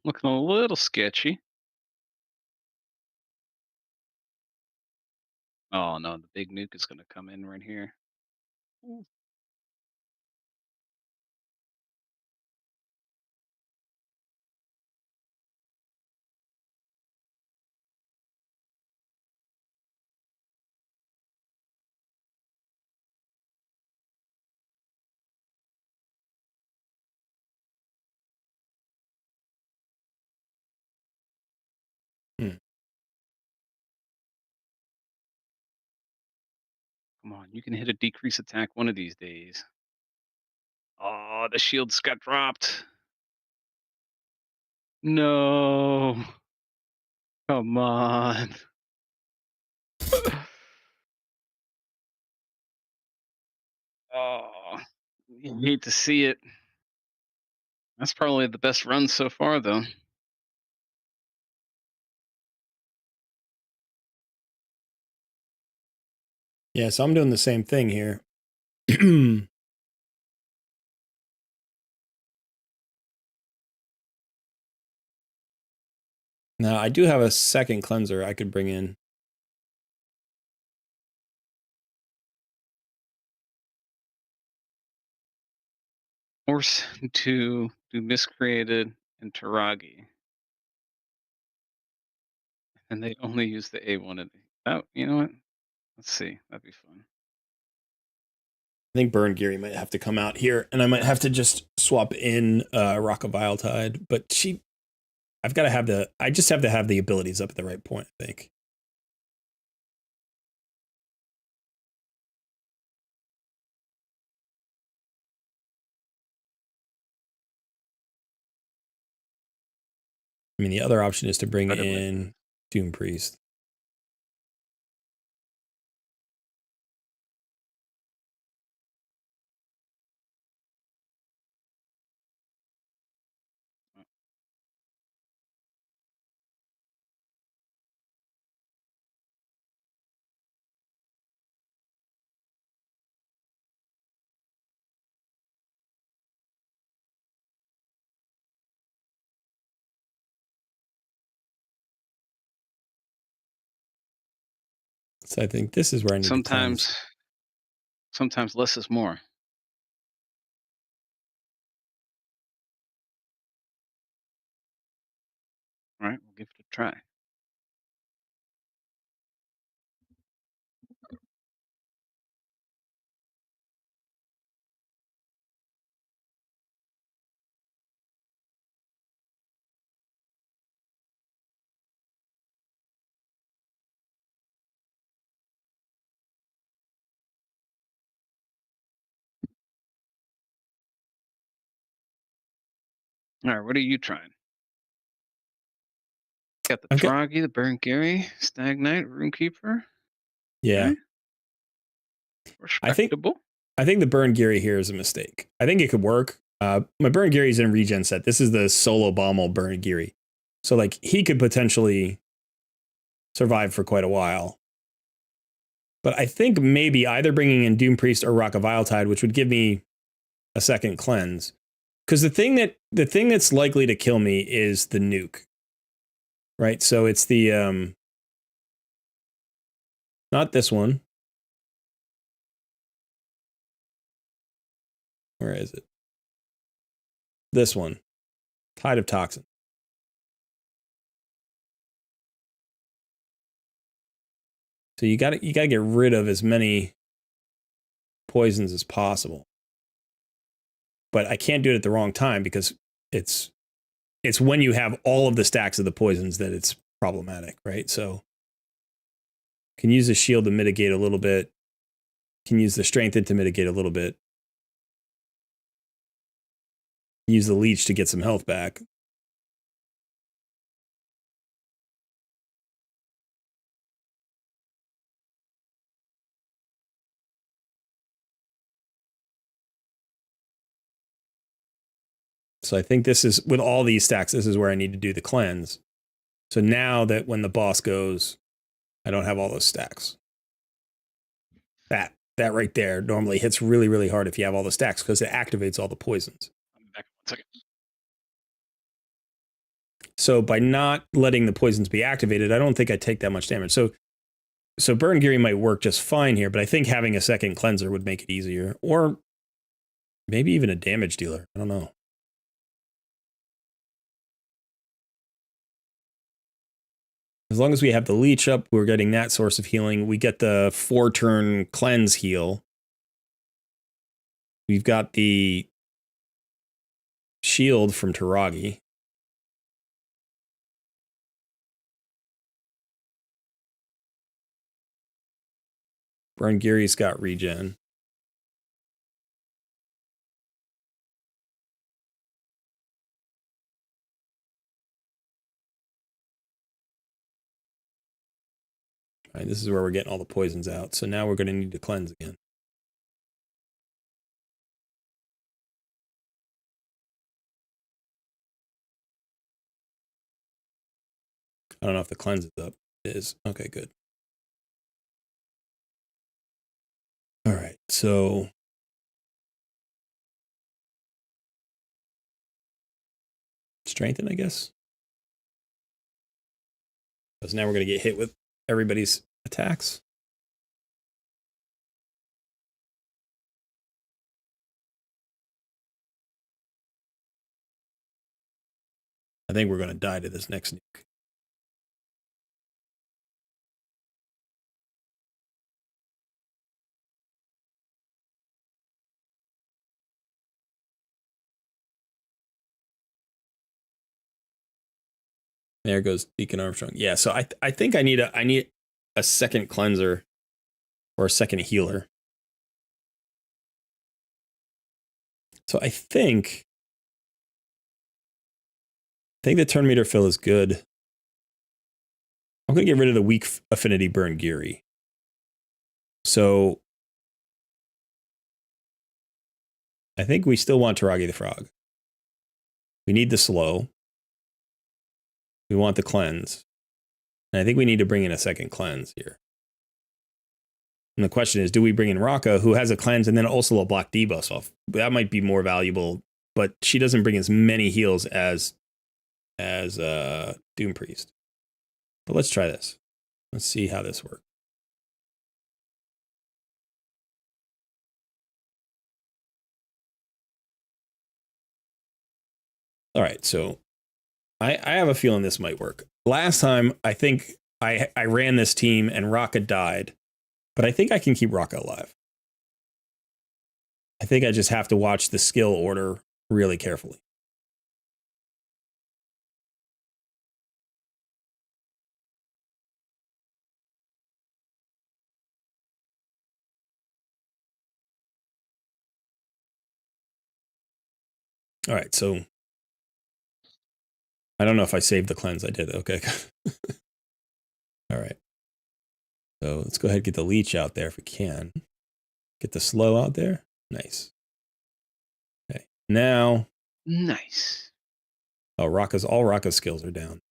Looking a little sketchy. Oh no, the big nuke is gonna come in right here. Ooh. Come on, you can hit a decrease attack one of these days. Oh, the shields got dropped. No. Come on. Oh, you hate to see it. That's probably the best run so far, though. Yeah, so I'm doing the same thing here. Now, I do have a second cleanser I could bring in. Force to do miscreated and Taragi. And they only use the A1 of the. Oh, you know what? Let's see. That'd be fun. I think Burn Geary might have to come out here, and I might have to just swap in Rock of Viletide, but I've got to have I just have to have the abilities up at the right point, I think. I mean, the other option is to bring in Doom Priest. So I think this is where I need to cleanse. Sometimes less is more. All right, we'll give it a try. All right, what are you trying? Got the Taragi, the Burn Geary, Stag Knight, Runekeeper. Yeah. Okay. Respectable. I think the Burn Geary here is a mistake. I think it could work. My Burn Geary is in regen set. This is the solo Bommel Burn Geary. So like he could potentially survive for quite a while. But I think maybe either bringing in Doom Priest or Rock of Viletide, which would give me a second cleanse. Because the thing that's likely to kill me is the nuke. Right? So it's the not this one. Where is it? This one. Tide of Toxin. So you gotta get rid of as many poisons as possible. But I can't do it at the wrong time because it's when you have all of the stacks of the poisons that it's problematic, right? So can use the shield to mitigate a little bit. Can use the strengthen to mitigate a little bit. Use the leech to get some health back. So I think this is, with all these stacks, this is where I need to do the cleanse. So now that when the boss goes, I don't have all those stacks. That right there normally hits really, really hard if you have all the stacks because it activates all the poisons. I'll be back in 1 second. So by not letting the poisons be activated, I don't think I take that much damage. So Burn Geary might work just fine here, but I think having a second cleanser would make it easier. Or maybe even a damage dealer. I don't know. As long as we have the leech up, we're getting that source of healing. We get the 4-turn cleanse heal. We've got the shield from Taragi. Burn Geary's got regen. All right, this is where we're getting all the poisons out. So now we're going to need to cleanse again. I don't know if the cleanse is up. It is. Okay, good. All right, so strengthen, I guess. Because now we're going to get hit with everybody's attacks. I think we're going to die to this next nuke. There goes Deacon Armstrong. Yeah, so I think I need a second cleanser or a second healer. So I think the turn meter fill is good. I'm going to get rid of the weak affinity Burn Geary. So I think we still want Taragi the Frog. We need the slow. We want the cleanse. And I think we need to bring in a second cleanse here. And the question is, do we bring in Raka, who has a cleanse and then also a block debuff off? That might be more valuable, but she doesn't bring as many heals as Doom Priest. But let's try this. Let's see how this works. All right, so I have a feeling this might work. Last time, I think I ran this team and Raka died, but I think I can keep Raka alive. I think I just have to watch the skill order really carefully. All right, so I don't know if I saved the cleanse. I did. Okay. All right. So let's go ahead and get the leech out there if we can. Get the slow out there. Nice. Okay. Now. Nice. Oh, all Raka's skills are down.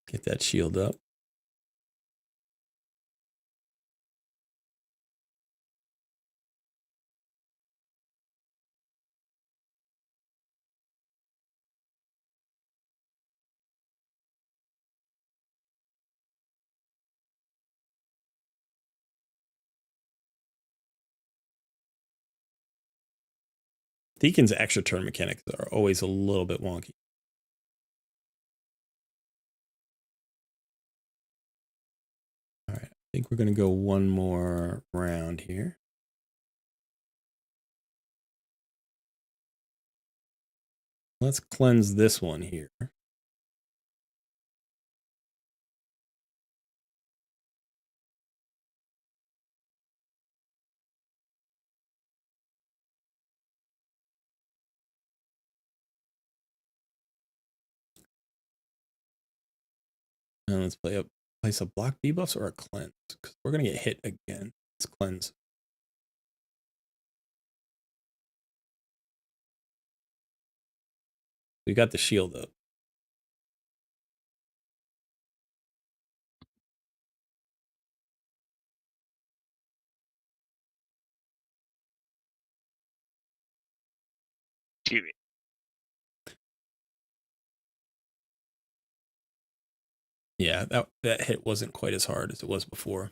Get that shield up. Deacon's extra turn mechanics are always a little bit wonky. All right, I think we're going to go one more round here. Let's cleanse this one here. And let's place a block debuffs or a cleanse, because we're going to get hit again. Let's cleanse. We got the shield up. Do it. Yeah, that hit wasn't quite as hard as it was before.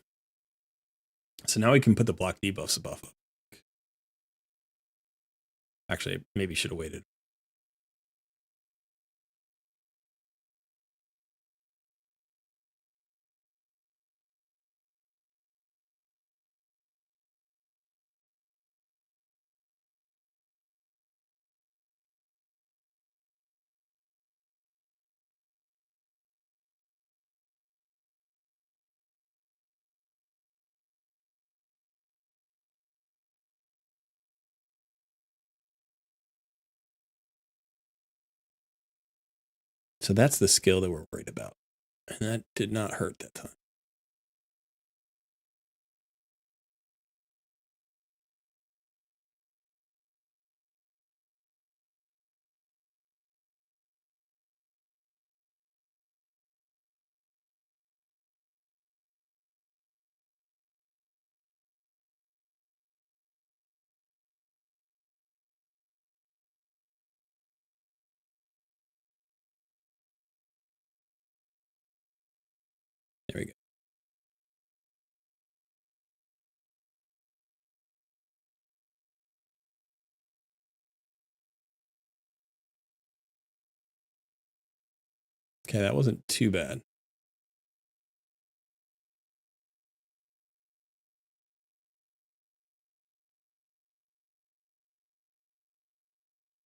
So now we can put the block debuffs above. Actually, maybe should have waited. So that's the skill that we're worried about. And that did not hurt that time. There we go. Okay, that wasn't too bad.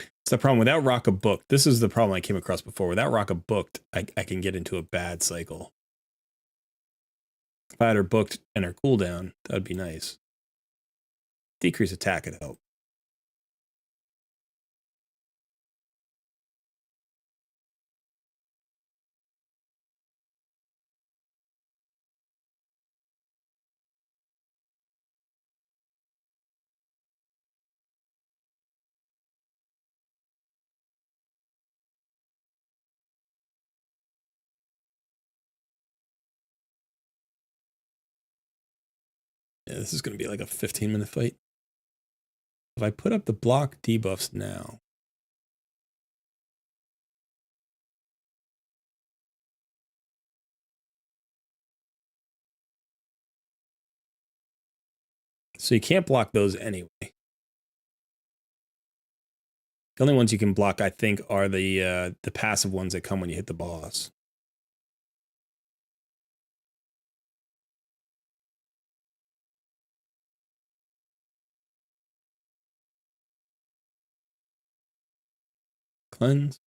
It's the problem without Rocka booked. This is the problem I came across before. Without Rocka booked, I can get into a bad cycle. If I had her booked and her cooldown, that would be nice. Decrease attack would help. Yeah, this is going to be like a 15-minute fight. If I put up the block debuffs now, so you can't block those anyway. The only ones you can block, I think, are the passive ones that come when you hit the boss. Cleanse.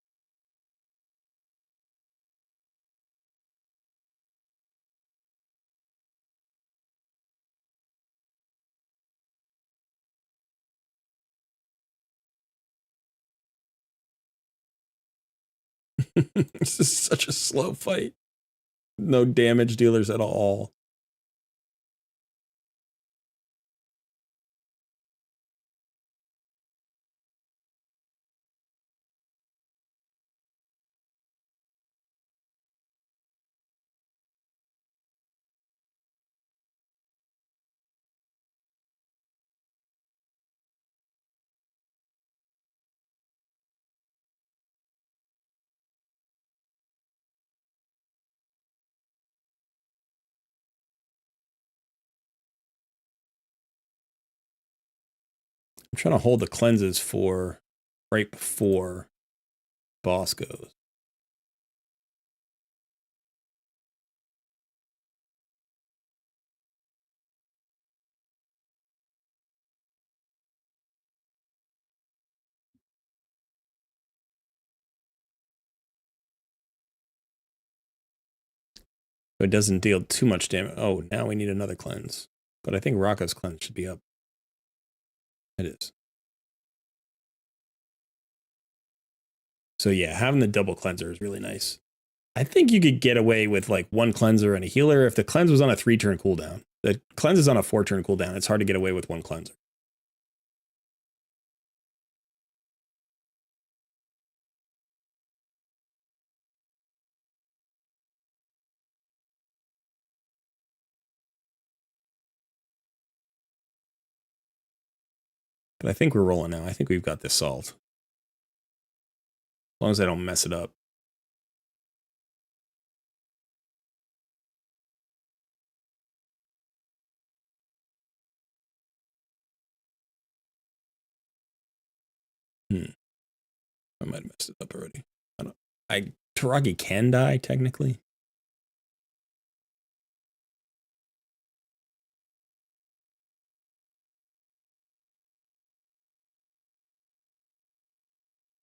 This is such a slow fight. No damage dealers at all. I'm trying to hold the cleanses for right before boss goes. So it doesn't deal too much damage. Oh, now we need another cleanse. But I think Rocco's cleanse should be up. It is. So yeah, having the double cleanser is really nice. I think you could get away with like one cleanser and a healer if the cleanse was on a 3-turn cooldown. The cleanse is on a 4-turn cooldown. It's hard to get away with one cleanser. But I think we're rolling now. I think we've got this solved. long as I don't mess it up. I might have messed it up already. Taragi can die, technically.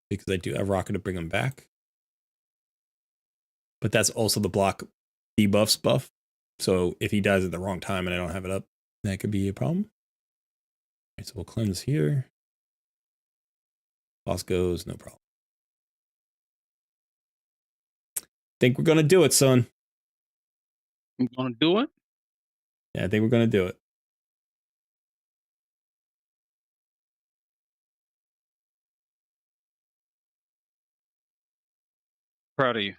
Because I do have Rocket to bring him back. But that's also the block debuffs buff. So if he dies at the wrong time and I don't have it up, that could be a problem. All right, so we'll cleanse here. Boss goes, no problem. Think we're gonna do it, son. You gonna do it? Yeah, I think we're gonna do it. Proud of you.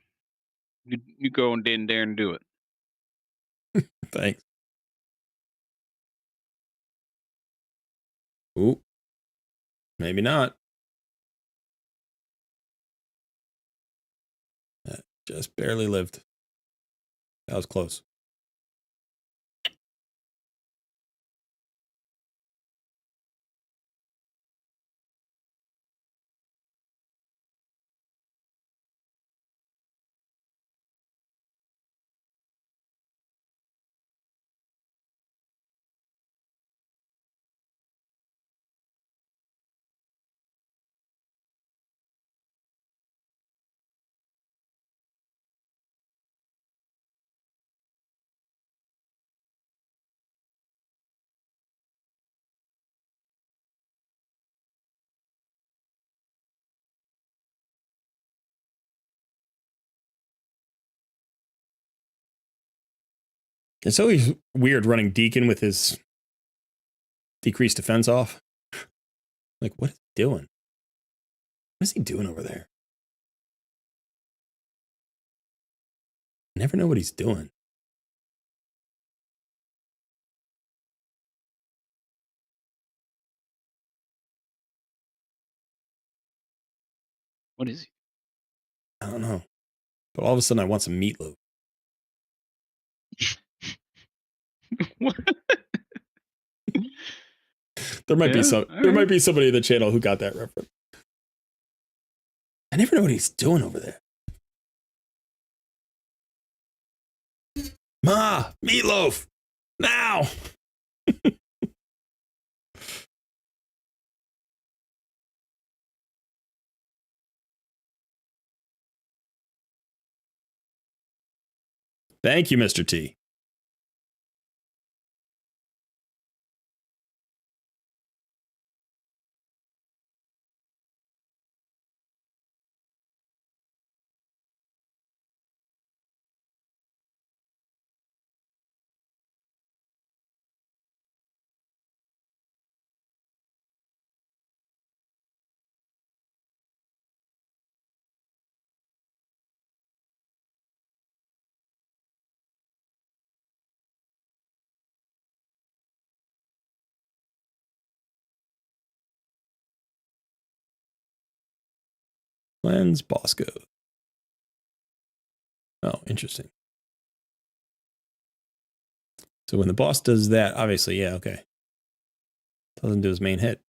You go and dare and do it. Thanks. Ooh. Maybe not. That just barely lived. That was close. It's always weird running Deacon with his decreased defense off. Like, what is he doing? What is he doing over there? I never know what he's doing. What is he? I don't know. But all of a sudden I want some meatloaf. What? There might be right. might be somebody in the channel who got that reference. I never know what he's doing over there. Ma, meatloaf, now. Thank you, Mr. T. Cleanse Bosco. Oh, interesting. So when the boss does that, obviously, yeah, okay. Doesn't do his main hit.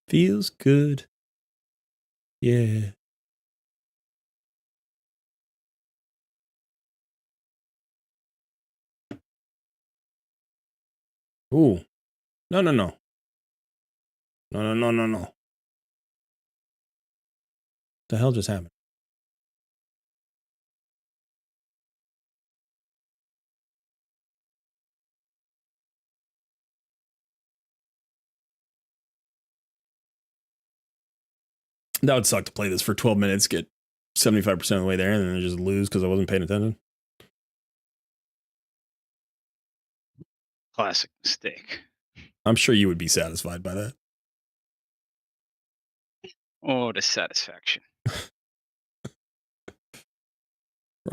Feels good. Yeah. Ooh. No, no, no. No, no, no, no, no. What the hell just happened? That would suck to play this for 12 minutes, get 75% of the way there, and then just lose because I wasn't paying attention. Classic mistake. I'm sure you would be satisfied by that. Oh, the satisfaction.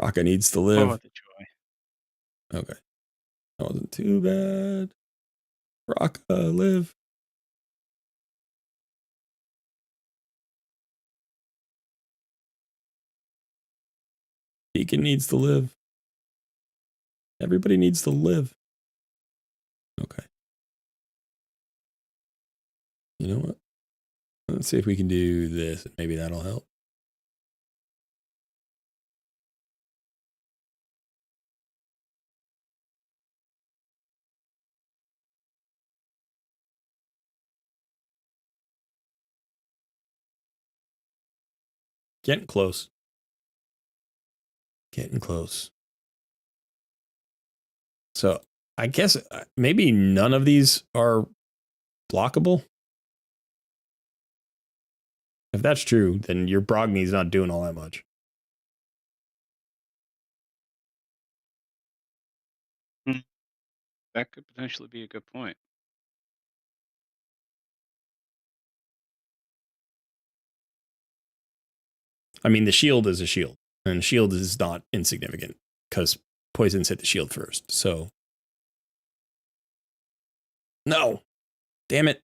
Raka needs to Oh, live. the joy. Okay. That wasn't too bad. Raka, live. Deacon needs to live. Everybody needs to live. Okay. You know what? Let's see if we can do this. Maybe that'll help. Getting close. Getting close. So I guess maybe none of these are blockable. If that's true, then your Brogny's not doing all that much. That could potentially be a good point. I mean, the shield is a shield, and shield is not insignificant because poisons hit the shield first. So, no, damn it.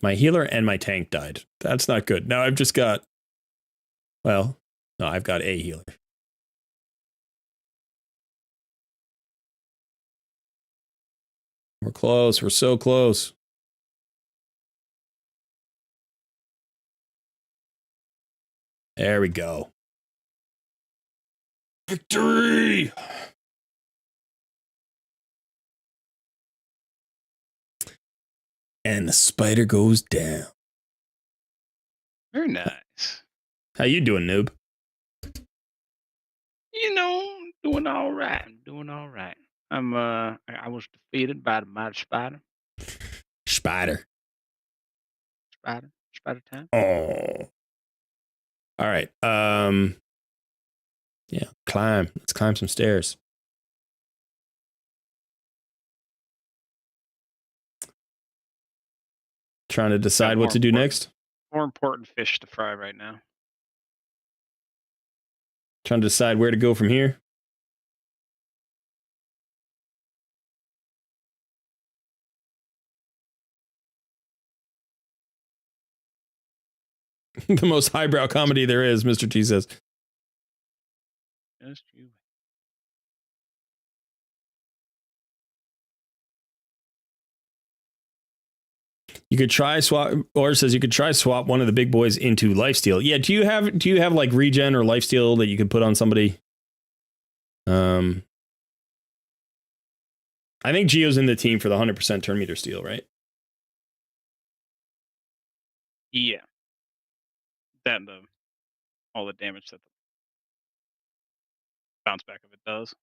My healer and my tank died. That's not good. Now I've just got, well, no, I've got a healer. We're close. We're so close. There we go. Victory! And the spider goes down. Very nice. How you doing, noob? You know, doing all right. Doing all right. I was defeated by the mighty spider. Spider. Spider time. Oh. All right. Yeah, climb. Let's climb some stairs. Trying to decide what to do next. More important fish to fry right now. Trying to decide where to go from here. The most highbrow comedy there is, Mr. T says. Just you. You could try swap, or says you could try swap one of the big boys into lifesteal. Yeah, do you have like regen or lifesteal that you could put on somebody? I think Gio's in the team for the 100% turn meter steal, right? Yeah. That and all the damage that the bounce back of it does.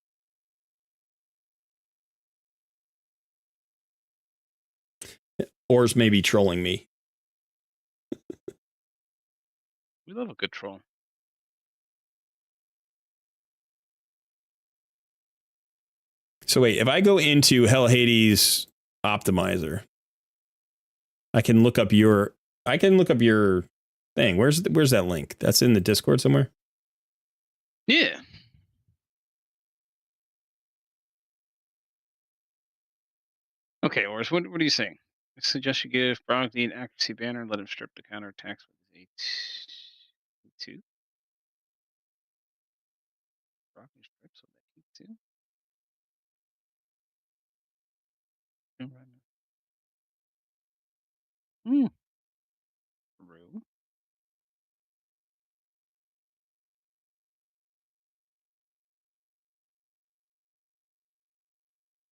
Or's maybe trolling me. We love a good troll. So wait, if I go into Hell Hades optimizer, I can look up your thing. Where's that link? That's in the Discord somewhere? Yeah. Okay, Oris, what are you saying? I suggest you give Brogny an accuracy banner and let him strip the counterattacks with his A2. Brogny strips with that E2. True.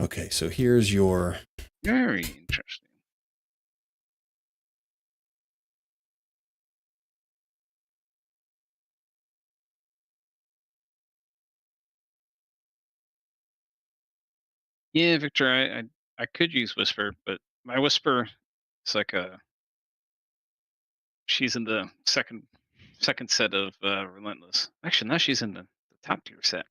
Okay, so here's your... Very interesting. Yeah, Victor, I could use Whisper, but my Whisper is like she's in the second second set of relentless. Actually, now she's in the top tier set.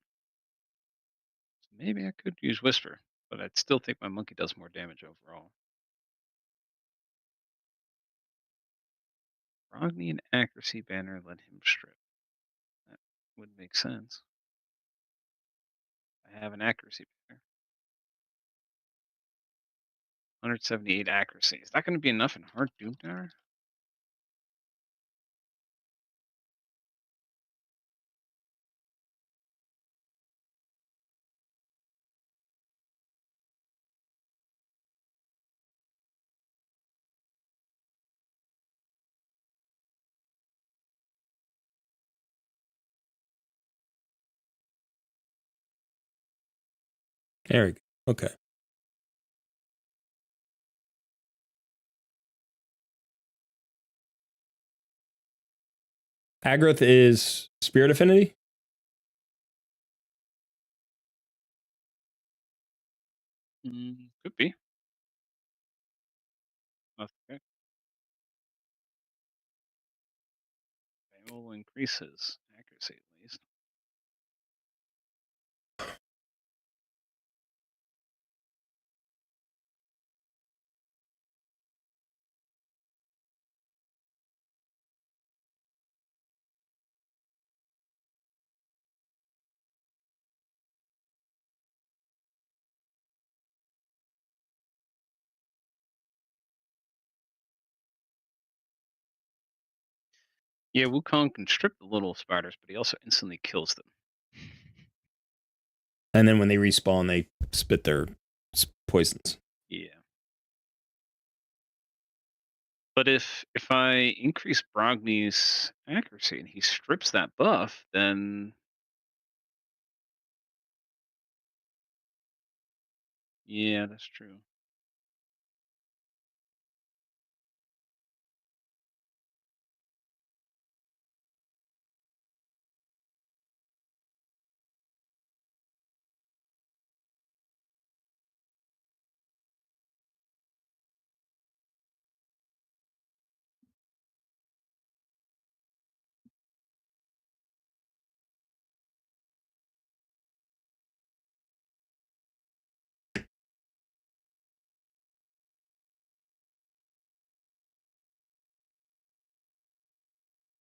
So maybe I could use whisper, but I'd still think my monkey does more damage overall. Rogni and accuracy banner, let him strip. That would make sense. I have an accuracy banner. 178 accuracy. Is that going to be enough in Hard Doom Tower? There we go. Okay. Agroth is Spirit Affinity? Could be. Okay. They will increase his accuracy at least. Yeah, Wukong can strip the little spiders, but he also instantly kills them. And then when they respawn, they spit their poisons. Yeah. But if I increase Brogni's accuracy and he strips that buff, then yeah, that's true.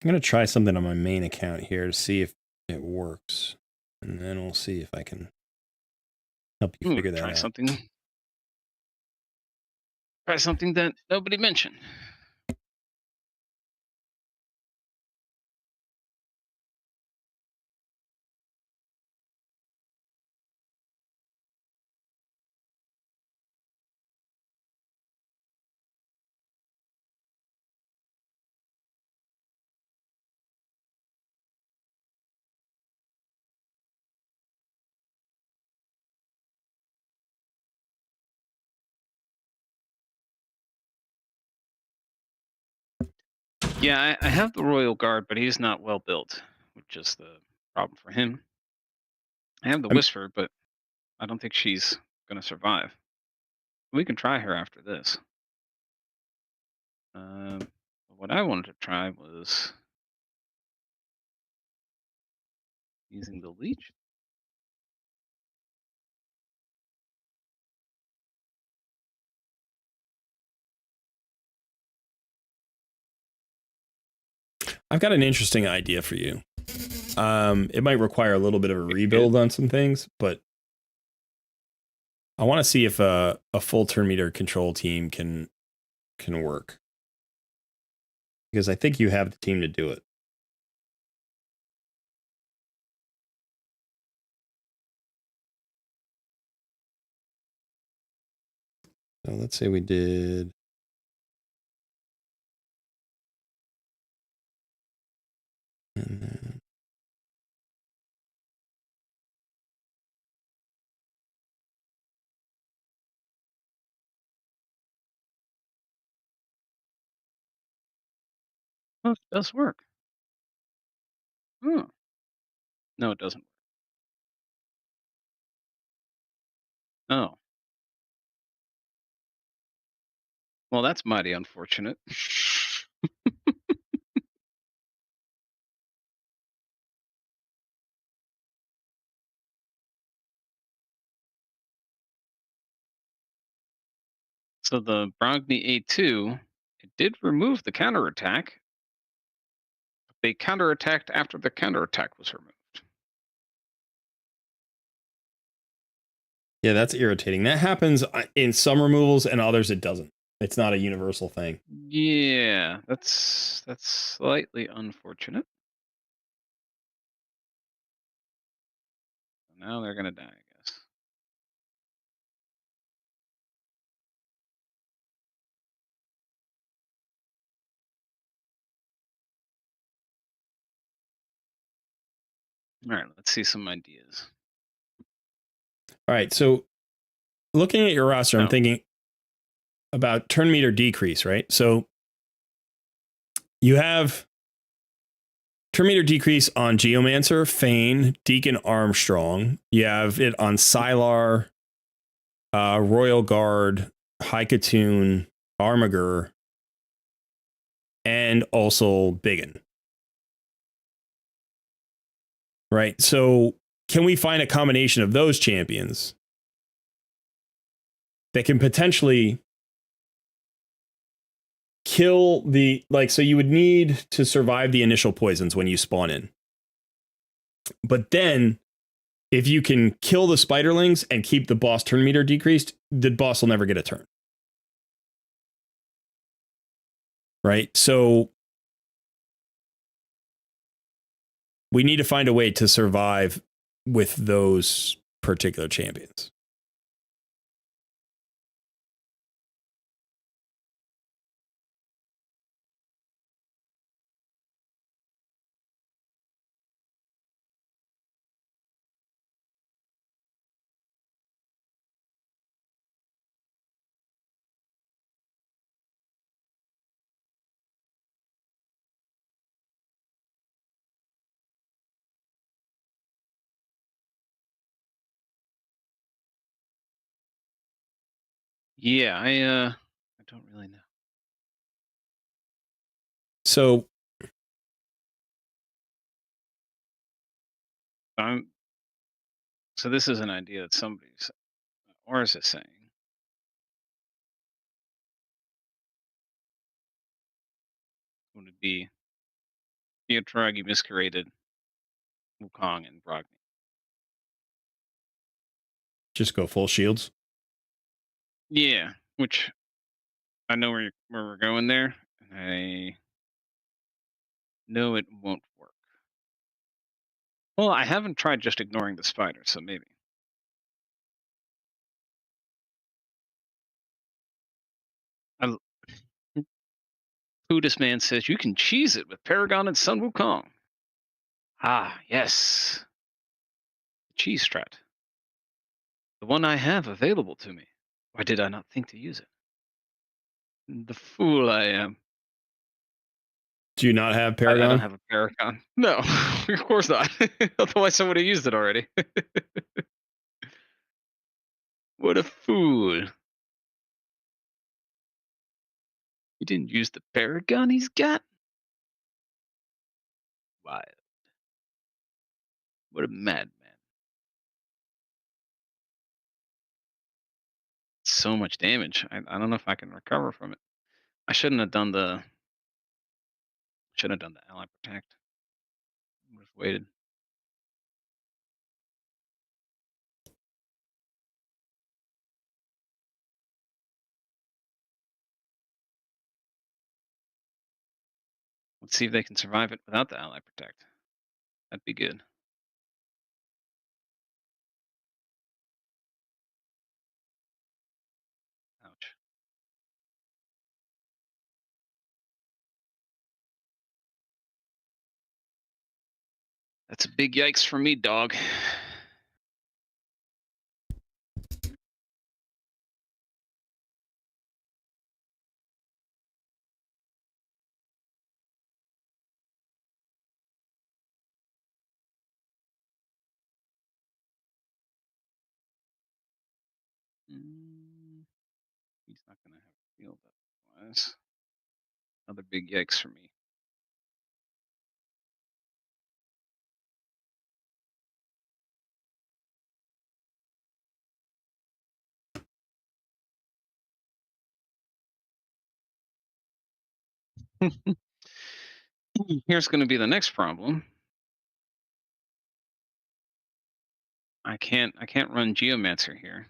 I'm going to try something on my main account here to see if it works. And then we'll see if I can help you figure that Try out. Try something that nobody mentioned. Yeah, I have the Royal Guard, but he's not well built, which is the problem for him. I have the Whisper, but I don't think she's going to survive. We can try her after this. What I wanted to try was using the Leech. I've got an interesting idea for you. It might require a little bit of a rebuild on some things, but I want to see if a full turn meter control team can work. Because I think you have the team to do it. So let's say we did. And then Oh, it does work. Hmm. No, it doesn't. Oh. Well, that's mighty unfortunate. So the Brogni A2, it did remove the counterattack. They counterattacked after the counterattack was removed. Yeah, that's irritating. That happens in some removals and others it doesn't. It's not a universal thing. Yeah, that's slightly unfortunate. Now they're gonna die, I guess. All right, let's see some ideas. All right, so looking at your roster, I'm thinking about turn meter decrease, right? So you have turn meter decrease on Geomancer, Fane, Deacon Armstrong. You have it on Sylar, Royal Guard, Haikatoon, Armiger, and also Biggin. Right? So can we find a combination of those champions that can potentially kill the, like, so you would need to survive the initial poisons when you spawn in. But then if you can kill the spiderlings and keep the boss turn meter decreased, the boss will never get a turn. Right? So we need to find a way to survive with those particular champions. Yeah, I don't really know. So So this is an idea that somebody's, or is it saying? Would it be Theotragi, Masqueraded, Wukong, and Brogni? just go full shields. Yeah, which I know where we're going there. I know it won't work. Well, I haven't tried just ignoring the spider, so maybe. Buddhist man says you can cheese it with Paragon and Sun Wukong. Ah, yes. Cheese strat. The one I have available to me. Why did I not think to use it? The fool I am. Do you not have I don't Paragon? have a Paragon. No, of course not. Otherwise, somebody used it already. What a fool. He didn't use the Paragon he's got? Wild. What a madman. So much damage. I don't know if I can recover from it. I shouldn't have done the ally protect. Would have waited. Let's see if they can survive it without the ally protect. That'd be good. Ouch. That's a big yikes for me, dog. He's not gonna have a field otherwise. Another big yikes for me. Here's going to be the next problem. I can't run Geomancer here,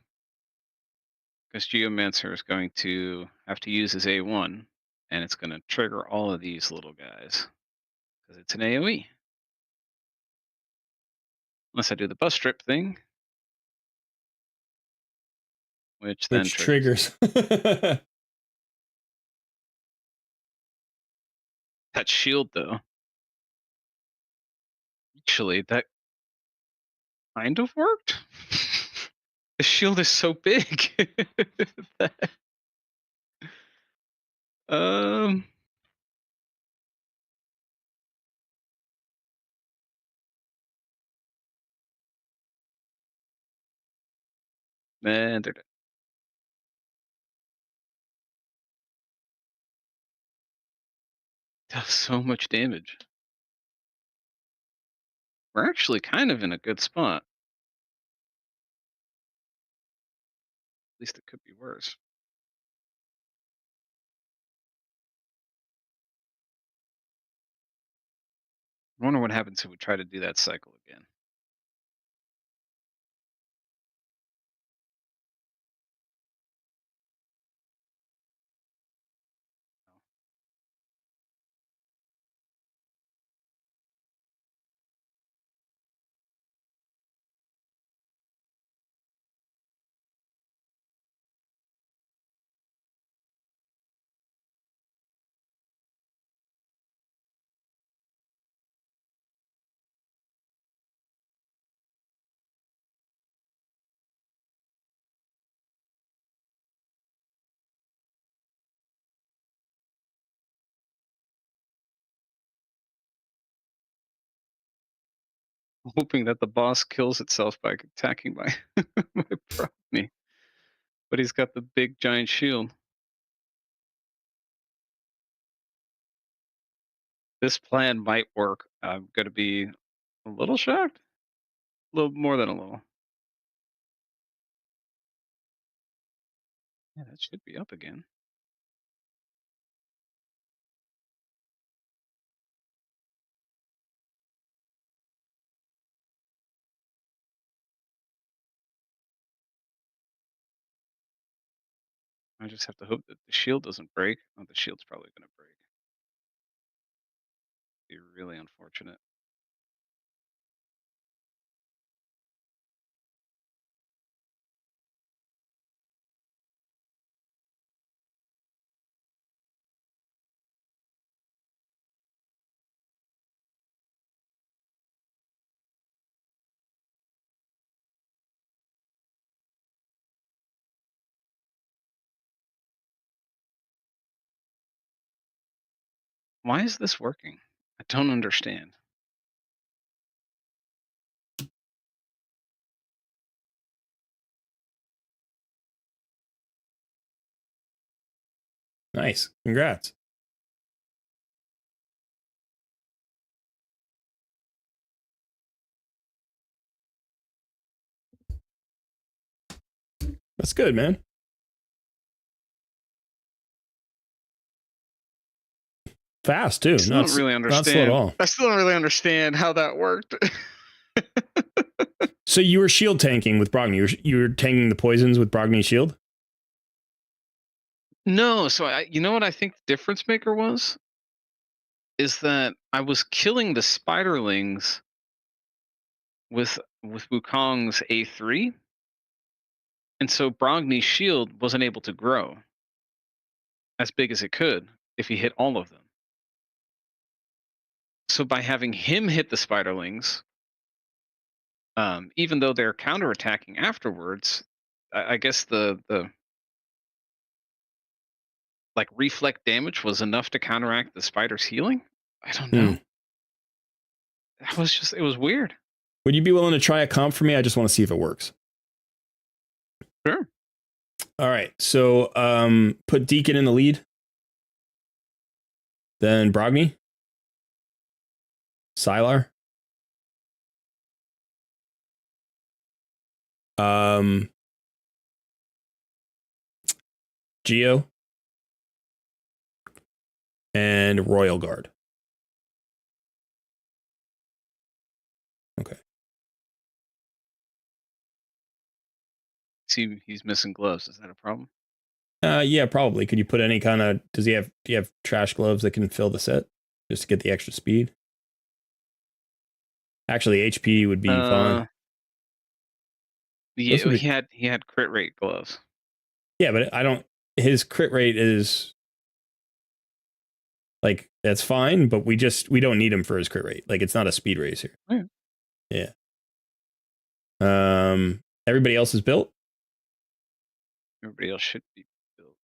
because Geomancer is going to have to use his A1, and it's going to trigger all of these little guys because it's an AoE. Unless I do the bus strip thing, which then triggers. that shield, though. Actually, that kind of worked. The shield is so big. um. Man, they're dead. Does so much damage. We're actually kind of in a good spot. At least it could be worse. I wonder what happens if we try to do that cycle again. Hoping that the boss kills itself by attacking my me. But he's got the big giant shield. This plan might work. I'm going to be a little shocked. A little more than a little. Yeah, that should be up again. I just have to hope that the shield doesn't break. Oh, the shield's probably going to break. Be really unfortunate. Why is this working? I don't understand. Nice. Congrats. That's good, man. Fast too. I still don't really understand. Not slow at all. I still don't really understand how that worked. So you were shield tanking with Brogni. You were tanking the poisons with Brogni's shield? No, so you know what I think the difference maker was? Is that I was killing the spiderlings with Wukong's A3, and so Brogni's shield wasn't able to grow as big as it could if he hit all of them. So by having him hit the spiderlings, even though they're counterattacking afterwards, I guess the like reflect damage was enough to counteract the spider's healing. I don't know. It was weird. Would you be willing to try a comp for me? I just want to see if it works. Sure. All right. So put Deacon in the lead. Then Brogni. Sylar. Geo. and Royal Guard. Okay. See, he's missing gloves. Is that a problem? Yeah, probably. Could you put any kind of? Do you have trash gloves that can fill the set just to get the extra speed? Actually, HP would be fine. Yeah, he had crit rate gloves. Yeah, but I don't. His crit rate is like that's fine, but we don't need him for his crit rate. Like it's not a speed race here. Yeah. Everybody else is built. Everybody else should be built.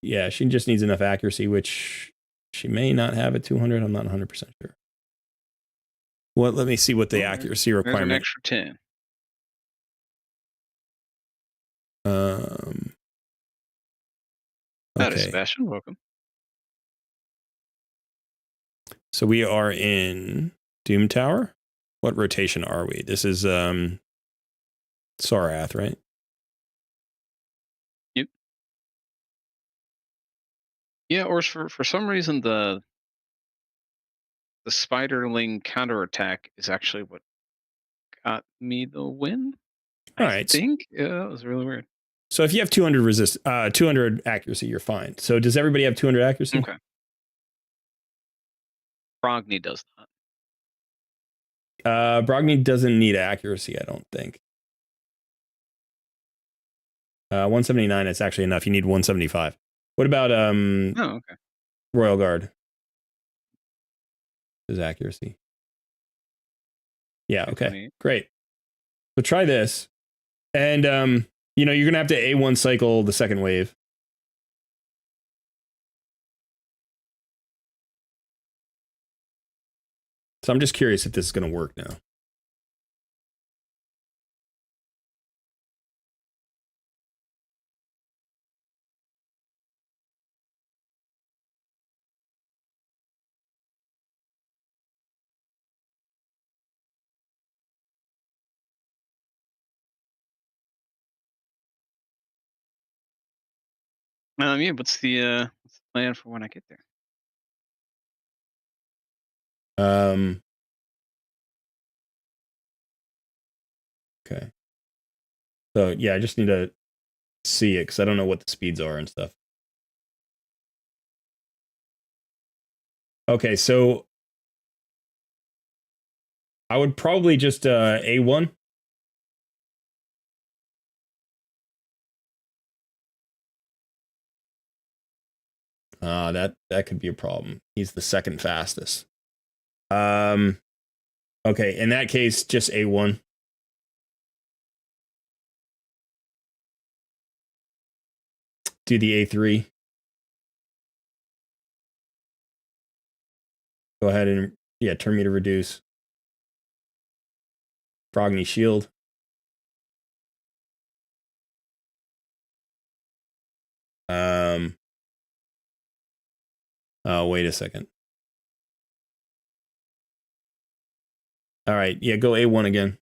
Yeah. She just needs enough accuracy, which she may not have at 200. I'm not 100% sure. Well, let me see what the accuracy requirement. There's an extra 10. That is Sebastian. Welcome. So we are in Doom Tower. What rotation are we? This is Sarath, right? Yep. Yeah, or for some reason the spiderling counterattack is actually what got me the win. I think. Yeah, that was really weird. So if you have 200 accuracy, you're fine. So does everybody have 200 accuracy? Okay. Brogni does not. Brogni doesn't need accuracy, I don't think. 179 is actually enough. You need 175. What about okay. Royal Guard? His accuracy. Yeah, okay. Great. So try this. And you're gonna have to A1 cycle the second wave. So I'm just curious if this is gonna work now. Yeah, what's the plan for when I get there? Okay. So yeah, I just need to see it because I don't know what the speeds are and stuff. Okay, so I would probably just A1. That could be a problem. He's the second fastest. Okay, in that case, just A1. Do the A3. Go ahead and turn me to reduce. Brogni shield. Oh, wait a second. All right, yeah, go A1 again.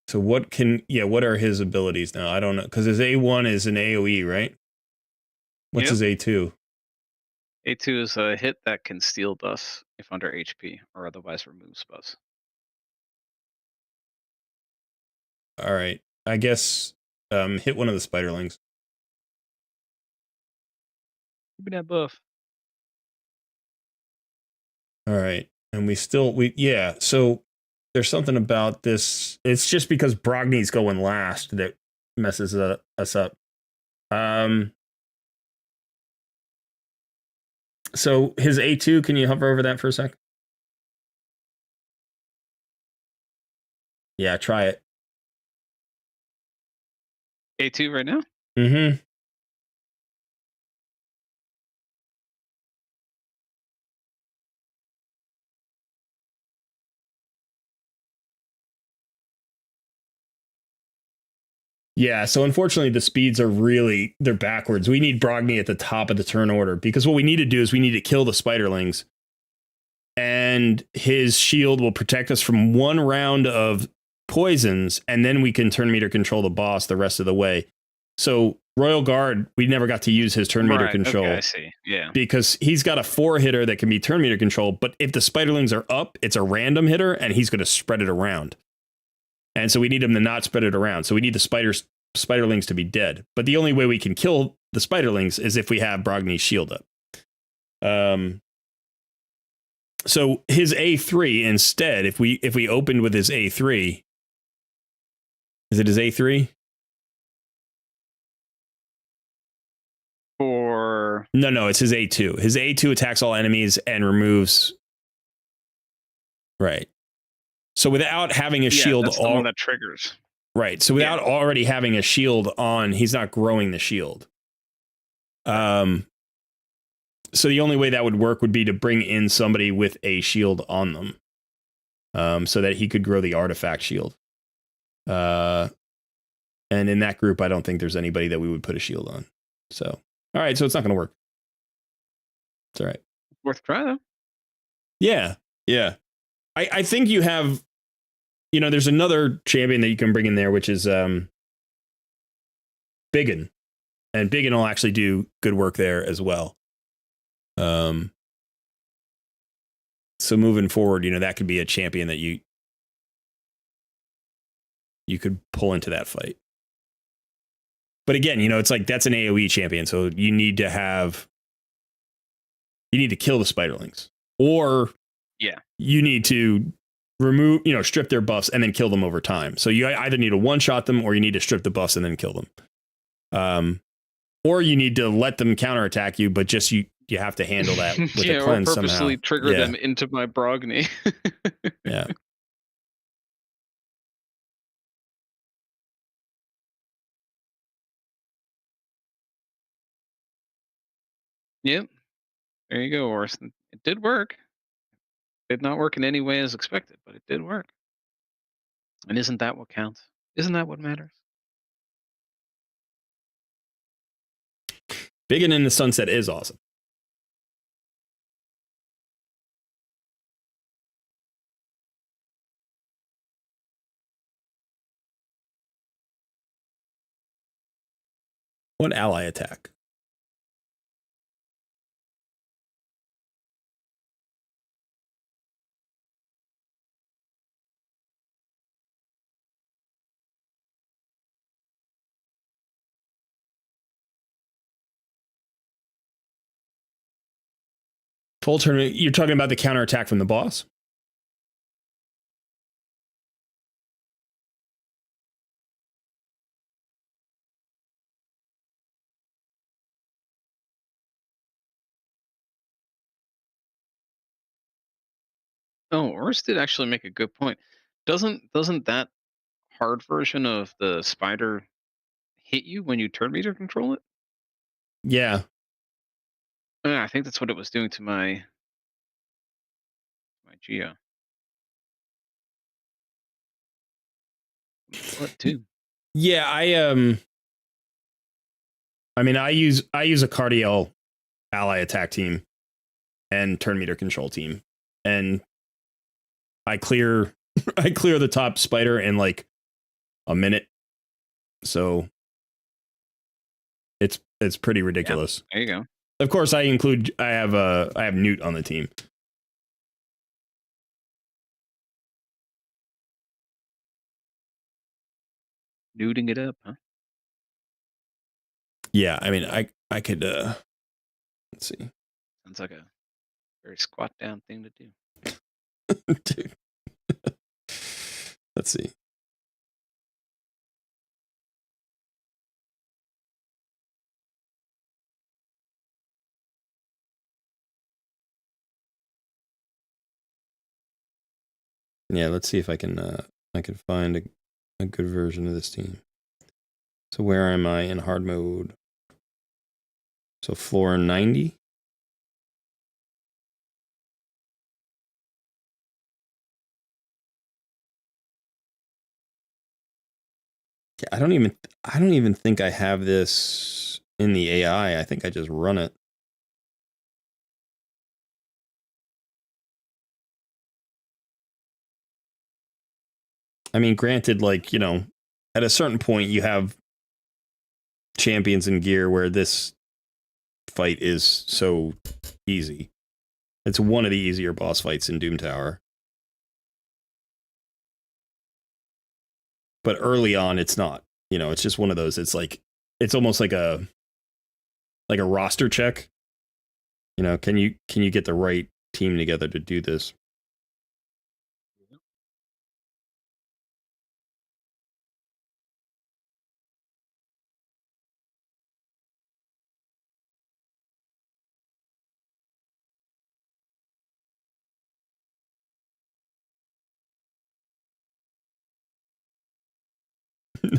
So what are his abilities now? I don't know, because his A1 is an AoE, right? What's his A2? A2 is a hit that can steal dust if under HP, or otherwise removes buzz. All right, I guess hit one of the spiderlings. Give me that buff. All right, and so there's something about this. It's just because Brogni's going last that messes us up. So his A2, can you hover over that for a sec? Yeah, try it. A2 right now? Mm-hmm. Yeah, so unfortunately the speeds are they're backwards. We need Brogni at the top of the turn order because what we need to do is we need to kill the spiderlings. and his shield will protect us from 1 round of poisons, and then we can turn meter control the boss the rest of the way. So Royal Guard, we never got to use his turn meter control. Okay, I see. Yeah. Because he's got a 4 hitter that can be turn meter control, but if the spiderlings are up, it's a random hitter, and he's going to spread it around. And so we need him to not spread it around. So we need the spiderlings to be dead. But the only way we can kill the spiderlings is if we have Brogni's shield up. So his A3 instead, if we opened with his A3, is it his A3? No, it's his A2. His A2 attacks all enemies and removes. Right. So without having a shield, that's the one that triggers. Right. So without already having a shield on, he's not growing the shield. So the only way that would work would be to bring in somebody with a shield on them, so that he could grow the artifact shield. And in that group, I don't think there's anybody that we would put a shield on. So, all right. So it's not going to work. It's all right. Worth a try, though. Yeah. Yeah. I think you have, there's another champion that you can bring in there, which is Biggin. And Biggin will actually do good work there as well. So moving forward, that could be a champion that you could pull into that fight. But again, it's like that's an AoE champion, so you need to kill the spiderlings, or you need to remove, strip their buffs and then kill them over time. So you either need to one-shot them, or you need to strip the buffs and then kill them. Or you need to let them counterattack you, but just you have to handle that with a cleanse or purposely somehow. Trigger them into my Brogni. Yeah. Yep. There you go, Orson. It did work. It did not work in any way as expected, but it did work. And isn't that what counts? Isn't that what matters? Biggin in the Sunset is awesome. What ally attack? Full tournament. You're talking about the counterattack from the boss? Oh, Ors did actually make a good point. Doesn't that hard version of the spider hit you when you turn meter control it? Yeah. I think that's what it was doing to my Geo. What too? Yeah, I use a Cardiel ally attack team and turn meter control team, and I clear the top spider in like a minute. So it's pretty ridiculous. Yeah, there you go. Of course, I have Newt on the team. Nuding it up, huh? Yeah, I could let's see. Sounds like a very squat down thing to do. Dude. Let's see. Yeah, let's see if I can find a good version of this team. So where am I in hard mode? So floor 90. Yeah, I don't even think I have this in the AI. I think I just run it. I mean, granted, like, you know, at a certain point you have champions in gear where this fight is so easy. It's one of the easier boss fights in Doom Tower. But early on, it's not. You know, it's just one of those. It's like, it's almost like a roster check. You know, can you get the right team together to do this?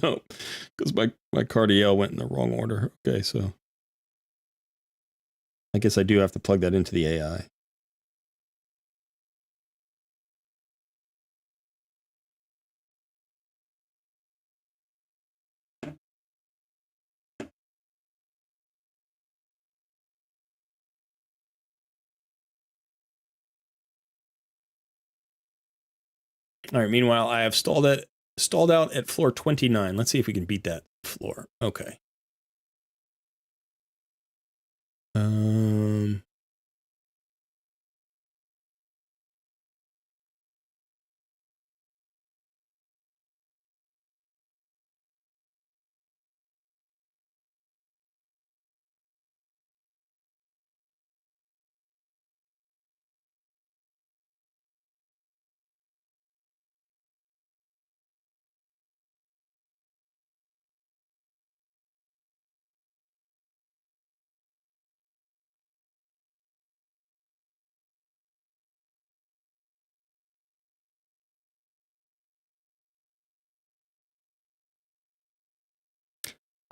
No, because my Cardiel went in the wrong order. Okay, so I guess I do have to plug that into the AI. All right. Meanwhile, I have stalled out at floor 29. Let's see if we can beat that floor. Okay.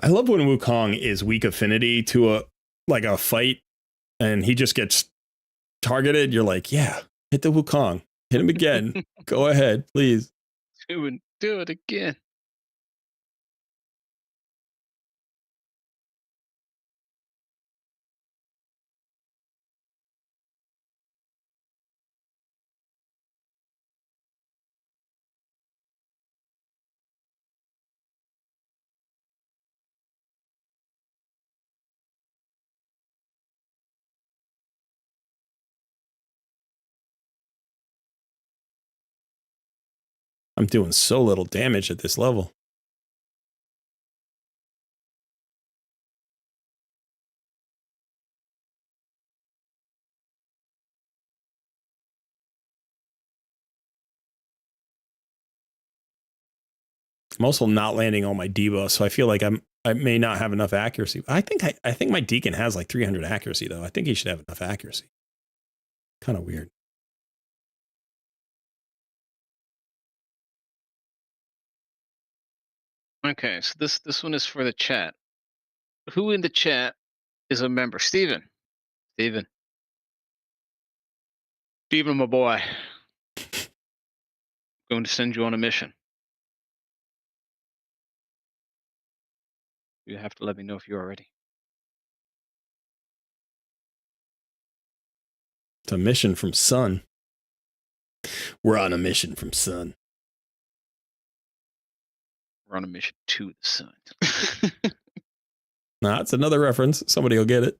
I love when Wukong is weak affinity to a fight and he just gets targeted. You're like, yeah, hit the Wukong. Hit him again. Go ahead, please. Do it again. I'm doing so little damage at this level. I'm also not landing all my debuffs, so I feel like I may not have enough accuracy. I think my Deacon has like 300 accuracy though. I think he should have enough accuracy. Kind of weird. Okay, so this one is for the chat. Who in the chat is a member? Steven. Steven, my boy. Going to send you on a mission. You have to let me know if you're ready. It's a mission from Sun. We're on a mission from Sun. We're on a mission to the sun. Nah, it's another reference. Somebody will get it.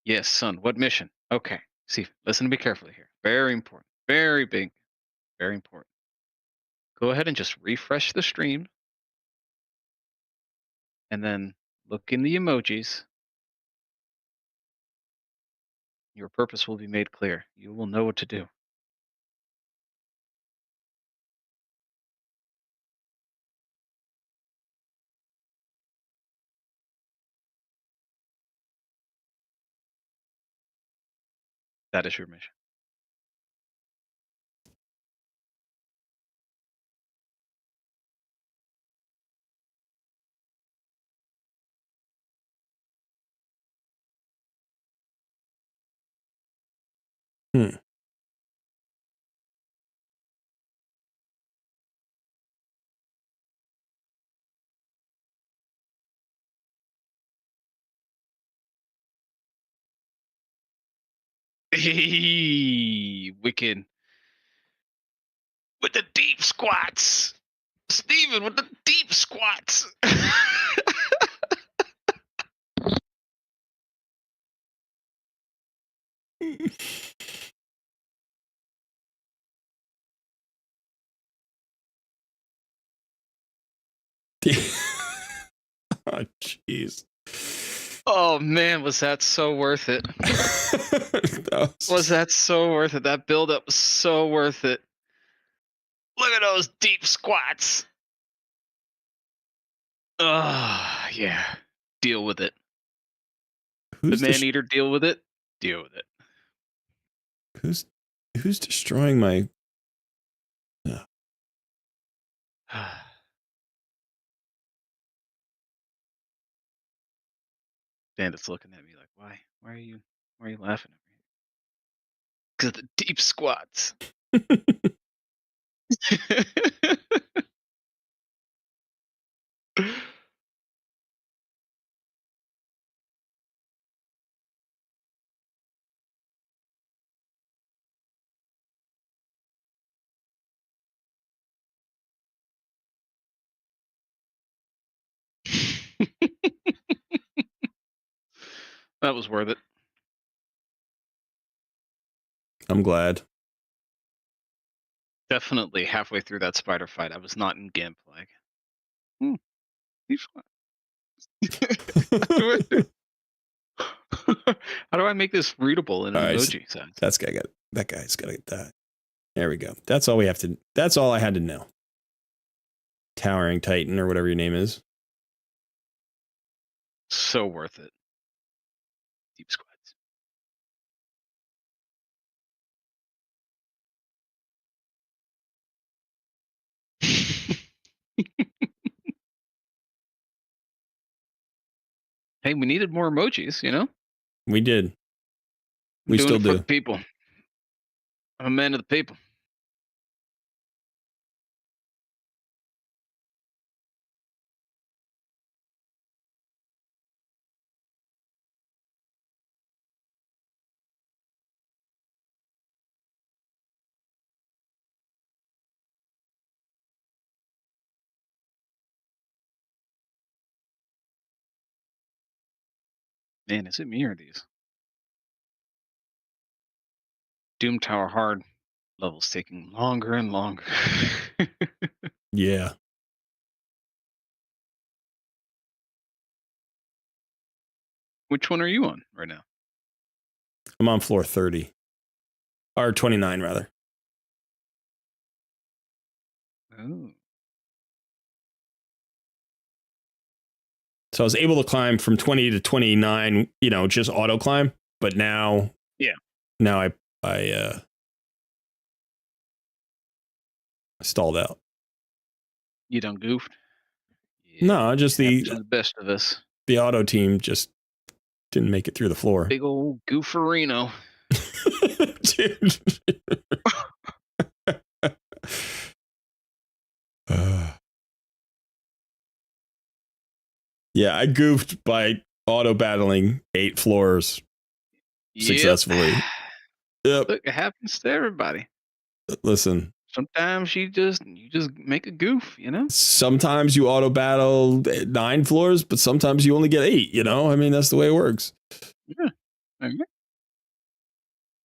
Yes, Sun. What mission? Okay. See, listen to me carefully here. Very important. Very big. Very important. Go ahead and just refresh the stream. And then look in the emojis. Your purpose will be made clear. You will know what to do. That is your mission. Hmm. Hey, wicked. With the deep squats. Steven with the deep squats. Oh, jeez. Oh man, was that so worth it? Was that so worth it? That build up was so worth it. Look at those deep squats. Yeah. Deal with it. Who's the man eater, deal with it. Deal with it. Who's destroying my Bandit's looking at me like, why? Why are you laughing at me? Because of the deep squats. That was worth it. I'm glad. Definitely halfway through that spider fight, I was not in gameplay. Deep squat. How do I make this readable in an emoji sense? That guy's got to get that. There we go. That's all I had to know. Towering Titan or whatever your name is. So worth it. Deep squats. Hey, we needed more emojis, you know? We did. We still do. For the people. I'm a man of the people. Man, is it me or these? Doom Tower hard levels taking longer and longer. Yeah. Which one are you on right now? I'm on floor 30. Or 29, rather. Oh. So I was able to climb from 20 to 29, just auto climb. But now, now I stalled out. You done goofed? Yeah, No, just the best of us. The auto team just didn't make it through the floor. Big old gooferino. Dude. Yeah, I goofed by auto battling 8 floors successfully. Yep. Look, it happens to everybody. Listen. Sometimes you just make a goof, you know? Sometimes you auto battle 9 floors, but sometimes you only get 8, I mean, that's the way it works. Yeah. Okay.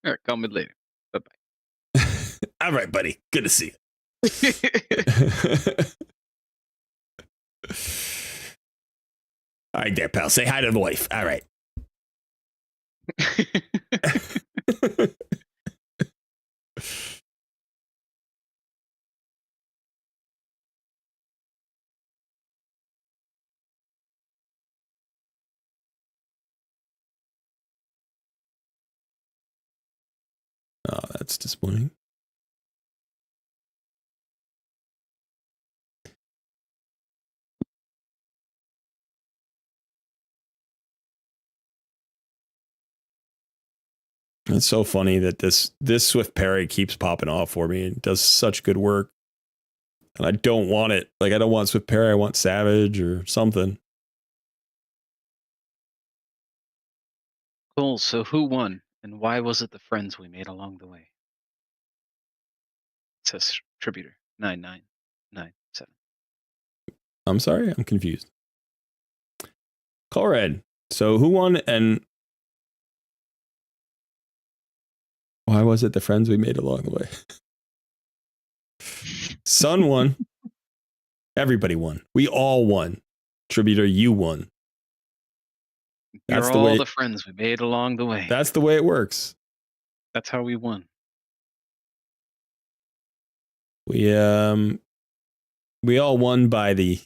All right, call me later. Bye-bye. All right, buddy. Good to see you. All right, there, pal. Say hi to the wife. All right. Oh, that's disappointing. It's so funny that this Swift Parry keeps popping off for me. It does such good work. And I don't want it. Like, I don't want Swift Parry. I want Savage or something. Cool. So who won And why was it the friends we made along the way? It says Tributor 9997. I'm sorry, I'm confused. Colred. So who won and why was it the friends we made along the way? Sun won. Everybody won. We all won. Tributor, you won. You're all the friends we made along the way. That's the way it works. That's how we won. We all won by the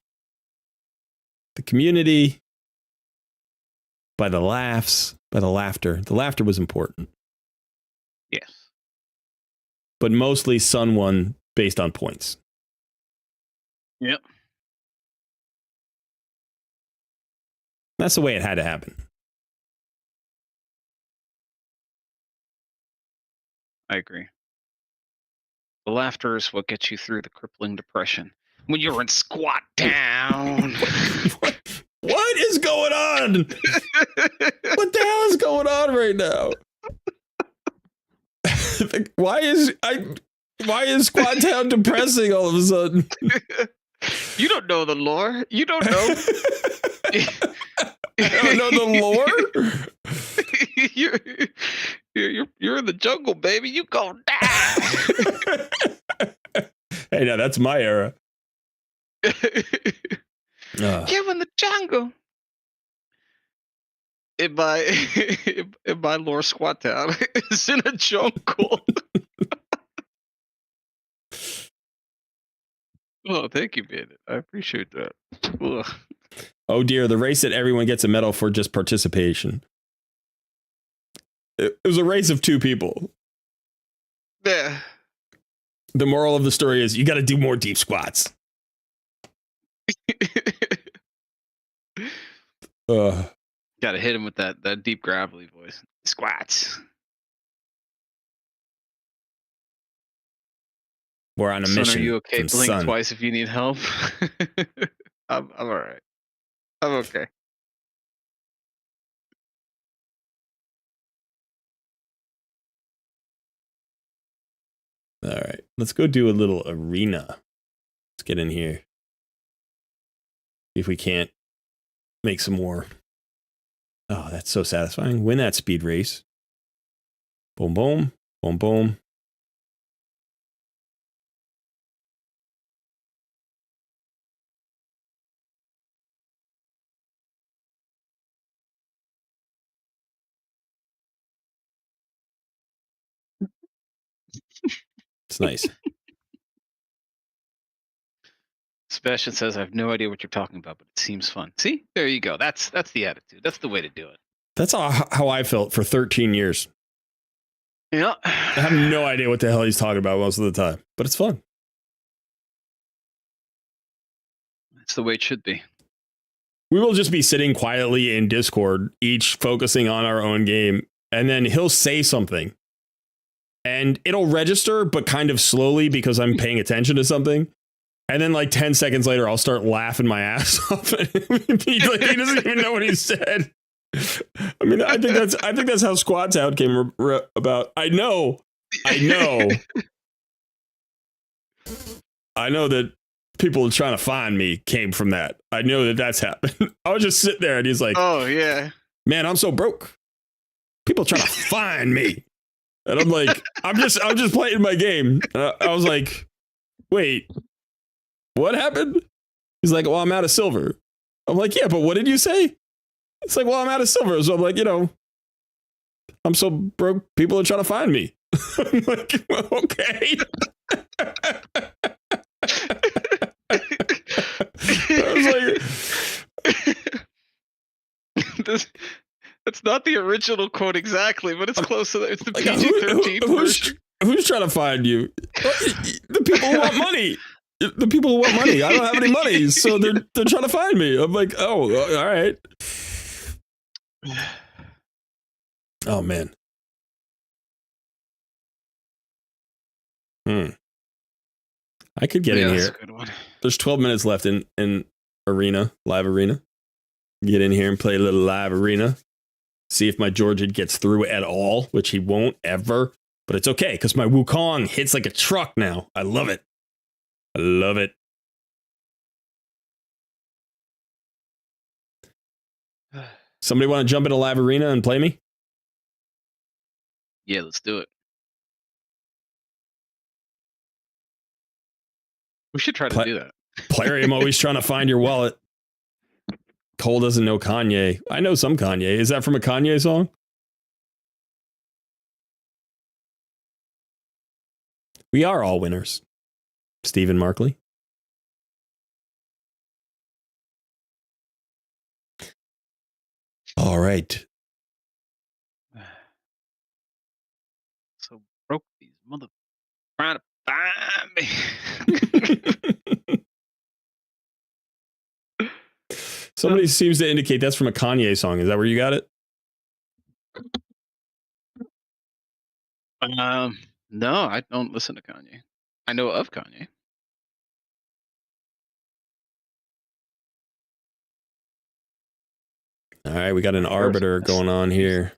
community, by the laughs, by the laughter. The laughter was important. Yes. But mostly Sun won based on points. Yep. That's the way it had to happen. I agree. The laughter is what gets you through the crippling depression. When you're in squat down. What is going on? What the hell is going on right now? Why is squat down depressing all of a sudden? You don't know the lore. You don't know. I don't know the lore. You're in the jungle, baby. You gonna die. Hey, now that's my era. You're in the jungle. In my lore, squat down is in a jungle. Oh, thank you, man. I appreciate that. Ugh. Oh dear, the race that everyone gets a medal for just participation. It was a race of 2 people. Yeah. The moral of the story is you got to do more deep squats. Got to hit him with that deep gravelly voice. Squats. We're on a Son, mission. Are you okay? Blink Sun. Twice if you need help. I'm all right. I'm okay. All right, let's go do a little arena. Let's get in here. See if we can't make some more. Oh, that's so satisfying. Win that speed race. Boom, boom, boom, boom. It's nice. Sebastian says, I have no idea what you're talking about, but it seems fun. See? There you go. That's the attitude. That's the way to do it. That's how I felt for 13 years. Yeah. I have no idea what the hell he's talking about most of the time, but it's fun. That's the way it should be. We will just be sitting quietly in Discord, each focusing on our own game, and then he'll say something. And it'll register, but kind of slowly because I'm paying attention to something. And then like 10 seconds later, I'll start laughing my ass off. He doesn't even know what he said. I mean, I think that's how Squats Out came about. I know that people trying to find me came from that. I know that's happened. I was just sitting there and he's like, oh yeah, man, I'm so broke. People trying to find me. And I'm like, I'm just playing my game. And I was like, wait, what happened? He's like, well, I'm out of silver. I'm like, yeah, but what did you say? It's like, well, I'm out of silver. So I'm like, I'm so broke, people are trying to find me. I'm like, well, okay. I was like, that's not the original quote exactly, but it's close to that. It's the PG-13 version. Who's trying to find you? The people who want money. The people who want money. I don't have any money, so they're trying to find me. I'm like, oh, all right. Oh man. I could get in here. That's a good one. There's 12 minutes left in live arena. Get in here and play a little live arena. See if my Georgian gets through at all, which he won't ever. But it's okay, because my Wukong hits like a truck now. I love it. I love it. Somebody want to jump into Live Arena and play me? Yeah, let's do it. We should try to do that. Player, I'm always trying to find your wallet. Cole doesn't know Kanye. I know some Kanye. Is that from a Kanye song? We are all winners. Stephen Markley. All right. So broke these mother trying to find me. Somebody seems to indicate that's from a Kanye song. Is that where you got it? No, I don't listen to Kanye. I know of Kanye. All right, we got an arbiter going on here.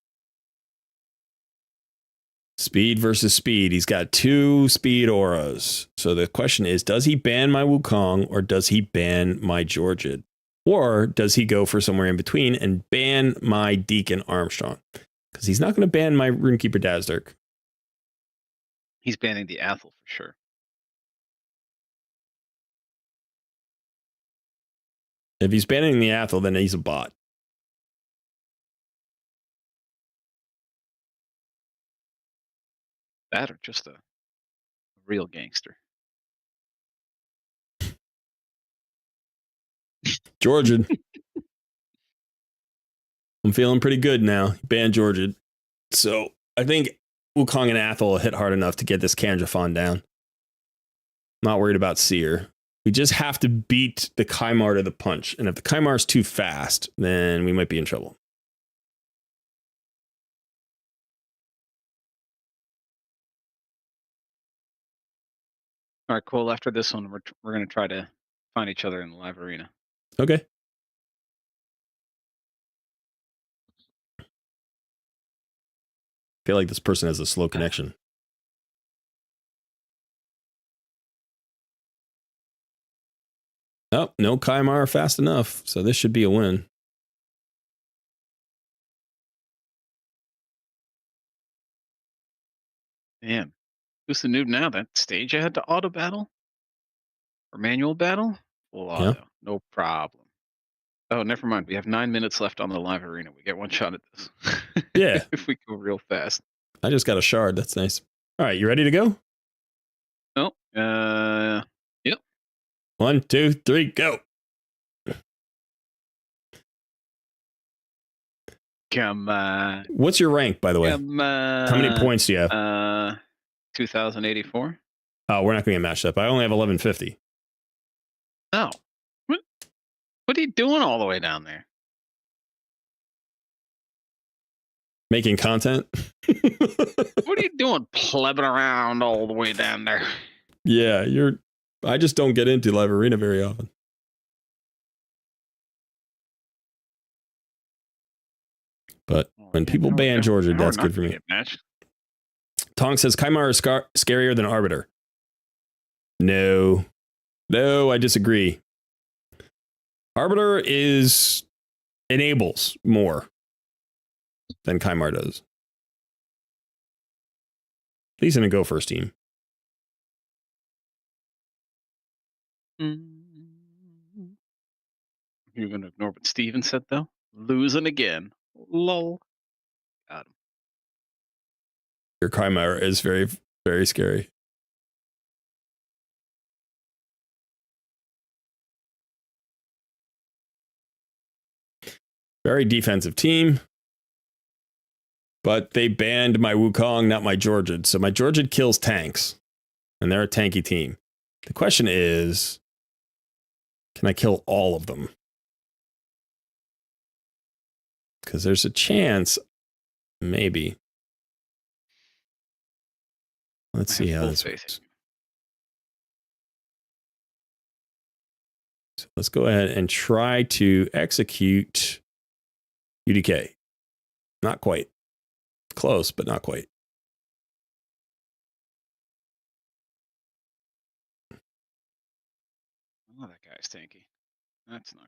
Speed versus speed. He's got 2 speed auras. So the question is, does he ban my Wukong or does he ban my Georgian? Or does he go for somewhere in between and ban my Deacon Armstrong? Because he's not going to ban my Runekeeper Dazzlerk. He's banning the Athel for sure. If he's banning the Athel, then he's a bot. That or just a real gangster. Georgian. I'm feeling pretty good now. Ban Georgian. So I think Wukong and Athel will hit hard enough to get this Kanjafon down. Not worried about Seer. We just have to beat the Kymar to the punch. And if the Kymar's too fast, then we might be in trouble. All right, cool. After this one, we're going to try to find each other in the live arena. Okay. I feel like this person has a slow connection. Oh, no Kymar fast enough. So this should be a win. Damn. Who's the noob now? That stage I had to auto battle? Or manual battle? Full auto. Yeah. No problem. Oh, never mind. We have 9 minutes left on the live arena. We get one shot at this. Yeah. If we go real fast. I just got a shard. That's nice. All right, you ready to go? Oh, yep. 1, 2, 3, go. Come on. What's your rank, by the way? Come on. How many points do you have? 2084. Oh, we're not going to get matched up. I only have 1150. Oh. What are you doing all the way down there? Making content. What are you doing plebbing around all the way down there? Yeah, I just don't get into live arena very often. But when people ban Georgia, that's good for me. Tonk says Kymar is scarier than Arbiter. No, I disagree. Arbiter enables more than Kymar does. At least in a Go First team. You're going to ignore what Steven said, though? Losing again. Lol. Got him. Your Kymar is very, very scary. Very defensive team. But they banned my Wukong, not my Georgian. So my Georgian kills tanks. And they're a tanky team. The question is, can I kill all of them? Because there's a chance, maybe. Let's see how this works. So let's go ahead and try to execute UDK. Not quite. Close, but not quite. Oh, that guy's tanky. That's not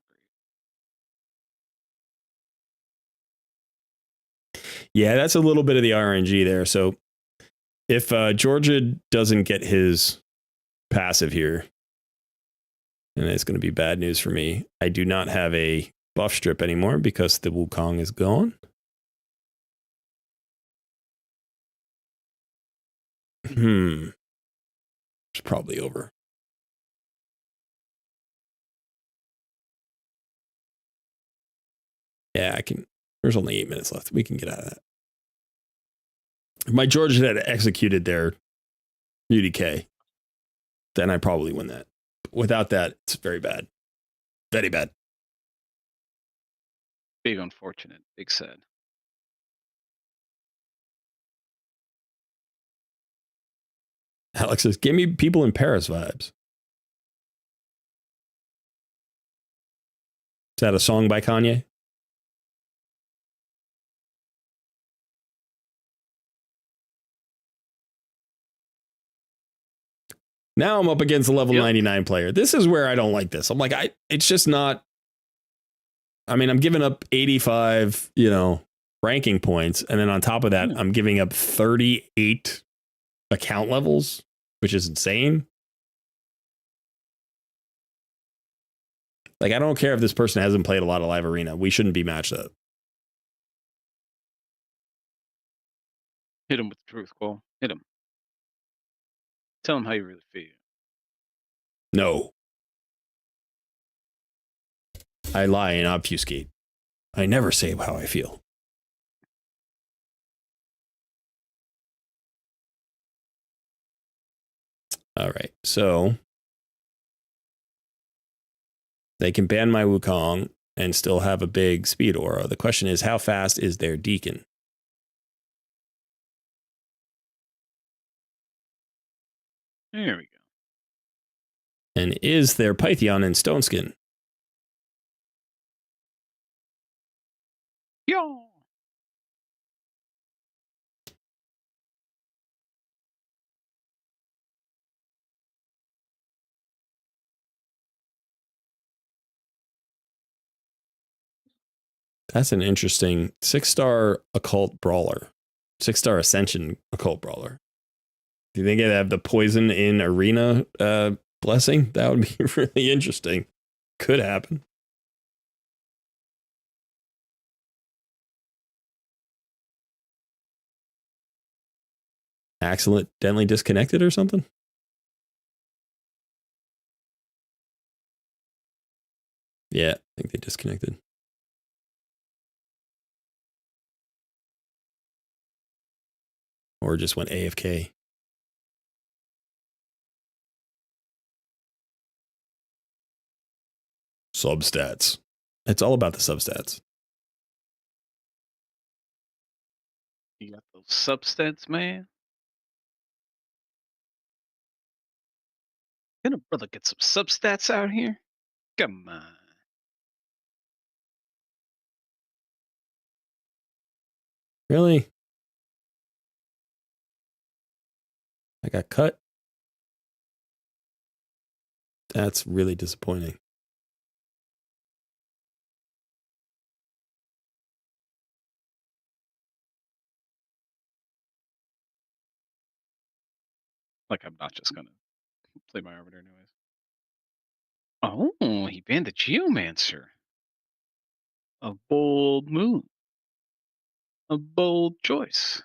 great. Yeah, that's a little bit of the RNG there. So if Georgia doesn't get his passive here, and it's going to be bad news for me, I do not have a buff strip anymore because the Wukong is gone. It's probably over. Yeah, I can. There's only 8 minutes left. We can get out of that. If my Georgia had executed their UDK, then I probably win that. But without that, it's very bad. Very bad. Big unfortunate. Big sad. Alex says, give me people in Paris vibes. Is that a song by Kanye? Now I'm up against a level 99 player. This is where I don't like this. I'm like, it's just not. I mean, I'm giving up 85, ranking points. And then on top of that, I'm giving up 38 account levels, which is insane. Like, I don't care if this person hasn't played a lot of live arena. We shouldn't be matched up. Hit him with the truth, Cole. Hit him. Tell him how you really feel. No. I lie and obfuscate. I never say how I feel. All right, so they can ban my Wukong and still have a big speed aura. The question is, how fast is their Deacon? There we go. And is their Python in Stone Skin? Yo! That's an interesting 6-star occult brawler. 6-star ascension occult brawler. Do you think it'd have the poison in arena blessing? That would be really interesting. Could happen. Accidentally disconnected or something? Yeah, I think they disconnected. Or just went AFK. Substats. It's all about the substats. You got those substats, man. Can a brother get some substats out here? Come on. Really? I got cut? That's really disappointing. Like, I'm not just gonna play my Arbiter anyways. Oh, he banned the Geomancer. A bold move. A bold choice.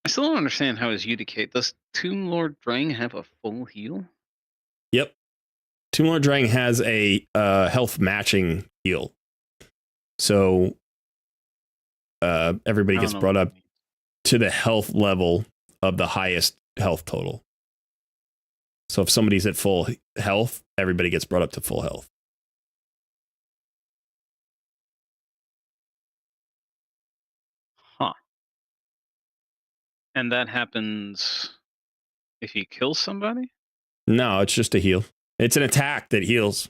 I still don't understand how his UDK. Does Tomb Lord Drang have a full heal? Yep. Tomb Lord Drang has a health matching heal. So everybody gets brought up to the health level of the highest health total. So if somebody's at full health, everybody gets brought up to full health. Huh. And that happens if he kills somebody? No, it's just a heal. It's an attack that heals.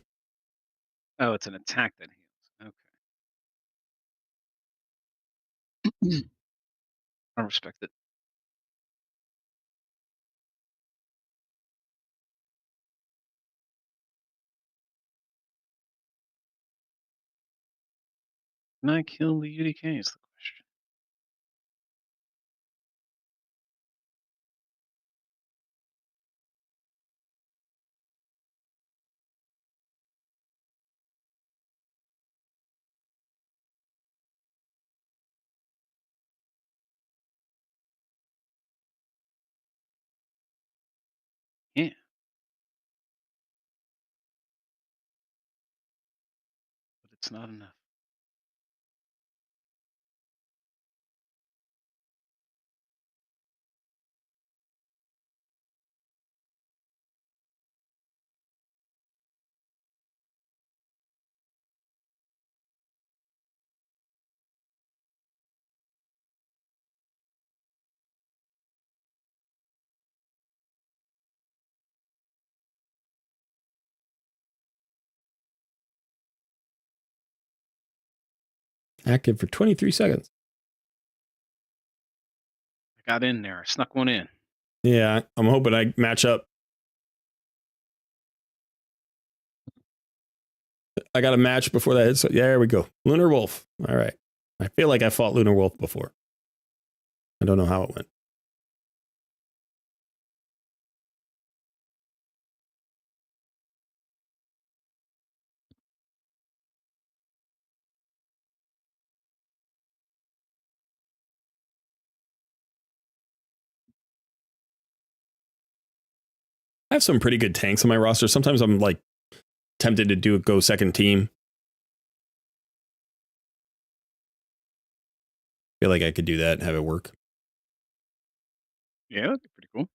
Oh, it's an attack that heals. Okay. I respect it. Can I kill the UDK is the question. Yeah. But it's not enough. Active for 23 seconds. I got in there. I snuck one in. Yeah, I'm hoping I match up. I got a match before that. So yeah, there we go. Lunar Wolf. All right. I feel like I fought Lunar Wolf before. I don't know how it went. I have some pretty good tanks on my roster. Sometimes I'm like tempted to do a go second team. Feel like I could do that and have it work. Yeah, that'd be pretty cool.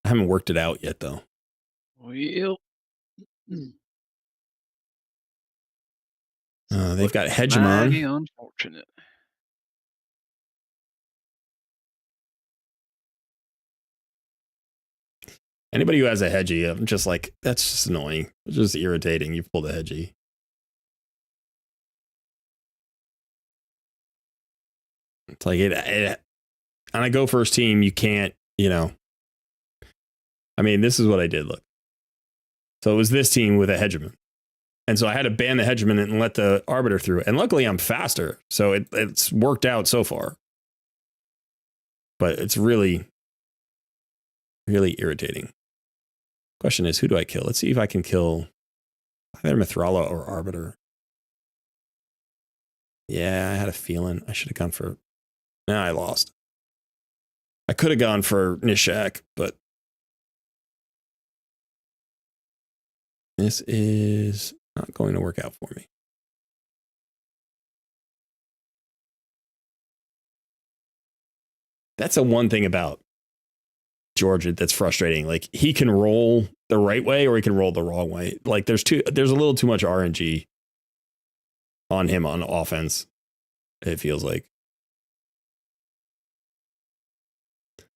I haven't worked it out yet though. Well, They've got Hegemon. mighty unfortunate. Anybody who has a Hedgie, I'm just like, that's just annoying. It's just irritating. You pulled a Hedgie. It's like on a go first team, you can't, I mean, this is what I did. Look. So it was this team with a Hegemon. And so I had to ban the Hegemon and let the Arbiter through. And luckily I'm faster. So it's worked out so far. But it's really, really irritating. Question is, who do I kill? Let's see if I can kill either Mithrala or Arbiter. Yeah, I had a feeling I should have gone for... Nah, I lost. I could have gone for Nishak, but... This is not going to work out for me. That's the one thing about Georgia that's frustrating. Like, he can roll the right way or he can roll the wrong way. Like, there's a little too much RNG on him on offense, it feels like.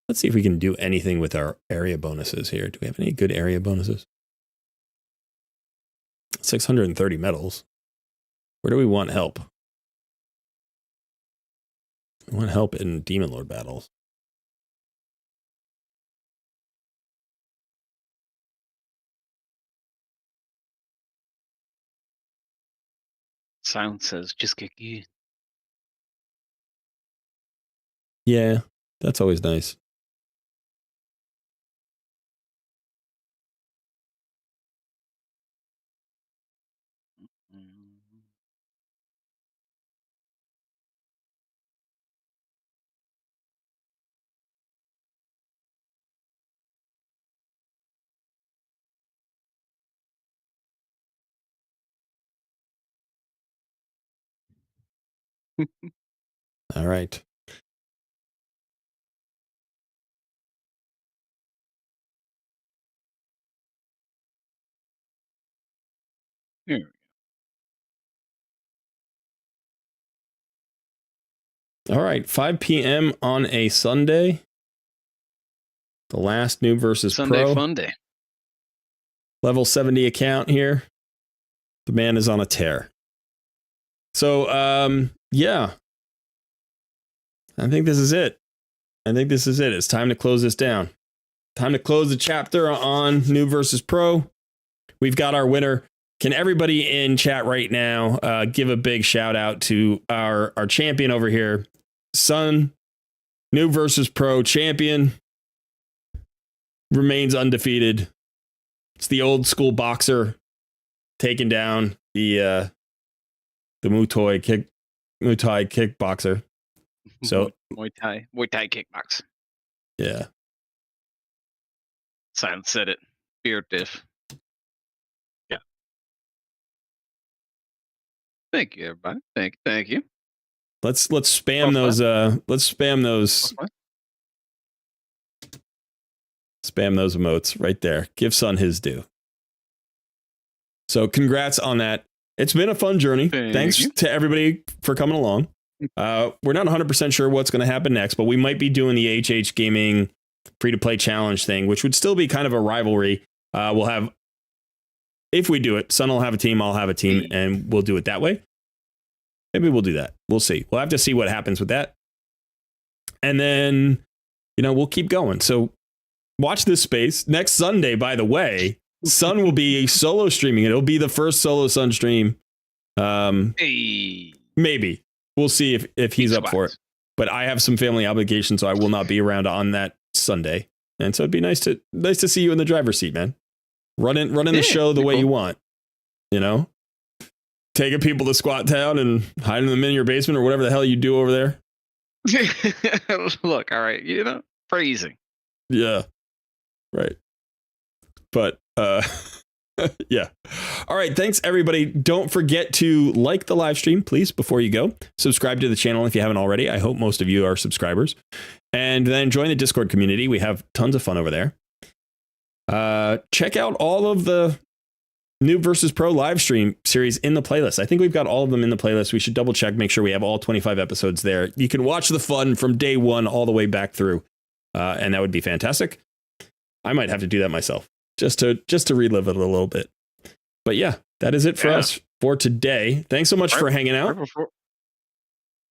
Let's see if we can do anything with our area bonuses here. Do we have any good area bonuses? 630 medals. Where do we want help? We want help in Demon Lord battles. Silence says, just get you. Yeah, that's always nice. All right. Here. All right. 5 p.m. on a Sunday. The last Noob versus Sunday Pro. fun day. Level 70 account here. The man is on a tear. So, yeah. I think this is it. It's time to close this down. Time to close the chapter on Noob versus Pro. We've got our winner. Can everybody in chat right now give a big shout out to our champion over here, Sun, Noob versus Pro champion, remains undefeated. It's the old school boxer taking down the Muay Thai kickboxer. So Muay Thai kickbox. Yeah. Silent said it. Beard diff. Yeah. Thank you, everybody. Thank you. Let's spam those. Let's spam those. Spam those emotes right there. Give Sun his due. So congrats on that. It's been a fun journey. Thanks to everybody for coming along. We're not 100% sure what's going to happen next, but we might be doing the HH Gaming free-to-play challenge thing, which would still be kind of a rivalry. We'll have, if we do it, Sun will have a team, I'll have a team, and we'll do it that way. Maybe we'll do that. We'll see. We'll have to see what happens with that. And then, we'll keep going. So watch this space. Next Sunday, by the way, Sun will be solo streaming. It'll be the first solo Sun stream. Hey. Maybe. We'll see if he's up for it. But I have some family obligations, so I will not be around on that Sunday. And so it'd be nice to see you in the driver's seat, man. Running the show the way you want. Taking people to Squat Town and hiding them in your basement or whatever the hell you do over there. Look, all right, phrasing. Yeah. Right. But yeah. All right. Thanks, everybody. Don't forget to like the live stream, please, before you go. Subscribe to the channel if you haven't already. I hope most of you are subscribers. And then join the Discord community. We have tons of fun over there. Check out all of the Noob versus Pro live stream series in the playlist. I think we've got all of them in the playlist. We should double check, make sure we have all 25 episodes there. You can watch the fun from day one all the way back through. And that would be fantastic. I might have to do that myself. Just to relive it a little bit. But yeah, that is it for us for today. Thanks so much for hanging out.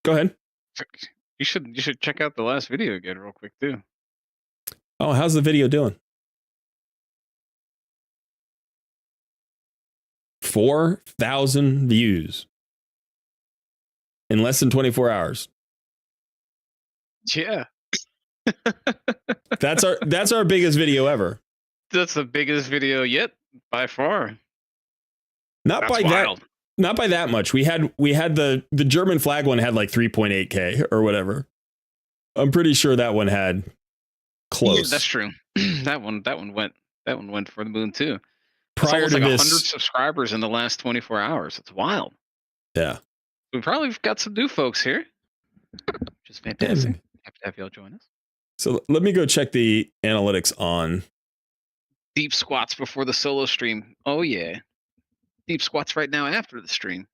Go ahead. You should check out the last video again real quick too. Oh, how's the video doing? 4,000 views in less than 24 hours. Yeah. That's our biggest video ever. That's the biggest video yet by far. Not by that much. We had the German flag one had like 3.8K or whatever. I'm pretty sure that one had close. Yeah, that's true. that one went for the moon too. Prior to like this, 100 subscribers in the last 24 hours. It's wild. Yeah. We probably got some new folks here. Which is fantastic. Happy to have y'all join us. So let me go check the analytics on Deep squats before the solo stream. Oh yeah. Deep squats right now after the stream.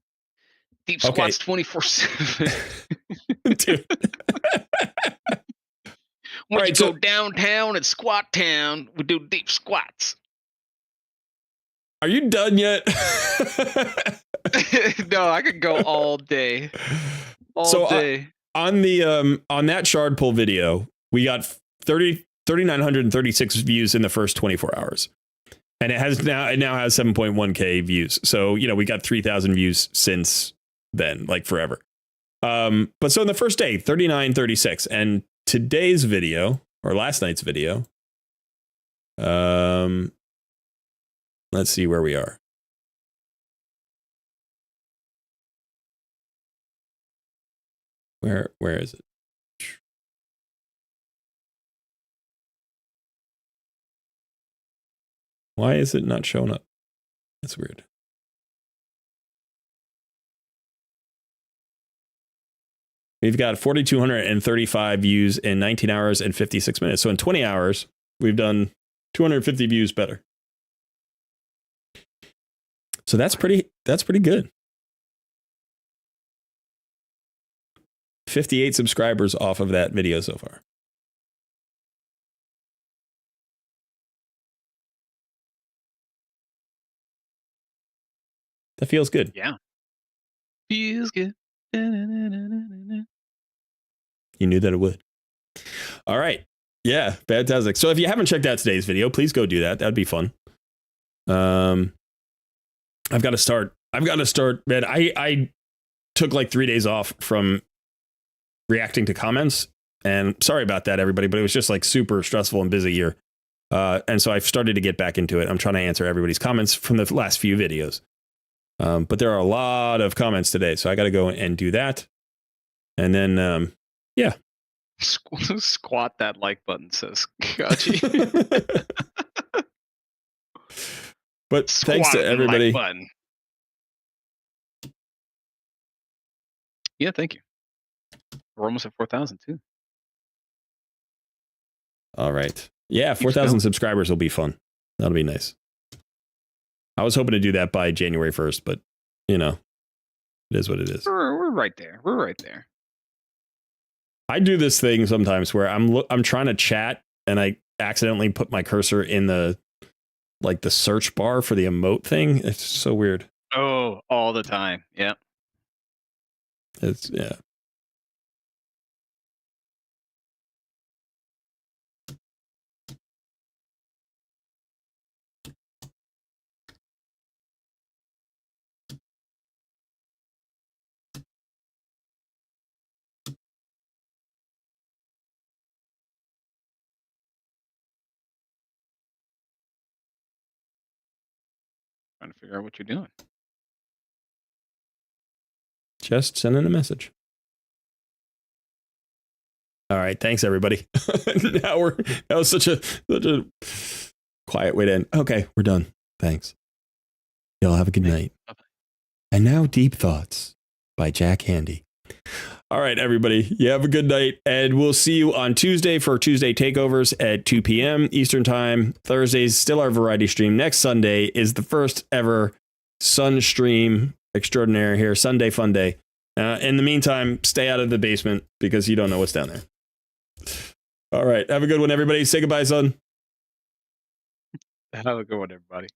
Deep squats 24/7. Dude. When you go downtown at Squat Town, we do deep squats. Are you done yet? No, I could go all day. All day. On the on that shard pull video, we got 3,936 views in the first 24 hours. And it now has 7.1K views. So, we got 3,000 views since then, like forever. But so in the first day, 3,936. And today's video, or last night's video, let's see where we are. Where is it? Why is it not showing up? That's weird. We've got 4,235 views in 19 hours and 56 minutes. So in 20 hours, we've done 250 views better. So that's pretty good. 58 subscribers off of that video so far. That feels good. Yeah. Feels good. You knew that it would. All right. Yeah, fantastic. So if you haven't checked out today's video, please go do that. That'd be fun. I've got to start, man. I took like 3 days off from reacting to comments, and sorry about that, everybody, but it was just like super stressful and busy year. And so I've started to get back into it. I'm trying to answer everybody's comments from the last few videos. But there are a lot of comments today, so I got to go and do that. And then, yeah. Squat that like button, says Kachi. But thanks to everybody. Like button. Yeah, thank you. We're almost at 4,000 too. All right. Yeah, 4,000 subscribers will be fun. That'll be nice. I was hoping to do that by January 1st, but you know, it is what it is. We're right there. We're right there. I do this thing sometimes where I'm trying to chat and I accidentally put my cursor in the search bar for the emote thing. It's so weird. Oh, all the time. Yeah. It's yeah. Trying to figure out what you're doing. Just sending a message. All right, thanks everybody. That was such a quiet way to end. Okay, we're done. Thanks. Y'all have a good night. Bye-bye. And now Deep Thoughts by Jack Handy. All right, everybody. You have a good night, and we'll see you on Tuesday for Tuesday takeovers at 2 p.m. Eastern Time. Thursday's still our variety stream. Next Sunday is the first ever Sun stream extraordinaire here. Sunday Fun Day. In the meantime, stay out of the basement because you don't know what's down there. All right. Have a good one, everybody. Say goodbye, son. Have a good one, everybody.